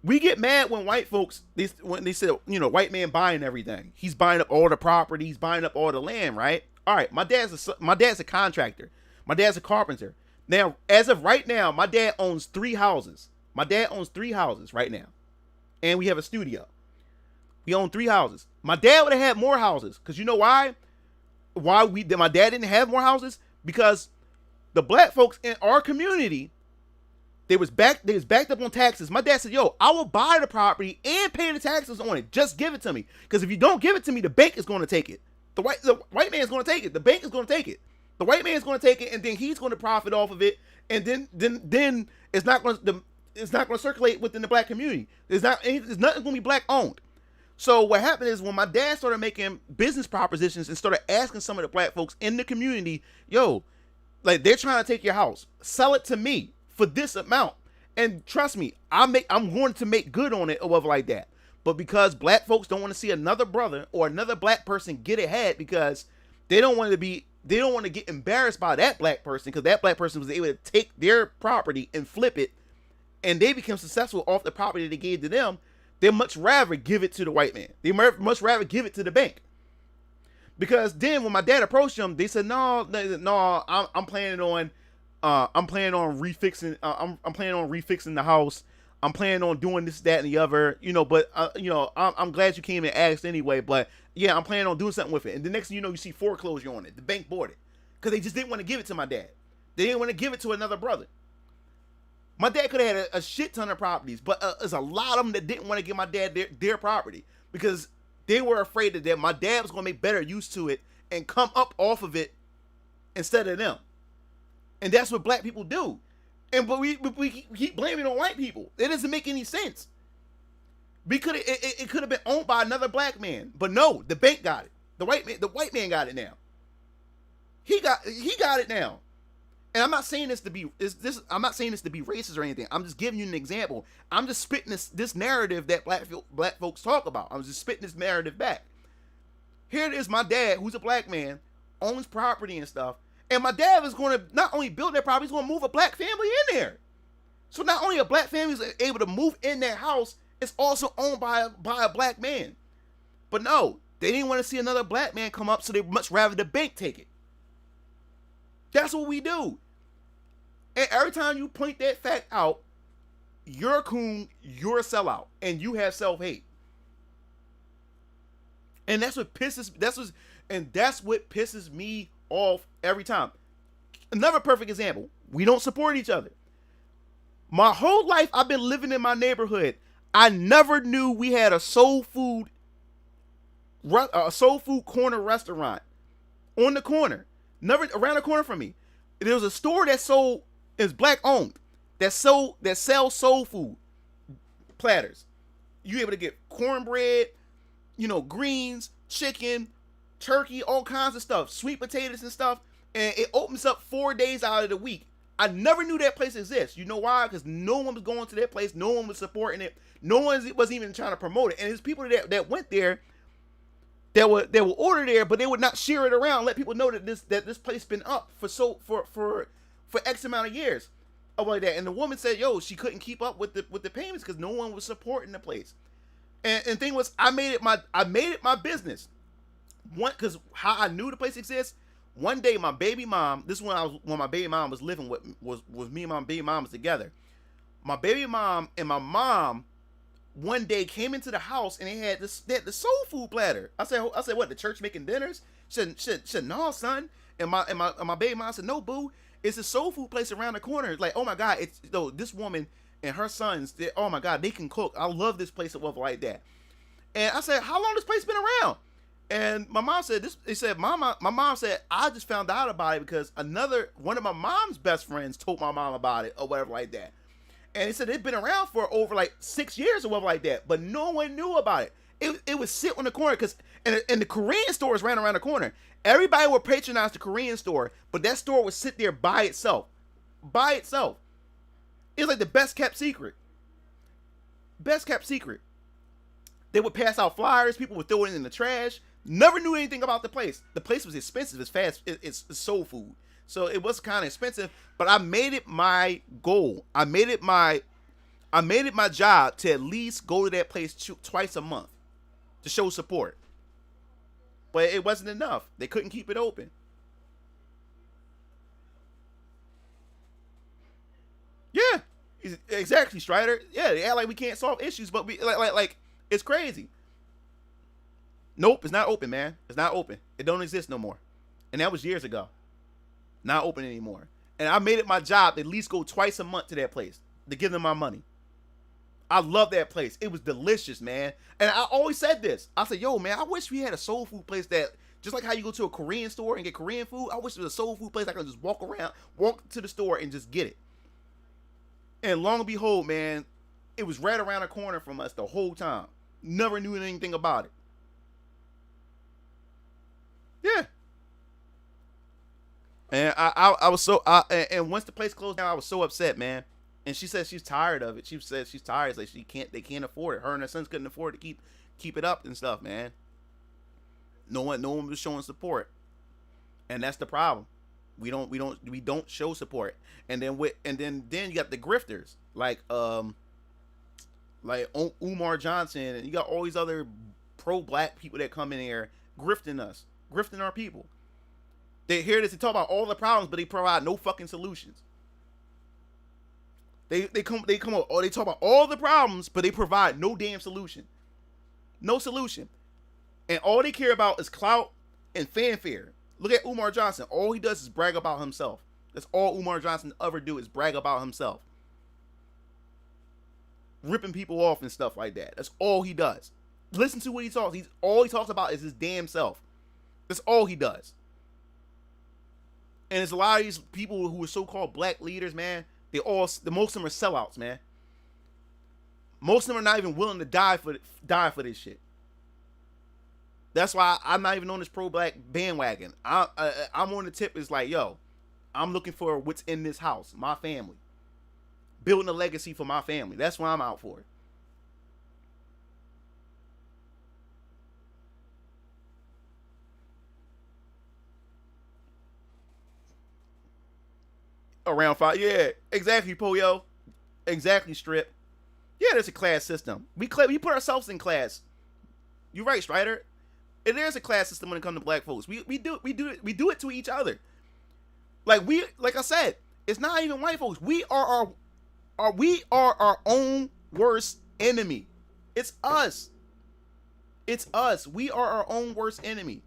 We get mad when white folks, when they say, white man buying everything. He's buying up all the property. He's buying up all the land, right? All right, my dad's a contractor. My dad's a carpenter. Now, as of right now, my dad owns 3 houses. My dad owns 3 houses right now. And we have a studio. We own 3 houses. My dad would have had more houses. Because you know why? My dad didn't have more houses? Because the black folks in our community, they was backed up on taxes. My dad said, yo, I will buy the property and pay the taxes on it. Just give it to me. Because if you don't give it to me, the bank is going to take it. The white man is going to take it. The bank is going to take it. The white man is going to take it, and then he's going to profit off of it. And then it's not going to circulate within the black community. There's nothing going to be black owned. So what happened is when my dad started making business propositions and started asking some of the black folks in the community, yo, like they're trying to take your house, sell it to me for this amount. And trust me, I'm going to make good on it or whatever like that. But because black folks don't want to see another brother or another black person get ahead because they don't want to get embarrassed by that black person because that black person was able to take their property and flip it and they become successful off the property they gave to them. They much rather give it to the white man. They much rather give it to the bank. Because then when my dad approached them, they said, no, I'm planning on refixing. I'm planning on refixing the house. I'm planning on doing this, that, and the other. But I'm glad you came and asked anyway. But yeah, I'm planning on doing something with it. And the next thing you know, you see foreclosure on it. The bank bought it because they just didn't want to give it to my dad. They didn't want to give it to another brother. My dad could have had a shit ton of properties, but there's a lot of them that didn't want to give my dad their property because they were afraid that my dad was going to make better use to it and come up off of it instead of them. And that's what black people do. But we keep blaming it on white people. It doesn't make any sense. It could have been owned by another black man, but no, the bank got it. The white man got it now. He got it now. And I'm not saying this to be racist or anything. I'm just giving you an example. I'm just spitting this narrative that black folks talk about. I'm just spitting this narrative back. Here it is, my dad, who's a black man, owns property and stuff. And my dad is going to not only build that property, he's going to move a black family in there. So not only a black family is able to move in that house, it's also owned by a black man. But no, they didn't want to see another black man come up, so they much rather the bank take it. That's what we do. And every time you point that fact out, you're a coon, you're a sellout, and you have self-hate. And that's what pisses me off every time. Another perfect example. We don't support each other. My whole life I've been living in my neighborhood. I never knew we had a soul food corner restaurant on the corner. Never around the corner from me. There was a store that is black owned, that sells soul food platters. You able to get cornbread, greens, chicken, turkey, all kinds of stuff, sweet potatoes and stuff, and it opens up 4 days out of the week. I never knew that place exists. You know why? Because no one was going to that place. No one was supporting it. No one was even trying to promote it. And there's people that went there that would order there, but they would not share it around, let people know that this place been up for X amount of years, like that. And the woman said, yo, she couldn't keep up with the payments because no one was supporting the place. And the thing was, I made it my business. Because how I knew the place exists. One day, my baby mom. This is when my baby mom was living with was me and my baby mom was together. My baby mom and my mom one day came into the house and they had the soul food platter. I said, what? The church making dinners? She said, no, son. And my baby mom said, no, boo. It's a soul food place around the corner. Like, oh my God, this woman and her sons. Oh my God, they can cook. I love this place. It was like that. And I said, how long this place been around? And my mom said this. They said, my mom said, I just found out about it because one of my mom's best friends told my mom about it or whatever like that. And he said it'd been around for over like 6 years or whatever like that, but no one knew about it. It would sit on the corner and the Korean stores ran around the corner. Everybody would patronize the Korean store, but that store would sit there by itself. By itself. It was like the best kept secret. Best kept secret. They would pass out flyers. People would throw it in the trash. Never knew anything about the place. The place was expensive. It's soul food. So it was kind of expensive, but I made it my goal. I made it my job to at least go to that place twice a month to show support. But it wasn't enough. They couldn't keep it open. Yeah, exactly, Strider. Yeah, they act like we can't solve issues, but we like it's crazy. Nope, it's not open, man. It's not open. It don't exist no more. And that was years ago. Not open anymore. And I made it my job to at least go twice a month to that place to give them my money. I love that place. It was delicious, man. And I always said this. I said, yo, man, I wish we had a soul food place that, just like how you go to a Korean store and get Korean food, I wish there was a soul food place I could just walk to the store and just get it. And long and behold, man, it was right around the corner from us the whole time. Never knew anything about it. Yeah. And I was so and once the place closed down, I was so upset, man. And she said she's tired of it. She said she's tired. It's like they can't afford it. Her and her sons couldn't afford to keep it up and stuff, man. No one was showing support. And that's the problem. We don't show support. And then you got the grifters like Umar Johnson, and you got all these other pro-black people that come in here grifting us, grifting our people. They hear this, they talk about all the problems, but they provide no fucking solutions. They come up, or they talk about all the problems, but they provide no damn solution. No solution. And all they care about is clout and fanfare. Look at Umar Johnson. All he does is brag about himself. That's all Umar Johnson ever do is brag about himself. Ripping people off and stuff like that. That's all he does. Listen to what he talks. All he talks about is his damn self. That's all he does. And there's a lot of these people who are so-called black leaders, man. Most of them are sellouts, man. Most of them are not even willing to die for this shit. That's why I'm not even on this pro-black bandwagon. I'm on the tip. Is like, yo, I'm looking for what's in this house, my family, building a legacy for my family. That's what I'm out for. Around 5, yeah, exactly, Poyo, exactly, Strip. Yeah, there's a class system. We put ourselves in class. You're right, Strider. There's a class system when it comes to black folks. We do it to each other. Like I said, it's not even white folks. We are we are our own worst enemy. It's us. It's us. We are our own worst enemy.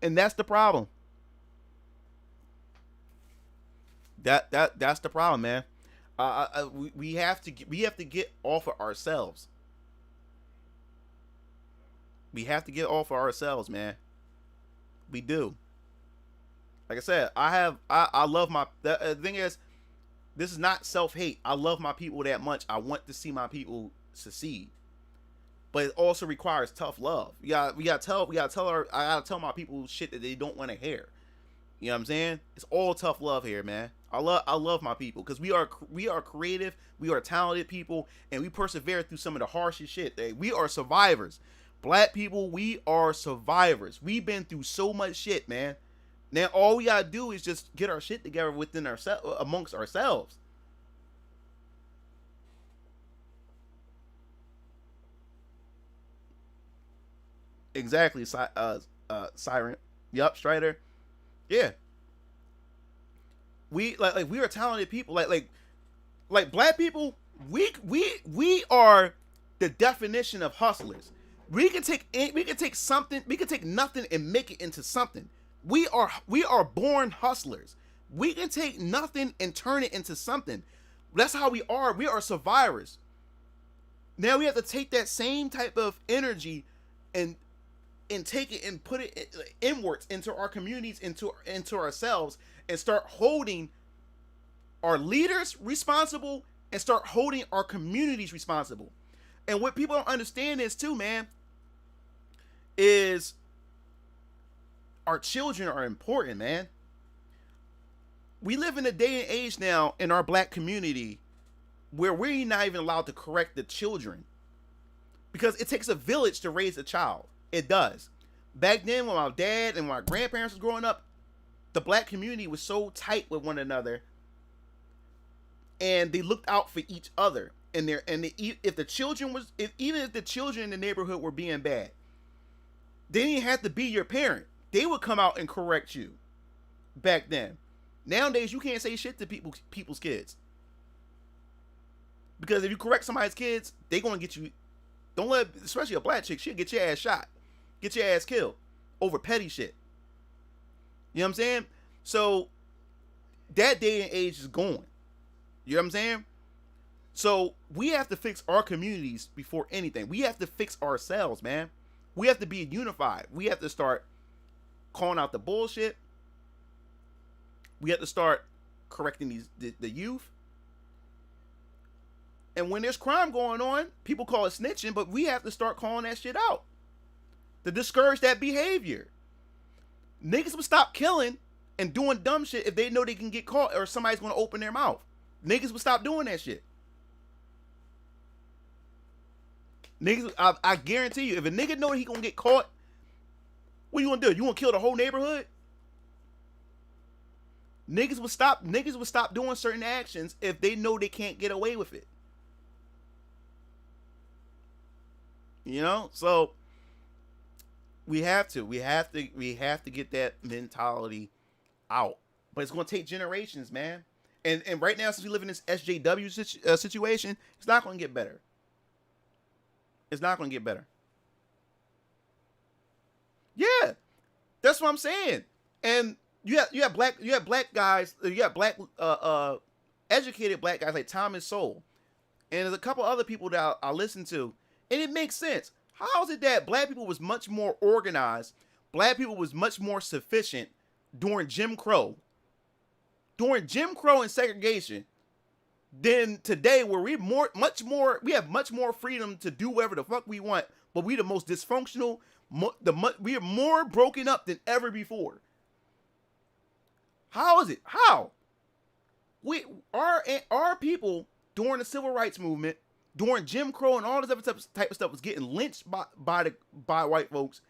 And that's the problem. That's the problem, man. We have to get off of ourselves. We have to get off of ourselves, man. We do. Like I said, I love my. The thing is, this is not self-hate. I love my people that much. I want to see my people succeed. But it also requires tough love. We gotta tell my people shit that they don't want to hear. You know what I'm saying? It's all tough love here, man. I love my people because we are creative, we are talented people, and we persevere through some of the harshest shit. We are survivors. Black people, we are survivors. We've been through so much shit, man. Now all we gotta do is just get our shit together within ourselves, amongst ourselves. Exactly, Siren. Yup, Strider. Yeah. We like we are talented people. Like black people. We are the definition of hustlers. We can take something. We can take nothing and make it into something. We are born hustlers. We can take nothing and turn it into something. That's how we are. We are survivors. Now we have to take that same type of energy and take it and put it inwards into our communities, into ourselves, and start holding our leaders responsible and start holding our communities responsible. And what people don't understand is too, man, is our children are important, man. We live in a day and age now in our black community where we're not even allowed to correct the children because it takes a village to raise a child. It does. Back then, when my dad and my grandparents was growing up, the black community was so tight with one another, and they looked out for each other. And if the children in the neighborhood were being bad, they didn't have to be your parent. They would come out and correct you. Back then, nowadays you can't say shit to people's kids because if you correct somebody's kids, they gonna get you. Don't let, especially a black chick, she'll get your ass shot. Get your ass killed over petty shit. You know what I'm saying? So that day and age is gone. You know what I'm saying? So we have to fix our communities before anything. We have to fix ourselves, man. We have to be unified. We have to start calling out the bullshit. We have to start correcting the youth. And when there's crime going on, people call it snitching, but we have to start calling that shit out to discourage that behavior. Niggas would stop killing and doing dumb shit if they know they can get caught or somebody's going to open their mouth. Niggas would stop doing that shit. Niggas, I guarantee you, if a nigga know he going to get caught, what you going to do? You want to kill the whole neighborhood? Niggas would stop doing certain actions if they know they can't get away with it. You know? So we have to get that mentality out. But it's going to take generations, man. And right now, since we live in this SJW situation, it's not going to get better. It's not going to get better. Yeah, that's what I'm saying. And you have black guys, you have black educated black guys like Thomas Sowell, and there's a couple other people that I listen to, and it makes sense. How is it that black people was much more organized, black people was much more sufficient during Jim Crow and segregation than today, where we have much more freedom to do whatever the fuck we want, but we the most dysfunctional, we are more broken up than ever before. How is it? How? Our people during the civil rights movement, during Jim Crow and all this other type of stuff was getting lynched by white folks,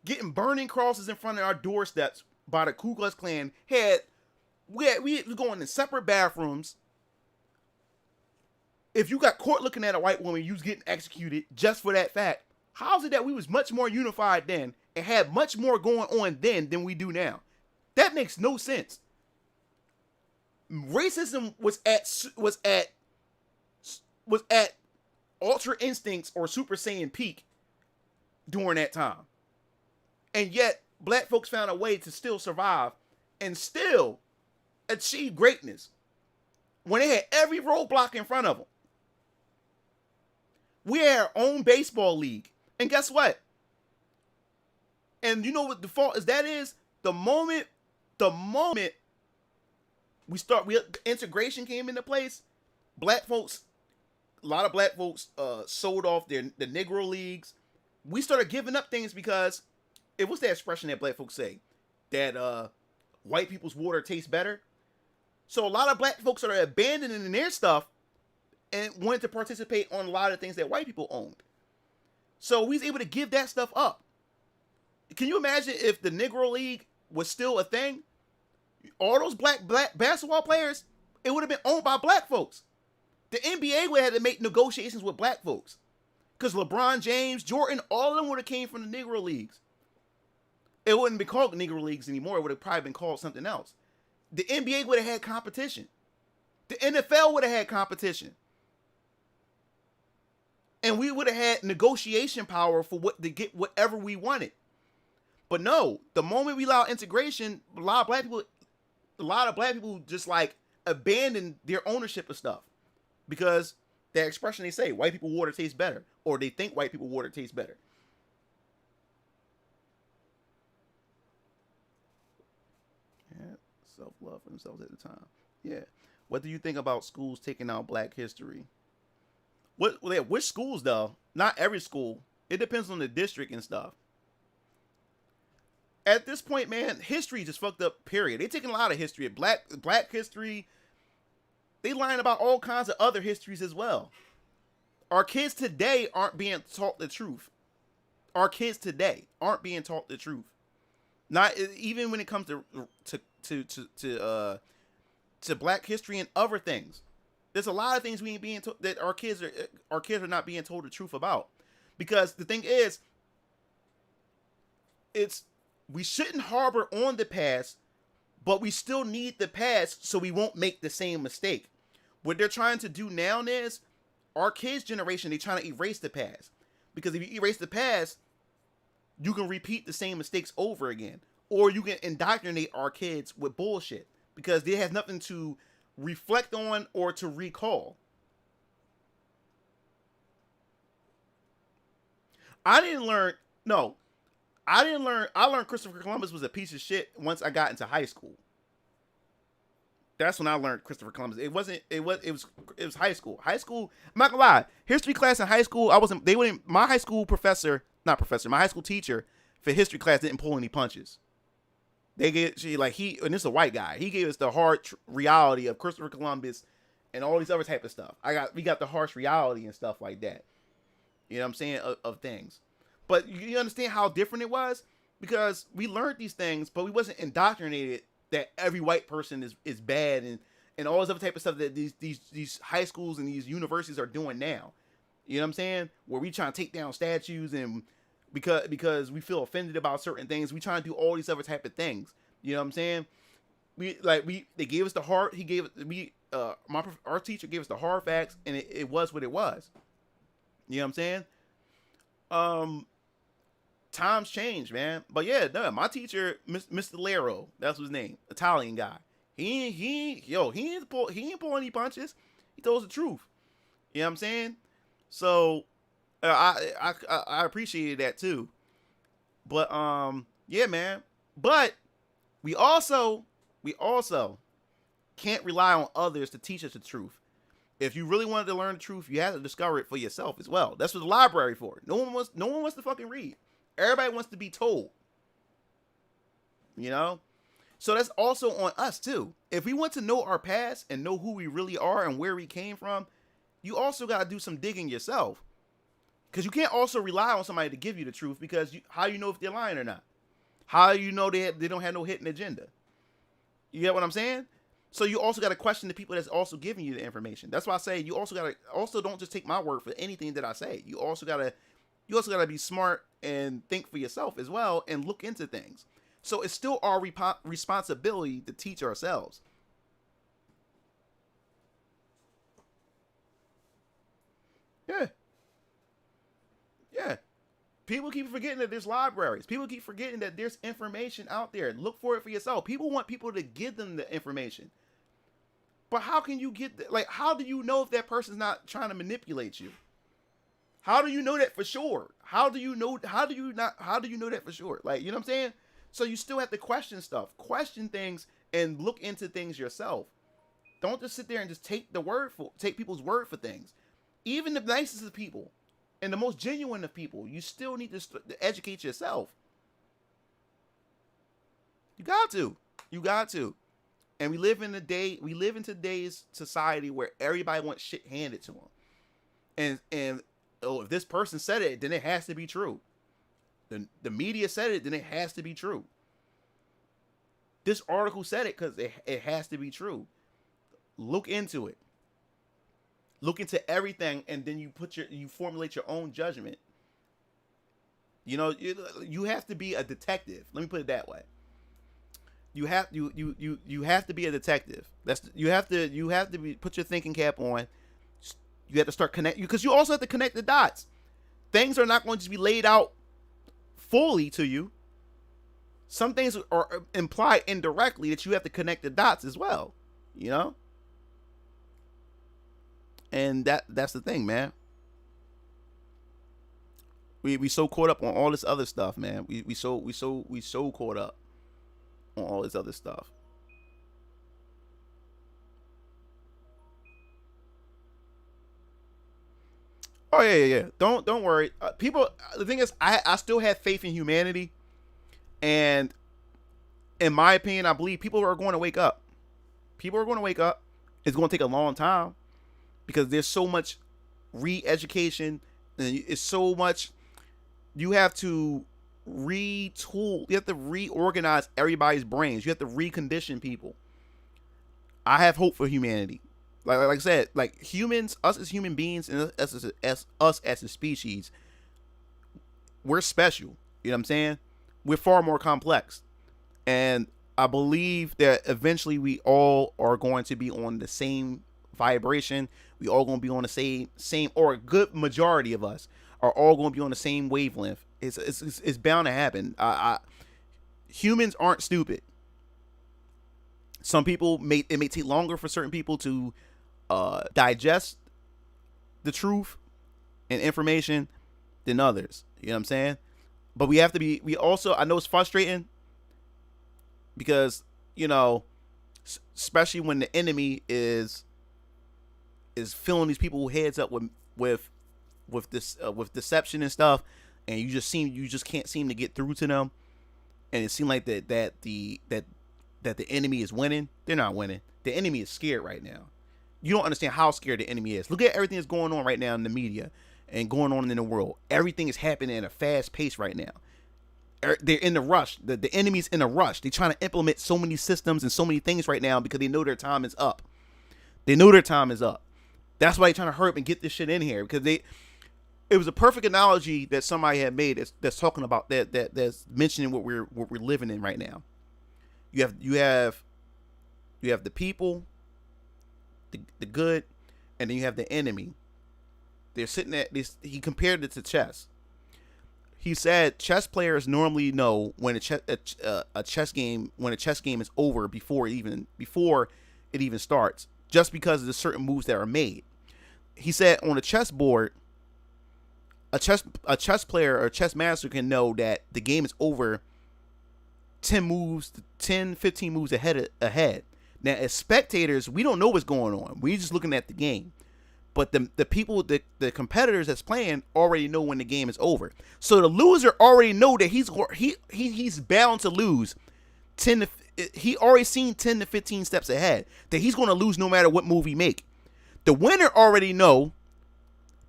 getting burning crosses in front of our doorsteps by the Ku Klux Klan. We was going in separate bathrooms. If you got caught looking at a white woman, you was getting executed just for that fact. How is it that we was much more unified then, and had much more going on then than we do now. That makes no sense. Racism was at Ultra Instincts or Super Saiyan peak during that time. And yet, black folks found a way to still survive and still achieve greatness when they had every roadblock in front of them. We had our own baseball league. And guess what? And you know what the fault is? That is the moment integration came into place, black folks, a lot of black folks sold off the Negro leagues. We started giving up things because it was the expression that black folks say that white people's water tastes better. So a lot of black folks are abandoning their stuff and wanted to participate on a lot of things that white people owned. So we was able to give that stuff up. Can you imagine if the Negro League was still a thing? All those black basketball players, it would have been owned by black folks. The NBA would have had to make negotiations with black folks. Because LeBron James, Jordan, all of them would have came from the Negro Leagues. It wouldn't be called Negro Leagues anymore. It would have probably been called something else. The NBA would have had competition. The NFL would have had competition. And we would have had negotiation power for to get whatever we wanted. But no, the moment we allow integration, a lot of black people just like abandon their ownership of stuff. Because the expression they say, white people water tastes better. Or they think white people water tastes better. Yeah, self-love for themselves at the time. Yeah. What do you think about schools taking out black history? Which schools though? Not every school. It depends on the district and stuff. At this point, man, history just fucked up, period. They taking a lot of history. Black history. They lying about all kinds of other histories as well. Our kids today aren't being taught the truth. Our kids today aren't being taught the truth. Not even when it comes to black history and other things. There's a lot of things we ain't being told that our kids are not being told the truth about. Because the thing is, we shouldn't harbor on the past, but we still need the past so we won't make the same mistake. What they're trying to do now is, our kids' generation, they're trying to erase the past. Because if you erase the past, you can repeat the same mistakes over again. Or you can indoctrinate our kids with bullshit. Because they have nothing to reflect on or to recall. I learned Christopher Columbus was a piece of shit once I got into high school. That's when I learned Christopher Columbus. It was high school. High school, I'm not gonna lie. History class in high school, my high school teacher for history class didn't pull any punches. And this is a white guy. He gave us the hard reality of Christopher Columbus and all these other type of stuff. We got the harsh reality and stuff like that. You know what I'm saying? Of things. But you understand how different it was? Because we learned these things, but we wasn't indoctrinated that every white person is bad and all this other type of stuff that these high schools and these universities are doing now. You know what I'm saying? Where we trying to take down statues and because we feel offended about certain things, we trying to do all these other type of things. You know what I'm saying? They gave us the hard. Our teacher gave us the hard facts, and it was what it was. You know what I'm saying? Times change, man. But yeah, no, my teacher, Mr. Lero, that's his name, Italian guy. He ain't pull any punches. He told us the truth. You know what I'm saying? So I appreciated that too. But yeah, man. But we also can't rely on others to teach us the truth. If you really wanted to learn the truth, you have to discover it for yourself as well. That's what the library for. No one wants to fucking read. Everybody wants to be told. You know? So that's also on us too. If we want to know our past and know who we really are and where we came from, you also got to do some digging yourself. Because you can't also rely on somebody to give you the truth, because how you know if they're lying or not? How you know they don't have no hidden agenda? You get what I'm saying? So you also got to question the people that's also giving you the information. That's why I say you also got to don't just take my word for anything that I say. You also got to you also got to be smart and think for yourself as well and look into things. So it's still our responsibility to teach ourselves. Yeah. Yeah. People keep forgetting that there's libraries. People keep forgetting that there's information out there. Look for it for yourself. People want people to give them the information. But how can you get, like, how do you know if that person's not trying to manipulate you? How do you know that for sure? How do you know that for sure? Like, you know what I'm saying? So you still have to question stuff, question things, and look into things yourself. Don't just sit there and just take people's word for things. Even the nicest of people and the most genuine of people, you still need to educate yourself. You got to. And we live in today's society where everybody wants shit handed to them. And if this person said it, then it has to be true. The media said it, then it has to be true. This article said it because it has to be true. Look into it. Look into everything, and then you formulate your own judgment. You know, you have to be a detective. Let me put it that way. You have to be a detective. You have to put your thinking cap on. You have to start connect, because you also have to connect the dots. Things are not going to be laid out fully to you. Some things are implied indirectly that you have to connect the dots as well. You know? And that's the thing, man. We so caught up on all this other stuff, man. We so caught up on all this other stuff. Oh yeah. Don't worry. People, the thing is, I still have faith in humanity, and in my opinion, I believe people are going to wake up. People are going to wake up. It's going to take a long time because there's so much re-education, and it's so much. You have to retool. You have to reorganize everybody's brains. You have to recondition people. I have hope for humanity. Like I said, like humans, us as human beings, and us as a species, we're special. You know what I'm saying? We're far more complex. And I believe that eventually we all are going to be on the same vibration. We all going to be on the same, or a good majority of us are all going to be on the same wavelength. It's bound to happen. Humans aren't stupid. Some people it may take longer for certain people to digest the truth and information than others. You know what I'm saying? But we also, I know it's frustrating because, you know, especially when the enemy is filling these people's heads up with deception and stuff, and you just can't seem to get through to them, and it seems like that the enemy is winning. They're not winning. The enemy is scared right now. You don't understand how scared the enemy is. Look at everything that's going on right now in the media and going on in the world. Everything is happening at a fast pace right now. They're in the rush. The enemy's in a rush. They're trying to implement so many systems and so many things right now because they know their time is up. They know their time is up. That's why they're trying to hurry up and get this shit in here, because it was a perfect analogy that somebody had made that's talking about that's mentioning what we're living in right now. You have the people, the good, and then you have the enemy. They're sitting at this. He compared it to chess. He said chess players normally know when a chess game is over before it even starts, just because of the certain moves that are made. He said on a chessboard, a chess player or a chess master can know that the game is over 10, 15 moves ahead. Now, as spectators, we don't know what's going on. We're just looking at the game. But the people, the competitors that's playing already know when the game is over. So the loser already know that he's bound to lose. He already seen 10 to 15 steps ahead that he's going to lose no matter what move he make. The winner already know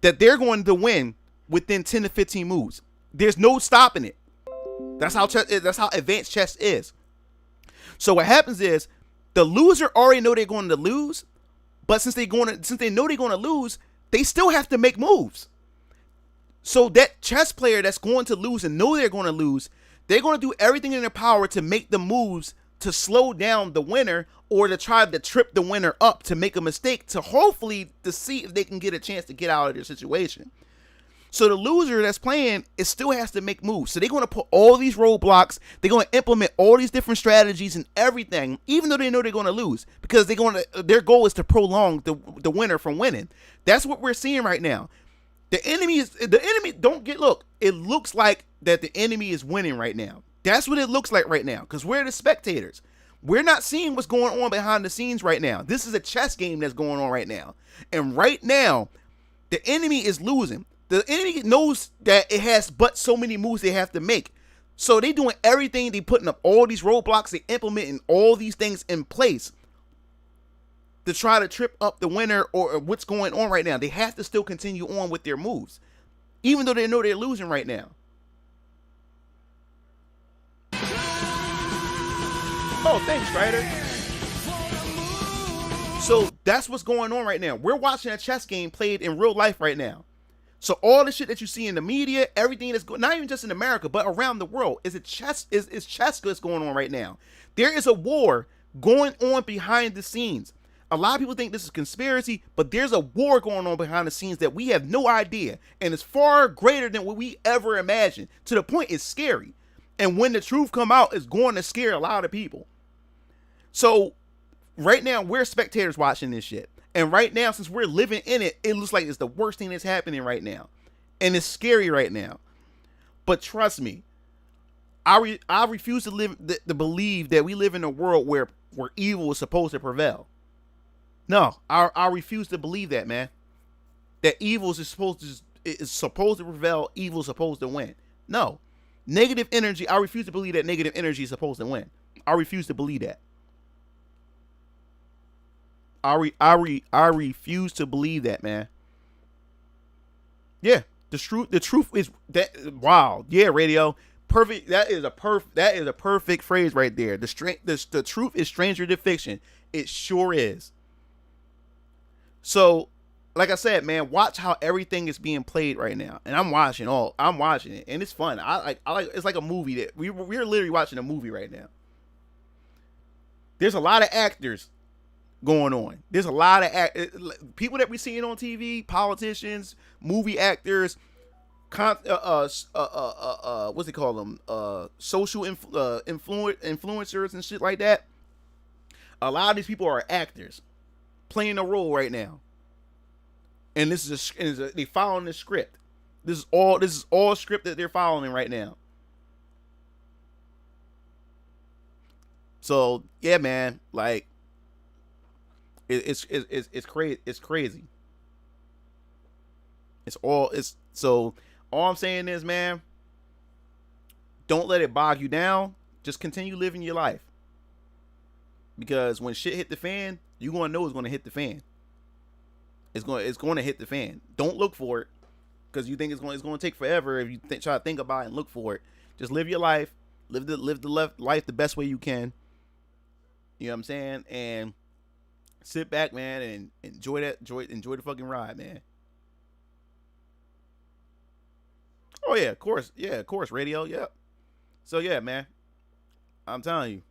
that they're going to win within 10 to 15 moves. There's no stopping it. That's how advanced chess is. So what happens is the loser already know they're going to lose, but since they know they're going to lose, they still have to make moves. So that chess player that's going to lose and know they're going to lose, they're going to do everything in their power to make the moves to slow down the winner or to try to trip the winner up to make a mistake to hopefully to see if they can get a chance to get out of their situation. So the loser that's playing, it still has to make moves. So they're going to put all these roadblocks. They're going to implement all these different strategies and everything, even though they know they're going to lose, because their goal is to prolong the winner from winning. That's what we're seeing right now. The enemy, look, it looks like that the enemy is winning right now. That's what it looks like right now, because we're the spectators. We're not seeing what's going on behind the scenes right now. This is a chess game that's going on right now. And right now, the enemy is losing. The enemy knows that it has but so many moves they have to make. So they doing everything. They putting up all these roadblocks. They implementing all these things in place to try to trip up the winner or what's going on right now. They have to still continue on with their moves, even though they know they're losing right now. Oh, thanks, Strider. So that's what's going on right now. We're watching a chess game played in real life right now. So all the shit that you see in the media, everything that's going, not even just in America, but around the world, is chess that's going on right now. There is a war going on behind the scenes. A lot of people think this is conspiracy, but there's a war going on behind the scenes that we have no idea, and it's far greater than what we ever imagined. To the point it's scary, and when the truth come out, it's going to scare a lot of people. So right now we're spectators watching this shit. And right now, since we're living in it, it looks like it's the worst thing that's happening right now. And it's scary right now. But trust me, I refuse to believe that we live in a world where evil is supposed to prevail. No, I refuse to believe that, man. That evil is supposed to prevail, evil is supposed to win. No. Negative energy, I refuse to believe that negative energy is supposed to win. I refuse to believe that. I refuse to believe that, man. Yeah, the truth is that. Wow, yeah, radio, perfect. That is a perfect phrase right there. The truth is stranger than fiction. It sure is. So, like I said, man, watch how everything is being played right now, and I'm watching it, and it's fun. I like. It's like a movie that we're literally watching a movie right now. There's a lot of actors going on. There's a lot of people that we're seeing on TV, politicians, movie actors, what's they call them? Social influencers and shit like that. A lot of these people are actors playing a role right now, and this is they following the script. This is all script that they're following right now. So yeah, man, like. It's crazy. It's crazy. So all I'm saying is, man, don't let it bog you down. Just continue living your life. Because when shit hit the fan, you're gonna know it's gonna hit the fan. It's gonna hit the fan. Don't look for it, because you think it's gonna take forever if you try to think about it and look for it. Just live your life. Live the life the best way you can. You know what I'm saying? And sit back, man, and enjoy the fucking ride, man. Oh yeah, of course, radio, yeah. So yeah, man, I'm telling you,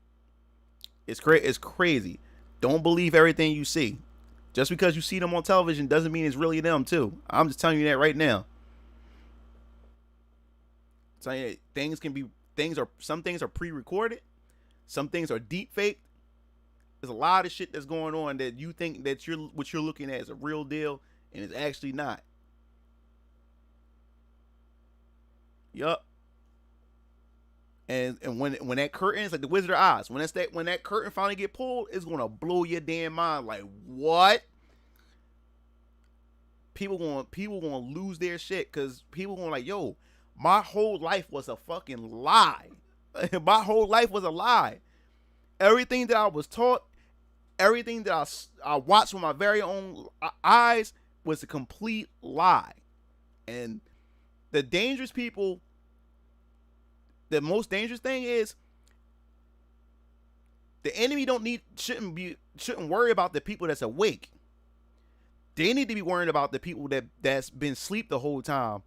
it's crazy. Don't believe everything you see. Just because you see them on television doesn't mean it's really them too. I'm just telling you that right now. I'm telling you, some things are pre-recorded, some things are deep faked. There's a lot of shit that's going on that you think that what you're looking at is a real deal, and it's actually not. Yup. And when that curtain, it's like the Wizard of Oz. When that curtain finally get pulled, it's gonna blow your damn mind. Like, what? People gonna lose their shit, because people gonna like, yo, my whole life was a fucking lie. My whole life was a lie. Everything that I was taught, everything that I watched with my very own eyes was a complete lie. And the dangerous people, the most dangerous thing is the enemy shouldn't worry about the people that's awake. They need to be worrying about the people that's been asleep the whole time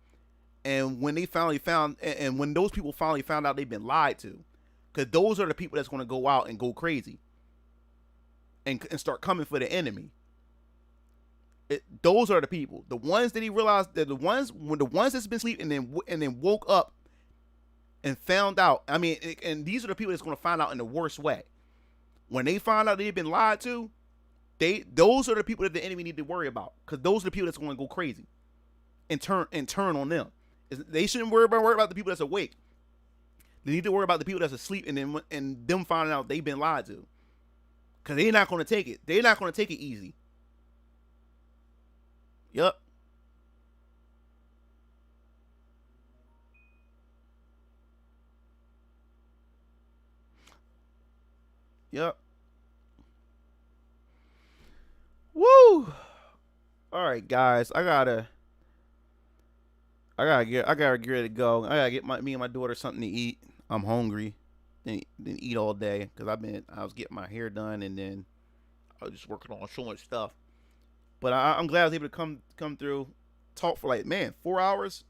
And when they finally found, and when those people finally found out they've been lied to, because those are the people that's going to go out and go crazy and start coming for the enemy. Those are the people, the ones that he realized that the ones that's been sleeping and then woke up and found out. I mean, and these are the people that's going to find out in the worst way. When they find out they've been lied to, those are the people that the enemy need to worry about, because those are the people that's going to go crazy and turn on them. They shouldn't worry about the people that's awake. They need to worry about the people that's asleep and them finding out they've been lied to, because they're not going to take it. They're not going to take it easy. Yep. Yep. Woo! All right, guys. I gotta get ready to go. I gotta get me and my daughter something to eat. I'm hungry. Then eat all day, because I was getting my hair done, and then I was just working on so much stuff. But I'm glad I was able to come through, talk for 4 hours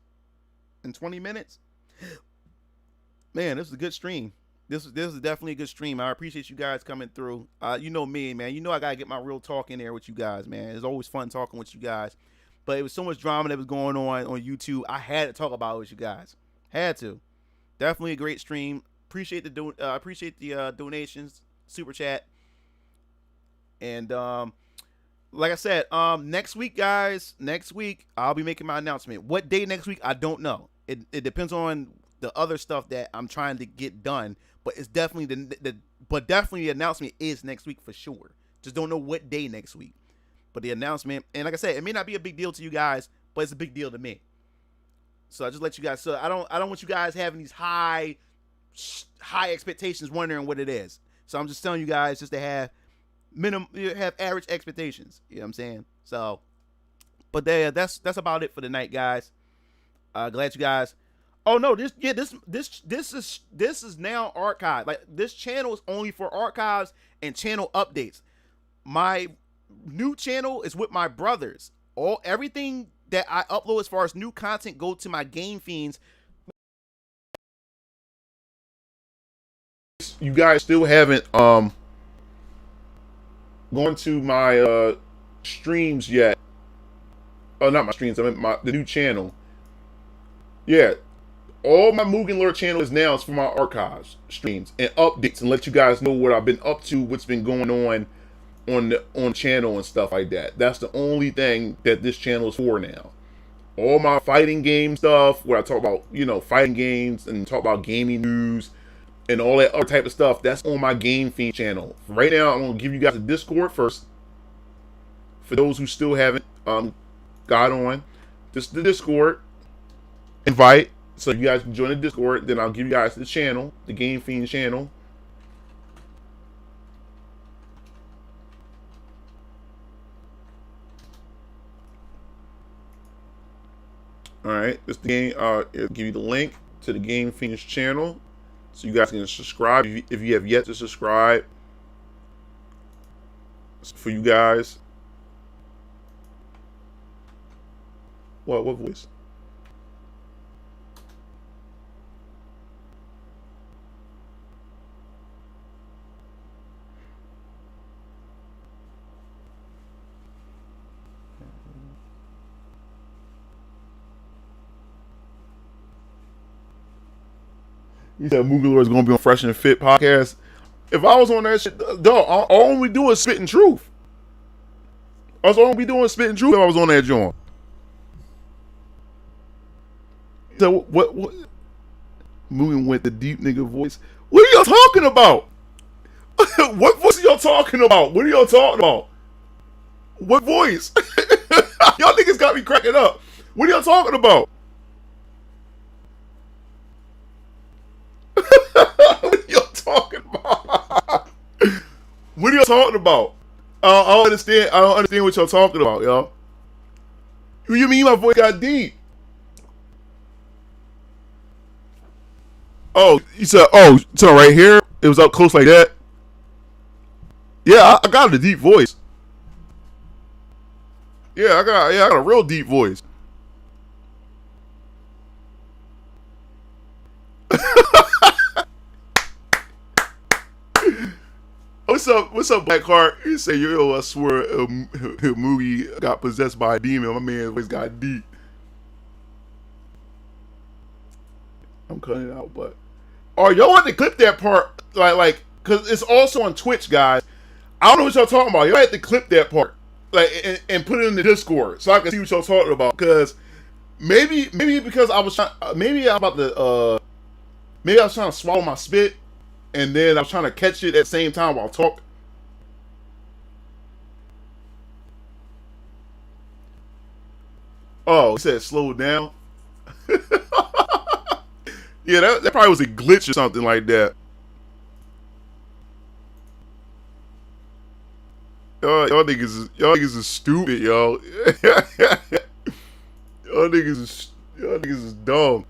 and 20 minutes. Man, this is a good stream. This is definitely a good stream. I appreciate you guys coming through. You know me, man. You know I gotta get my real talk in there with you guys, man. It's always fun talking with you guys. But it was so much drama that was going on YouTube. I had to talk about it with you guys. Had to. Definitely a great stream. Appreciate the donations, super chat, and like I said, next week, guys. Next week I'll be making my announcement. What day next week? I don't know. It depends on the other stuff that I'm trying to get done. But it's definitely definitely the announcement is next week for sure. Just don't know what day next week. But the announcement, and like I said, it may not be a big deal to you guys, but it's a big deal to me. So I just let you guys. So I don't want you guys having these high expectations, wondering what it is. So I'm just telling you guys just to have average expectations. You know what I'm saying? So, but that's about it for the night, guys. Glad you guys. Oh no, this is now archived. Like, this channel is only for archives and channel updates. My new channel is with my brothers. Everything that I upload as far as new content go to my Game Fiends. You guys still haven't gone to my streams yet. Oh, not my streams. I meant the new channel. Yeah. All my Mugen Lure channel is now for my archives, streams, and updates, and let you guys know what I've been up to, what's been going on channel and stuff like that. That's the only thing that this channel is for now. All my fighting game stuff, where I talk about, fighting games and talk about gaming news and all that other type of stuff, that's on my Game Fiend channel. Right now, I'm gonna give you guys a Discord first. For those who still haven't got on, just the Discord invite. So you guys can join the Discord. Then I'll give you guys the channel, the Game Fiend channel. All right, this the game. It'll give you the link to the Game Fiends channel, so you guys can subscribe if you have yet to subscribe. For you guys, what voice? You said Mugen Lure is going to be on Fresh and Fit podcast. If I was on that shit, dog, all we do is spitting truth. That's all we doing is spitting truth if I was on that joint. So what? Mugen with the deep nigga voice. What are y'all talking about? What voice are y'all talking about? What are y'all talking about? What voice? Y'all niggas got me cracking up. What are y'all talking about? What are y'all talking about? What are y'all talking about? I don't understand. I don't understand what y'all talking about, y'all. What do you mean my voice got deep? Oh, you said, so right here, it was up close like that. Yeah, I got a deep voice. Yeah, I got a real deep voice. What's up, Blackheart? You say, yo, I swear Mugi got possessed by a demon. My man always got deep. I'm cutting it out, but y'all want to clip that part, like, cause it's also on Twitch, guys. I don't know what y'all talking about. Y'all have to clip that part, like, and put it in the Discord so I can see what y'all talking about. Cause maybe because I was trying, maybe I was trying to swallow my spit, and then I was trying to catch it at the same time while I talk. Oh, he said slow down. Yeah, that probably was a glitch or something like that. Y'all niggas is stupid, y'all. Y'all niggas is dumb.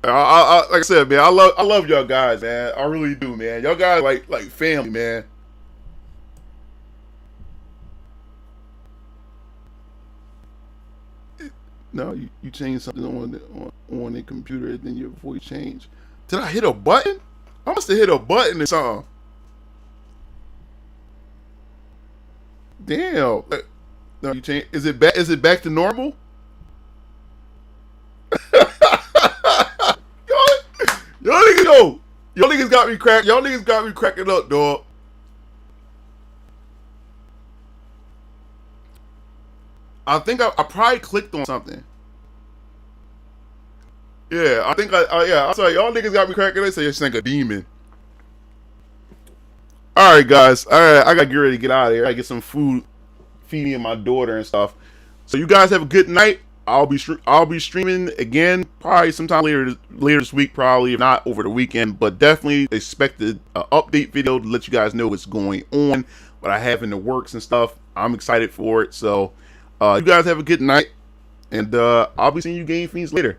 Like I said, man, I love y'all guys, man. I really do, man. Y'all guys like family, man. No, you changed something on the computer, then your voice changed. Did I hit a button? I must have hit a button or something. Damn. No, you changed. Is it back? Is it back to normal? Y'all niggas got me cracked. Y'all niggas got me cracking up, dog. I think I probably clicked on something. Yeah, I think yeah. I'm sorry, y'all niggas got me cracking. They say you're like a demon. All right, guys. All right, I gotta get ready to get out of here. I gotta get some food, feed me and my daughter and stuff. So you guys have a good night. I'll be streaming again probably sometime later this week, probably if not over the weekend. But definitely expect an update video to let you guys know what's going on, what I have in the works and stuff. I'm excited for it. So you guys have a good night, and I'll be seeing you Game Fiends later.